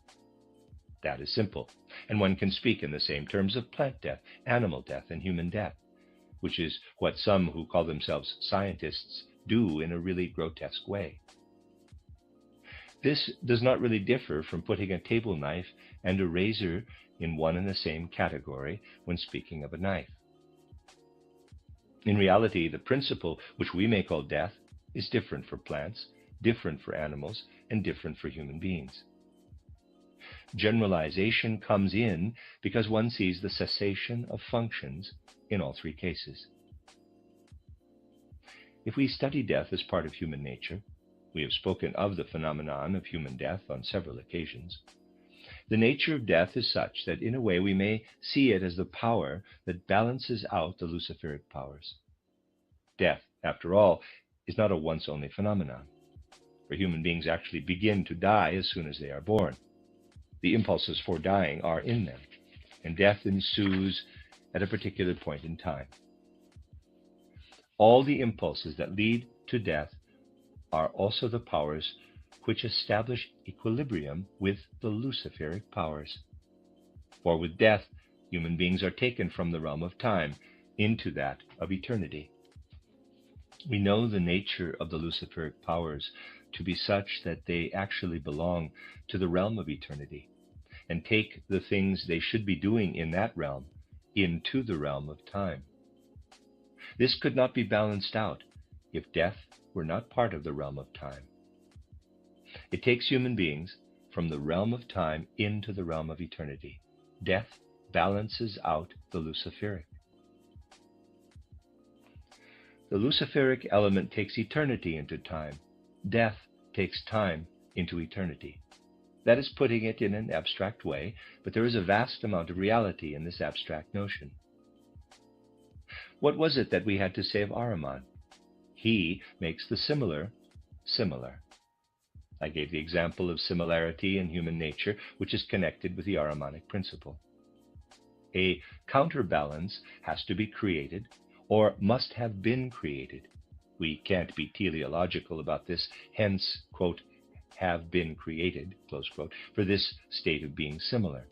That is simple, and one can speak in the same terms of plant death, animal death, and human death, which is what some who call themselves scientists do in a really grotesque way. This does not really differ from putting a table knife and a razor in one and the same category when speaking of a knife. In reality, the principle which we may call death is different for plants, different for animals, and different for human beings. Generalization comes in because one sees the cessation of functions in all three cases. If we study death as part of human nature, We have spoken of the phenomenon of human death on several occasions. The nature of death is such that in a way we may see it as the power that balances out the luciferic powers. Death, after all, is not a once-only phenomenon, for human beings actually begin to die as soon as they are born. The impulses for dying are in them, and death ensues at a particular point in time. All the impulses that lead to death are also the powers which establish equilibrium with the luciferic powers. For with death, human beings are taken from the realm of time into that of eternity. We know the nature of the luciferic powers to be such that they actually belong to the realm of eternity and take the things they should be doing in that realm into the realm of time. This could not be balanced out if death were not part of the realm of time. It takes human beings from the realm of time into the realm of eternity. Death balances out the luciferic. The luciferic element takes eternity into time. Death takes time into eternity. That is putting it in an abstract way, but there is a vast amount of reality in this abstract notion. What was it that we had to say of Ahriman? He makes the similar similar. I gave the example of similarity in human nature, which is connected with the Ahrimanic principle. A counterbalance has to be created, or must have been created. We can't be teleological about this, hence, quote, have been created, close quote, for this state of being similar.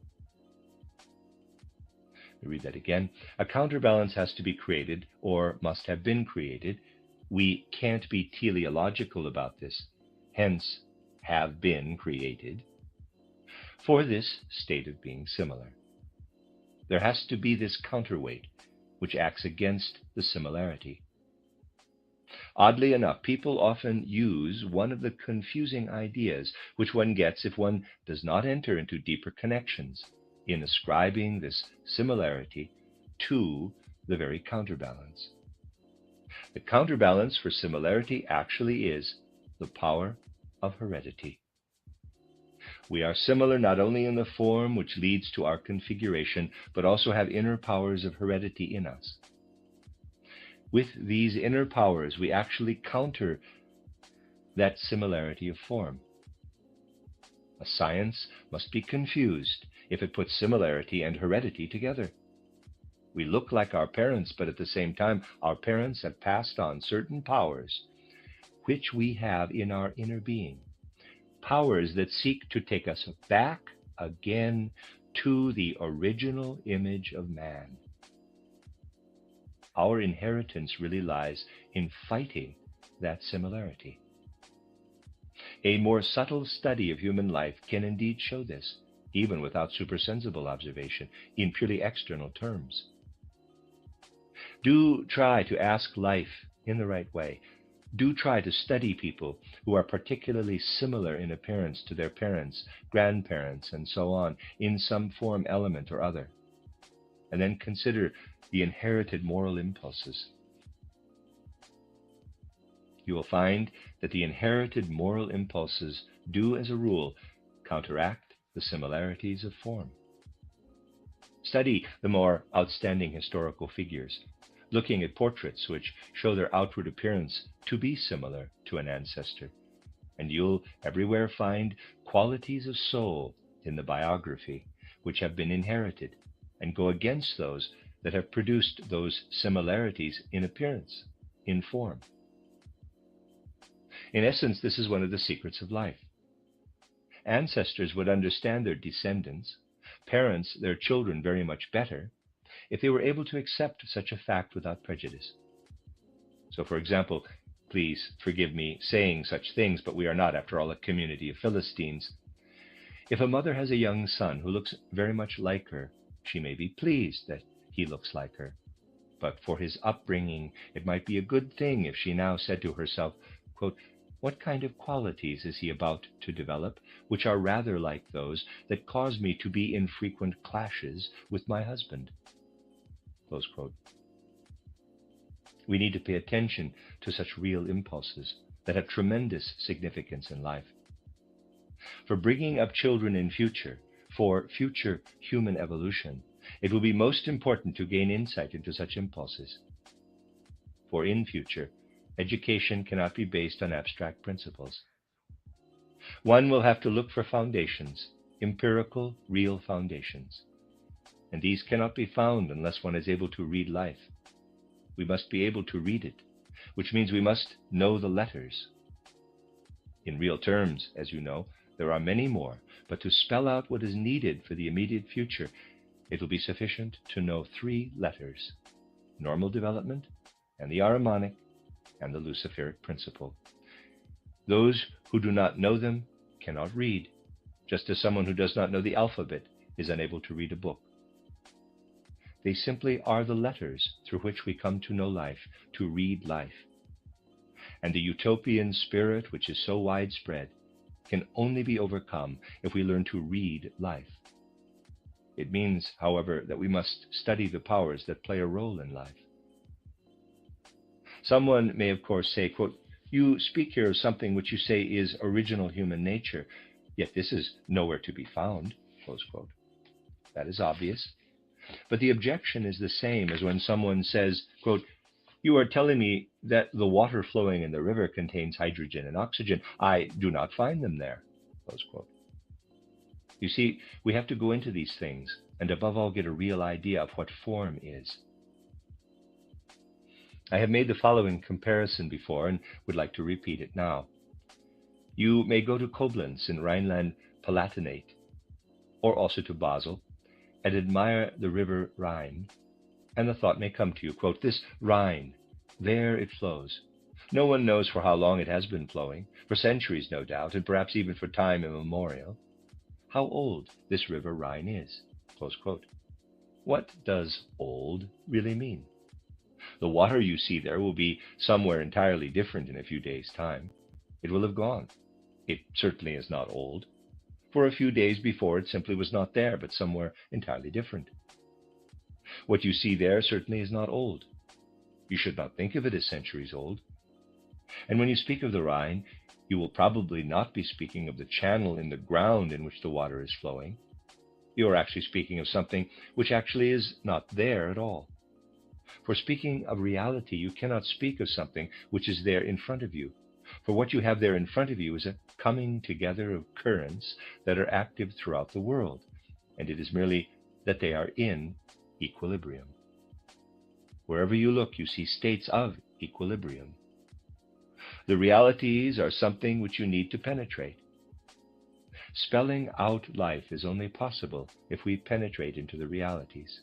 Let me read that again. A counterbalance has to be created, or must have been created. We can't be teleological about this, hence, have been created, for this state of being similar. There has to be this counterweight, which acts against the similarity. Oddly enough, people often use one of the confusing ideas which one gets if one does not enter into deeper connections in ascribing this similarity to the very counterbalance. The counterbalance for similarity actually is the power of heredity. We are similar not only in the form which leads to our configuration, but also have inner powers of heredity in us. With these inner powers, we actually counter that similarity of form. A science must be confused if it puts similarity and heredity together. We look like our parents, but at the same time, our parents have passed on certain powers which we have in our inner being. Powers that seek to take us back again to the original image of man. Our inheritance really lies in fighting that similarity. A more subtle study of human life can indeed show this, even without supersensible observation, in purely external terms. Do try to ask life in the right way. Do try to study people who are particularly similar in appearance to their parents, grandparents, and so on, in some form, element, or other. And then consider the inherited moral impulses. You will find that the inherited moral impulses do, as a rule, counteract the similarities of form. Study the more outstanding historical figures, looking at portraits which show their outward appearance to be similar to an ancestor, and you'll everywhere find qualities of soul in the biography which have been inherited and go against those that have produced those similarities in appearance, in form. In essence, this is one of the secrets of life. Ancestors would understand their descendants, parents their children very much better, if they were able to accept such a fact without prejudice. So, for example, please forgive me saying such things, but we are not, after all, a community of Philistines. If a mother has a young son who looks very much like her, she may be pleased that he looks like her. But for his upbringing, it might be a good thing if she now said to herself, quote, "What kind of qualities is he about to develop, which are rather like those that cause me to be in frequent clashes with my husband?" Close quote. We need to pay attention to such real impulses, that have tremendous significance in life. For bringing up children in future, for future human evolution, it will be most important to gain insight into such impulses. For in future, education cannot be based on abstract principles. One will have to look for foundations, empirical, real foundations. And these cannot be found unless one is able to read life. We must be able to read it, which means we must know the letters. In real terms, as you know, there are many more, but to spell out what is needed for the immediate future, it will be sufficient to know 3 letters: normal development, and the Ahrimanic, and the Luciferic principle. Those who do not know them cannot read, just as someone who does not know the alphabet is unable to read a book. They simply are the letters through which we come to know life, to read life. And the utopian spirit, which is so widespread, can only be overcome if we learn to read life. It means, however, that we must study the powers that play a role in life. Someone may, of course, say, quote, "You speak here of something which you say is original human nature, yet this is nowhere to be found," close quote. That is obvious. But the objection is the same as when someone says, quote, "You are telling me that the water flowing in the river contains hydrogen and oxygen. I do not find them there," close quote. You see, we have to go into these things and above all get a real idea of what form is. I have made the following comparison before and would like to repeat it now. You may go to Koblenz in Rhineland-Palatinate, or also to Basel, and admire the river Rhine, and the thought may come to you, quote, "This Rhine, there it flows. No one knows for how long it has been flowing, for centuries no doubt, and perhaps even for time immemorial. How old this river Rhine is," close quote. What does old really mean? The water you see there will be somewhere entirely different in a few days' time. It will have gone. It certainly is not old. For a few days before, it simply was not there, but somewhere entirely different. What you see there certainly is not old. You should not think of it as centuries old. And when you speak of the Rhine, you will probably not be speaking of the channel in the ground in which the water is flowing. You are actually speaking of something which actually is not there at all. For speaking of reality, you cannot speak of something which is there in front of you. For what you have there in front of you is a coming together of currents that are active throughout the world, and it is merely that they are in equilibrium. Wherever you look, you see states of equilibrium. The realities are something which you need to penetrate. Spelling out life is only possible if we penetrate into the realities.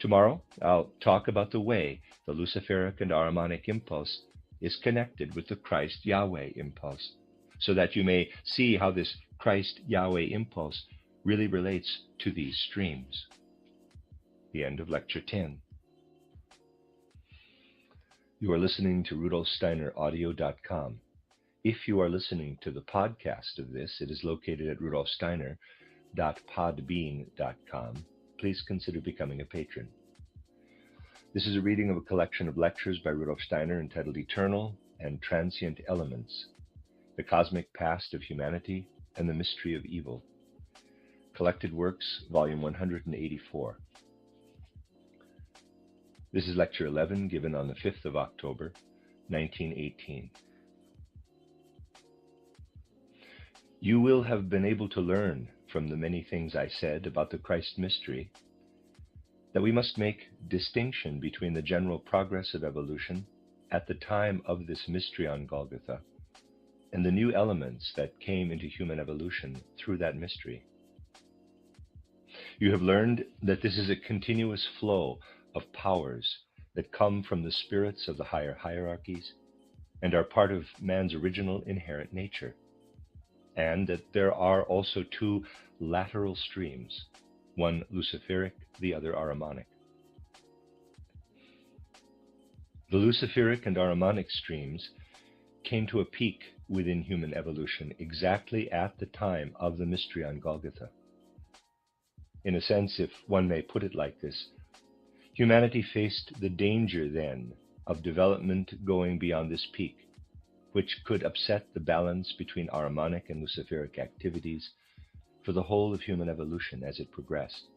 Tomorrow, I'll talk about the way the Luciferic and Ahrimanic impulse is connected with the Christ Yahweh impulse, so that you may see how this Christ Yahweh impulse really relates to these streams. The end of Lecture 10. You are listening to RudolfSteinerAudio.com. If you are listening to the podcast of this, it is located at rudolfsteiner.podbean.com. Please consider becoming a patron. This is a reading of a collection of lectures by Rudolf Steiner entitled Eternal and Transient Elements, the Cosmic Past of Humanity and the Mystery of Evil. Collected Works, Volume 184. This is Lecture 11, given on the 5th of October, 1918. You will have been able to learn from the many things I said about the Christ mystery that we must make distinction between the general progress of evolution at the time of this mystery on Golgotha and the new elements that came into human evolution through that mystery. You have learned that this is a continuous flow of powers that come from the spirits of the higher hierarchies and are part of man's original inherent nature, and that there are also 2 lateral streams, one Luciferic, the other Ahrimanic. The Luciferic and Ahrimanic streams came to a peak within human evolution exactly at the time of the mystery on Golgotha. In a sense, if one may put it like this, humanity faced the danger then of development going beyond this peak, which could upset the balance between Ahrimanic and Luciferic activities for the whole of human evolution as it progressed.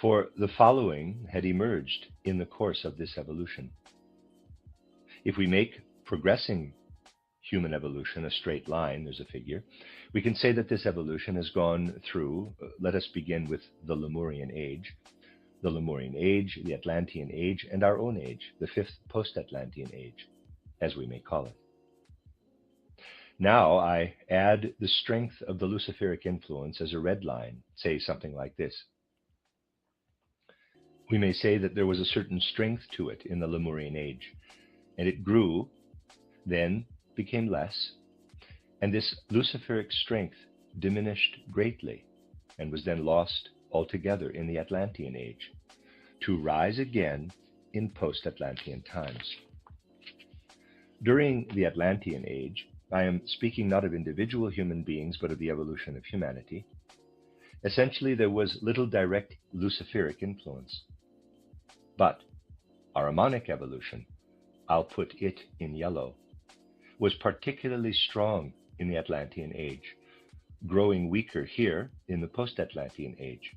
For the following had emerged in the course of this evolution. If we make progressing human evolution a straight line, there's a figure, we can say that this evolution has gone through, let us begin with the Lemurian age, the Atlantean age, and our own age, the fifth post-Atlantean age, as we may call it. Now I add the strength of the Luciferic influence as a red line, say something like this. We may say that there was a certain strength to it in the Lemurian age, and it grew, then became less, and this Luciferic strength diminished greatly and was then lost altogether in the Atlantean age, to rise again in post-Atlantean times. During the Atlantean age, I am speaking not of individual human beings, but of the evolution of humanity. Essentially, there was little direct Luciferic influence. But Ahrimanic evolution, I'll put it in yellow, was particularly strong in the Atlantean age, growing weaker here in the post-Atlantean age.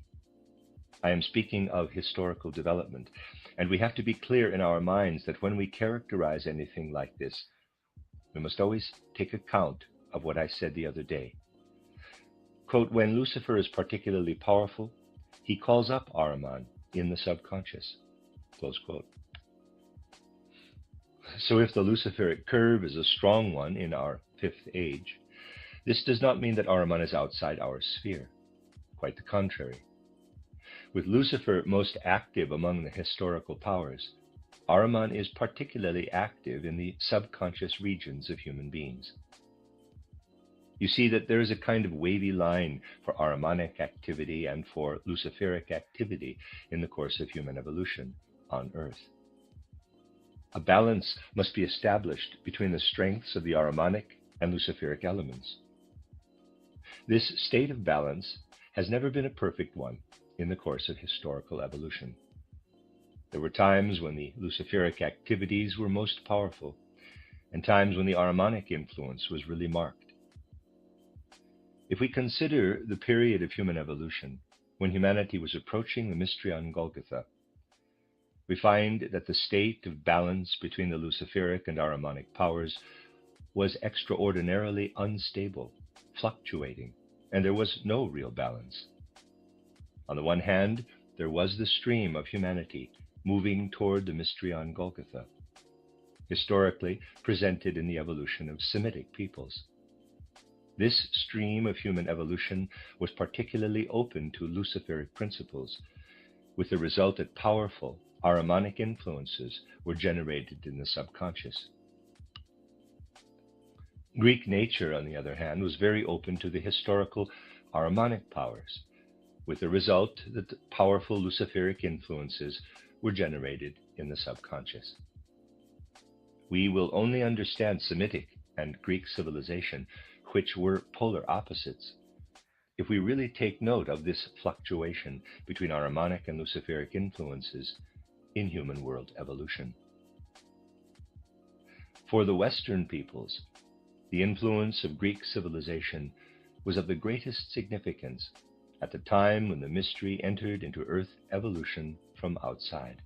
I am speaking of historical development, and we have to be clear in our minds that when we characterize anything like this, we must always take account of what I said the other day. Quote, when Lucifer is particularly powerful, he calls up Ahriman in the subconscious. Close quote. So if the Luciferic curve is a strong one in our fifth age, this does not mean that Ahriman is outside our sphere. Quite the contrary. With Lucifer most active among the historical powers, Ahriman is particularly active in the subconscious regions of human beings. You see that there is a kind of wavy line for Ahrimanic activity and for Luciferic activity in the course of human evolution on Earth. A balance must be established between the strengths of the Ahrimanic and Luciferic elements. This state of balance has never been a perfect one in the course of historical evolution. There were times when the Luciferic activities were most powerful, and times when the Ahrimanic influence was really marked. If we consider the period of human evolution, when humanity was approaching the mystery on Golgotha, we find that the state of balance between the Luciferic and Ahrimanic powers was extraordinarily unstable, fluctuating, and there was no real balance. On the one hand, there was the stream of humanity moving toward the mystery on Golgotha, historically presented in the evolution of Semitic peoples. This stream of human evolution was particularly open to Luciferic principles, with the result that powerful Ahrimanic influences were generated in the subconscious. Greek nature, on the other hand, was very open to the historical Ahrimanic powers, with the result that the powerful Luciferic influences were generated in the subconscious. We will only understand Semitic and Greek civilization, which were polar opposites, if we really take note of this fluctuation between Ahrimanic and Luciferic influences in human world evolution. For the Western peoples, the influence of Greek civilization was of the greatest significance at the time when the mystery entered into Earth evolution from outside.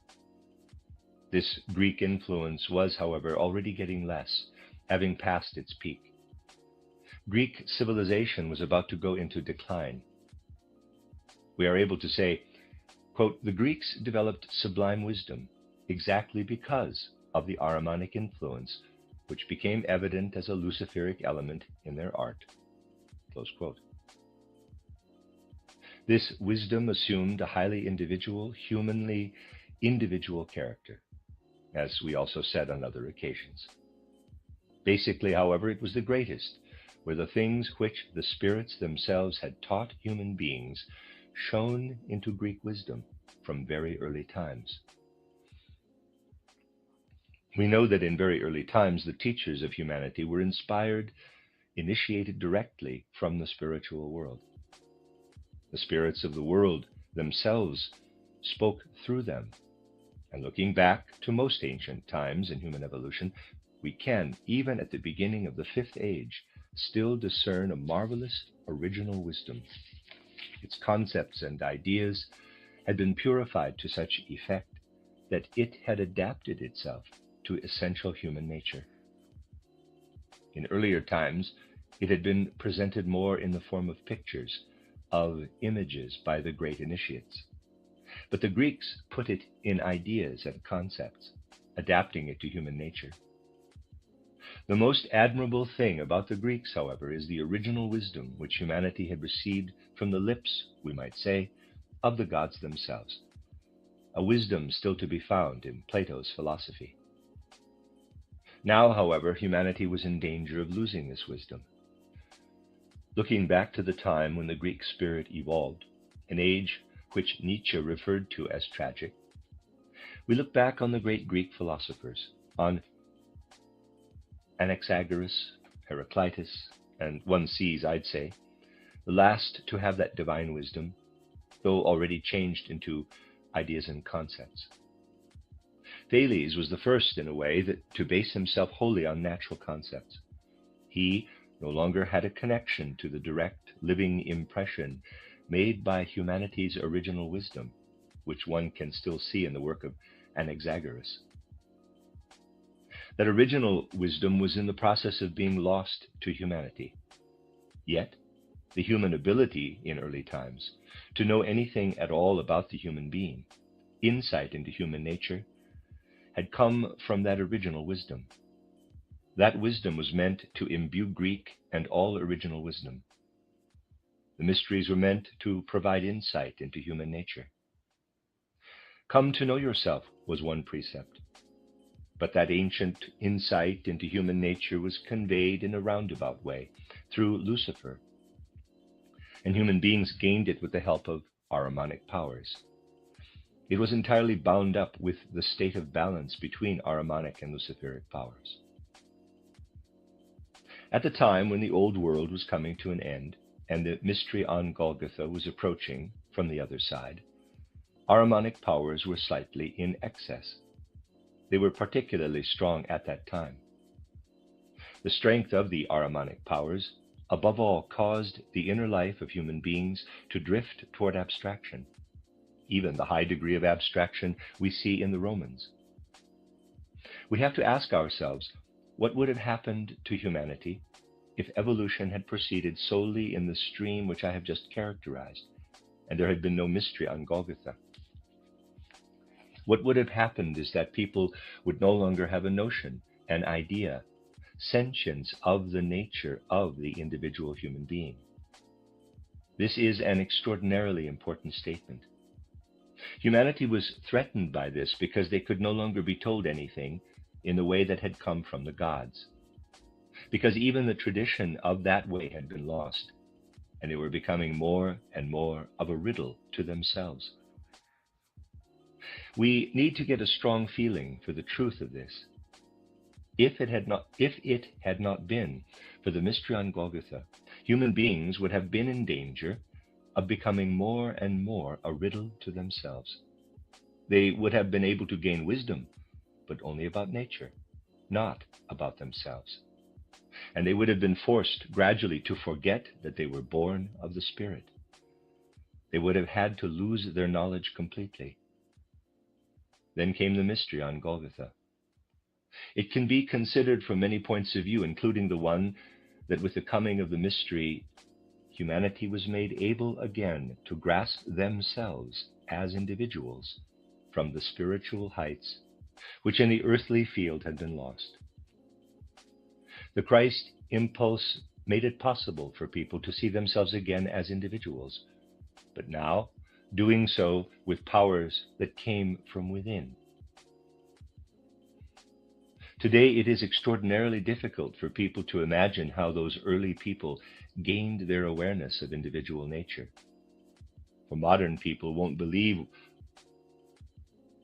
This Greek influence was, however, already getting less, having passed its peak. Greek civilization was about to go into decline. We are able to say, quote, the Greeks developed sublime wisdom exactly because of the Ahrimanic influence, which became evident as a Luciferic element in their art. Close quote. This wisdom assumed a highly individual, humanly individual character, as we also said on other occasions. Basically, however, it was the greatest, where the things which the spirits themselves had taught human beings shone into Greek wisdom from very early times. We know that in very early times, the teachers of humanity were initiated directly from the spiritual world. The spirits of the world themselves spoke through them, And looking back to most ancient times in human evolution, we can, even at the beginning of the fifth age, still discern a marvelous original wisdom. Its concepts and ideas had been purified to such effect that it had adapted itself to essential human nature. In earlier times, it had been presented more in the form of pictures, of images by the great initiates. But the Greeks put it in ideas and concepts, adapting it to human nature. The most admirable thing about the Greeks, however, is the original wisdom which humanity had received from the lips, we might say, of the gods themselves, a wisdom still to be found in Plato's philosophy. Now, however, humanity was in danger of losing this wisdom. Looking back to the time when the Greek spirit evolved, an age which Nietzsche referred to as tragic, we look back on the great Greek philosophers, on Anaxagoras, Heraclitus, and one sees, I'd say, the last to have that divine wisdom, though already changed into ideas and concepts. Thales was the first, in a way, to base himself wholly on natural concepts. He no longer had a connection to the direct, living impression made by humanity's original wisdom, which one can still see in the work of Anaxagoras. That original wisdom was in the process of being lost to humanity. Yet, the human ability in early times to know anything at all about the human being, insight into human nature, had come from that original wisdom. That wisdom was meant to imbue Greek and all original wisdom. The mysteries were meant to provide insight into human nature. Come to know yourself was one precept, but that ancient insight into human nature was conveyed in a roundabout way through Lucifer, and human beings gained it with the help of Ahrimanic powers. It was entirely bound up with the state of balance between Ahrimanic and Luciferic powers. At the time when the old world was coming to an end and the mystery on Golgotha was approaching from the other side, Ahrimanic powers were slightly in excess. They were particularly strong at that time. The strength of the Ahrimanic powers, above all, caused the inner life of human beings to drift toward abstraction, even the high degree of abstraction we see in the Romans. We have to ask ourselves, what would have happened to humanity if evolution had proceeded solely in the stream which I have just characterized, and there had been no mystery on Golgotha? What would have happened is that people would no longer have a notion, an idea, sentience of the nature of the individual human being. This is an extraordinarily important statement. Humanity was threatened by this because they could no longer be told anything in the way that had come from the gods, because even the tradition of that way had been lost, and they were becoming more and more of a riddle to themselves. We need to get a strong feeling for the truth of this. If it had not been for the mystery on Golgotha, human beings would have been in danger of becoming more and more a riddle to themselves. They would have been able to gain wisdom, but only about nature, not about themselves. And they would have been forced gradually to forget that they were born of the Spirit. They would have had to lose their knowledge completely. Then came the mystery on Golgotha. It can be considered from many points of view, including the one that with the coming of the mystery, humanity was made able again to grasp themselves as individuals from the spiritual heights which in the earthly field had been lost. The Christ impulse made it possible for people to see themselves again as individuals, but now doing so with powers that came from within. Today, it is extraordinarily difficult for people to imagine how those early people gained their awareness of individual nature. For modern people won't believe,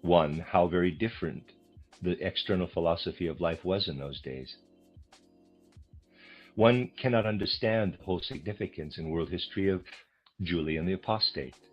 one, how very different the external philosophy of life was in those days. One cannot understand the whole significance in world history of Julian the Apostate,